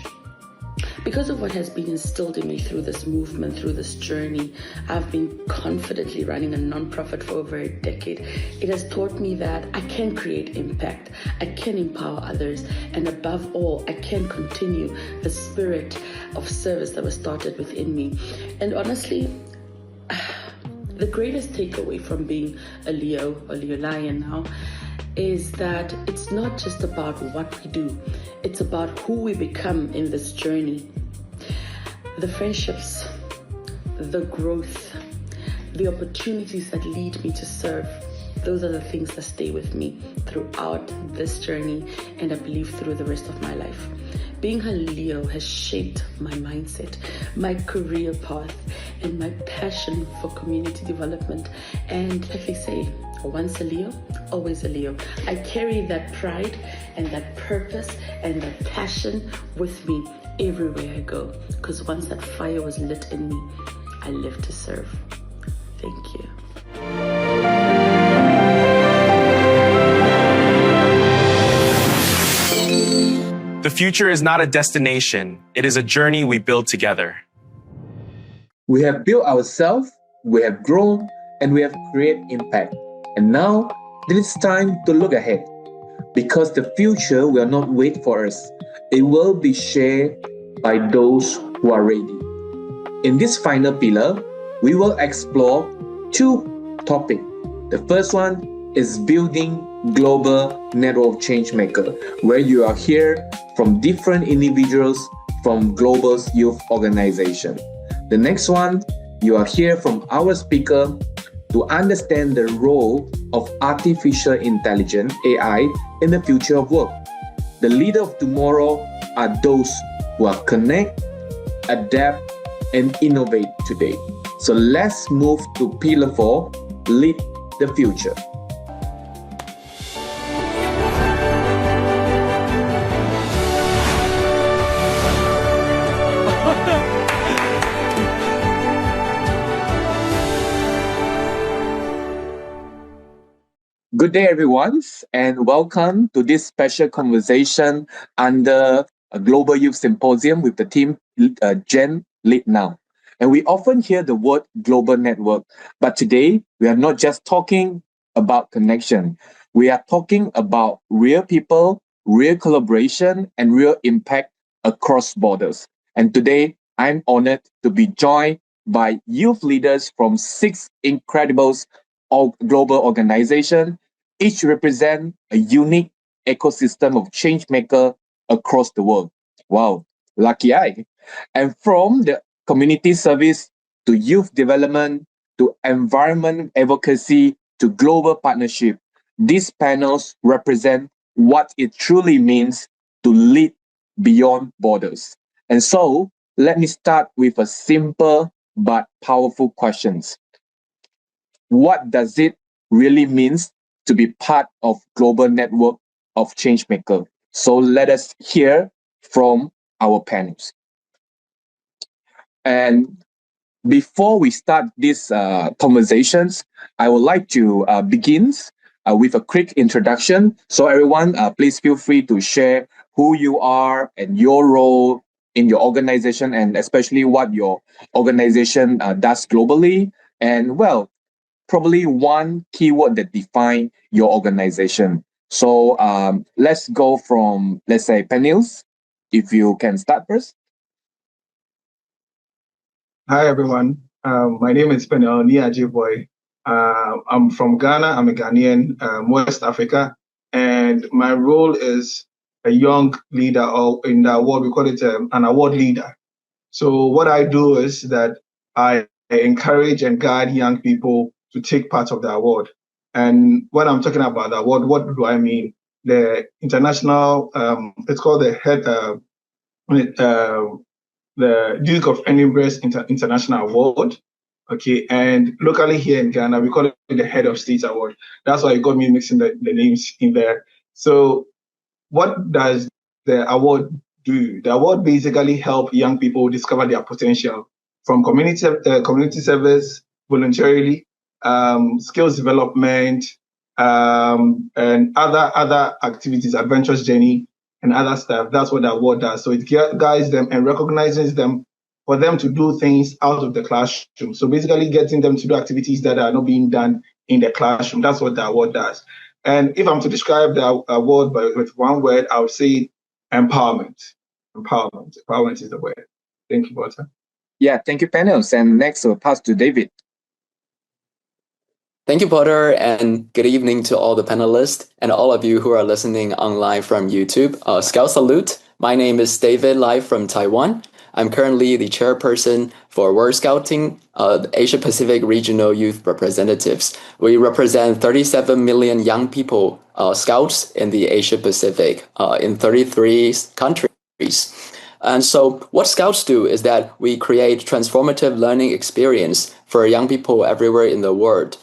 Because of what has been instilled in me through this movement, through this journey, I've been confidently running a nonprofit for over a decade. It has taught me that I can create impact, I can empower others, and above all, I can continue the spirit of service that was started within me. And honestly, the greatest takeaway from being a Leo, or Leo Lion now, is that it's not just about what we do, it's about who we become in this journey. The friendships, the growth, the opportunities that lead me to serve, those are the things that stay with me throughout this journey, and I believe through the rest of my life. Being a Leo has shaped my mindset, my career path, and my passion for community development. And like they say, once a Leo, always a Leo. I carry that pride and that purpose and that passion with me everywhere I go. Because once that fire was lit in me, I live to serve. Thank you. The future is not a destination, it is a journey we build together. We have built ourselves, we have grown, and we have created impact. And now, it is time to look ahead. Because the future will not wait for us. It will be shared by those who are ready. In this final pillar, we will explore two topics. The first one is building global network Changemaker, where you are here from different individuals from global youth organization. The next one, you are here from our speaker to understand the role of artificial intelligence, AI, in the future of work. The leader of tomorrow are those who are connect, adapt, and innovate today. So let's move to Pillar 4, Lead the Future. Good day, everyone, and welcome to this special conversation under a Global Youth Symposium with the team GENLeadsNow. And we often hear the word global network, but today we are not just talking about connection. We are talking about real people, real collaboration, and real impact across borders. And today, I'm honored to be joined by youth leaders from 6 incredible global organizations. Each represent a unique ecosystem of Changemaker across the world. Wow. Lucky I. And from the community service to youth development to environment advocacy to global partnership, these panels represent what it truly means to lead beyond borders. And so, let me start with a simple but powerful questions. What does it really mean to be part of global network of Changemaker? So let us hear from our panels. And before we start these conversations, I would like to begin with a quick introduction. So everyone, please feel free to share who you are and your role in your organization, and especially what your organization does globally. And well, probably one keyword that define your organization. So let's go from, let's say, panels. If you can start first. Hi, everyone. My name is Penel Niajiboy. I'm from Ghana. I'm a Ghanaian, West Africa. And my role is a young leader, or in the award, we call it an award leader. So what I do is that I encourage and guide young people to take part of the award. And when I'm talking about the award, what do I mean? The international, it's called the the Duke of Edinburgh's International Award. Okay, and locally here in Ghana, we call it the Head of State Award. That's why you got me mixing the names in there. So what does the award do? The award basically help young people discover their potential from community service, voluntarily, skills development, and other activities, adventurous journey, and other stuff. That's what the award does. So it guides them and recognizes them for them to do things out of the classroom. So basically getting them to do activities that are not being done in the classroom. That's what the award does. And if I'm to describe the award with one word, I would say empowerment. Empowerment. Empowerment is the word. Thank you, Walter. Yeah, thank you, panels. And next we'll pass to David. Thank you, Potter, and good evening to all the panelists and all of you who are listening online from YouTube. Scout salute. My name is David, live from Taiwan. I'm currently the chairperson for World Scouting, Asia Pacific Regional Youth Representatives. We represent 37 million young people, scouts in the Asia Pacific, in 33 countries. And so what Scouts do is that we create transformative learning experience for young people everywhere in the world.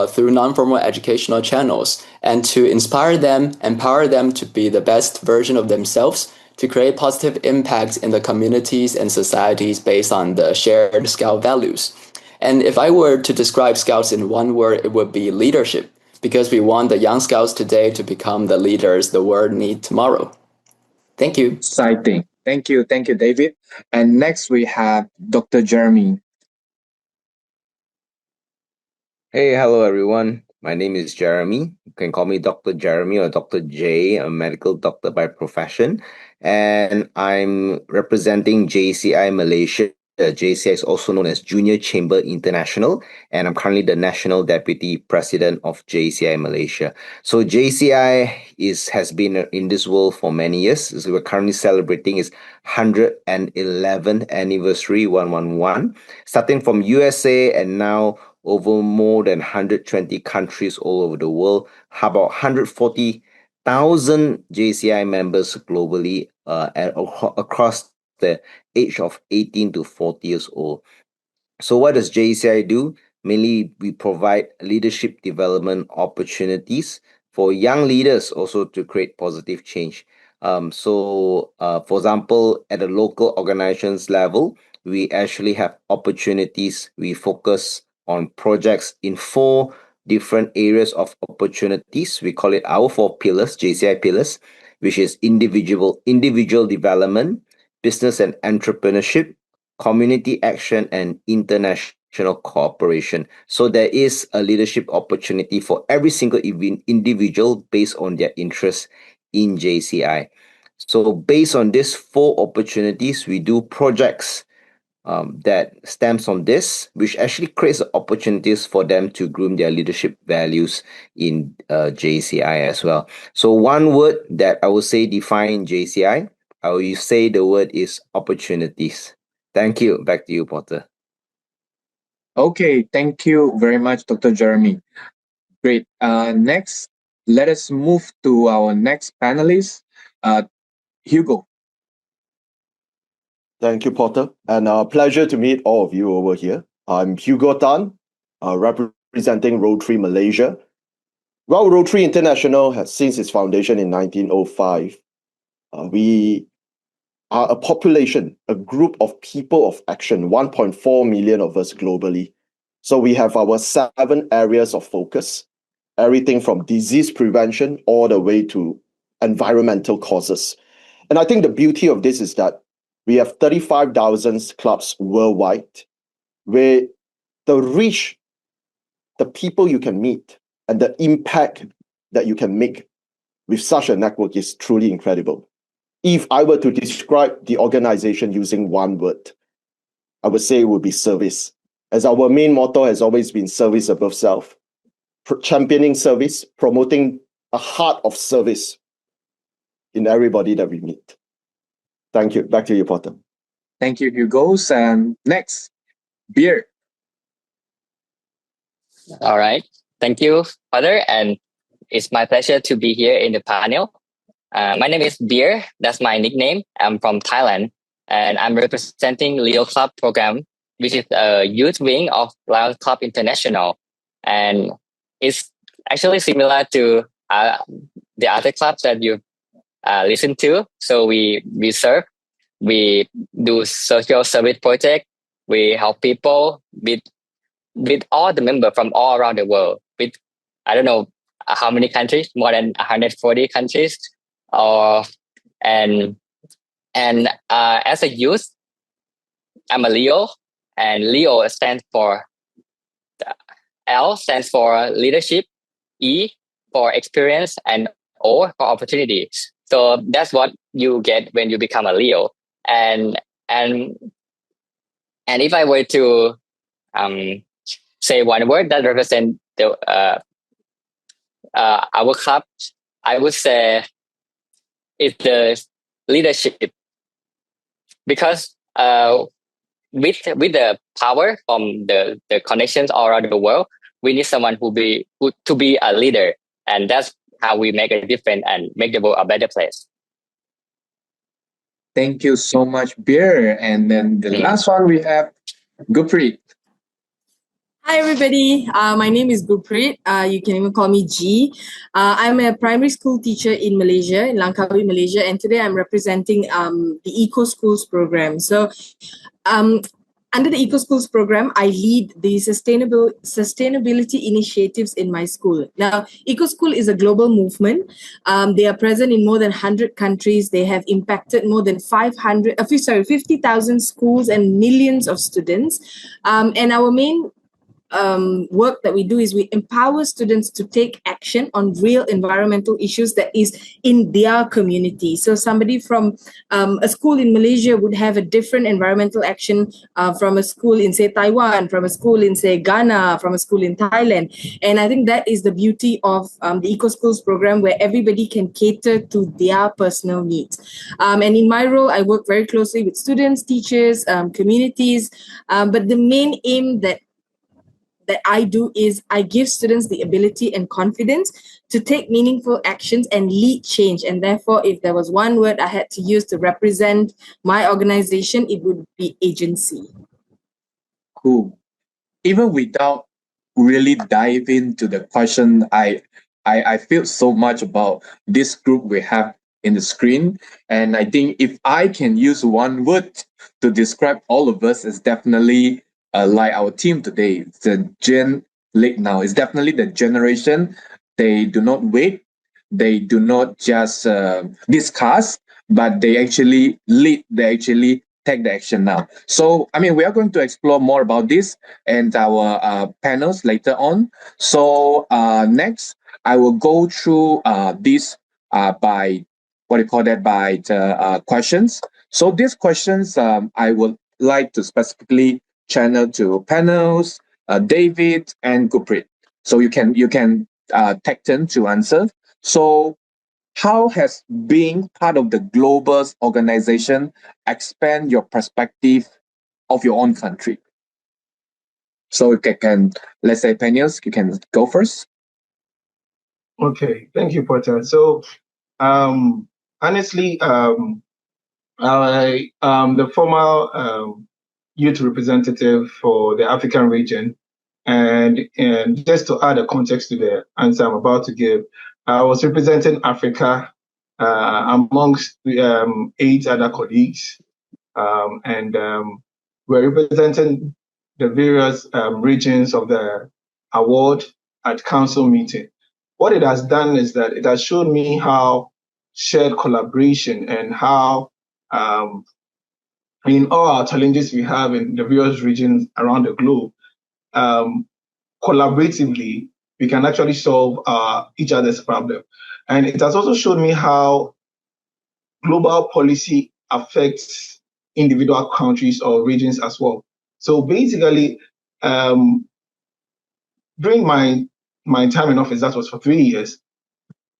Through non-formal educational channels, and to inspire them, empower them to be the best version of themselves, to create positive impacts in the communities and societies based on the shared Scout values. And if I were to describe Scouts in one word, it would be leadership, because we want the young Scouts today to become the leaders the world needs tomorrow. Thank you. Exciting. Thank you, David. And next we have Dr. Jeremy. Hey, hello everyone. My name is Jeremy. You can call me Dr. Jeremy or Dr. J, a medical doctor by profession. And I'm representing JCI Malaysia. JCI is also known as Junior Chamber International, and I'm currently the National Deputy President of JCI Malaysia. So JCI has been in this world for many years. So we're currently celebrating its 111th anniversary, 111, starting from USA and now over more than 120 countries all over the world, about 140,000 JCI members globally across the age of 18 to 40 years old. So what does JCI do? Mainly, we provide leadership development opportunities for young leaders also to create positive change. For example, at the local organizations level, we actually have opportunities. We focus on projects in 4 different areas of opportunities. We call it our 4 pillars, JCI pillars, which is individual development, business and entrepreneurship, community action, and international cooperation. So there is a leadership opportunity for every single individual based on their interest in JCI. So based on these 4 opportunities, we do projects that stems from this, which actually creates opportunities for them to groom their leadership values in JCI as well. So one word that I would say define JCI, I will say the word is opportunities. Thank you. Back to you, Porter. Okay, thank you very much, Dr. Jeremy. Great. Next, let us move to our next panelist, Hugo. Thank you, Porter. And pleasure to meet all of you over here. I'm Hugo Tan, representing Rotary Malaysia. Well, Rotary International has since its foundation in 1905. We are a population, a group of people of action, 1.4 million of us globally. So we have our 7 areas of focus, everything from disease prevention all the way to environmental causes. And I think the beauty of this is that we have 35,000 clubs worldwide, where the reach, the people you can meet, and the impact that you can make with such a network is truly incredible. If I were to describe the organization using one word, I would say it would be service, as our main motto has always been service above self, championing service, promoting a heart of service in everybody that we meet. Thank you. Back to you, Porter. Thank you, Hugo. And next, Beer. All right. Thank you, Father. And it's my pleasure to be here in the panel. My name is Beer. That's my nickname. I'm from Thailand. And I'm representing Leo Club program, which is a youth wing of Lyon Club International. And it's actually similar to the other clubs that you listen to. So we serve, we do social service project, we help people with all the members from all around the world. With I don't know how many countries, more than 140 countries. And as a youth, I'm a Leo, and Leo stands for L stands for leadership, E for experience, and O for opportunity. So that's what you get when you become a Leo. And if I were to say one word that represents our club, I would say it's the leadership, because with the power from the connections all around the world, we need someone who to be a leader, and that's how we make a difference and make the world a better place. Thank you so much, Beer. And then the last one we have Gurpreet. Hi, everybody. My name is Gurpreet. You can even call me G. I'm a primary school teacher in Malaysia, in Langkawi, Malaysia, and today I'm representing the Eco Schools program. So, under the Eco Schools program, I lead the sustainability initiatives in my school. Now, Eco School is a global movement. They are present in more than 100 countries. They have impacted more than 50,000 schools and millions of students. And our main work that we do is we empower students to take action on real environmental issues that is in their community. So somebody from a school in Malaysia would have a different environmental action from a school in, say, Taiwan, from a school in, say, Ghana, from a school in Thailand. And I think that is the beauty of the Eco Schools program, where everybody can cater to their personal needs. And in my role, I work very closely with students, teachers, communities. But the main aim that I do is I give students the ability and confidence to take meaningful actions and lead change. And therefore, if there was one word I had to use to represent my organization, it would be agency. Cool. Even without really dive into the question, I feel so much about this group we have in the screen. And I think if I can use one word to describe all of us, it's definitely like our team today, the GENLeadsNow. It's definitely the generation. They do not wait. They do not just discuss, but they actually lead. They actually take the action now. So, I mean, we are going to explore more about this and our panels later on. So next, I will go through this by, what do you call that, by the questions. So these questions I would like to specifically channel to panels, David and Gurpreet. So you can take turn to answer. So how has being part of the global organization expand your perspective of your own country? So you can let's say Peniels, you can go first. Okay, thank you, Porter. So, honestly, I the former youth representative for the African region, and just to add a context to the answer I'm about to give, I was representing Africa amongst 8 other colleagues, and we're representing the various regions of the award at council meeting. What it has done is that it has shown me how shared collaboration and how in all our challenges we have in the various regions around the globe, collaboratively, we can actually solve each other's problem. And it has also shown me how global policy affects individual countries or regions as well. So basically, during my time in office, that was for 3 years,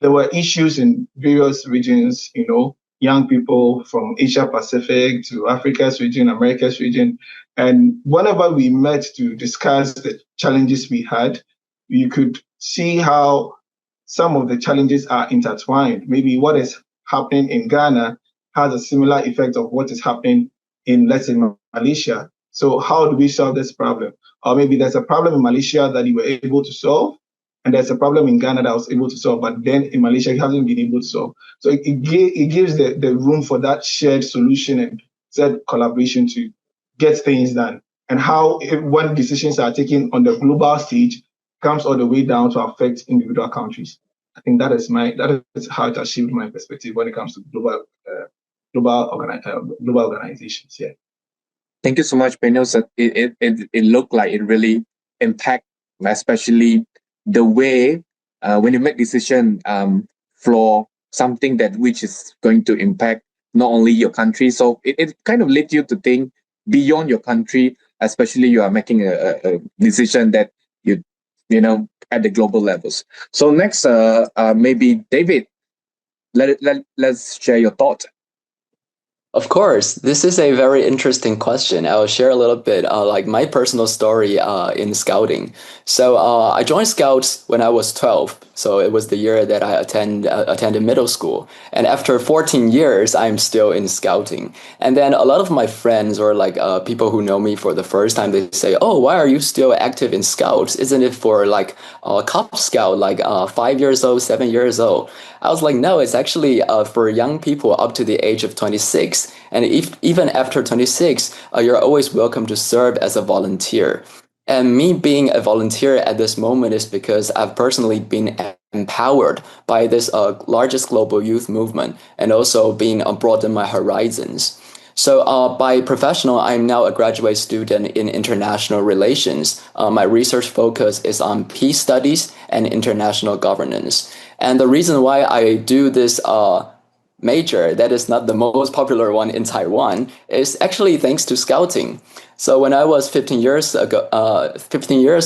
there were issues in various regions, young people from Asia Pacific to Africa's region, America's region. And whenever we met to discuss the challenges we had, you could see how some of the challenges are intertwined. Maybe what is happening in Ghana has a similar effect of what is happening in, let's say, Malaysia. So how do we solve this problem? Or maybe there's a problem in Malaysia that you were able to solve, and there's a problem in Ghana that I was able to solve, but then in Malaysia, you haven't been able to solve. So it gives the room for that shared solution and shared collaboration to get things done. And how when decisions are taken on the global stage, comes all the way down to affect individual countries. I think that is how it has shaped my perspective when it comes to global organizations. Yeah. Thank you so much, Peniels. It looked like it really impact, especially the way when you make decision for something that which is going to impact not only your country. So it kind of led you to think beyond your country, especially you are making a decision that you know at the global levels. So next, maybe David, let's share your thought. Of course, this is a very interesting question. I'll share a little bit, like my personal story in scouting. So I joined Scouts when I was 12. So it was the year that I attended middle school. And after 14 years, I'm still in scouting. And then a lot of my friends or like people who know me for the first time, they say, "Oh, why are you still active in Scouts? Isn't it for like a Cub Scout, like 5 years old, 7 years old?" I was like, no, it's actually for young people up to the age of 26. And even after 26, you're always welcome to serve as a volunteer. And me being a volunteer at this moment is because I've personally been empowered by this largest global youth movement and also being broadened my horizons. So by professional, I'm now a graduate student in international relations. My research focus is on peace studies and international governance. And the reason why I do this major that is not the most popular one in Taiwan is actually thanks to scouting. So when I was 15 years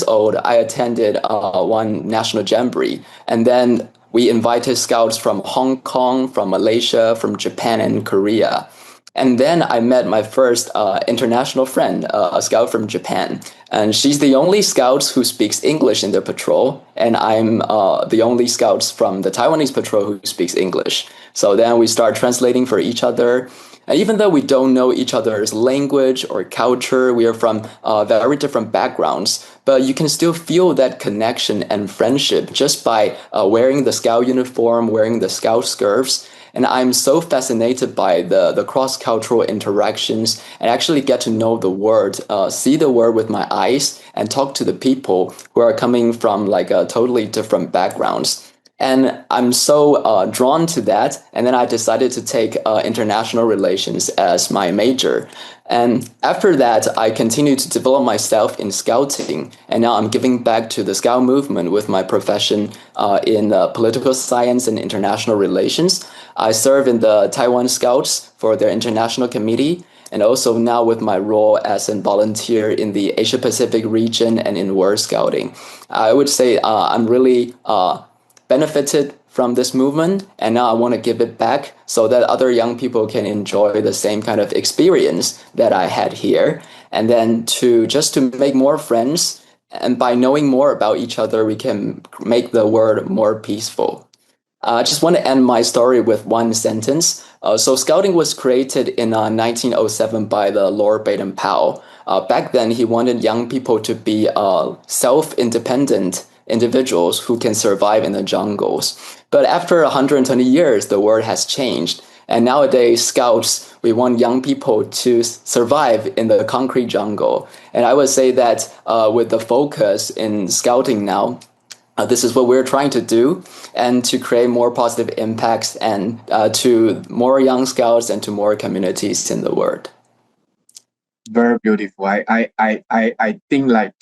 old, I attended one national jamboree, and then we invited scouts from Hong Kong, from Malaysia, from Japan, and Korea. And then I met my first international friend, a scout from Japan. And she's the only scout who speaks English in their patrol. And I'm the only scout from the Taiwanese patrol who speaks English. So then we start translating for each other. And even though we don't know each other's language or culture, we are from very different backgrounds, but you can still feel that connection and friendship just by wearing the scout uniform, wearing the scout skirts. And I'm so fascinated by the cross-cultural interactions and actually get to know the world, see the world with my eyes and talk to the people who are coming from like totally different backgrounds. And I'm so drawn to that. And then I decided to take international relations as my major. And after that, I continued to develop myself in scouting. And now I'm giving back to the scout movement with my profession in political science and international relations. I serve in the Taiwan Scouts for their international committee. And also now with my role as a volunteer in the Asia Pacific region and in World Scouting. I would say I'm really benefited from this movement, and now I want to give it back so that other young people can enjoy the same kind of experience that I had here. And then to make more friends, and by knowing more about each other, we can make the world more peaceful. I just want to end my story with one sentence. So Scouting was created in 1907 by the Lord Baden-Powell. Back then, he wanted young people to be self-independent individuals who can survive in the jungles. But after 120 years, the world has changed. And nowadays, Scouts, we want young people to survive in the concrete jungle. And I would say that with the focus in Scouting now, this is what we're trying to do, and to create more positive impacts and to more young Scouts and to more communities in the world. Very beautiful. I think like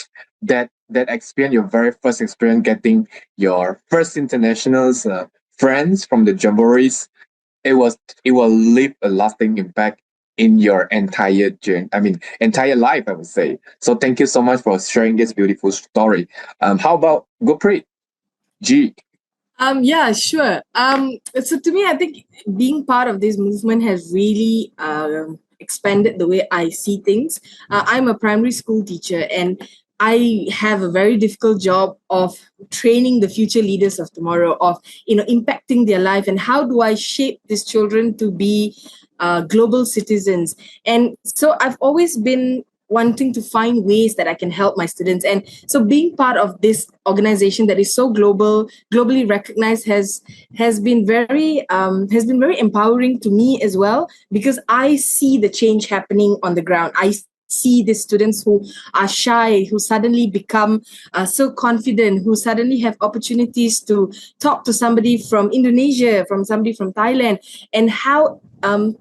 that experience, your very first experience getting your first internationals friends from the jamborees, it will leave a lasting impact in your entire journey. I mean, entire life, I would say. So thank you so much for sharing this beautiful story. How about Gurpreet? G. Yeah, sure. So to me, I think being part of this movement has really expanded the way I see things. I'm a primary school teacher, and I have a very difficult job of training the future leaders of tomorrow, of impacting their life, and how do I shape these children to be global citizens. And so I've always been wanting to find ways that I can help my students. And so being part of this organization that is so globally recognized has been very empowering to me as well, because I see the change happening on the ground. I see the students who are shy, who suddenly become so confident, who suddenly have opportunities to talk to somebody from Indonesia, from somebody from Thailand, and how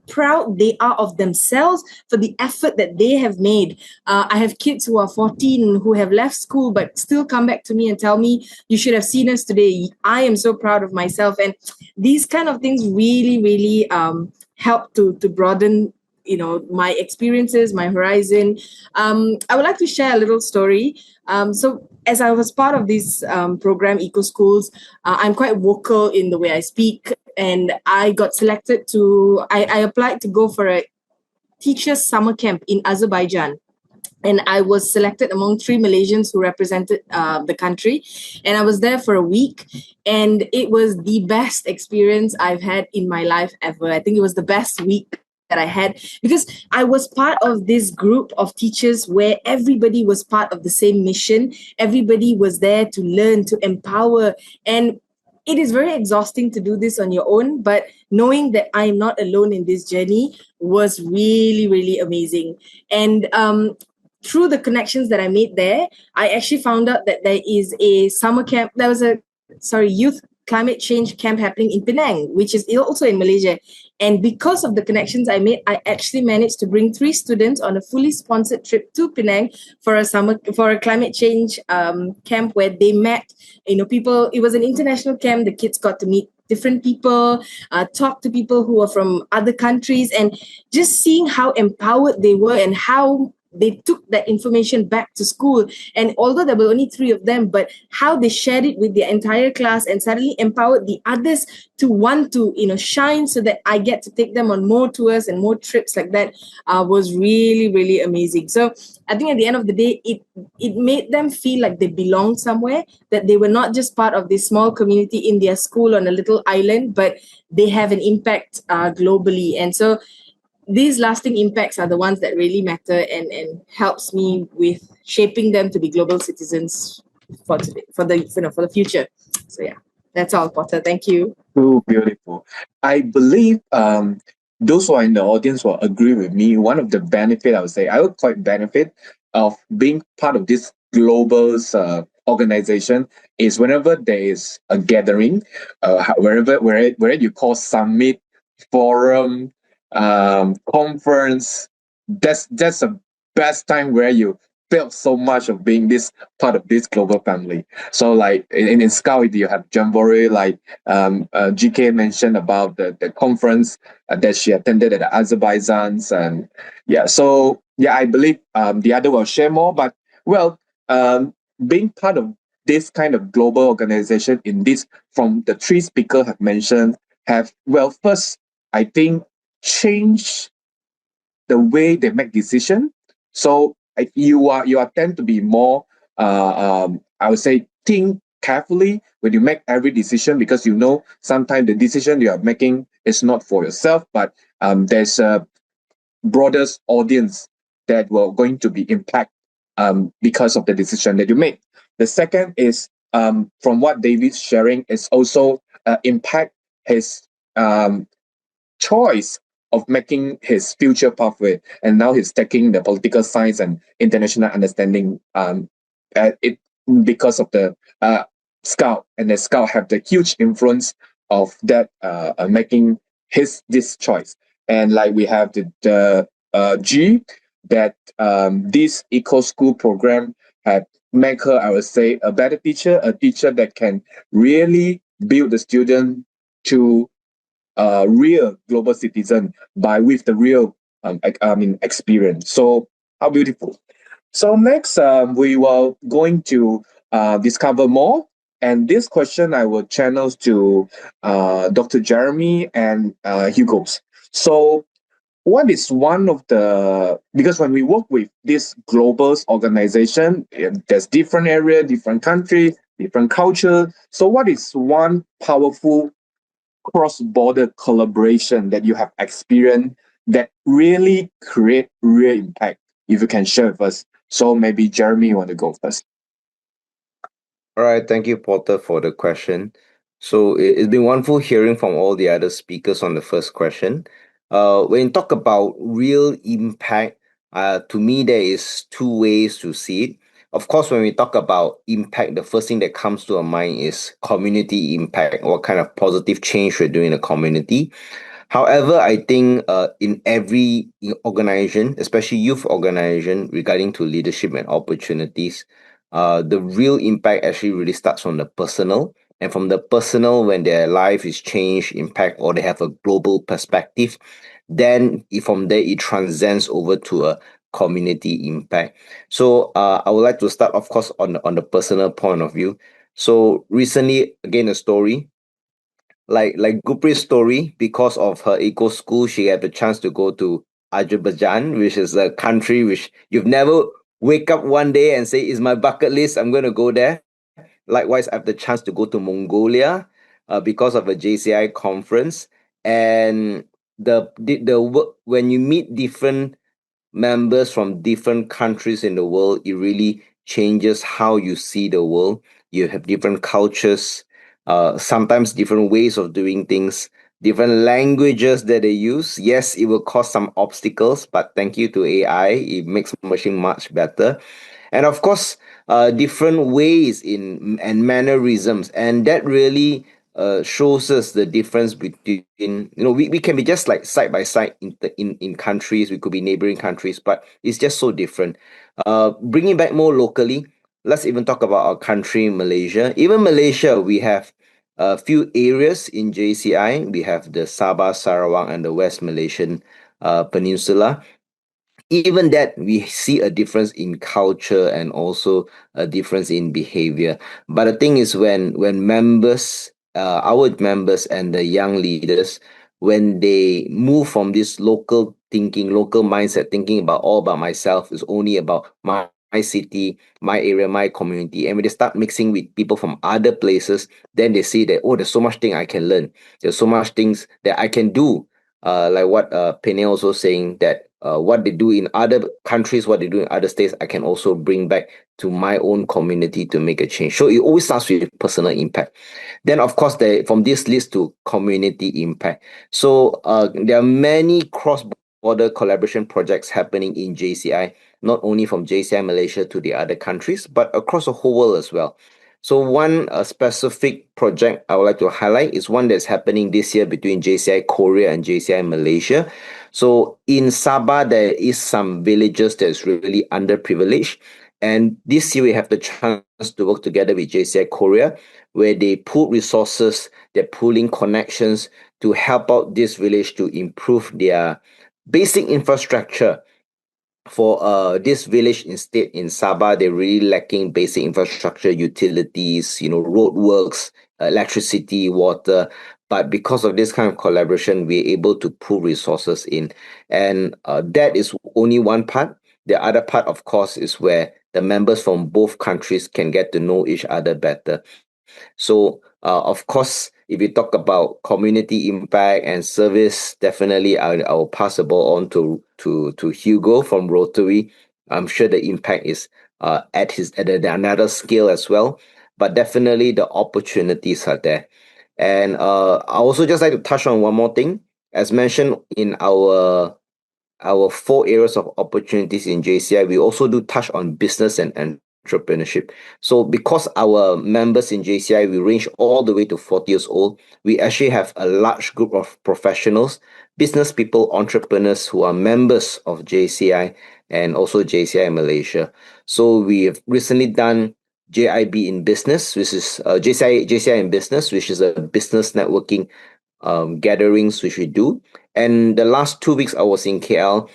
proud they are of themselves for the effort that they have made. I have kids who are 14 who have left school but still come back to me and tell me, you should have seen us today. I am so proud of myself. And these kind of things really help to broaden my experiences, my horizon. I would like to share a little story. So as I was part of this program, Eco Schools, I'm quite vocal in the way I speak, and I got selected I applied to go for a teachers summer camp in Azerbaijan. And I was selected among 3 Malaysians who represented the country. And I was there for a week. And it was the best experience I've had in my life ever. I think it was the best week that I had, because I was part of this group of teachers where everybody was part of the same mission. Everybody was there to learn, to empower. And it is very exhausting to do this on your own, but knowing that I'm not alone in this journey was really amazing. And through the connections that I made there, I actually found out that there is a summer camp. There was a youth climate change camp happening in Penang, which is also in Malaysia. And because of the connections I made, I actually managed to bring 3 students on a fully sponsored trip to Penang for a climate change camp where they met, people. It was an international camp. The kids got to meet different people, talk to people who are from other countries, and just seeing how empowered they were and how they took that information back to school. And although there were only 3 of them, but how they shared it with the entire class and suddenly empowered the others to want to shine, so that I get to take them on more tours and more trips like that, was really amazing. So I think at the end of the day, it made them feel like they belonged somewhere, that they were not just part of this small community in their school on a little island, but they have an impact globally. And so these lasting impacts are the ones that really matter and helps me with shaping them to be global citizens for today, for the future. So yeah, that's all, Potter. Thank you. So beautiful. I believe those who are in the audience will agree with me. One of the benefit, I would say, I would quite benefit of being part of this global organization is whenever there is a gathering, where you call summit, forum, conference, that's the best time where you felt so much of being this part of this global family. So like in Scout, you have Jamboree, like GK mentioned about the conference that she attended at Azerbaijan. And yeah, so yeah, I believe the other will share more, but well, being part of this kind of global organization in this, from the three speakers have mentioned, have, well, first, I think, changed the way they make decision. So you are tend to be more, I would say, think carefully when you make every decision, because you know sometimes the decision you are making is not for yourself, but there's a broader audience that will going to be impact because of the decision that you make. The second is, from what David's sharing, is also impact his choice of making his future pathway, and now he's taking the political science and international understanding it because of the scout, and the scout have the huge influence of that making this choice. And like we have the G, that this eco school program had make her, I would say, a better teacher, a teacher that can really build the student to real global citizen by with the real experience. So how beautiful. So next, we will going to discover more. And this question I will channel to Dr. Jeremy and Hugo's. So what is one of the, because when we work with this global organization, there's different area, different country, different culture. So what is one powerful cross-border collaboration that you have experienced that really create real impact? If you can share with us. So maybe Jeremy, you want to go first? All right, thank you, Porter, for the question. So it's been wonderful hearing from all the other speakers on the first question. When you talk about real impact, to me, there is two ways to see it. Of course, when we talk about impact, the first thing that comes to our mind is community impact, what kind of positive change we're doing in the community. However, I think in every organization, especially youth organization, regarding to leadership and opportunities, the real impact actually really starts from the personal. And from the personal, when their life is changed, impact, or they have a global perspective, then from there it transcends over to a community impact. So I would like to start, of course, on the personal point of view. So recently, again, a story. Like Gurpreet's story, because of her eco school, she had the chance to go to Azerbaijan, which is a country which you've never wake up one day and say, "Is my bucket list, I'm going to go there." Likewise, I have the chance to go to Mongolia because of a JCI conference. And the work, when you meet different members from different countries in the world, it really changes how you see the world. You have different cultures, sometimes different ways of doing things, different languages that they use. Yes, it will cause some obstacles, but thank you to AI, it makes machine much better. And of course, different ways and mannerisms, and that really shows us the difference between, we can be just like side by side in countries, we could be neighboring countries, but it's just so different. Bringing back more locally, let's even talk about our country, Malaysia. Even Malaysia, we have a few areas in JCI. We have the Sabah, Sarawak, and the West Malaysian Peninsula. Even that, we see a difference in culture and also a difference in behavior. But the thing is, when members, our members and the young leaders, when they move from this local thinking, local mindset, thinking about all about myself, is only about my city, my area, my community, and when they start mixing with people from other places, then they see that, oh, there's so much thing I can learn. There's so much things that I can do. Like what Penny also saying, that what they do in other countries, what they do in other states, I can also bring back to my own community to make a change. So it always starts with personal impact. Then, of course, from this leads to community impact. So there are many cross-border collaboration projects happening in JCI, not only from JCI Malaysia to the other countries, but across the whole world as well. So one specific project I would like to highlight is one that's happening this year between JCI Korea and JCI Malaysia. So in Sabah, there is some villages that's really underprivileged. And this year we have the chance to work together with JCI Korea, where they pool resources, they're pooling connections to help out this village to improve their basic infrastructure. for this village instead in Sabah, they're really lacking basic infrastructure, utilities, roadworks, electricity, water. But because of this kind of collaboration, we're able to pool resources in. And that is only one part. The other part, of course, is where the members from both countries can get to know each other better. So, of course, if you talk about community impact and service, definitely I'll pass the ball on to Hugo from Rotary. I'm sure the impact is at another scale as well, but definitely the opportunities are there. And I also just like to touch on one more thing. As mentioned in our 4 areas of opportunities in JCI, we also do touch on business and entrepreneurship. So because our members in JCI, we range all the way to 40 years old, we actually have a large group of professionals, business people, entrepreneurs who are members of JCI and also JCI Malaysia. So we have recently done JIB in business, which is JCI in business, which is a business networking gatherings which we do. And the last 2 weeks I was in KL,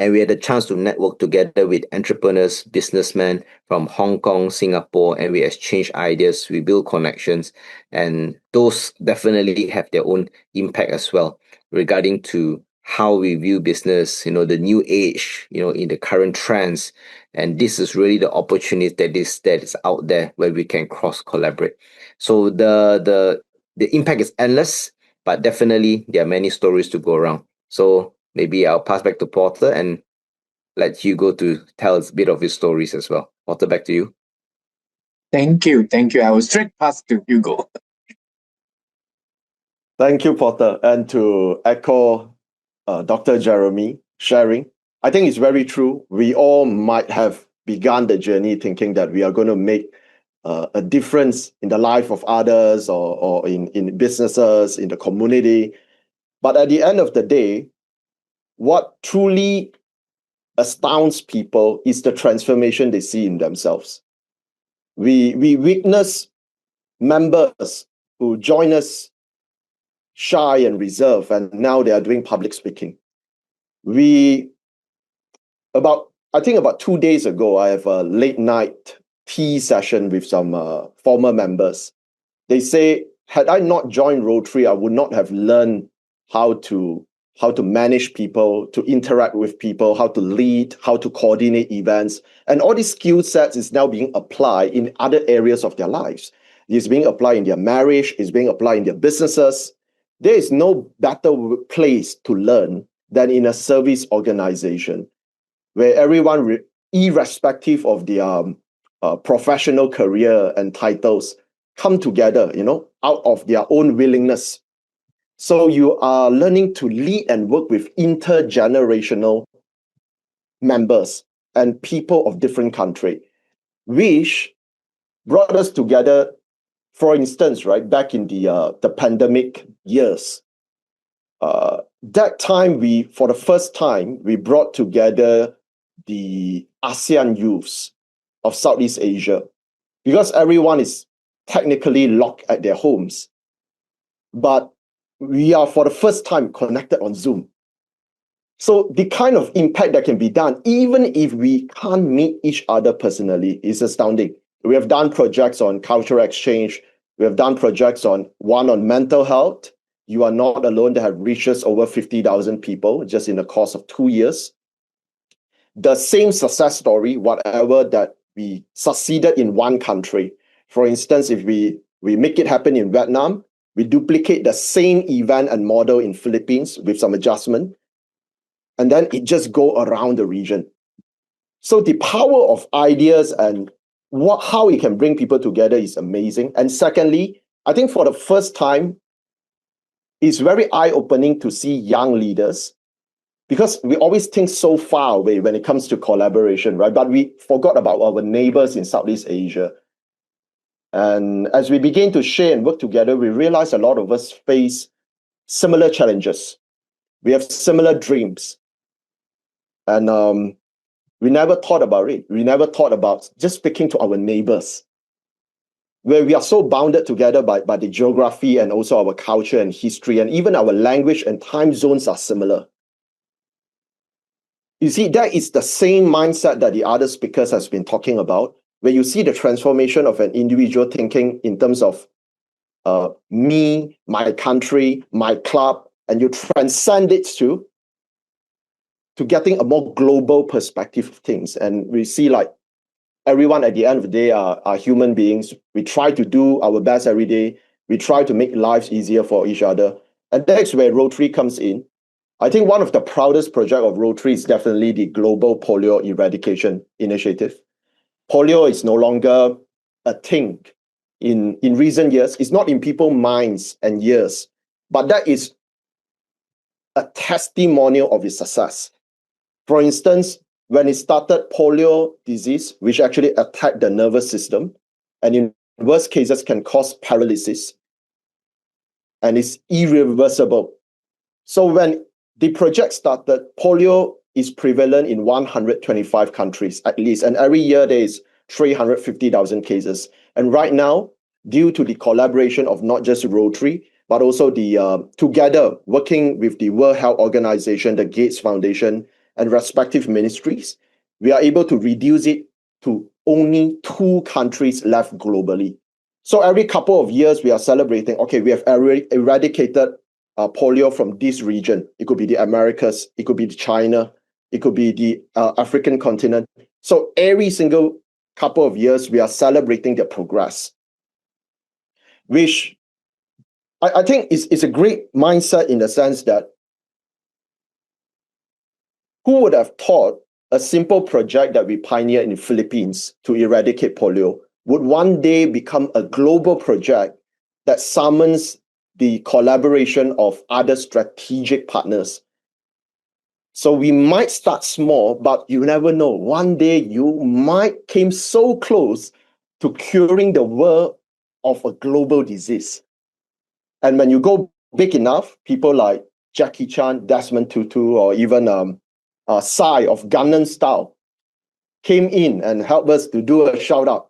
and we had a chance to network together with entrepreneurs, businessmen from Hong Kong, Singapore, and we exchange ideas, we build connections, and those definitely have their own impact as well regarding to how we view business, the new age, in the current trends. And this is really the opportunity that is out there where we can cross collaborate. So the impact is endless, but definitely there are many stories to go around. So maybe I'll pass back to Porter and let Hugo to tell us a bit of his stories as well. Porter, back to you. Thank you. I will straight pass to Hugo. Thank you, Porter. And to echo Dr. Jeremy sharing, I think it's very true. We all might have begun the journey thinking that we are going to make a difference in the life of others or in businesses, in the community. But at the end of the day, what truly astounds people is the transformation they see in themselves. We witness members who join us shy and reserved, and now they are doing public speaking. I think about 2 days ago, I have a late night tea session with some former members. They say, had I not joined Rotary, I would not have learned how to manage people, to interact with people, how to lead, how to coordinate events. And all these skill sets is now being applied in other areas of their lives. It's being applied in their marriage, it's being applied in their businesses. There is no better place to learn than in a service organization where everyone, irrespective of their professional career and titles, come together, out of their own willingness. So you are learning to lead and work with intergenerational members and people of different countries, which brought us together. For instance, right back in the pandemic years, that time for the first time, we brought together the ASEAN youths of Southeast Asia, because everyone is technically locked at their homes. But we are for the first time connected on Zoom. So the kind of impact that can be done, even if we can't meet each other personally, is astounding. We have done projects on cultural exchange. We have done projects on mental health. You Are Not Alone, that have reached us over 50,000 people just in the course of 2 years. The same success story, whatever that we succeeded in one country. For instance, if we make it happen in Vietnam, we duplicate the same event and model in Philippines with some adjustment, and then it just go around the region. So the power of ideas and how it can bring people together is amazing. And secondly, I think for the first time, it's very eye-opening to see young leaders, because we always think so far away when it comes to collaboration, right? But we forgot about our neighbors in Southeast Asia. And as we begin to share and work together, we realize a lot of us face similar challenges. We have similar dreams. And we never thought about it. We never thought about just speaking to our neighbors, where we are so bounded together by the geography and also our culture and history, and even our language and time zones are similar. You see, that is the same mindset that the other speakers has been talking about, where you see the transformation of an individual thinking in terms of me, my country, my club, and you transcend it to getting a more global perspective of things. And we see like everyone at the end of the day are human beings. We try to do our best every day. We try to make lives easier for each other. And that's where Rotary comes in. I think one of the proudest projects of Rotary is definitely the Global Polio Eradication Initiative. Polio is no longer a thing in recent years. It's not in people's minds and years, but that is a testimonial of its success. For instance, when it started, polio disease, which actually attacked the nervous system, and in worst cases can cause paralysis, and it's irreversible. So when the project started, polio is prevalent in 125 countries at least, and every year there is 350,000 cases. And right now, due to the collaboration of not just Rotary, but also the together working with the World Health Organization, the Gates Foundation, and respective ministries, we are able to reduce it to only 2 countries left globally. So every couple of years, we are celebrating, okay, we have eradicated polio from this region. It could be the Americas, it could be China, it could be the African continent. So every single couple of years, we are celebrating the progress, which I think is a great mindset in the sense that who would have thought a simple project that we pioneered in the Philippines to eradicate polio would one day become a global project that summons the collaboration of other strategic partners. So we might start small, but you never know. One day you might came so close to curing the world of a global disease. And when you go big enough, people like Jackie Chan, Desmond Tutu, or even Psy of Gangnam Style came in and helped us to do a shout out.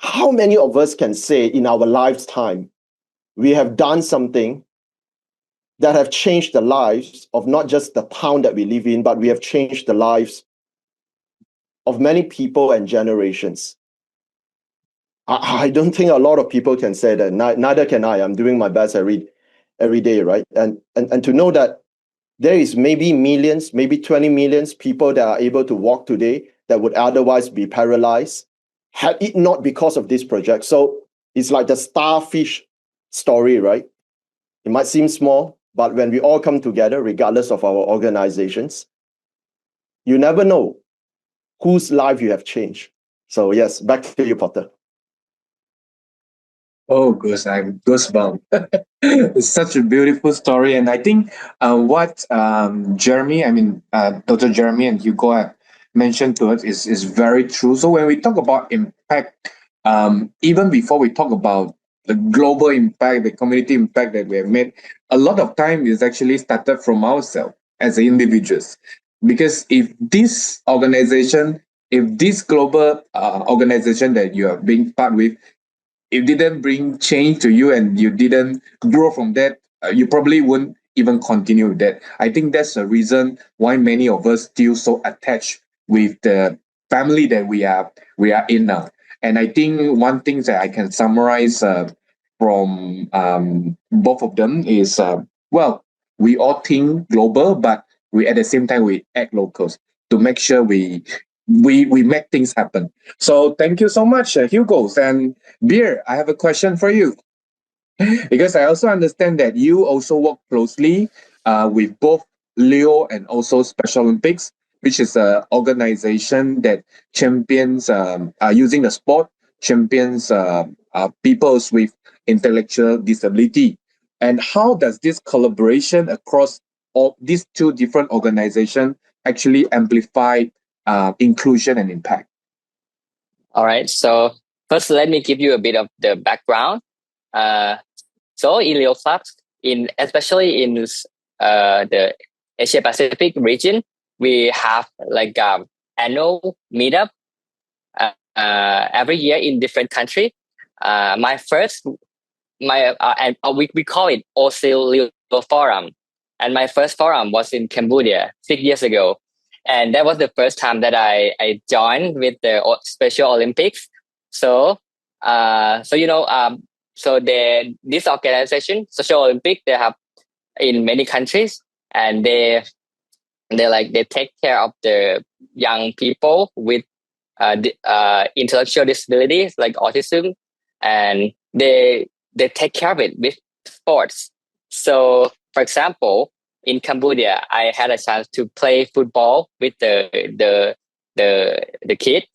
How many of us can say in our lifetime we have done something that have changed the lives of not just the town that we live in, but we have changed the lives of many people and generations? I don't think a lot of people can say that. Neither can I. I'm doing my best every day, right? And to know that there is maybe millions, maybe 20 million people that are able to walk today that would otherwise be paralyzed had it not because of this project. So it's like the starfish story, right? It might seem small, but when we all come together, regardless of our organizations, you never know whose life you have changed. So yes, back to you, Potter. Oh, I'm goosebump. It's such a beautiful story, and I think what Dr. Jeremy and Hugo have mentioned to us is very true. So when we talk about impact, even before we talk about the global impact, the community impact that we have made, a lot of time is actually started from ourselves as individuals. Because if this organization, if this global organization that you are being part with, it didn't bring change to you and you didn't grow from that, you probably wouldn't even continue with that. I think that's the reason why many of us still so attached with the family that we are in now. And I think one thing that I can summarize from both of them is we all think global, but we at the same time we act locals to make sure we make things happen. So thank you so much, Hugo. And Beer, I have a question for you. Because I also understand that you also work closely with both Leo and also Special Olympics, which is an organization that champions using the sport, champions peoples with intellectual disability. And how does this collaboration across all these 2 different organizations actually amplify inclusion and impact? All right. So first, let me give you a bit of the background. So in Leo Clubs, especially in the Asia Pacific region, we have like annual meetup every year in different country. We call it OSIL Leo Forum. And my first forum was in Cambodia 6 years ago. And that was the first time that I joined with the Special Olympics. So, this organization, Social Olympic, they have in many countries, and they take care of the young people with intellectual disabilities like autism, and they take care of it with sports. So, for example, in Cambodia, I had a chance to play football with the kid,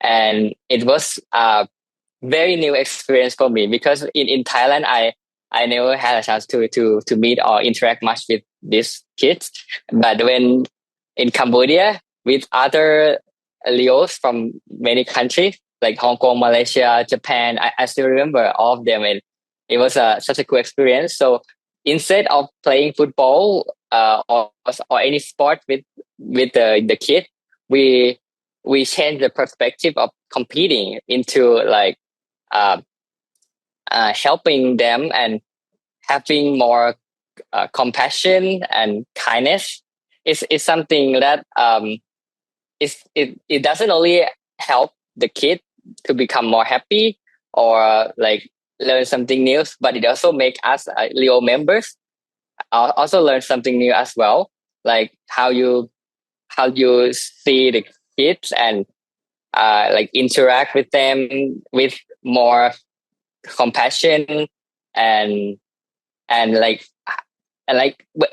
and it was a very new experience for me because in Thailand I never had a chance to meet or interact much with these kids. But when in Cambodia with other Leos from many countries like Hong Kong, Malaysia, Japan, I still remember all of them, and it was such a cool experience. So instead of playing football or any sport with the kid, we changed the perspective of competing into like helping them and having more compassion and kindness. Is something that it doesn't only help the kid to become more happy or like learn something new, but it also make us Leo members also learn something new as well, like how you see the kids and like interact with them with more compassion and like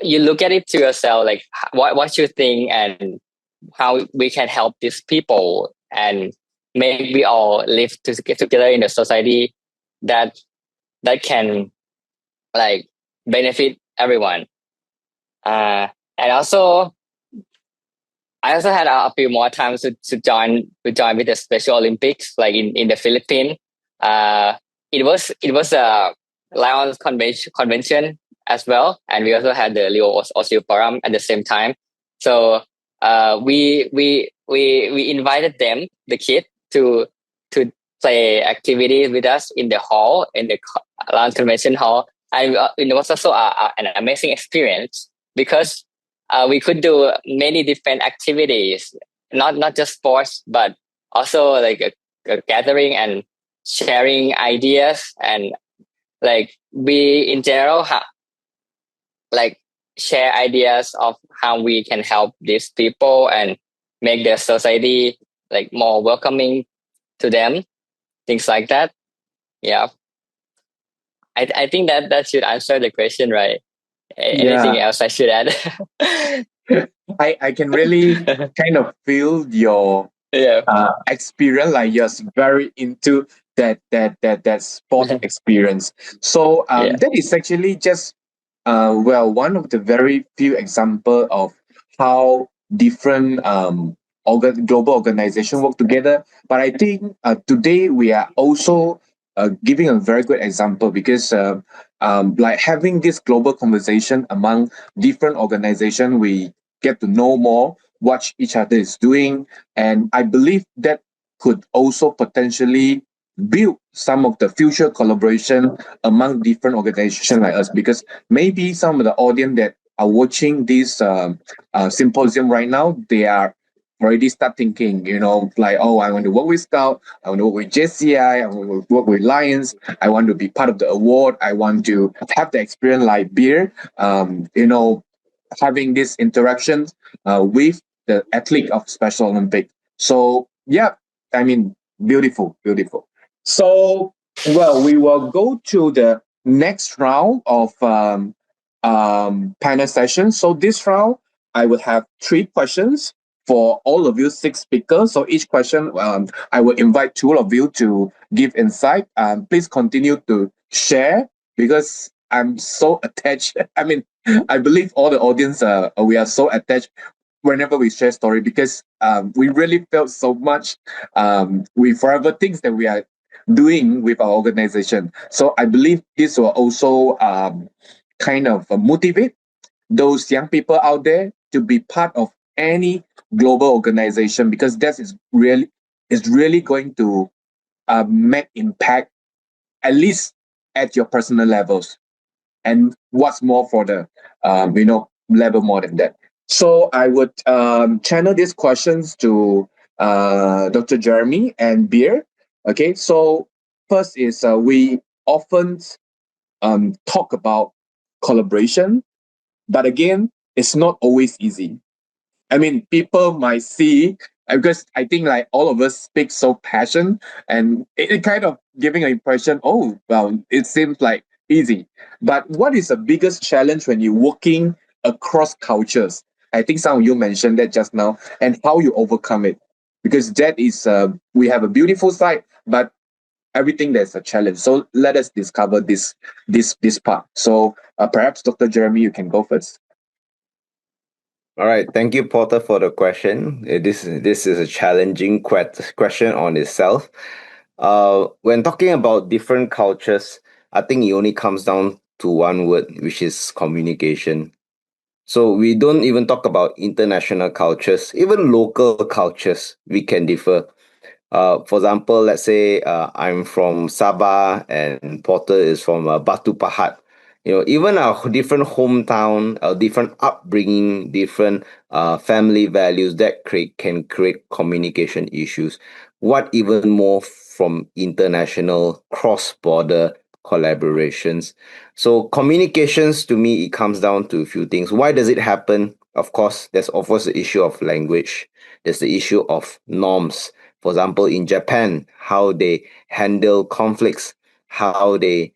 you look at it to yourself, like what you think and how we can help these people and maybe all live together in a society that can like benefit everyone. And also I also had a few more times to join with the Special Olympics, like in the Philippines. It was a Lyon convention as well, and we also had the Leo Osio Forum at the same time. So we invited them, the kid, to play activities with us in the hall, in the Lyon Convention Hall, and it was also an amazing experience because we could do many different activities, not just sports, but also like a gathering and sharing ideas, and like we in general like share ideas of how we can help these people and make the society like more welcoming to them, things like that. Yeah, I think that should answer the question, right? Anything else I should add? I can really kind of feel your experience, like you're very into that sport experience. So that is actually just one of the very few example of how different global organizations work together. But I think today we are also giving a very good example because like having this global conversation among different organizations, we get to know more what each other is doing, and I believe that could also potentially build some of the future collaboration among different organizations like us, because maybe some of the audience that are watching this symposium right now, they are already start thinking, like, oh, I want to work with Scout, I want to work with JCI, I want to work with Lions, I want to be part of the award, I want to have the experience like Beer, having these interactions with the athlete of Special Olympics. So yeah, I mean, beautiful. So we will go to the next round of panel session. So this round, I will have 3 questions for all of you 6 speakers. So each question, I will invite 2 of you to give insight. Please continue to share because I'm so attached. I mean, I believe all the audience, we are so attached whenever we share story because we really felt so much. We forever things that we are doing with our organization. So I believe this will also kind of motivate those young people out there to be part of any global organization, because that is really going to make impact, at least at your personal levels. And what's more for the level more than that. So I would channel these questions to Dr. Jeremy and Beer. Okay, so first is we often talk about collaboration, but again, it's not always easy. I mean, people might see, because I think like all of us speak so passion, and it kind of giving an impression, oh, well, it seems like easy. But what is the biggest challenge when you're working across cultures? I think some of you mentioned that just now, and how you overcome it. Because that is, we have a beautiful side, but everything there's a challenge. So let us discover this part. So perhaps Dr. Jeremy, you can go first. All right, thank you, Porter, for the question. This is a challenging question on itself. When talking about different cultures, I think it only comes down to one word, which is communication. So we don't even talk about international cultures, even local cultures, we can differ. For example, let's say I'm from Sabah and Porter is from Batu Pahat. Even our different hometown, our different upbringing, different family values that can create communication issues. What even more from international cross-border collaborations? So communications, to me, it comes down to a few things. Why does it happen? Of course, there's the issue of language. There's the issue of norms. For example, in Japan, how they handle conflicts, how they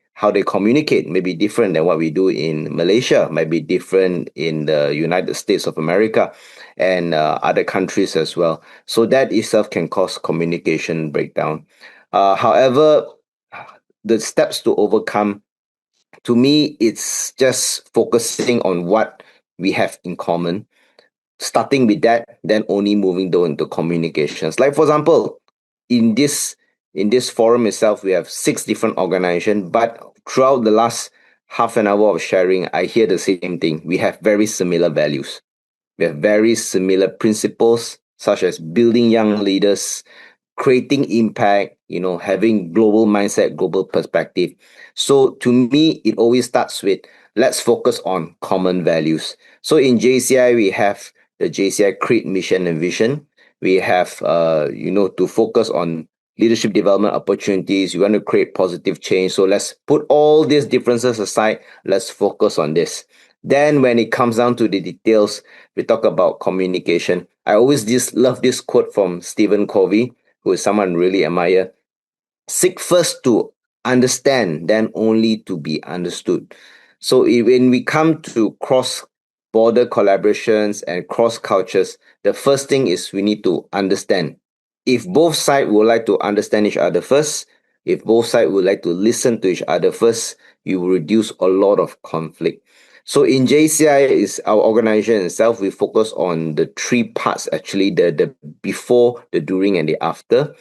communicate may be different than what we do in Malaysia, might be different in the United States of America and other countries as well. So that itself can cause communication breakdown. However, the steps to overcome, to me, it's just focusing on what we have in common, starting with that, then only moving down into communications. Like, for example, in this forum itself, we have 6 different organizations, but throughout the last half an hour of sharing, I hear the same thing. We have very similar values. We have very similar principles, such as building young leaders, creating impact, having global mindset, global perspective. So to me, it always starts with, let's focus on common values. So in JCI, we have the JCI Creed, Mission, and Vision. We have, to focus on leadership development opportunities. We want to create positive change. So let's put all these differences aside. Let's focus on this. Then when it comes down to the details, we talk about communication. I always just love this quote from Stephen Covey, who is someone I really admire. Seek first to understand, then only to be understood. So when we come to cross-border collaborations and cross-cultures, the first thing is we need to understand. If both sides would like to understand each other first, if both sides would like to listen to each other first, you will reduce a lot of conflict. So in JCI, is our organization itself, we focus on the 3 parts, actually, the before, the during, and the after.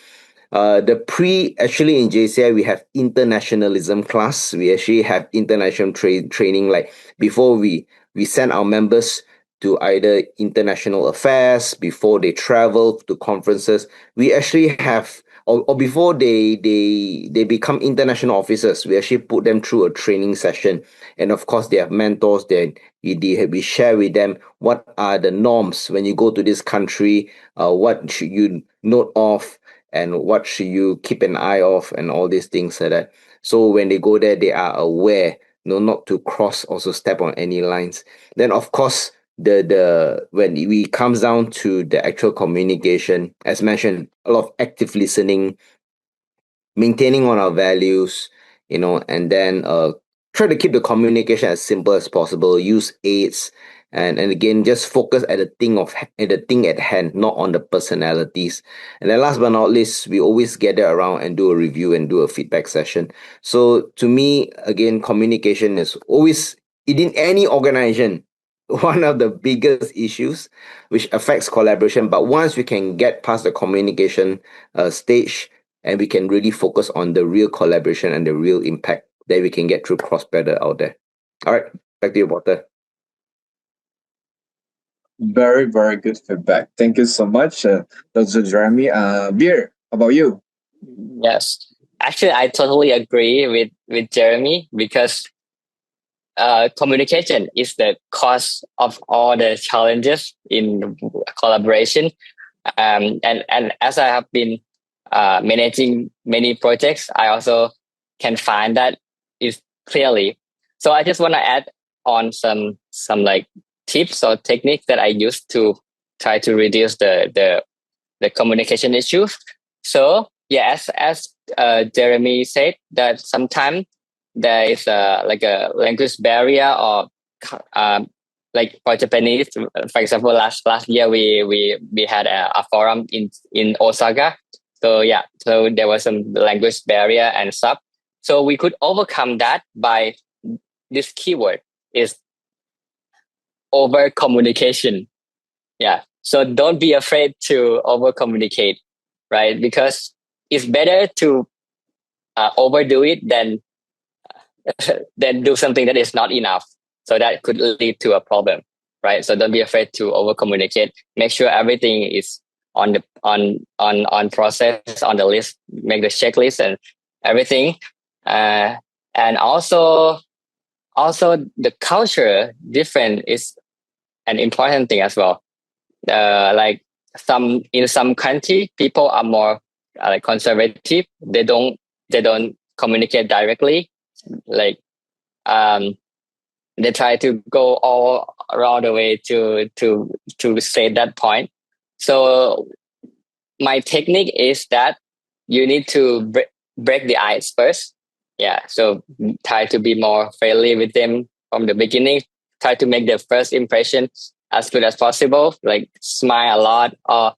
Actually in JCI, we have internationalism class. We actually have international training, like before we send our members to either international affairs, before they travel to conferences. We actually have, or before they become international officers, we actually put them through a training session. And of course, they have mentors. Then we share with them what are the norms when you go to this country, what should you note of, and what should you keep an eye of, and all these things like that. So when they go there, they are aware, not to cross, also step on any lines. Then of course, when we comes down to the actual communication, as mentioned, a lot of active listening, maintaining on our values, and then try to keep the communication as simple as possible. Use aids, and again, just focus at the thing at hand, not on the personalities. And then last but not least, we always gather around and do a review and do a feedback session. So to me, again, communication is always, in any organization, one of the biggest issues which affects collaboration. But once we can get past the communication stage, and we can really focus on the real collaboration and the real impact, that we can get through cross-border out there. All right, back to you, Walter. Very, very good feedback. Thank you so much, Dr. Jeremy. Beer, how about you? Yes. Actually, I totally agree with Jeremy, because communication is the cause of all the challenges in collaboration. And as I have been managing many projects, I also can find that is clearly. So I just want to add on some like tips or techniques that I use to try to reduce the communication issues. So yeah, as Jeremy said, that sometimes there is a language barrier, or like for Japanese, for example, last year we had a forum in Osaka. So yeah, so there was some language barrier and stuff. So we could overcome that by this keyword is over communication. Yeah. So don't be afraid to over communicate, right? Because it's better to overdo it than do something that is not enough. So that could lead to a problem, right? So don't be afraid to over communicate. Make sure everything is on process, on the list. Make the checklist and everything. And also the culture different is an important thing as well. Like in some country, people are more like conservative. They don't communicate directly. Like they try to go all around the way to say that point. So my technique is that you need to break the ice first. Yeah. So try to be more friendly with them from the beginning. Try to make the first impression as good as possible. Like smile a lot, or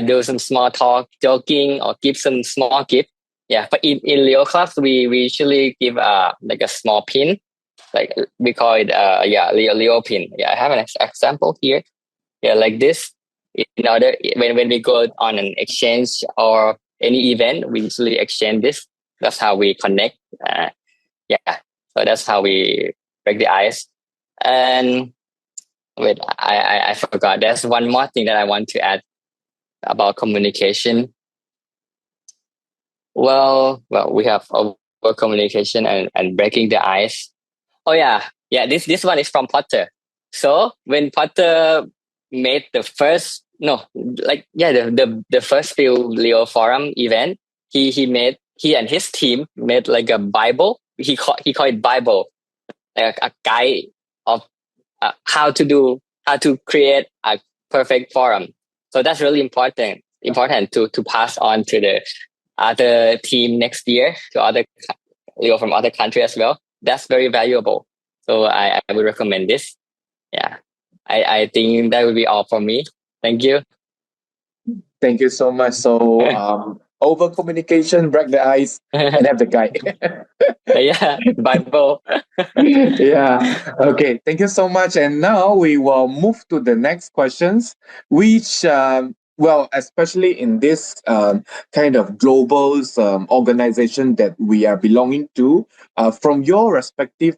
do some small talk, joking, or give some small gift. Yeah. But in Leo clubs, we usually give like a small pin. Like we call it Leo pin. Yeah, I have an example here. Yeah, like this. In order when we go on an exchange or any event, we usually exchange this. That's how we connect. So that's how we break the ice. And wait, I forgot. There's one more thing that I want to add about communication. Well, we have over communication and breaking the ice. Oh yeah. This one is from Potter. So when Potter made the first the first few Leo Forum event, he and his team made like a Bible. He called it Bible, like a guide of how to create a perfect forum. So that's really important to pass on to the other team next year, to other Leo from other countries as well. That's very valuable. So I would recommend this. Yeah. I think that would be all for me. Thank you. Thank you so much. So over communication, break the ice, and have the guy. Yeah, Bible. Yeah. Okay. Thank you so much. And now we will move to the next questions, which especially in this kind of global organization that we are belonging to, from your respective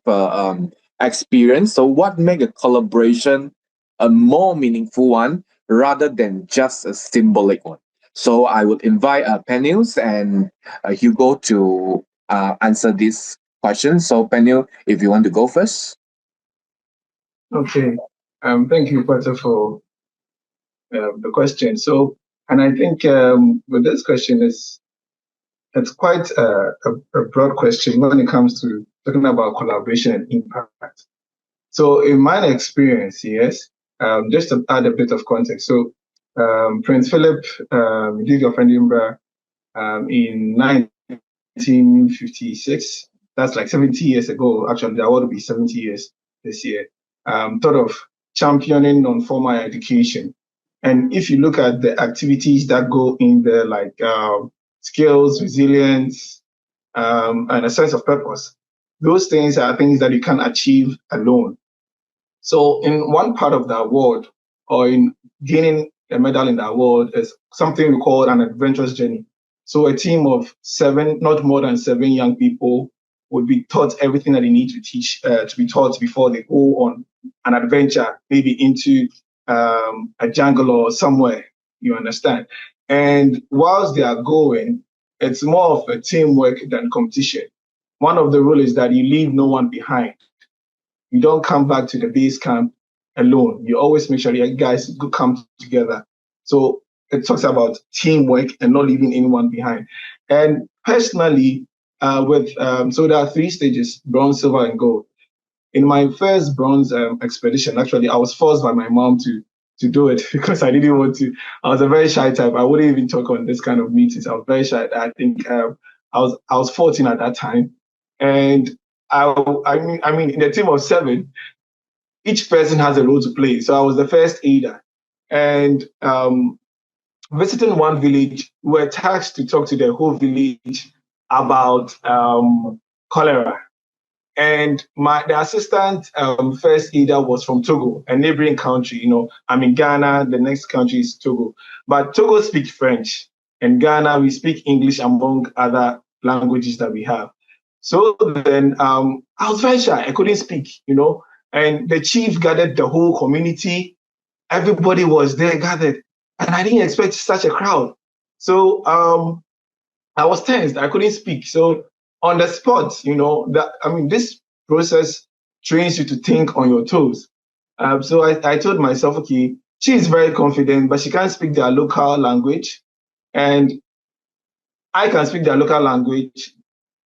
experience. So, what make a collaboration a more meaningful one rather than just a symbolic one? So, I would invite panels and Hugo to answer this question. So, panel, if you want to go first. Okay. Thank you, Peter, for the question. So, and I think with this question, it's quite a broad question when it comes to talking about collaboration and impact. So, in my experience, yes, just to add a bit of context. So, Prince Philip, Duke of Edinburgh, in 1956, that's like 70 years ago. Actually, the award will be 70 years this year. Thought of championing non-formal education. And if you look at the activities that go in there, like skills, resilience, and a sense of purpose, those things are things that you can't achieve alone. So in one part of the award, or in gaining a medal in the award, is something we call an adventurous journey. So a team of 7, not more than 7 young people would be taught everything that they need to teach, to be taught before they go on an adventure, maybe into a jungle or somewhere, you understand? And whilst they are going, it's more of a teamwork than competition. One of the rules is that you leave no one behind. you don't come back to the base camp alone. You always make sure you guys come together. So it talks about teamwork and not leaving anyone behind. And personally, so there are 3 stages: bronze, silver, and gold. In my first bronze expedition, actually, I was forced by my mom to do it because I didn't want to. I was a very shy type. I wouldn't even talk on this kind of meetings. I was very shy. I think I was 14 at that time, and I mean, in a team of 7, each person has a role to play. So I was the first aider, and visiting one village, we were tasked to talk to the whole village about cholera. And the assistant first aider was from Togo, a neighboring country. You know, I'm in Ghana. The next country is Togo, but Togo speaks French. In Ghana, we speak English among other languages that we have. So then I was very shy. I couldn't speak. You know, and the chief gathered the whole community. Everybody was there gathered, and I didn't expect such a crowd. So I was tensed. I couldn't speak. So on the spot, you know, this process trains you to think on your toes. So I told myself, okay, she is very confident, but she can't speak their local language. And I can speak their local language,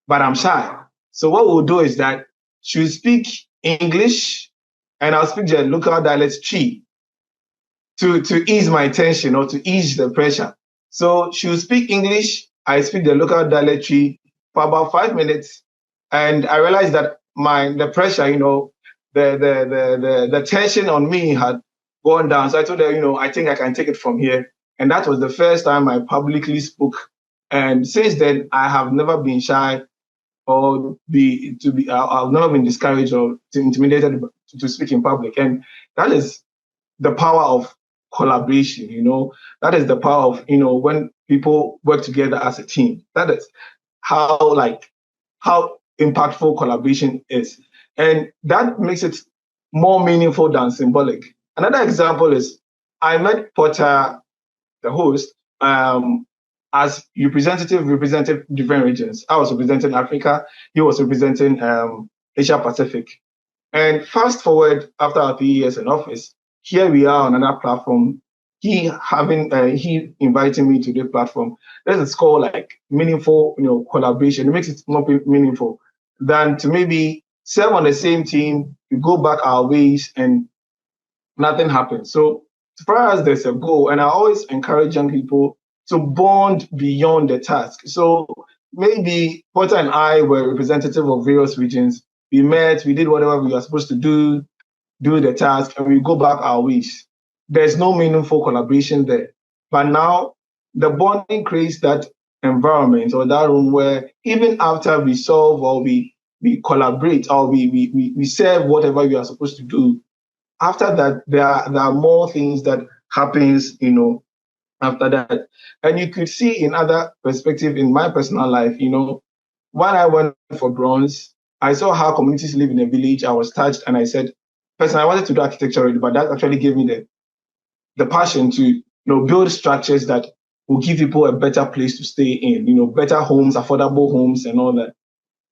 but I'm shy. So what we'll do is that she'll speak English and I'll speak their local dialect Chi to ease my tension or to ease the pressure. So she'll speak English, I speak the local dialect Chi for about 5 minutes, and I realized that the pressure, you know, the tension on me had gone down. So I told her, you know, I think I can take it from here. And that was the first time I publicly spoke. And since then, I have never been shy or I've never been discouraged or intimidated to speak in public. And that is the power of collaboration, you know. That is the power of, you know, when people work together as a team. That is how impactful collaboration is. And that makes it more meaningful than symbolic. Another example is I met Porter, the host, as represented different regions. I was representing Africa, he was representing Asia Pacific. And fast forward after our 3 years in office, here we are on another platform. He inviting me to the platform. This is called like meaningful, you know, collaboration. It makes it more meaningful than to maybe serve on the same team, we go back our ways and nothing happens. So as far as there's a goal, and I always encourage young people to bond beyond the task. So maybe Porter and I were representative of various regions. We met, we did whatever we were supposed to do the task, and we go back our ways. There's no meaningful collaboration there. But now the bonding creates that environment or that room where even after we solve or we collaborate or we serve whatever we are supposed to do, after that there are more things that happens, you know, after that. And you could see in other perspective in my personal life, you know, when I went for bronze, I saw how communities live in a village. I was touched and I said, personally, I wanted to do architecture already, but that actually gave me the passion to, you know, build structures that will give people a better place to stay in, you know, better homes, affordable homes and all that.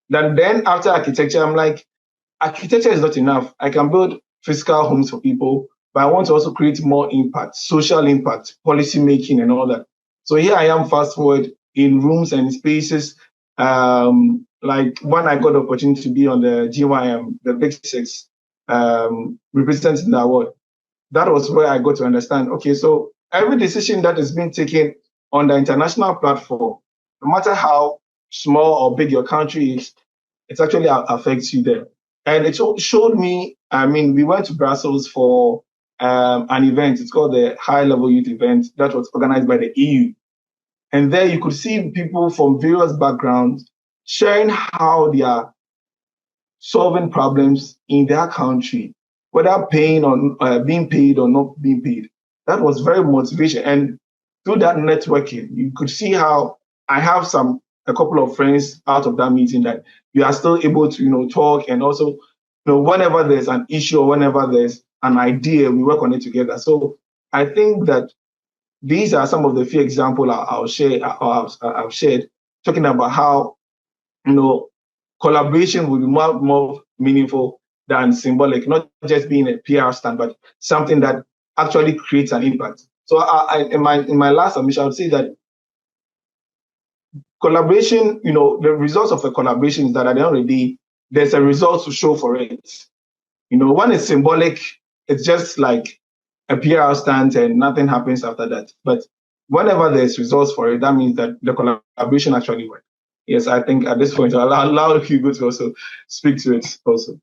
Then after architecture, I'm like, architecture is not enough. I can build physical homes for people, but I want to also create more impact, social impact, policy making and all that. So here I am fast forward in rooms and spaces. Like when I got the opportunity to be on the GYM, the Big Six, representing the award, that was where I got to understand, okay, so every decision that is being taken on the international platform, no matter how small or big your country is, it actually affects you there. And it showed me, I mean, we went to Brussels for an event. It's called the High Level Youth Event that was organized by the EU. And there you could see people from various backgrounds sharing how they are solving problems in their country, whether paying or being paid or not being paid. That was very motivation. And through that networking, you could see how I have a couple of friends out of that meeting that we are still able to, you know, talk, and also, you know, whenever there's an issue or whenever there's an idea, we work on it together. So I think that these are some of the few examples I'll share, or I've shared, talking about how, you know, collaboration will be more meaningful than symbolic, not just being a PR stand, but something that actually creates an impact. So in my last submission, I would say that collaboration, the results of a collaboration is that at the end of the day, there's a result to show for it. When it's symbolic, it's just like a PR stunt and nothing happens after that. But whenever there's results for it, that means that the collaboration actually worked. Yes, I think at this point, I'll allow Hugo to also speak to it also.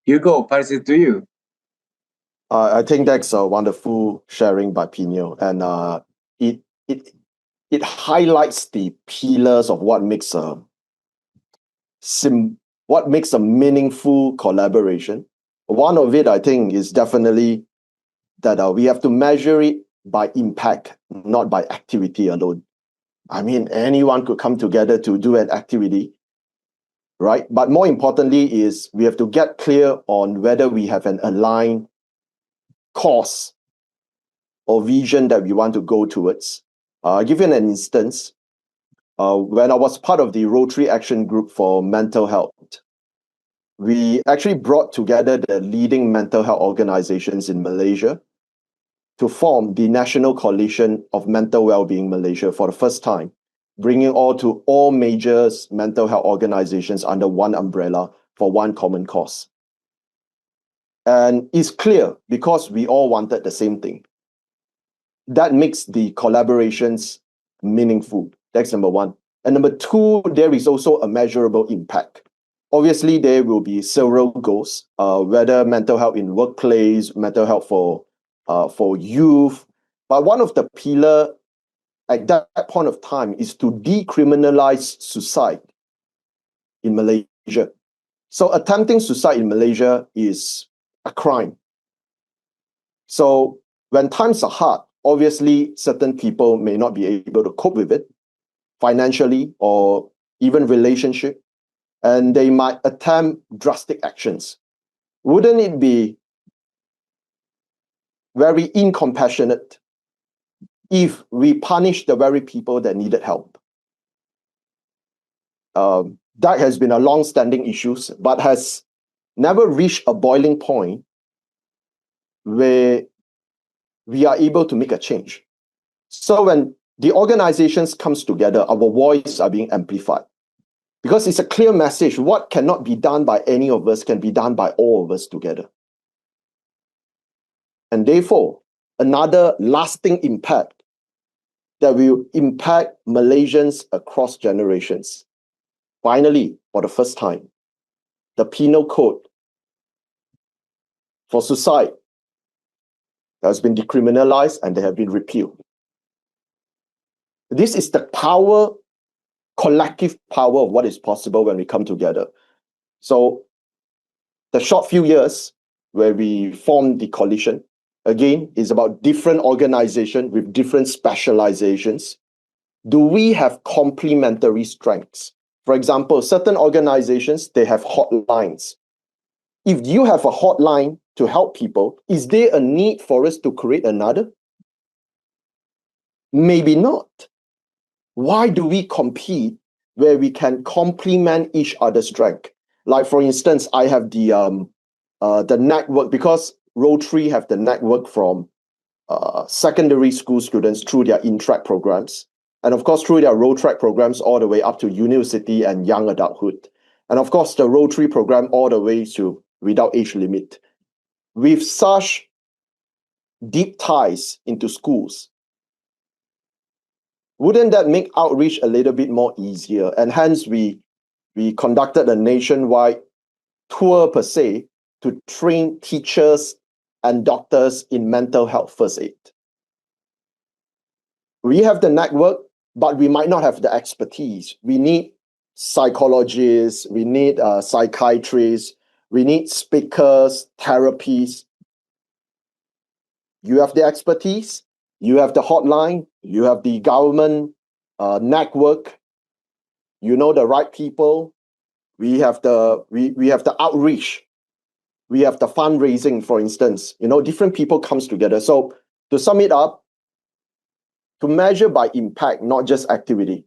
Hugo, pass it to you. I think that's a wonderful sharing by Pino, and it highlights the pillars of what makes a meaningful collaboration. One of it, I think, is definitely that we have to measure it by impact, not by activity alone. I mean, anyone could come together to do an activity, right? But more importantly is we have to get clear on whether we have an aligned cause or vision that we want to go towards. I'll give you an instance. When I was part of the Rotary Action Group for Mental Health, we actually brought together the leading mental health organizations in Malaysia to form the National Coalition of Mental Wellbeing Malaysia for the first time, bringing all major mental health organizations under one umbrella for one common cause. And it's clear because we all wanted the same thing. That makes the collaborations meaningful. That's number one. And number two, there is also a measurable impact. Obviously, there will be several goals, whether mental health in workplace, mental health for youth. But one of the pillars at that point of time is to decriminalize suicide in Malaysia. So attempting suicide in Malaysia is a crime. So when times are hard, obviously certain people may not be able to cope with it financially or even relationship, and they might attempt drastic actions. Wouldn't it be very incompassionate if we punish the very people that needed help? That has been a long-standing issue, but has never reached a boiling point where we are able to make a change. So when the organizations comes together, our voice are being amplified. Because it's a clear message, what cannot be done by any of us can be done by all of us together. And therefore, another lasting impact that will impact Malaysians across generations. Finally, for the first time, the penal code for suicide has been decriminalized and they have been repealed. This is the power, collective power of what is possible when we come together. So the short few years where we formed the coalition, again, is about different organizations with different specializations. Do we have complementary strengths? For example, certain organizations, they have hotlines. If you have a hotline to help people, is there a need for us to create another? Maybe not. Why do we compete where we can complement each other's strength? Like, for instance, I have the network, because Rotary have the network from secondary school students through their in-track programs. And of course, through their road track programs all the way up to university and young adulthood. And of course, the Rotary program all the way to without age limit. With such deep ties into schools, wouldn't that make outreach a little bit more easier? And hence we conducted a nationwide tour per se to train teachers and doctors in mental health first aid. We have the network, but we might not have the expertise. We need psychologists, we need psychiatrists, we need speakers, therapies. You have the expertise, you have the hotline, you have the government network, you know the right people. We have the outreach, we have the fundraising, for instance. Different people comes together. So to sum it up, to measure by impact, not just activity.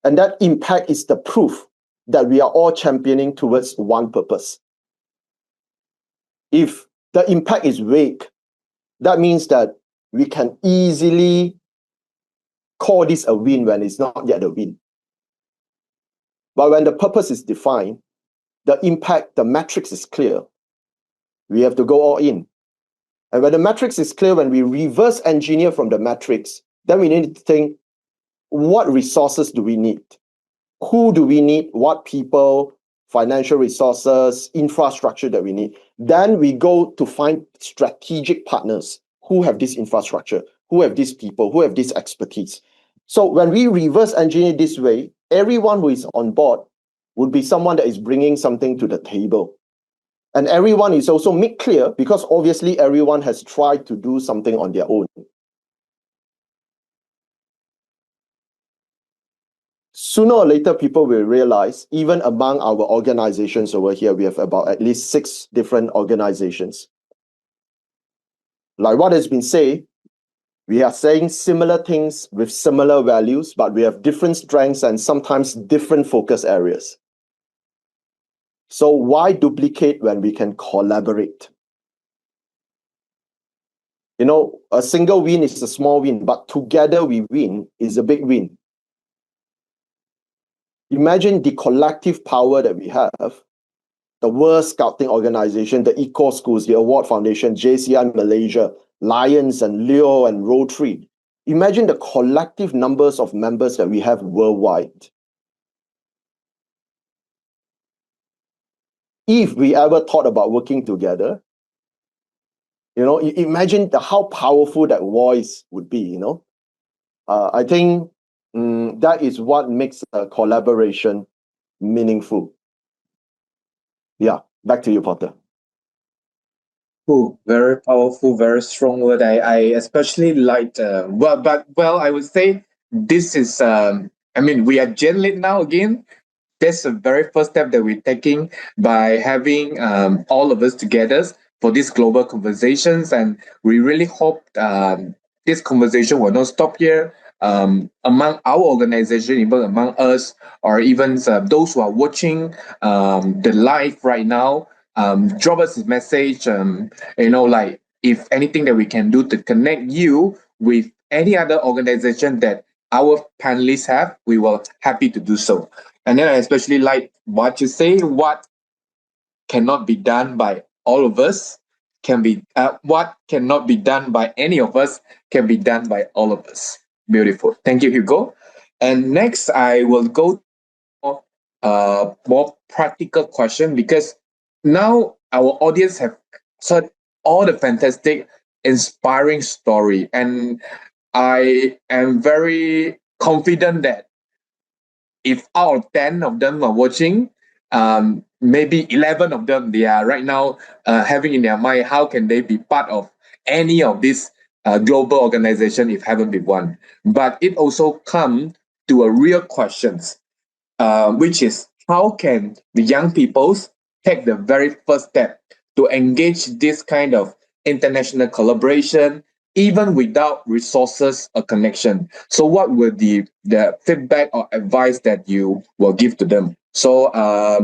And that impact is the proof that we are all championing towards one purpose. If the impact is vague, that means that we can easily call this a win when it's not yet a win. But when the purpose is defined, the impact, the matrix is clear, we have to go all in. And when the matrix is clear, when we reverse engineer from the matrix, then we need to think, what resources do we need? Who do we need? What people, financial resources, infrastructure that we need? Then we go to find strategic partners who have this infrastructure, who have these people, who have this expertise. So when we reverse engineer this way, everyone who is on board would be someone that is bringing something to the table. And everyone is also made clear because obviously everyone has tried to do something on their own. Sooner or later, people will realize, even among our organizations over here, we have about at least 6 different organizations. Like what has been said, we are saying similar things with similar values, but we have different strengths and sometimes different focus areas. So why duplicate when we can collaborate? You know, a single win is a small win, but together we win is a big win. Imagine the collective power that we have, the World Scouting Organization, the Eco Schools, the Award Foundation, JCI Malaysia, Lions and Lyon and Rotary. Imagine the collective numbers of members that we have worldwide. If we ever thought about working together, you know, imagine how powerful that voice would be, you know. I think that is what makes a collaboration meaningful. Yeah, back to you, Potter. Cool, very powerful, very strong word. I especially liked, I would say this is, we are GenLead now again. That's the very first step that we're taking by having all of us together for these global conversations. And we really hope this conversation will not stop here among our organization, even among us, or even those who are watching the live right now. Drop us a message, like if anything that we can do to connect you with any other organization that our panelists have, we will happy to do so. And then I especially like what you say, what cannot be done by all of us can be, what cannot be done by any of us can be done by all of us. Beautiful. Thank you, Hugo. And next, I will go to a more practical question because now our audience have heard all the fantastic, inspiring story. And I am very confident that if out of 10 of them are watching, maybe 11 of them, they are right now having in their mind, how can they be part of any of this global organization if haven't been one? But it also comes to a real questions, which is how can the young people take the very first step to engage this kind of international collaboration, even without resources or connection? So what would the feedback or advice that you will give to them? So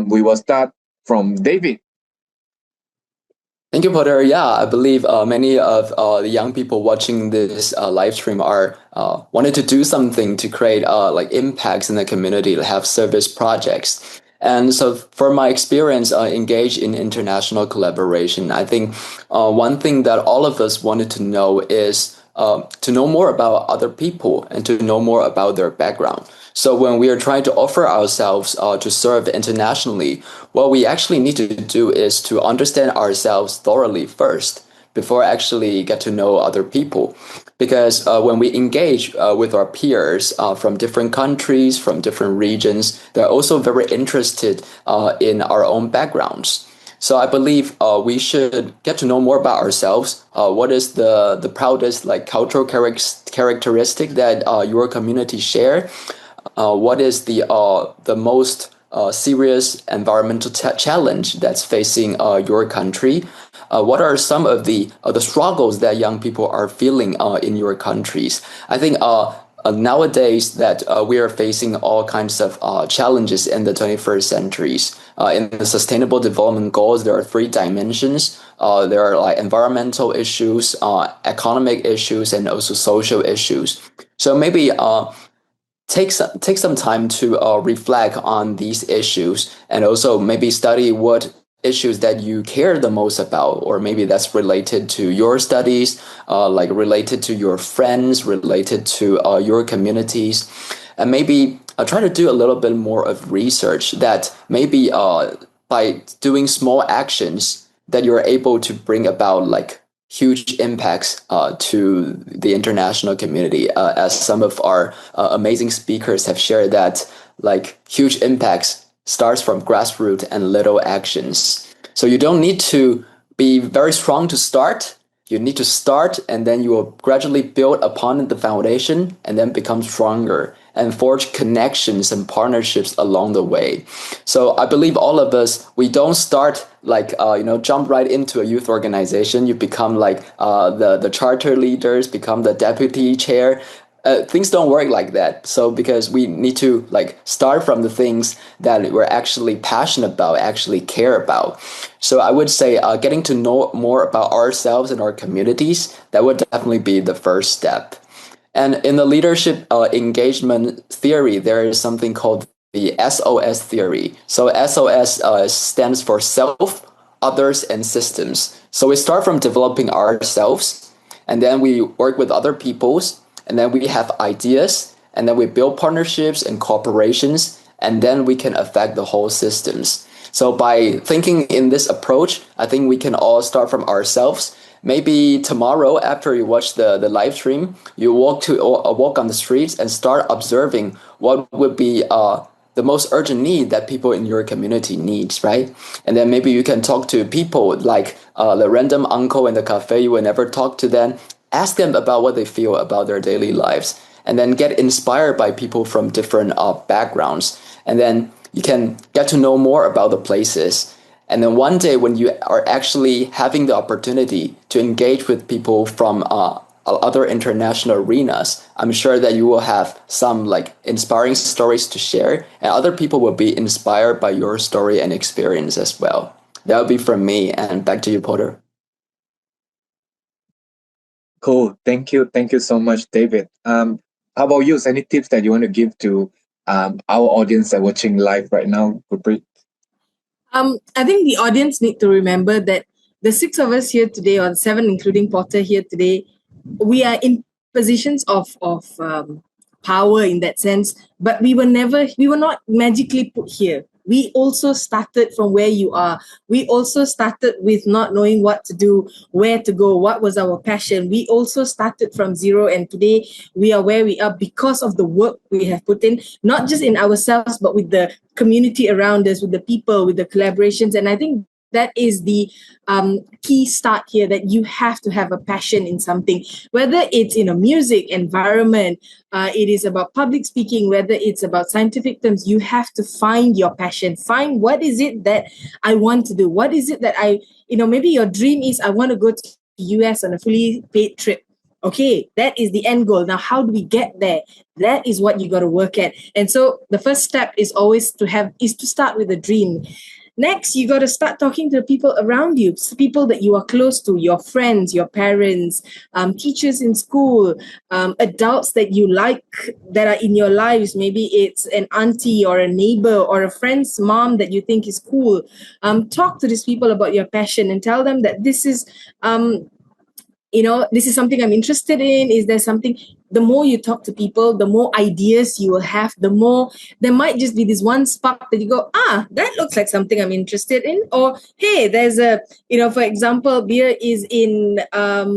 we will start from David. Thank you, Potter. Yeah, I believe many of the young people watching this live stream are wanted to do something to create like impacts in the community, to have service projects. And so for my experience engaged in international collaboration, I think one thing that all of us wanted to know is to know more about other people and to know more about their background. So when we are trying to offer ourselves to serve internationally, what we actually need to do is to understand ourselves thoroughly first before actually get to know other people. Because when we engage with our peers from different countries, from different regions, they're also very interested in our own backgrounds. So I believe we should get to know more about ourselves. What is the proudest like cultural characteristic that your community share? What is the most serious environmental challenge that's facing your country? What are some of the struggles that young people are feeling in your countries? I think nowadays that we are facing all kinds of challenges in the 21st centuries. In the Sustainable Development Goals, there are 3 dimensions. There are like environmental issues, economic issues, and also social issues. So maybe take some time to reflect on these issues, and also maybe study what issues that you care the most about, or maybe that's related to your studies, like related to your friends, related to your communities, and maybe try to do a little bit more of research that maybe by doing small actions that you're able to bring about like huge impacts to the international community, as some of our amazing speakers have shared that like huge impacts starts from grassroots and little actions. So you don't need to be very strong to start. You need to start, and then you will gradually build upon the foundation and then become stronger and forge connections and partnerships along the way. So I believe all of us, we don't start like, jump right into a youth organization. You become like the charter leaders, become the deputy chair. Things don't work like that. So because we need to like start from the things that we're actually passionate about, actually care about. So I would say getting to know more about ourselves and our communities, that would definitely be the first step. And in the leadership engagement theory, there is something called the SOS theory. So SOS stands for self, others, and systems. So we start from developing ourselves, and then we work with other peoples, and then we have ideas, and then we build partnerships and cooperations, and then we can affect the whole systems. So by thinking in this approach, I think we can all start from ourselves. Maybe tomorrow, after you watch the live stream, you walk on the streets and start observing what would be the most urgent need that people in your community needs, right? And then maybe you can talk to people like the random uncle in the cafe you will never talk to them. Ask them about what they feel about their daily lives, and then get inspired by people from different backgrounds. And then you can get to know more about the places. And then one day when you are actually having the opportunity to engage with people from other international arenas, I'm sure that you will have some like inspiring stories to share, and other people will be inspired by your story and experience as well. That would be from me, and back to you, Porter. Cool. Thank you. Thank you so much, David. How about you? Any tips that you want to give to our audience that are watching live right now, Gurpreet? I think the audience need to remember that the 6 of us here today, or 7, including Porter here today, we are in positions of power in that sense, but we were not magically put here. We also started from where you are. We also started with not knowing what to do, where to go, what was our passion. We also started from zero, and today we are where we are because of the work we have put in, not just in ourselves, but with the community around us, with the people, with the collaborations. And I think that is the key start here, that you have to have a passion in something, whether it's in a music environment, it is about public speaking, whether it's about scientific terms. You have to find your passion. Find what is it that I want to do. What is it that maybe your dream is, I want to go to the US on a fully paid trip. Okay, that is the end goal. Now, how do we get there? That is what you got to work at. And so the first step is always to start with a dream. Next, you got to start talking to the people around you, people that you are close to, your friends, your parents, teachers in school, adults that you like that are in your lives. Maybe it's an auntie or a neighbor or a friend's mom that you think is cool. Talk to these people about your passion and tell them that this is this is something I'm interested in. Is there something? The more you talk to people, the more ideas you will have, the more there might just be this one spark that you go, that looks like something I'm interested in. Or, hey, there's a, for example, Beer is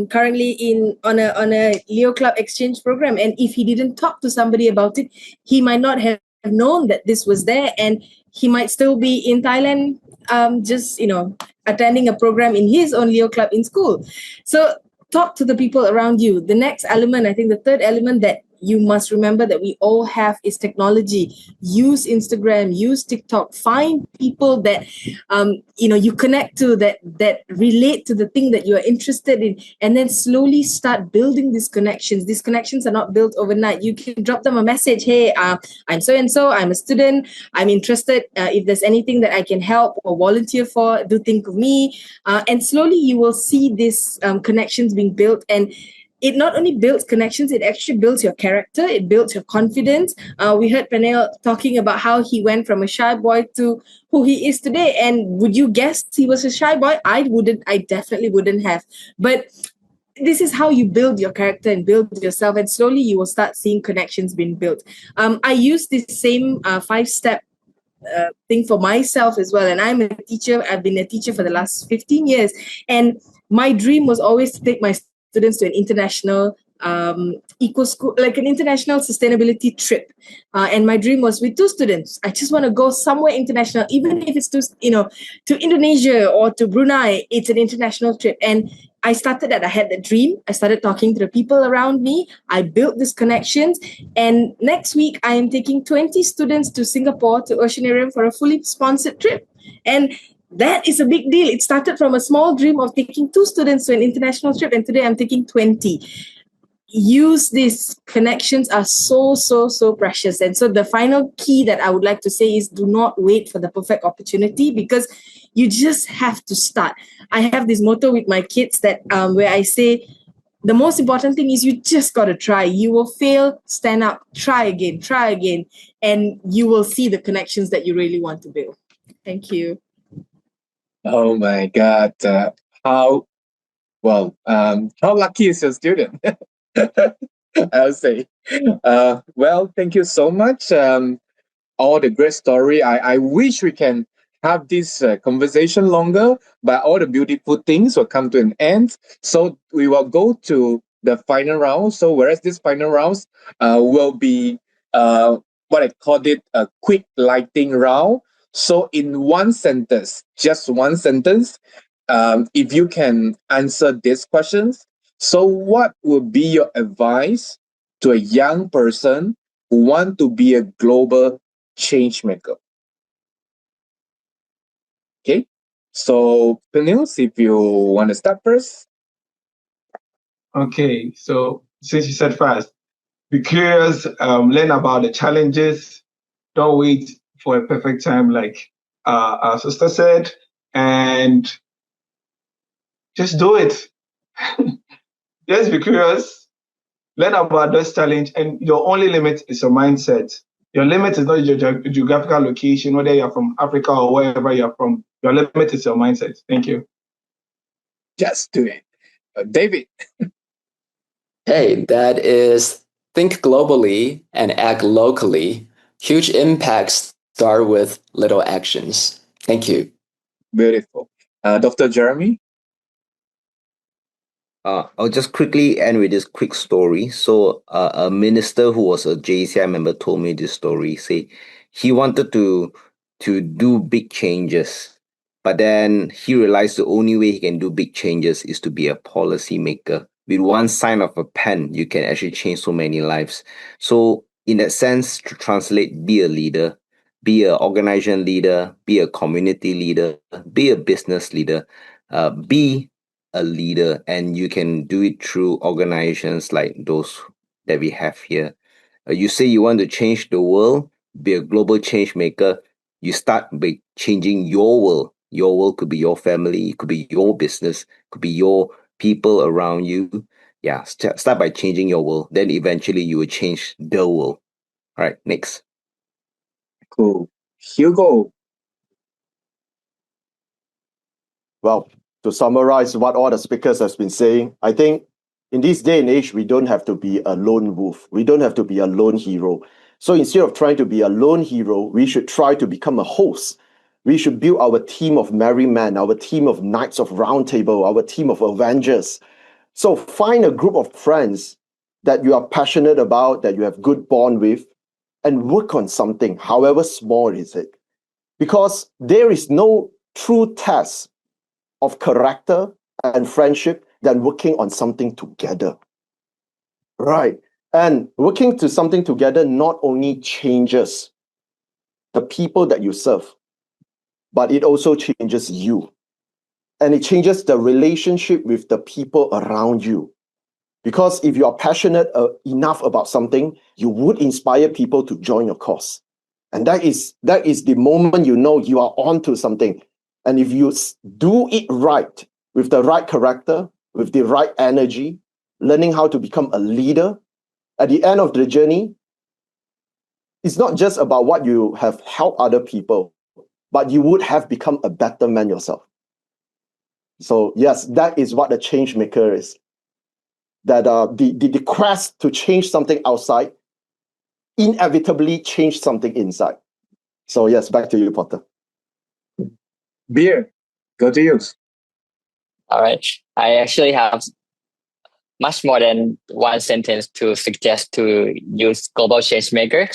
currently on a Leo Club exchange program. And if he didn't talk to somebody about it, he might not have known that this was there. And he might still be in Thailand, attending a program in his own Leo Club in school. So talk to the people around you. The next element, I think the third element that you must remember that we all have is technology. Use Instagram, use TikTok, find people that you connect to, that relate to the thing that you're interested in, and then slowly start building these connections. These connections are not built overnight. You can drop them a message. Hey, I'm so and so, I'm a student, I'm interested. If there's anything that I can help or volunteer for, do think of me. And slowly you will see these connections being built. And it not only builds connections, it actually builds your character, it builds your confidence. We heard Penel talking about how he went from a shy boy to who he is today. And would you guess he was a shy boy? I definitely wouldn't have. But this is how you build your character and build yourself, and slowly you will start seeing connections being built. I use this same 5-step thing for myself as well. And I'm a teacher. I've been a teacher for the last 15 years. And my dream was always to take my students to an international eco school, like an international sustainability trip. And my dream was with 2 students. I just want to go somewhere international, even if it's to Indonesia or to Brunei. It's an international trip. And I started that. I had that dream. I started talking to the people around me. I built these connections. And next week, I am taking 20 students to Singapore, to Oceanarium, for a fully sponsored trip. And that is a big deal. It started from a small dream of taking 2 students to an international trip, and today I'm taking 20. Use these connections are so precious. And so the final key that I would like to say is, do not wait for the perfect opportunity, because you just have to start. I have this motto with my kids that where I say, the most important thing is you just got to try. You will fail, stand up, try again, and you will see the connections that you really want to build. Thank you. Oh my God. How lucky is your student? I'll say. Well, thank you so much. All the great story. I wish we can have this conversation longer, but all the beautiful things will come to an end. So we will go to the final round. So whereas this final rounds will be what I called it, a quick lighting round. So in one sentence, just one sentence, if you can answer these questions. So what would be your advice to a young person who want to be a global change maker? Okay, so Peniels, if you want to start first. Okay, so since you said fast, be curious, learn about the challenges. Don't wait for a perfect time, like our sister said, and just do it. Just be curious, learn about this challenge, and your only limit is your mindset. Your limit is not your geographical location, whether you're from Africa or wherever you're from. Your limit is your mindset. Thank you. Just do it. David. Hey, that is think globally and act locally. Huge impacts start with little actions. Thank you. Beautiful. Dr. Jeremy? I'll just quickly end with this quick story. So a minister who was a JCI member told me this story. Say he wanted to do big changes, but then he realized the only way he can do big changes is to be a policy maker. With one sign of a pen, you can actually change so many lives. So in that sense, to translate, be a leader, be an organization leader, be a community leader, be a business leader, be a leader, and you can do it through organizations like those that we have here. You say you want to change the world, be a global change maker. You start by changing your world. Your world could be your family, it could be your business, could be your people around you. Yeah, start by changing your world. Then eventually you will change the world. All right, next. Cool. Hugo. Well, to summarize what all the speakers have been saying, I think in this day and age, we don't have to be a lone wolf. We don't have to be a lone hero. So instead of trying to be a lone hero, we should try to become a host. We should build our team of merry men, our team of knights of round table, our team of avengers. So find a group of friends that you are passionate about, that you have good bond with, and work on something, however small is it. Because there is no true test of character and friendship than working on something together. Right. And working to something together not only changes the people that you serve, but it also changes you. And it changes the relationship with the people around you. Because if you are passionate enough about something, you would inspire people to join your cause. And that is the moment you know you are onto something. And if you do it right, with the right character, with the right energy, learning how to become a leader, at the end of the journey, it's not just about what you have helped other people, but you would have become a better man yourself. So yes, that is what the Changemaker is. That the quest to change something outside inevitably change something inside. So yes, back to you, Potter. Beer, go to you. All right. I actually have much more than one sentence to suggest to use global changemaker.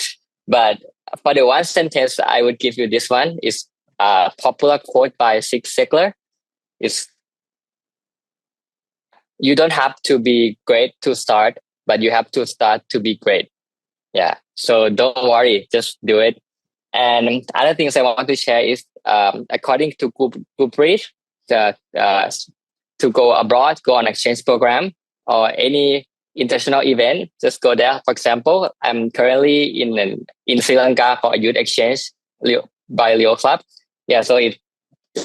But for the one sentence, I would give you this one. It's a popular quote by Zig Ziglar. It's, you don't have to be great to start, but you have to start to be great. Yeah. So don't worry, just do it. And other things I want to share is, according to Guprit, to go abroad, go on exchange program or any international event, just go there. For example, I'm currently in Sri Lanka for a youth exchange by Leo Club. Yeah, so it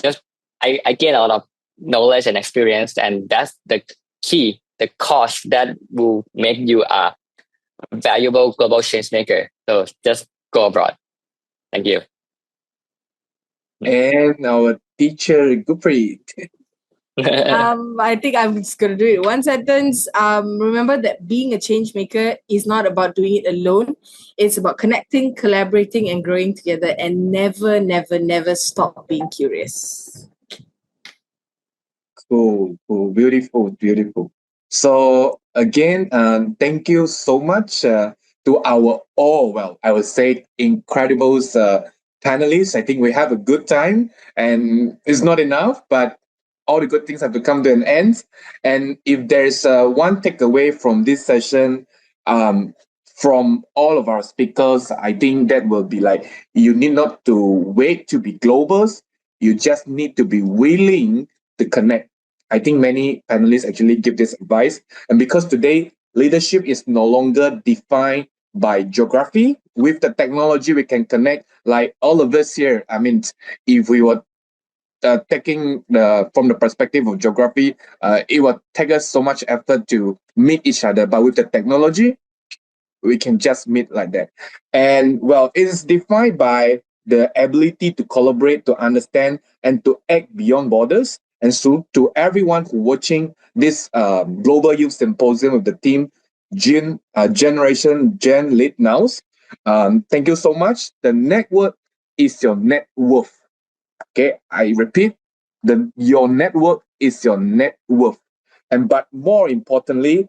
just I gain a lot of knowledge and experience, and that's the key, the cost that will make you a valuable global change maker. So just go abroad. Thank you. And our teacher, Guprit. I think I'm just going to do it. One sentence. Remember that being a change maker is not about doing it alone. It's about connecting, collaborating, and growing together. And never, never, never stop being curious. Cool. Beautiful. So again, thank you so much to our I would say incredible panelists. I think we have a good time, and it's not enough, but all the good things have to come to an end. And if there's one takeaway from this session, from all of our speakers, I think that will be like, you need not to wait to be globals. You just need to be willing to connect. I think many panelists actually give this advice. And because today, leadership is no longer defined by geography, with the technology, we can connect like all of us here. I mean, if we were taking from the perspective of geography, it would take us so much effort to meet each other. But with the technology, we can just meet like that. And well, it is defined by the ability to collaborate, to understand, and to act beyond borders. And so to everyone who watching this Global Youth Symposium with the team, Generation GENLeadsNow, thank you so much. The network is your net worth. Okay, I repeat, your network is your net worth. But more importantly,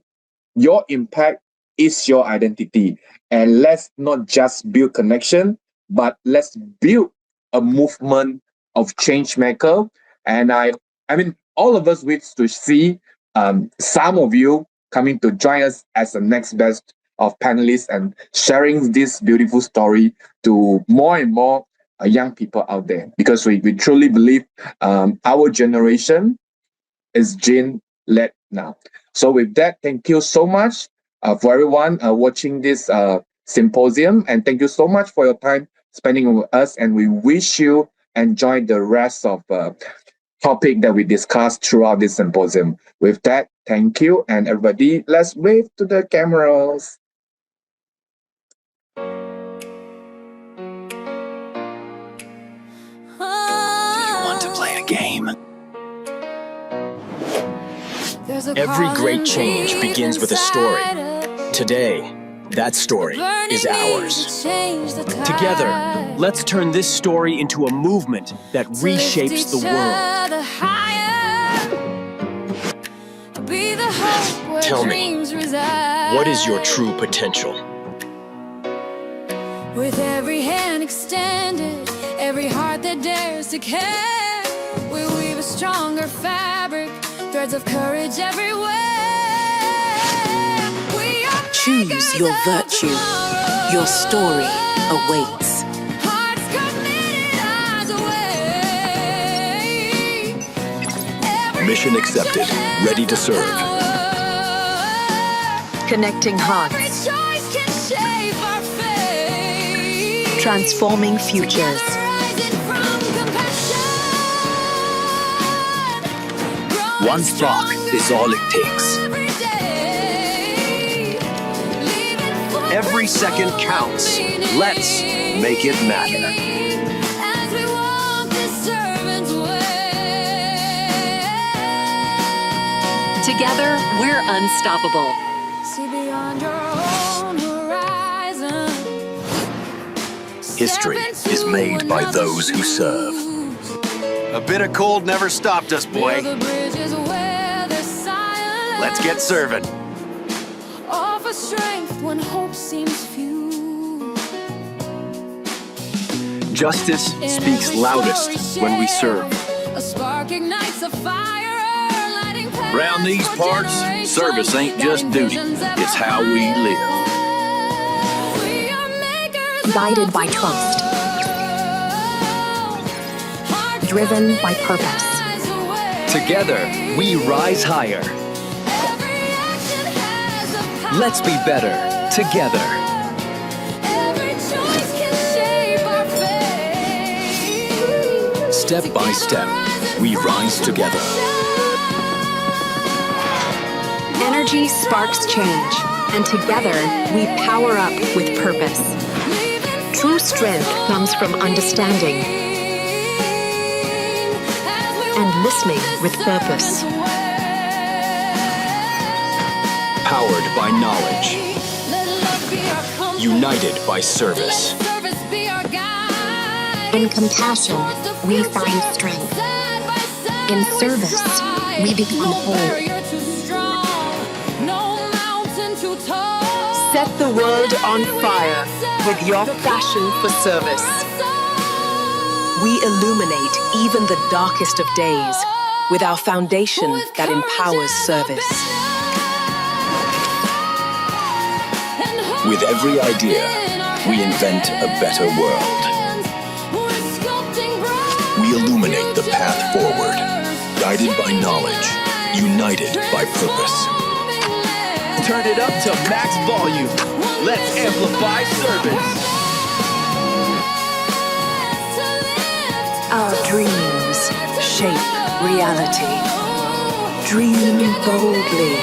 your impact is your identity. And let's not just build connection, but let's build a movement of change maker. And I mean, all of us wish to see some of you coming to join us as the next best of panelists and sharing this beautiful story to more and more young people out there, because we truly believe our generation is Gen-led now. So with that, thank you so much for everyone watching this symposium, and thank you so much for your time spending with us, and we wish you enjoy the rest of topic that we discussed throughout this symposium. With that, thank you, and everybody, let's wave to the cameras. Want to play a game? Every great change begins with a story. Today, that story is ours. Together, let's turn this story into a movement that reshapes the world. Tell me, what is your true potential? With every hand extended, every heart that dares to care, we weave a stronger fabric, threads of courage everywhere. We are Choose Choose your virtue. Your story awaits. Mission accepted. Ready to serve. Connecting hearts. Transforming futures. One spark is all it takes. Every second counts. Let's make it matter. Together, we're unstoppable. See beyond your own horizon. History is made by those who serve. A bit of cold never stopped us, boy. Let's get serving. Offer strength when hope seems few. Justice speaks loudest when we serve. A spark ignites a fire. Round these parts, service ain't just duty, it's how we live. Guided by trust. Driven by purpose. Together, we rise higher. Let's be better together. Step by step, we rise together. Energy sparks change, and together we power up with purpose. True strength comes from understanding and listening with purpose. Powered by knowledge. United by service. In compassion, we find strength. In service, we become whole. Set the world on fire with your passion for service. We illuminate even the darkest of days with our foundation that empowers service. With every idea, we invent a better world. We illuminate the path forward, guided by knowledge, united by purpose. Turn it up to max volume. Let's amplify service. Our dreams shape reality. Dream boldly.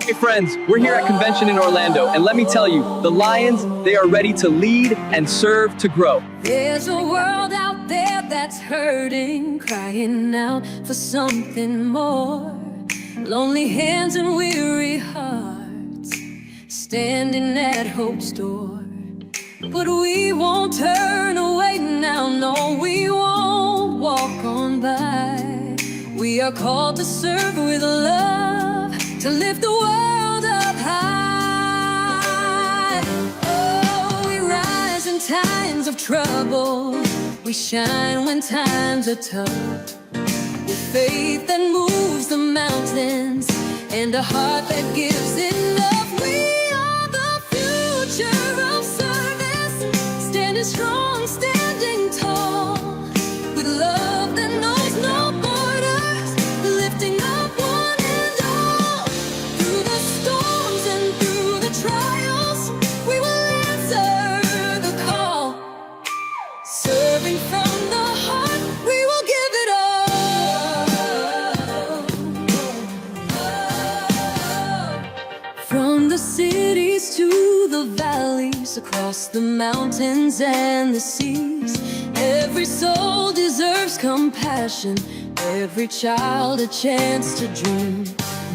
Hey friends, we're here at convention in Orlando, and let me tell you, the Lions, they are ready to lead and serve to grow. There's a world out there that's hurting, crying out for something more. Lonely hands and weary hearts, standing at hope's door. But we won't turn away now, no, we won't walk on by. We are called to serve with love, to lift the world up high. Oh, we rise in times of trouble, we shine when times are tough. With faith that moves the mountains, and a heart that gives enough. We are the future of service, standing strong, standing tall, with love that knows no borders, lifting up one and all. Through the storms and through the trials, we will answer the call. Serving from the heart, we will give it all. From the cities to the valleys, across the mountains and the seas, every soul deserves compassion, every child a chance to dream.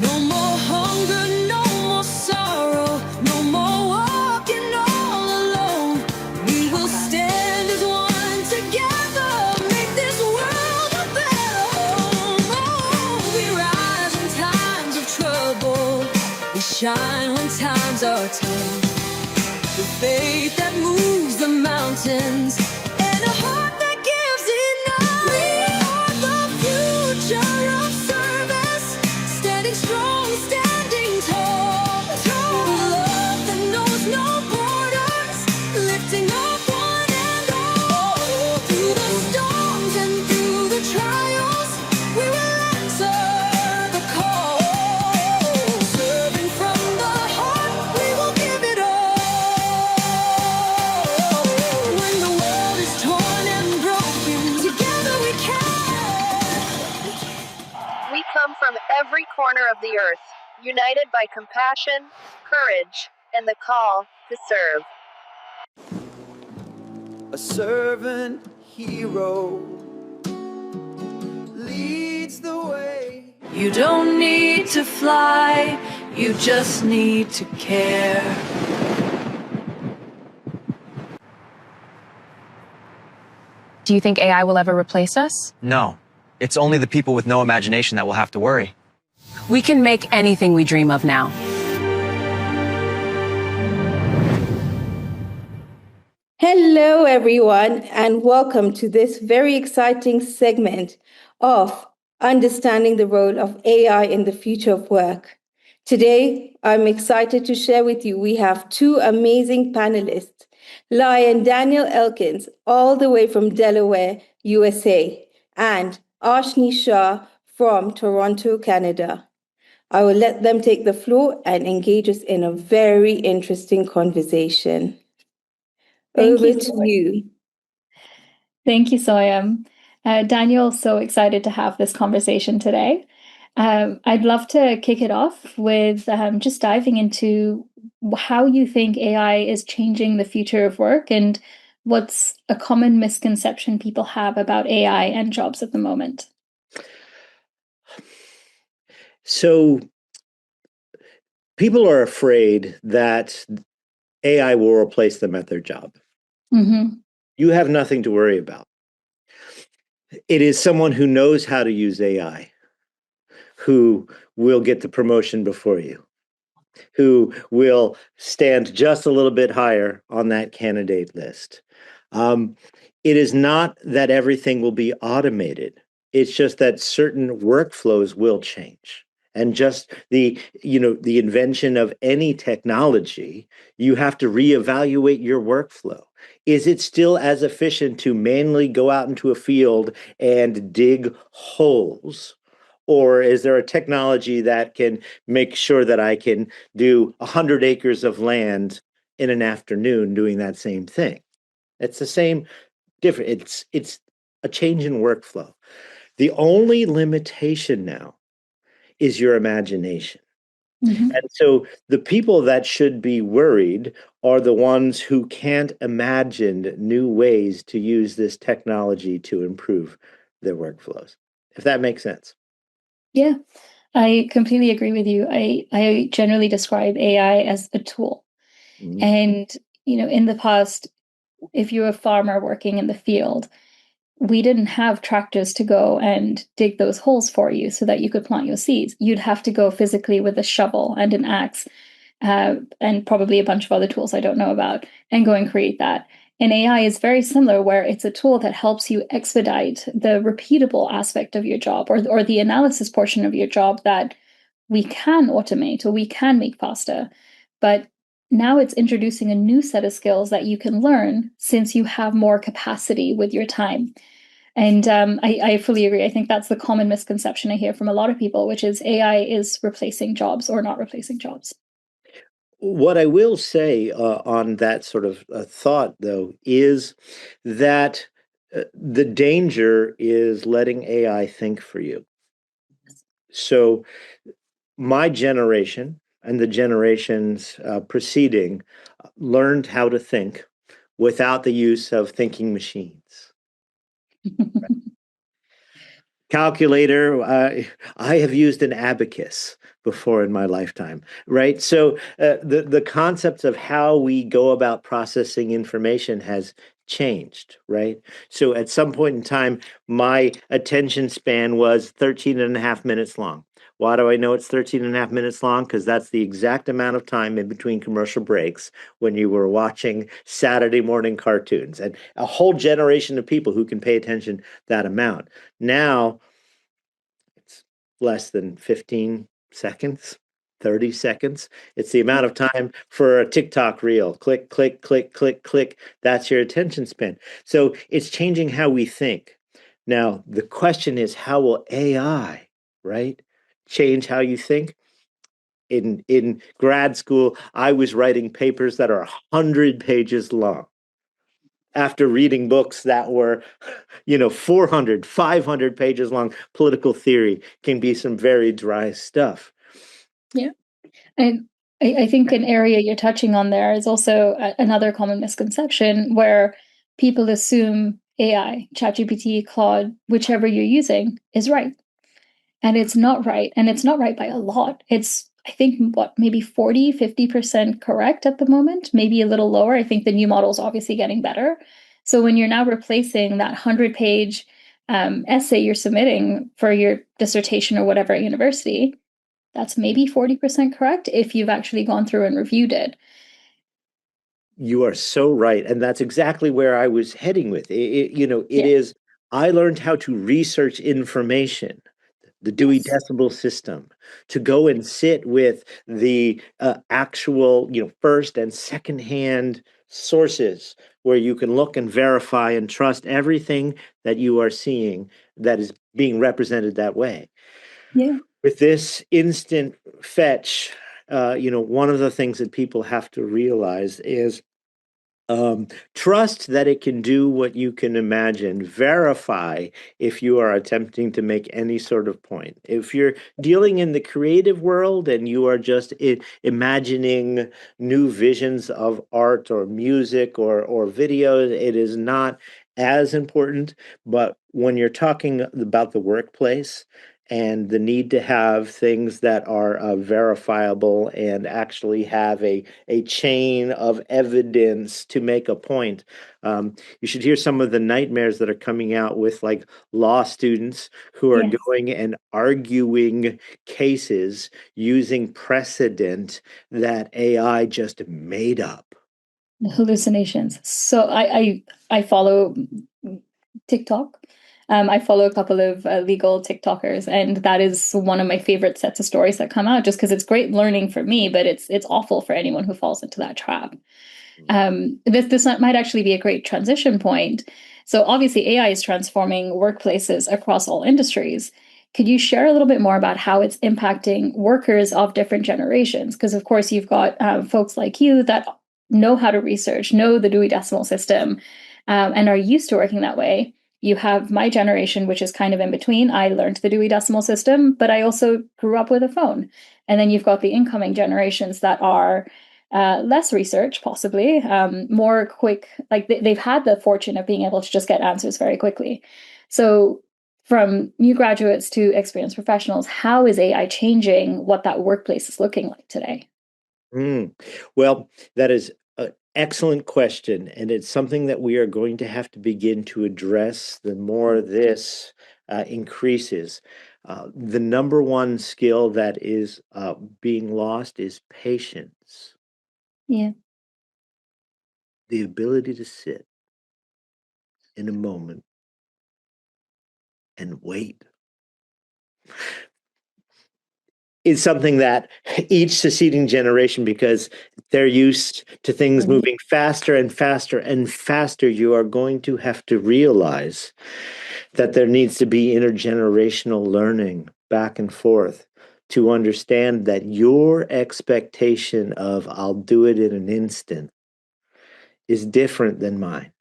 No more hunger, no more sorrow, no more walking all alone. We will stand as one together. shine when times are tough. The faith that moves the mountains and a heart that gives enough. We are the future of service, standing strong, standing tall. Through love that knows no borders, lifting up one and all. Through the storms and through the trials, we will answer the call. Serving from the heart, we will give it all. When the world is torn and broken, together we can. We come from every corner of the earth, united by compassion, courage, and the call to serve. A servant hero leads the way. You don't need to fly, you just need to care. Do you think AI will ever replace us? No. It's only the people with no imagination that will have to worry. We can make anything we dream of now. Hello, everyone, and welcome to this very exciting segment of Understanding the Role of AI in the Future of Work. Today, I'm excited to share with you we have two amazing panelists, Lyon Daniel Elkins, all the way from Delaware, USA, and Ashni Shah from Toronto, Canada. I will let them take the floor and engage us in a very interesting conversation. Over to you. Thank you, Soyam. Daniel, so excited to have this conversation today. I'd love to kick it off with just diving into how you think AI is changing the future of work and what's a common misconception people have about AI and jobs at the moment. So people are afraid that AI will replace them at their job. Mm-hmm. You have nothing to worry about. It is someone who knows how to use AI who will get the promotion before you, who will stand just a little bit higher on that candidate list. It is not that everything will be automated. It's just that certain workflows will change. And just the invention of any technology, you have to reevaluate your workflow. Is it still as efficient to manually go out into a field and dig holes? Or is there a technology that can make sure that I can do 100 acres of land in an afternoon doing that same thing? It's the same, different. It's a change in workflow. The only limitation now is your imagination. Mm-hmm. And so the people that should be worried are the ones who can't imagine new ways to use this technology to improve their workflows, if that makes sense. Yeah, I completely agree with you. I generally describe AI as a tool. Mm-hmm. And, in the past, if you're a farmer working in the field, we didn't have tractors to go and dig those holes for you so that you could plant your seeds. You'd have to go physically with a shovel and an axe, and probably a bunch of other tools I don't know about, and go and create that. And AI is very similar, where it's a tool that helps you expedite the repeatable aspect of your job or the analysis portion of your job that we can automate or we can make faster. But now it's introducing a new set of skills that you can learn since you have more capacity with your time. And I fully agree. I think that's the common misconception I hear from a lot of people, which is AI is replacing jobs or not replacing jobs. What I will say on that sort of thought, though, is that the danger is letting AI think for you. So my generation and the generations preceding learned how to think without the use of thinking machines. Calculator, I have used an abacus before in my lifetime, right? So the concepts of how we go about processing information has changed, right? So at some point in time, my attention span was 13 and a half minutes long. Why do I know it's 13 and a half minutes long? Because that's the exact amount of time in between commercial breaks when you were watching Saturday morning cartoons, and a whole generation of people who can pay attention that amount. Now it's less than 15 seconds. 30 seconds. It's the amount of time for a TikTok reel. Click, click, click, click, click. That's your attention span. So it's changing how we think. Now, the question is, how will AI, right, change how you think? In grad school, I was writing papers that are 100 pages long. After reading books that were, 400, 500 pages long, political theory can be some very dry stuff. Yeah. And I think an area you're touching on there is also another common misconception where people assume AI, ChatGPT, Claude, whichever you're using, is right. And it's not right. And it's not right by a lot. It's, I think, maybe 40, 50% correct at the moment, maybe a little lower. I think the new model is obviously getting better. So when you're now replacing that 100-page essay you're submitting for your dissertation or whatever at university, that's maybe 40% correct if you've actually gone through and reviewed it. You are so right. And that's exactly where I was heading with it. Is, I learned how to research information, the Dewey Decimal System, to go and sit with the actual, first and second-hand sources where you can look and verify and trust everything that you are seeing that is being represented that way. Yeah. With this instant fetch, one of the things that people have to realize is trust that it can do what you can imagine. Verify if you are attempting to make any sort of point. If you're dealing in the creative world and you are just imagining new visions of art or music or videos, it is not as important. But when you're talking about the workplace and the need to have things that are verifiable and actually have a chain of evidence to make a point. You should hear some of the nightmares that are coming out with like law students who are going and arguing cases using precedent that AI just made up. Hallucinations. So I follow TikTok. I follow a couple of legal TikTokers, and that is one of my favorite sets of stories that come out, just because it's great learning for me, but it's awful for anyone who falls into that trap. This might actually be a great transition point. So obviously AI is transforming workplaces across all industries. Could you share a little bit more about how it's impacting workers of different generations? Because of course you've got folks like you that know how to research, know the Dewey Decimal System, and are used to working that way. You have my generation, which is kind of in between. I learned the Dewey Decimal System, but I also grew up with a phone. And then you've got the incoming generations that are less research, possibly, more quick, like they've had the fortune of being able to just get answers very quickly. So from new graduates to experienced professionals, how is AI changing what that workplace is looking like today? Well, that is an excellent question. And it's something that we are going to have to begin to address the more this increases. The number one skill that is being lost is patience. Yeah. The ability to sit in a moment and wait is something that each succeeding generation, because they're used to things moving faster and faster and faster, you are going to have to realize that there needs to be intergenerational learning back and forth to understand that your expectation of I'll do it in an instant is different than mine.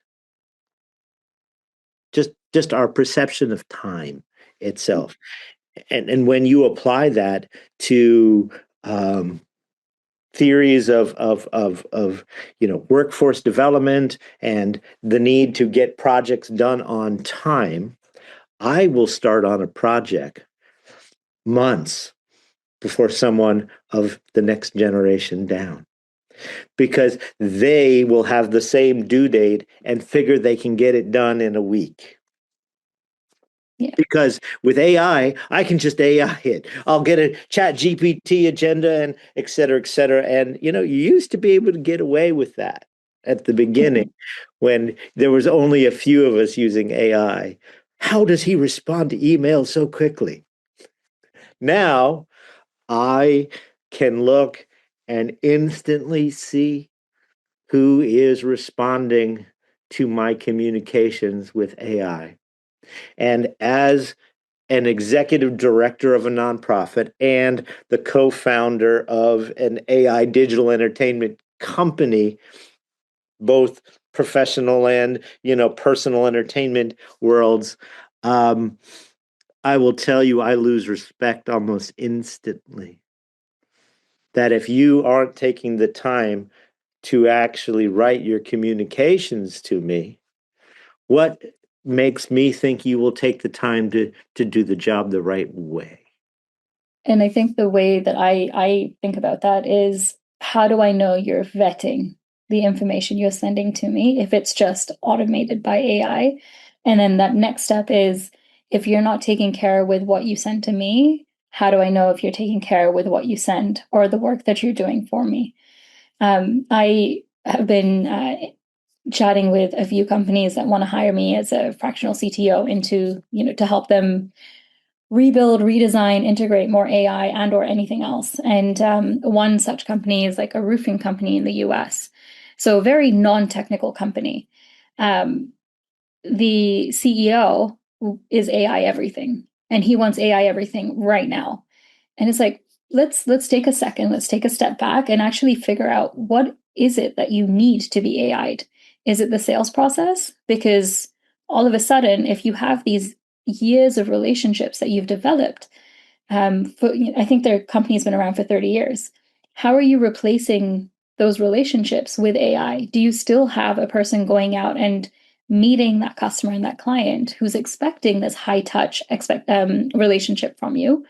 Just our perception of time itself. And when you apply that to theories of workforce development and the need to get projects done on time, I will start on a project months before someone of the next generation down, because they will have the same due date and figure they can get it done in a week. Because with AI, I can just AI it. I'll get a chat GPT agenda and et cetera, et cetera. And, you used to be able to get away with that at the beginning when there was only a few of us using AI. How does he respond to emails so quickly? Now, I can look and instantly see who is responding to my communications with AI. And as an executive director of a nonprofit and the co-founder of an AI digital entertainment company, both professional and personal entertainment worlds, I will tell you, I lose respect almost instantly. That if you aren't taking the time to actually write your communications to me, what makes me think you will take the time to do the job the right way? And I think the way that I think about that is, how do I know you're vetting the information you're sending to me if it's just automated by AI? And then that next step is, if you're not taking care with what you send to me, how do I know if you're taking care with what you send or the work that you're doing for me? I have been chatting with a few companies that want to hire me as a fractional CTO to help them rebuild, redesign, integrate more AI and or anything else. And one such company is like a roofing company in the US. So a very non-technical company. The CEO is AI everything, and he wants AI everything right now. And it's like, let's take a second, let's take a step back and actually figure out, what is it that you need to be AI'd? Is it the sales process? Because all of a sudden, if you have these years of relationships that you've developed, I think their company's been around for 30 years. How are you replacing those relationships with AI? Do you still have a person going out and meeting that customer and that client who's expecting this high touch relationship from you?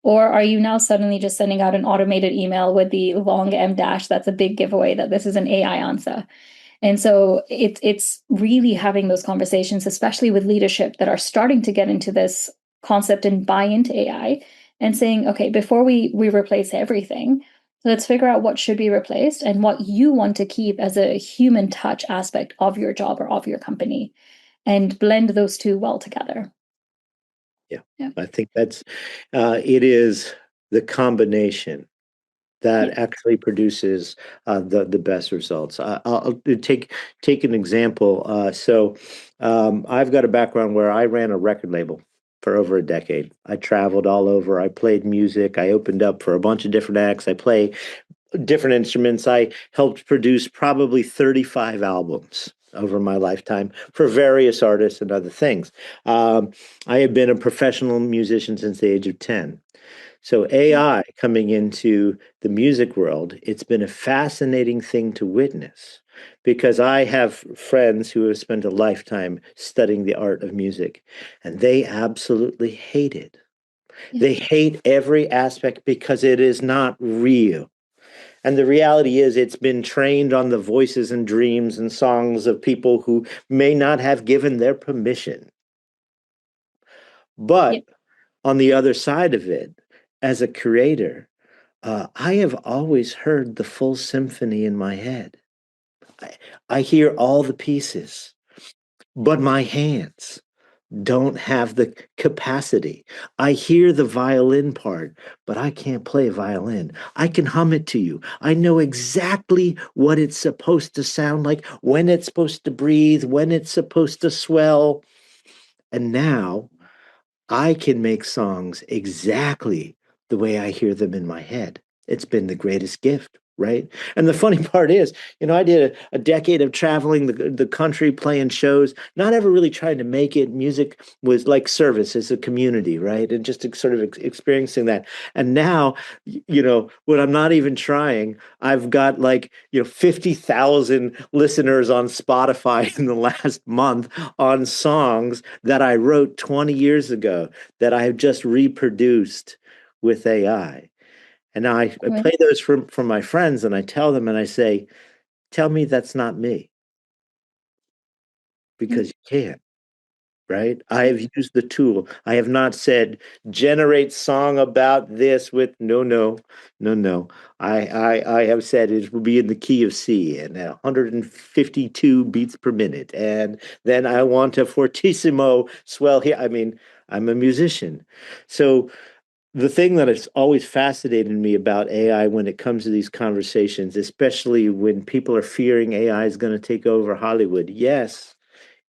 Or are you now suddenly just sending out an automated email with the long M dash that's a big giveaway that this is an AI answer? And so it's really having those conversations, especially with leadership that are starting to get into this concept and buy into AI, and saying, okay, before we replace everything, let's figure out what should be replaced and what you want to keep as a human touch aspect of your job or of your company, and blend those two well together. Yeah. I think that's it is the combination that actually produces the best results. I'll take an example. I've got a background where I ran a record label for over a decade. I traveled all over. I played music. I opened up for a bunch of different acts. I play different instruments. I helped produce probably 35 albums over my lifetime for various artists and other things. I have been a professional musician since the age of 10. So AI coming into the music world, it's been a fascinating thing to witness, because I have friends who have spent a lifetime studying the art of music, and they absolutely hate it. They hate every aspect because it is not real. And the reality is, it's been trained on the voices and dreams and songs of people who may not have given their permission. But on the other side of it, as a creator, I have always heard the full symphony in my head. I hear all the pieces, but my hands don't have the capacity. I hear the violin part, but I can't play violin. I can hum it to you. I know exactly what it's supposed to sound like, when it's supposed to breathe, when it's supposed to swell. And now I can make songs exactly the way I hear them in my head. It's been the greatest gift, right? And the funny part is, I did a decade of traveling the country, playing shows, not ever really trying to make it. Music was like service as a community, right? And just sort of experiencing that. And now, when I'm not even trying, I've got 50,000 listeners on Spotify in the last month on songs that I wrote 20 years ago that I have just reproduced with AI. And now I play those for my friends, and I tell them, and I say, tell me that's not me. Because you can't. right? I have used the tool. I have not said generate song about this with no. I have said it will be in the key of C and 152 beats per minute, and then I want a fortissimo swell here. I mean, I'm a musician, so the thing that has always fascinated me about AI when it comes to these conversations, especially when people are fearing AI is going to take over Hollywood. Yes,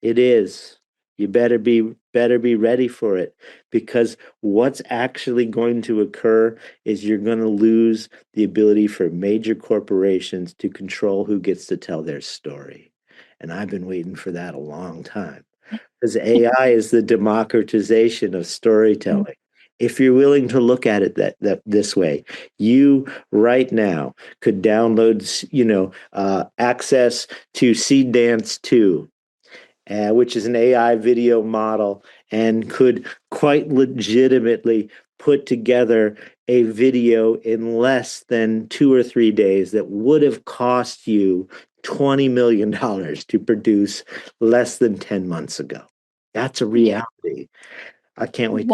it is. You better be ready for it, because what's actually going to occur is you're going to lose the ability for major corporations to control who gets to tell their story. And I've been waiting for that a long time, because AI is the democratization of storytelling. If you're willing to look at it that this way, you right now could download, access to Seed Dance 2, which is an AI video model, and could quite legitimately put together a video in less than 2 or 3 days that would have cost you $20 million to produce less than 10 months ago. That's a reality. I can't wait.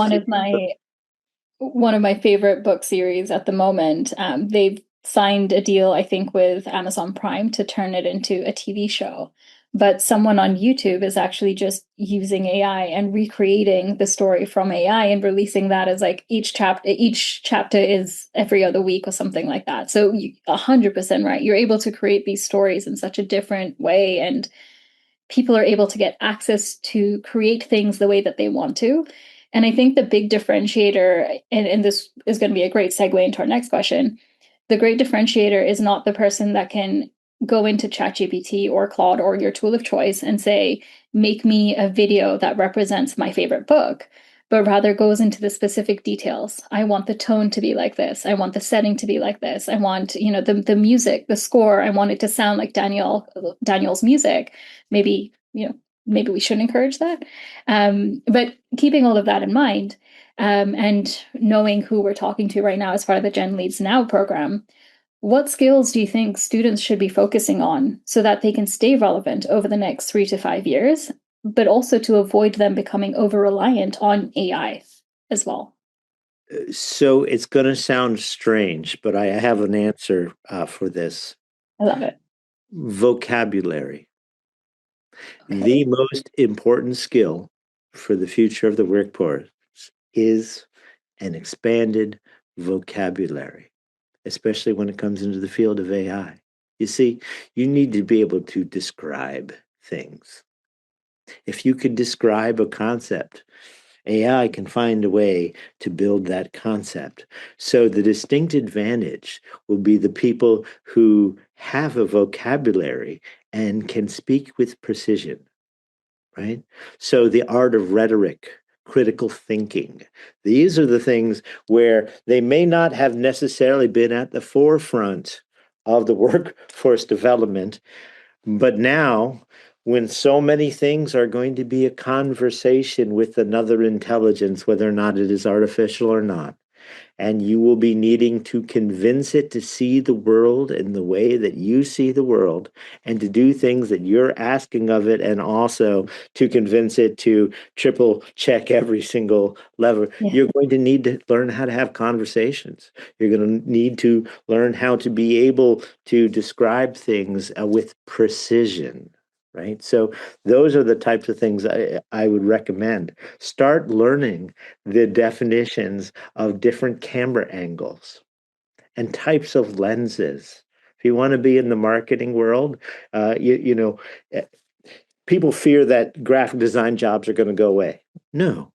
One of my favorite book series at the moment. They've signed a deal, I think, with Amazon Prime to turn it into a TV show. But someone on YouTube is actually just using AI and recreating the story from AI and releasing that as like each chapter is every other week or something like that. So 100% right. You're able to create these stories in such a different way, and people are able to get access to create things the way that they want to. And I think the big differentiator, and this is going to be a great segue into our next question, the great differentiator is not the person that can go into ChatGPT or Claude or your tool of choice and say, make me a video that represents my favorite book, but rather goes into the specific details. I want the tone to be like this. I want the setting to be like this. I want, the music, the score, I want it to sound like Daniel's music. Maybe we shouldn't encourage that. But keeping all of that in mind, and knowing who we're talking to right now as part of the Gen Leads Now program, what skills do you think students should be focusing on so that they can stay relevant over the next 3 to 5 years, but also to avoid them becoming over-reliant on AI as well? So it's going to sound strange, but I have an answer for this. I love it. Vocabulary. Okay. The most important skill for the future of the workforce is an expanded vocabulary, especially when it comes into the field of AI. You see, you need to be able to describe things. If you could describe a concept, AI can find a way to build that concept. So the distinct advantage will be the people who have a vocabulary and can speak with precision, right? So the art of rhetoric, critical thinking, these are the things where they may not have necessarily been at the forefront of the workforce development, but now, when so many things are going to be a conversation with another intelligence, whether or not it is artificial or not, and you will be needing to convince it to see the world in the way that you see the world, and to do things that you're asking of it, and also to convince it to triple check every single lever. Yeah. You're going to need to learn how to have conversations. You're going to need to learn how to be able to describe things with precision. Right? So those are the types of things I would recommend. Start learning the definitions of different camera angles and types of lenses. If you want to be in the marketing world, people fear that graphic design jobs are going to go away. No.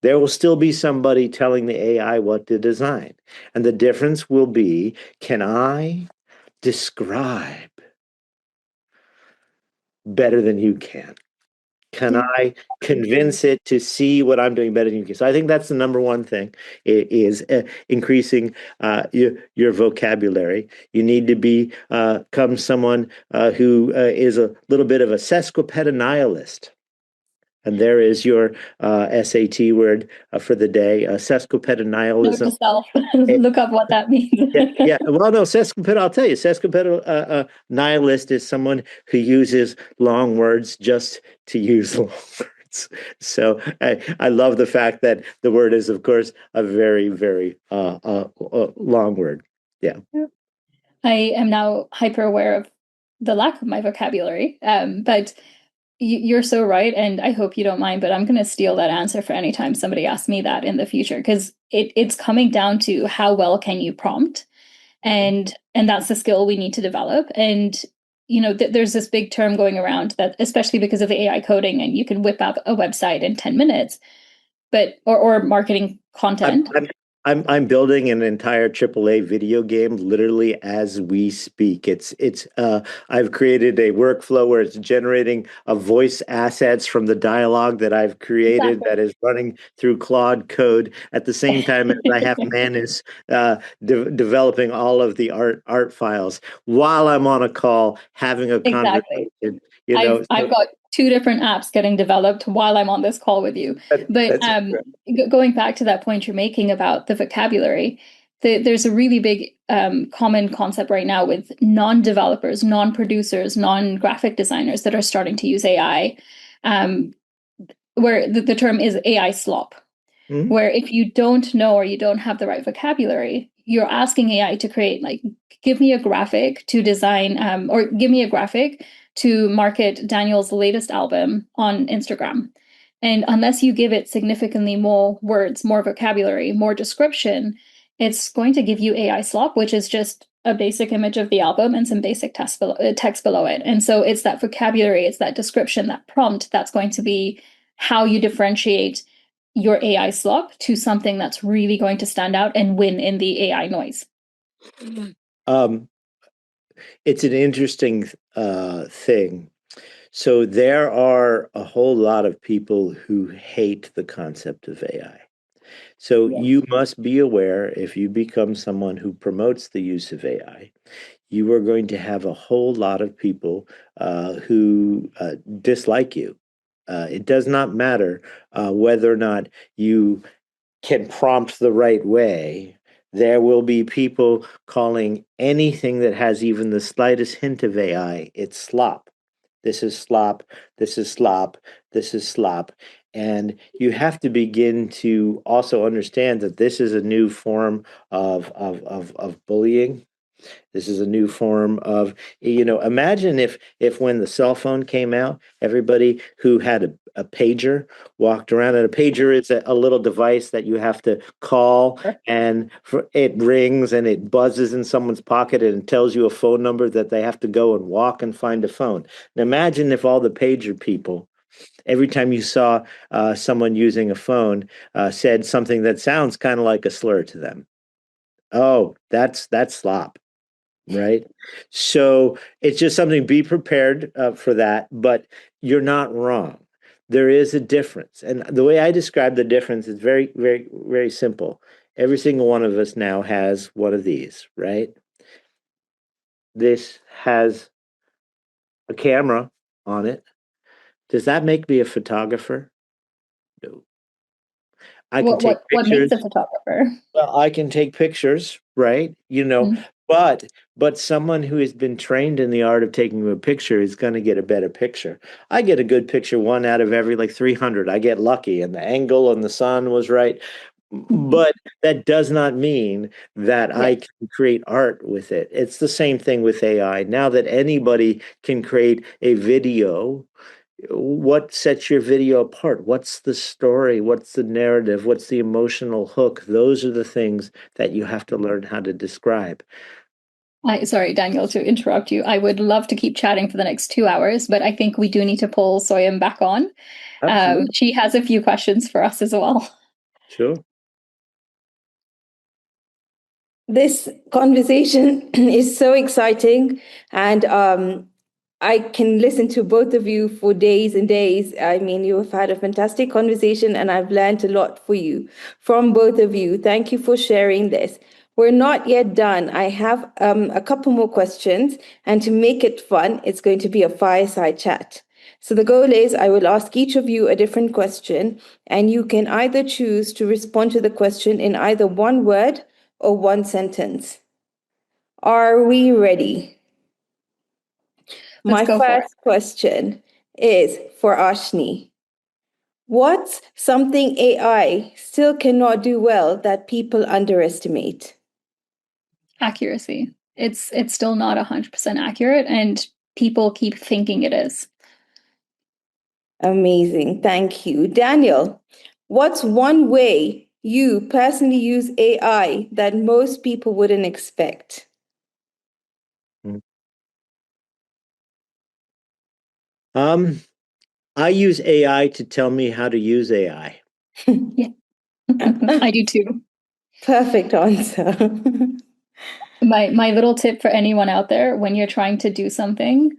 There will still be somebody telling the AI what to design. And the difference will be, can I describe better than you can? Can I convince it to see what I'm doing better than you can? So I think that's the number one thing, is increasing your vocabulary. You need to become someone who is a little bit of a sesquipedalialist. And there is your SAT word for the day, sesquipedalialism. Note to self. Look up what that means. Yeah. Well, no, I'll tell you, sesquipedal nihilist is someone who uses long words just to use long words. So I love the fact that the word is, of course, a very, very long word. Yeah. I am now hyper aware of the lack of my vocabulary, but you're so right, and I hope you don't mind, but I'm going to steal that answer for any time somebody asks me that in the future, because it's coming down to how well can you prompt, and that's the skill we need to develop. And there's this big term going around that, especially because of the AI coding, and you can whip up a website in 10 minutes, but or marketing content. I'm building an entire AAA video game literally as we speak. I've created a workflow where it's generating voice assets from the dialogue that I've created that is running through Claude Code at the same time as I have Manus developing all of the art files while I'm on a call having a conversation. I've got 2 different apps getting developed while I'm on this call with you. But going back to that point you're making about the vocabulary, there's a really big common concept right now with non-developers, non-producers, non-graphic designers that are starting to use AI, where the term is AI slop, where if you don't know or you don't have the right vocabulary, you're asking AI to create, like, give me a graphic to design, or give me a graphic to market Daniel's latest album on Instagram. And unless you give it significantly more words, more vocabulary, more description, it's going to give you AI slop, which is just a basic image of the album and some basic text below it. And so it's that vocabulary, it's that description, that prompt that's going to be how you differentiate your AI slop to something that's really going to stand out and win in the AI noise. It's an interesting thing. So there are a whole lot of people who hate the concept of AI. So you must be aware, if you become someone who promotes the use of AI, you are going to have a whole lot of people who dislike you. It does not matter whether or not you can prompt the right way. There will be people calling anything that has even the slightest hint of AI, it's slop. This is slop, this is slop, this is slop. And you have to begin to also understand that this is a new form of bullying. This is a new form of, imagine if when the cell phone came out, everybody who had a pager walked around, and a pager is a little device that you have to call, and it rings and it buzzes in someone's pocket and it tells you a phone number that they have to go and walk and find a phone. Now imagine if all the pager people, every time you saw someone using a phone, said something that sounds kind of like a slur to them. Oh, that's slop. Right. So it's just something, be prepared for that, but you're not wrong. There is a difference. And the way I describe the difference is very, very, very simple. Every single one of us now has one of these, right? This has a camera on it. Does that make me a photographer? No. I can take pictures. What makes a photographer? Well, I can take pictures, right? But someone who has been trained in the art of taking a picture is going to get a better picture. I get a good picture 1 out of every 300. I get lucky, and the angle and the sun was right. But that does not mean that I can create art with it. It's the same thing with AI. Now that anybody can create a video, what sets your video apart? What's the story? What's the narrative? What's the emotional hook? Those are the things that you have to learn how to describe. Sorry, Daniel, to interrupt you. I would love to keep chatting for the next 2 hours, but I think we do need to pull Soyam back on. She has a few questions for us as well. Sure. This conversation is so exciting, and I can listen to both of you for days and days. I mean, you have had a fantastic conversation, and I've learned a lot from both of you. Thank you for sharing this. We're not yet done. I have a couple more questions, and to make it fun, it's going to be a fireside chat. So the goal is I will ask each of you a different question, and you can either choose to respond to the question in either one word or one sentence. Are we ready? My first question is for Ashni. What's something AI still cannot do well that people underestimate? Accuracy. It's still not 100% accurate, and people keep thinking it is. Amazing. Thank you. Daniel, what's one way you personally use AI that most people wouldn't expect? I use AI to tell me how to use AI. Yeah, I do too. Perfect answer. My little tip for anyone out there, when you're trying to do something,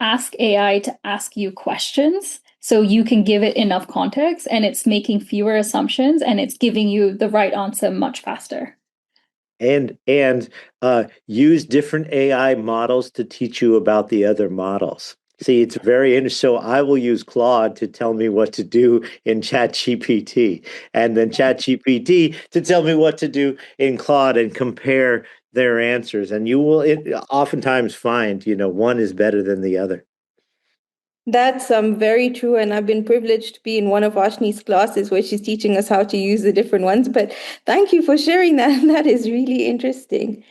ask AI to ask you questions so you can give it enough context, and it's making fewer assumptions and it's giving you the right answer much faster. And use different AI models to teach you about the other models. See, it's very interesting. So I will use Claude to tell me what to do in ChatGPT, and then ChatGPT to tell me what to do in Claude, and compare their answers. And you will oftentimes find, one is better than the other. That's very true. And I've been privileged to be in one of Ashni's classes where she's teaching us how to use the different ones. But thank you for sharing that. That is really interesting.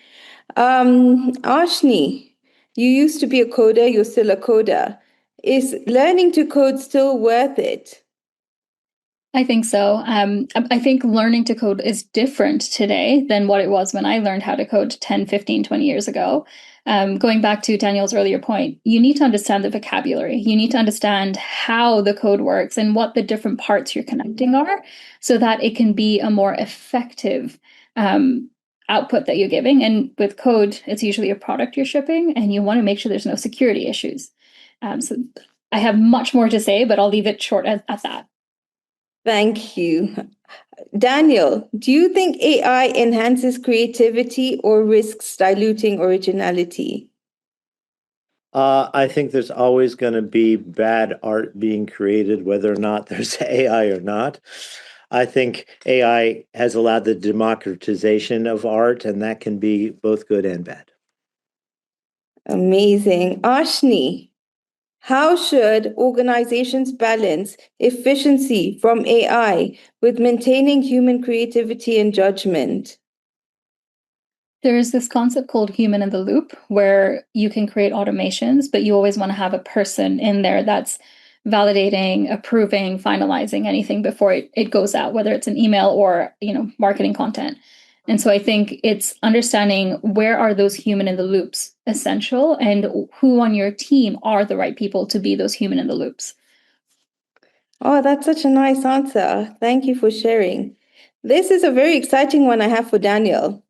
Ashni, you used to be a coder, you're still a coder. Is learning to code still worth it? I think so. I think learning to code is different today than what it was when I learned how to code 10, 15, 20 years ago. Going back to Daniel's earlier point, you need to understand the vocabulary. You need to understand how the code works and what the different parts you're connecting are so that it can be a more effective output that you're giving. And with code, it's usually a product you're shipping, and you want to make sure there's no security issues. So I have much more to say, but I'll leave it short at that. Thank you. Daniel, do you think AI enhances creativity or risks diluting originality? I think there's always going to be bad art being created, whether or not there's AI or not. I think AI has allowed the democratization of art, and that can be both good and bad. Amazing. Ashni, how should organizations balance efficiency from AI with maintaining human creativity and judgment? There's this concept called human in the loop, where you can create automations, but you always want to have a person in there that's validating, approving, finalizing anything before it goes out, whether it's an email or marketing content. And so I think it's understanding where are those human in the loops essential, and who on your team are the right people to be those human in the loops. Oh, that's such a nice answer. Thank you for sharing. This is a very exciting one I have for Daniel.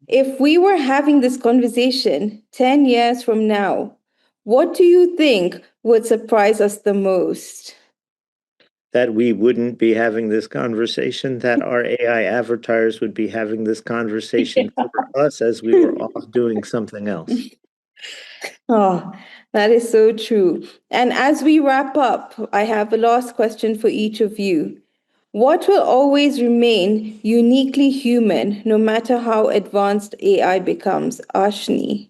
If we were having this conversation 10 years from now, what do you think would surprise us the most? That we wouldn't be having this conversation, that our AI avatars would be having this conversation for us as we were off doing something else. Oh, that is so true. And as we wrap up, I have a last question for each of you. What will always remain uniquely human, no matter how advanced AI becomes? Ashni.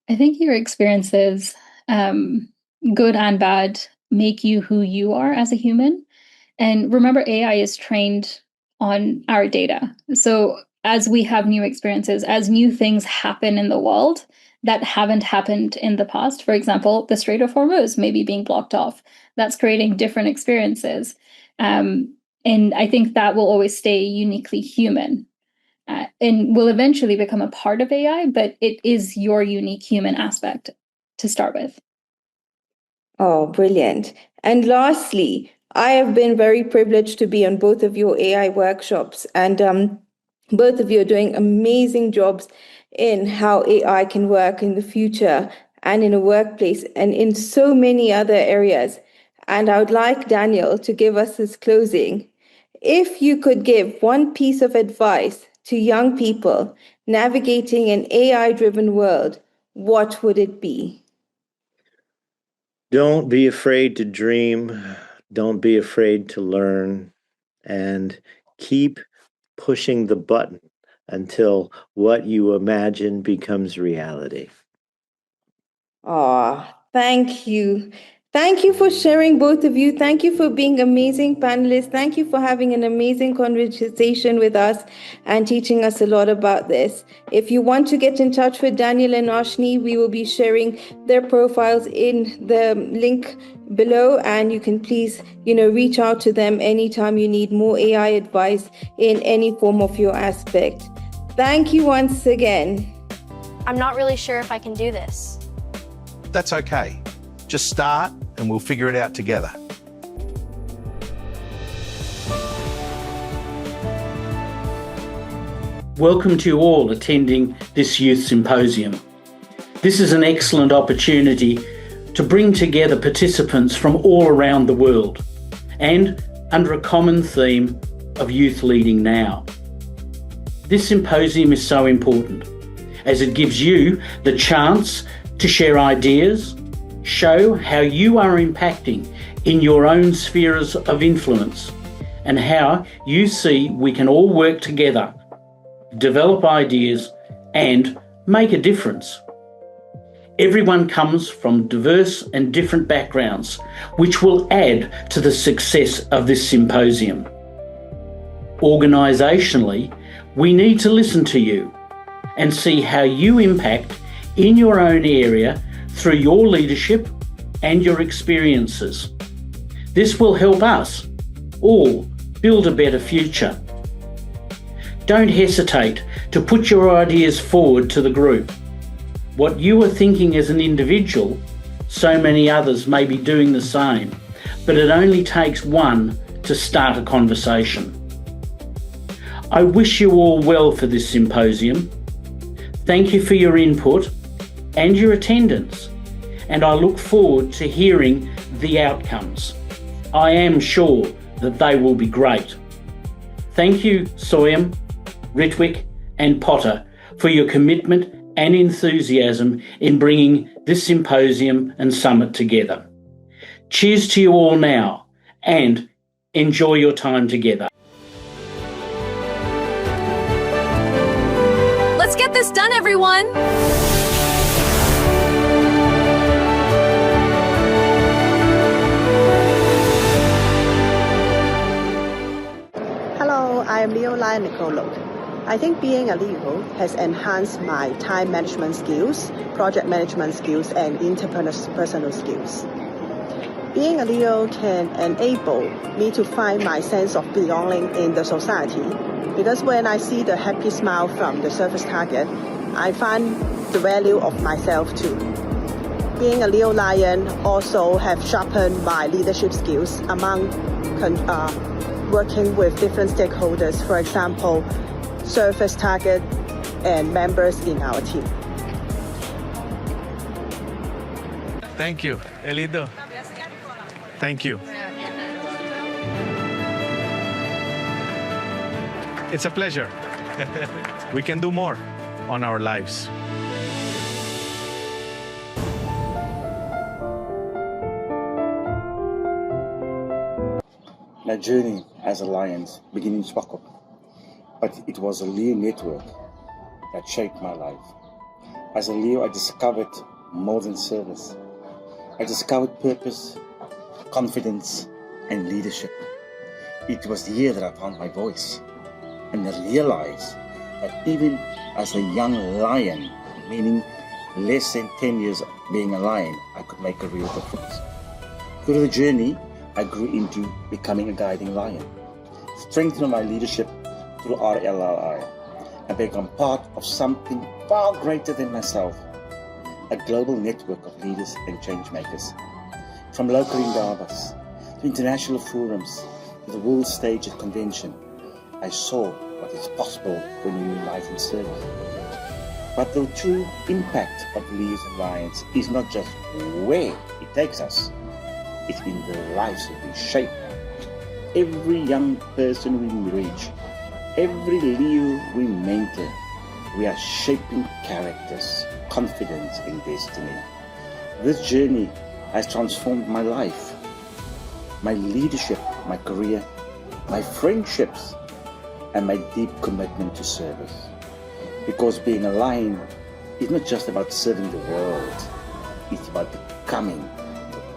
I think your experiences, good and bad, make you who you are as a human. And remember, AI is trained on our data. So as we have new experiences, as new things happen in the world that haven't happened in the past, for example, the Strait of Hormuz maybe being blocked off, that's creating different experiences. And I think that will always stay uniquely human. And will eventually become a part of AI, but it is your unique human aspect to start with. Oh, brilliant. And lastly, I have been very privileged to be on both of your AI workshops, and both of you are doing amazing jobs in how AI can work in the future and in a workplace and in so many other areas. And I would like Daniel to give us his closing. If you could give one piece of advice to young people navigating an AI-driven world, what would it be? Don't be afraid to dream. Don't be afraid to learn. And keep pushing the button until what you imagine becomes reality. Oh, thank you. Thank you for sharing, both of you. Thank you for being amazing panelists. Thank you for having an amazing conversation with us and teaching us a lot about this. If you want to get in touch with Daniel and Ashni, we will be sharing their profiles in the link below, and you can please, reach out to them anytime you need more AI advice in any form of your aspect. Thank you once again. I'm not really sure if I can do this. That's okay. Just start and we'll figure it out together. Welcome to all attending this Youth Symposium. This is an excellent opportunity to bring together participants from all around the world and under a common theme of youth leading now. This symposium is so important as it gives you the chance to share ideas, show how you are impacting in your own spheres of influence and how you see we can all work together, develop ideas and make a difference. Everyone comes from diverse and different backgrounds, which will add to the success of this symposium. Organisationally, we need to listen to you and see how you impact in your own area through your leadership and your experiences. This will help us all build a better future. Don't hesitate to put your ideas forward to the group. What you are thinking as an individual, so many others may be doing the same, but it only takes one to start a conversation. I wish you all well for this symposium. Thank you for your input and your attendance, and I look forward to hearing the outcomes. I am sure that they will be great. Thank you, Soyam, Ritwik and Potter for your commitment and enthusiasm in bringing this symposium and summit together. Cheers to you all now and enjoy your time together. Let's get this done, everyone! Hello, I am Lyon. I think being a Leo has enhanced my time management skills, project management skills, and interpersonal skills. Being a Leo can enable me to find my sense of belonging in the society, because when I see the happy smile from the service target, I find the value of myself too. Being a Leo Lion also have sharpened my leadership skills among working with different stakeholders, for example, service target and members in our team. Thank you, Elido. Thank you. It's a pleasure. We can do more on our lives. My journey as a Lion began in Swakop, but it was a Leo network that shaped my life. As a Leo, I discovered more than service. I discovered purpose, confidence, and leadership. It was the year that I found my voice, and I realized that even as a young lion, meaning less than 10 years being a lion, I could make a real difference. Through the journey, I grew into becoming a guiding lion, strengthened my leadership through RLLI, and become part of something far greater than myself, a global network of leaders and changemakers. From local indabas to international forums to the world stage at convention, I saw what is possible when you unite in service. But the true impact of Leos and Lions is not just where it takes us, it's in the lives that we shape. Every young person we reach, every Leo we mentor, we are shaping characters, confidence, and destiny. This journey has transformed my life, my leadership, my career, my friendships, and my deep commitment to service. Because being a lion is not just about serving the world, it's about becoming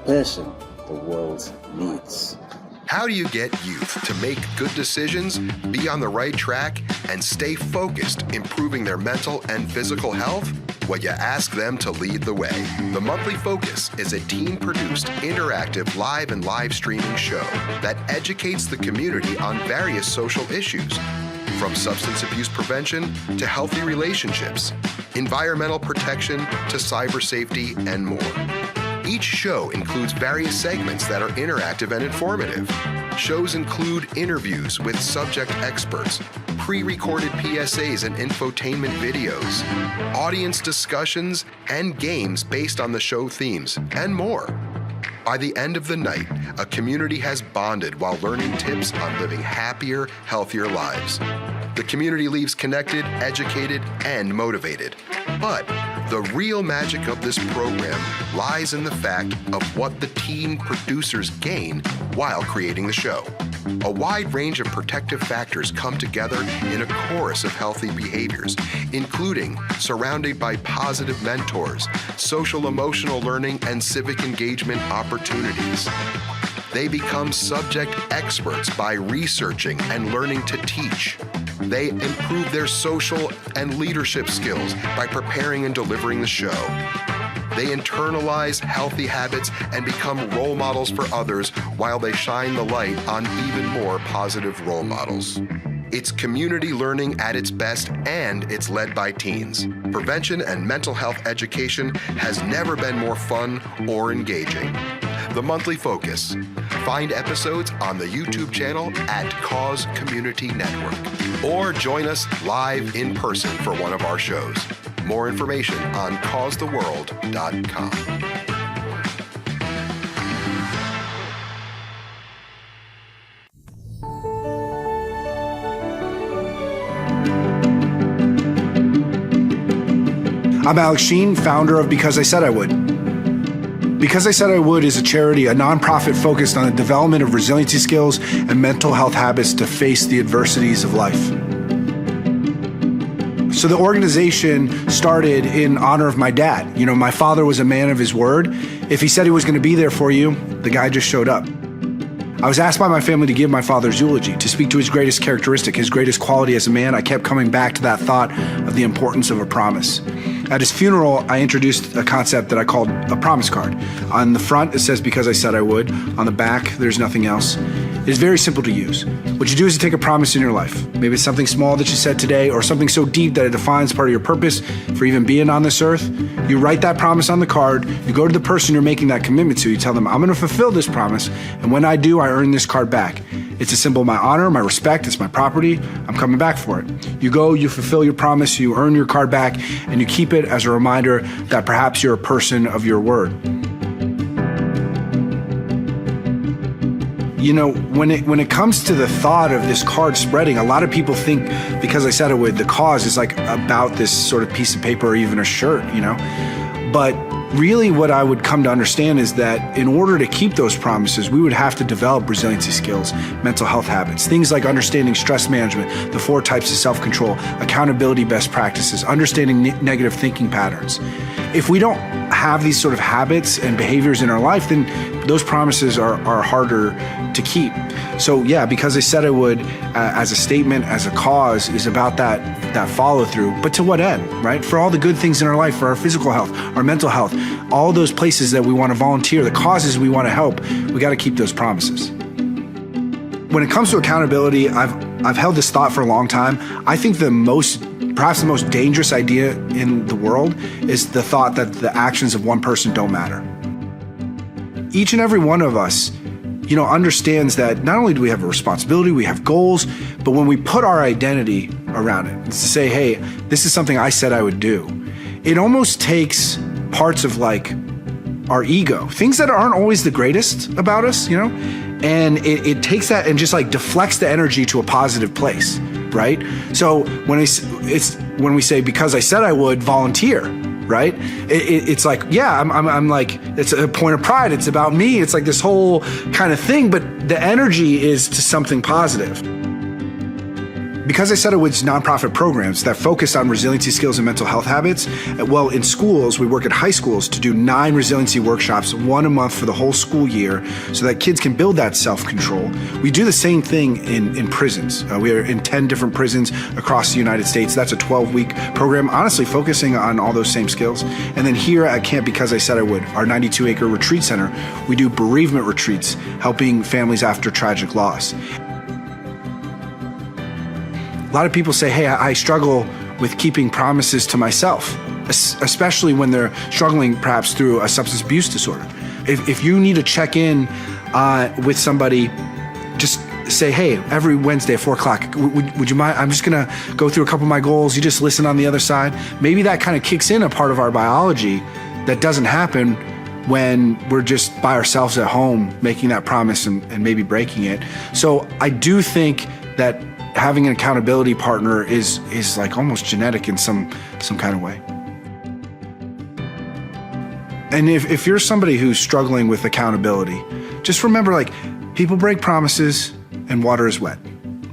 the person the world needs. How do you get youth to make good decisions, be on the right track, and stay focused, improving their mental and physical health? Well, you ask them to lead the way. The Monthly Focus is a teen-produced, interactive, live and live streaming show that educates the community on various social issues, from substance abuse prevention to healthy relationships, environmental protection to cyber safety, and more. Each show includes various segments that are interactive and informative. Shows include interviews with subject experts, pre-recorded PSAs and infotainment videos, audience discussions, and games based on the show themes, and more. By the end of the night, a community has bonded while learning tips on living happier, healthier lives. The community leaves connected, educated, and motivated. But the real magic of this program lies in the fact of what the teen producers gain while creating the show. A wide range of protective factors come together in a chorus of healthy behaviors, including surrounded by positive mentors, social emotional learning, and civic engagement opportunities. They become subject experts by researching and learning to teach. They improve their social and leadership skills by preparing and delivering the show. They internalize healthy habits and become role models for others while they shine the light on even more positive role models. It's community learning at its best, and it's led by teens. Prevention and mental health education has never been more fun or engaging. The Monthly Focus. Find episodes on the YouTube channel at Cause Community Network, or join us live in person for one of our shows. More information on causetheworld.com. I'm Alex Sheen, founder of Because I Said I Would. Because I Said I Would is a charity, a nonprofit focused on the development of resiliency skills and mental health habits to face the adversities of life. So the organization started in honor of my dad. You know, my father was a man of his word. If he said he was going to be there for you, the guy just showed up. I was asked by my family to give my father's eulogy, to speak to his greatest characteristic, his greatest quality as a man. I kept coming back to that thought of the importance of a promise. At his funeral, I introduced a concept that I called a promise card. On the front, it says, because I said I would. On the back, there's nothing else. It is very simple to use. What you do is you take a promise in your life. Maybe it's something small that you said today, or something so deep that it defines part of your purpose for even being on this earth. You write that promise on the card, you go to the person you're making that commitment to, you tell them, I'm gonna fulfill this promise, and when I do, I earn this card back. It's a symbol of my honor, my respect, it's my property, I'm coming back for it. You go, you fulfill your promise, you earn your card back, and you keep it as a reminder that perhaps you're a person of your word. You know, when it comes to the thought of this card spreading, a lot of people think, because I said it would, the cause is like about this sort of piece of paper or even a shirt, you know? But really what I would come to understand is that in order to keep those promises, we would have to develop resiliency skills, mental health habits, things like understanding stress management, the 4 types of self-control, accountability best practices, understanding negative thinking patterns. If we don't have these sort of habits and behaviors in our life, then those promises are harder to keep. So yeah, because I said I would, as a statement, as a cause, is about that follow through. But to what end, right? For all the good things in our life, for our physical health, our mental health, all those places that we want to volunteer, the causes we want to help, we got to keep those promises. When it comes to accountability, I've held this thought for a long time. I think perhaps the most dangerous idea in the world is the thought that the actions of one person don't matter. Each and every one of us, you know, understands that not only do we have a responsibility, we have goals, but when we put our identity around it, it's to say, hey, this is something I said I would do. It almost takes parts of like our ego, things that aren't always the greatest about us, you know, and it takes that and just like deflects the energy to a positive place, right? So when we say, because I said I would volunteer, right? It's like, yeah, I'm like, it's a point of pride. It's about me. It's like this whole kind of thing, but the energy is to something positive. Because I Said I Would's nonprofit programs that focus on resiliency skills and mental health habits, well, in schools, we work at high schools to do 9 resiliency workshops, 1 a month for the whole school year, so that kids can build that self-control. We do the same thing in prisons. We are in 10 different prisons across the United States. That's a 12-week program, honestly focusing on all those same skills. And then here at Camp Because I Said I Would, our 92-acre retreat center, we do bereavement retreats, helping families after tragic loss. A lot of people say, hey, I struggle with keeping promises to myself, especially when they're struggling perhaps through a substance abuse disorder. If you need to check in with somebody, just say, hey, every Wednesday at 4 o'clock, would you mind? I'm just gonna go through a couple of my goals. You just listen on the other side. Maybe that kind of kicks in a part of our biology that doesn't happen when we're just by ourselves at home making that promise and maybe breaking it. So I do think that having an accountability partner is like almost genetic in some kind of way. And if you're somebody who's struggling with accountability, just remember, like, people break promises and water is wet,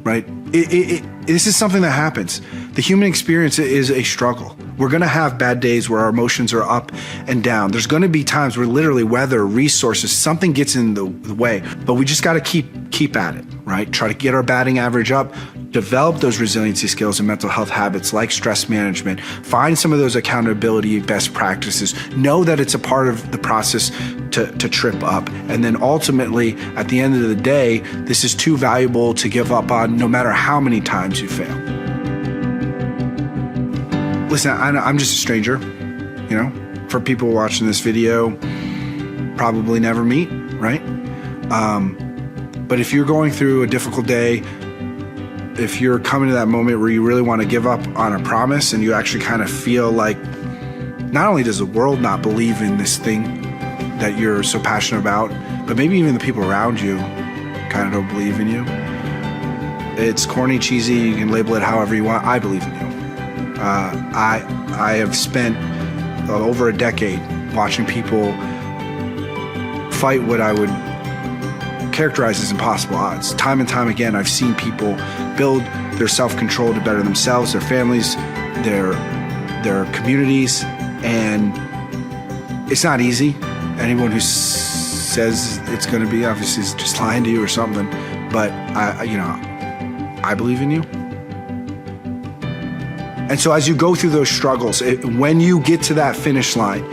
right? This is something that happens. The human experience is a struggle. We're gonna have bad days where our emotions are up and down. There's gonna be times where literally weather, resources, something gets in the way, but we just gotta keep at it, right? Try to get our batting average up, develop those resiliency skills and mental health habits like stress management, find some of those accountability best practices, know that it's a part of the process to trip up. And then ultimately, at the end of the day, this is too valuable to give up on no matter how many times you fail. Listen, I'm just a stranger, you know, for people watching this video, probably never meet, right? But if you're going through a difficult day, if you're coming to that moment where you really want to give up on a promise and you actually kind of feel like not only does the world not believe in this thing that you're so passionate about, but maybe even the people around you kind of don't believe in you. It's corny, cheesy, you can label it however you want. I believe in you. I have spent over a decade watching people fight what I would characterize as impossible odds. Time and time again, I've seen people build their self-control to better themselves, their families, their communities, and it's not easy. Anyone who says it's going to be, obviously, is just lying to you or something. But I believe in you. And so as you go through those struggles, when you get to that finish line,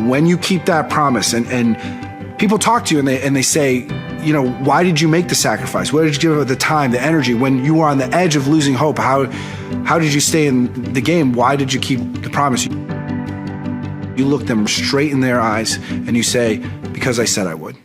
when you keep that promise, and people talk to you and they say, you know, why did you make the sacrifice? Why did you give up the time, the energy? When you were on the edge of losing hope, how did you stay in the game? Why did you keep the promise? You look them straight in their eyes and you say, because I said I would.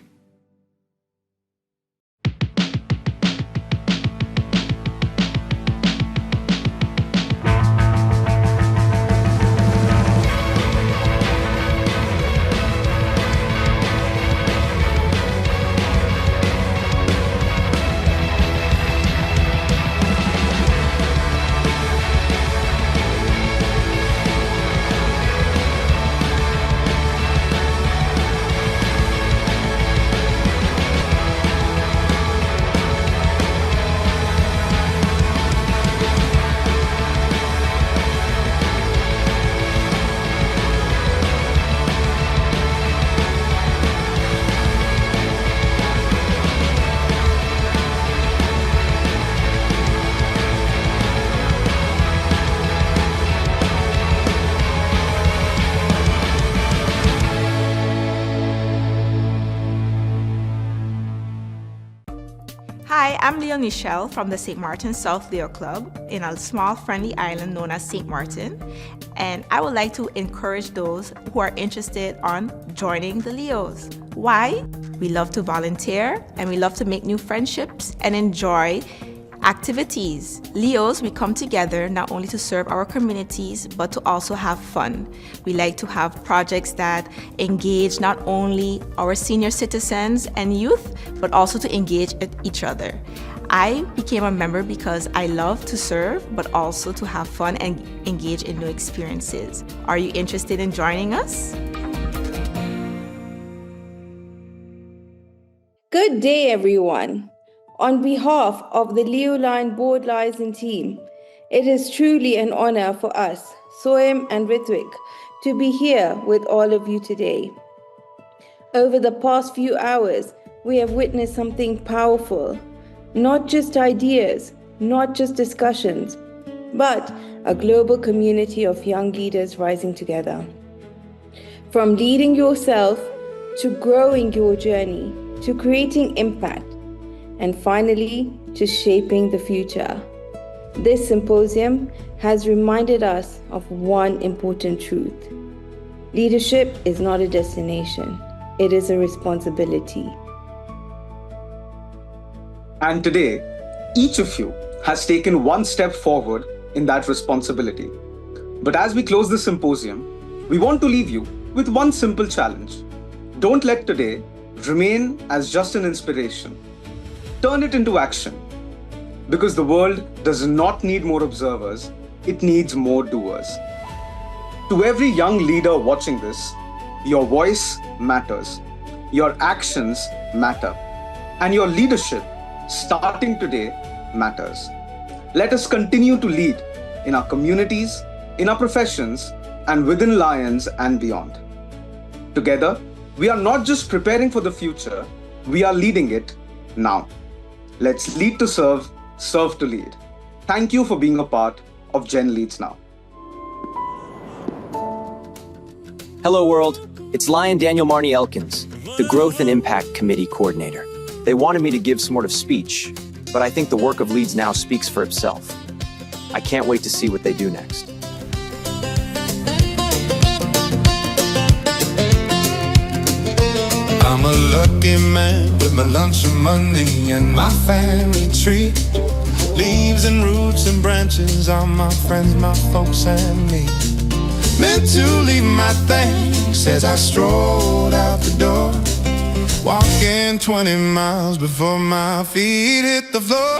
Hi, I'm Leo Michelle from the St. Martin South Leo Club in a small friendly island known as St. Martin, and I would like to encourage those who are interested on joining the Leos. Why? We love to volunteer and we love to make new friendships and enjoy activities. Leos, we come together not only to serve our communities, but to also have fun. We like to have projects that engage not only our senior citizens and youth, but also to engage each other. I became a member because I love to serve, but also to have fun and engage in new experiences. Are you interested in joining us? Good day, everyone. On behalf of the Lyon Board Liaison team, it is truly an honor for us, Soem and Ritwik, to be here with all of you today. Over the past few hours, we have witnessed something powerful. Not just ideas, not just discussions, but a global community of young leaders rising together. From leading yourself, to growing your journey, to creating impact, and finally, to shaping the future. This symposium has reminded us of one important truth. Leadership is not a destination, it is a responsibility. And today, each of you has taken one step forward in that responsibility. But as we close the symposium, we want to leave you with one simple challenge. Don't let today remain as just an inspiration. Turn it into action. Because the world does not need more observers, it needs more doers. To every young leader watching this, your voice matters, your actions matter, and your leadership starting today matters. Let us continue to lead in our communities, in our professions, and within Lions and beyond. Together, we are not just preparing for the future, we are leading it now. Let's lead to serve, serve to lead. Thank you for being a part of GenLeadsNow. Hello world, it's Lyon Daniel Marney Elkins, the Growth and Impact Committee Coordinator. They wanted me to give some sort of speech, but I think the work of LeadsNow speaks for itself. I can't wait to see what they do next. I'm a lucky man with my lunch and money and my family tree. Leaves and roots and branches are my friends, my folks and me. Meant to leave my thanks as I strolled out the door. Walking 20 miles before my feet hit the floor.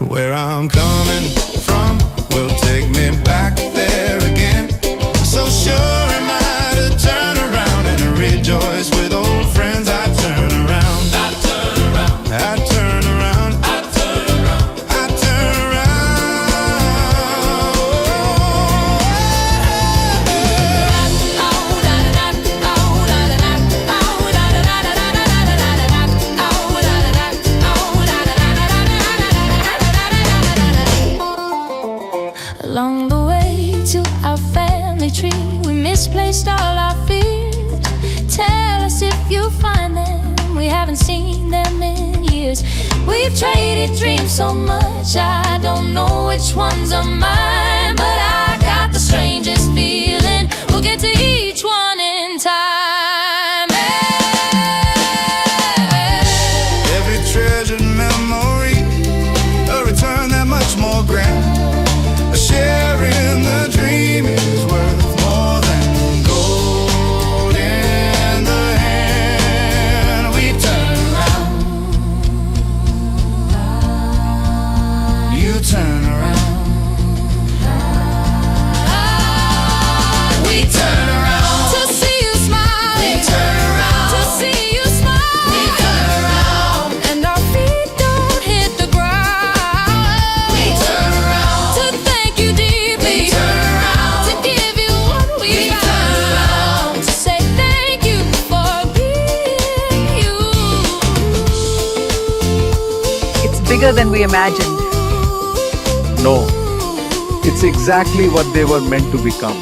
Where I'm coming from will take me back there again. So sure am I to turn around and rejoice with old friends. I turn around, I turn around, I turn around, I turn around, I turn Along the way to our family tree, we misplaced all our fears. Tell us if you find them, we haven't seen them in years. We've traded dreams so much, I don't know which ones are mine. But I got the strangest feeling, we'll get to each one in time. Every treasured memory, a return that much more grand. Sharing the dream is worth more than gold in the hand. We turn around, you turn around, we turn around to see you smile. We turn around to see you smile. We turn around and our feet don't hit the ground. We turn around to thank you deeply. We turn around to give you what we found. Turn around to say thank you for being you. It's bigger than we imagined. No, it's exactly what they were meant to become.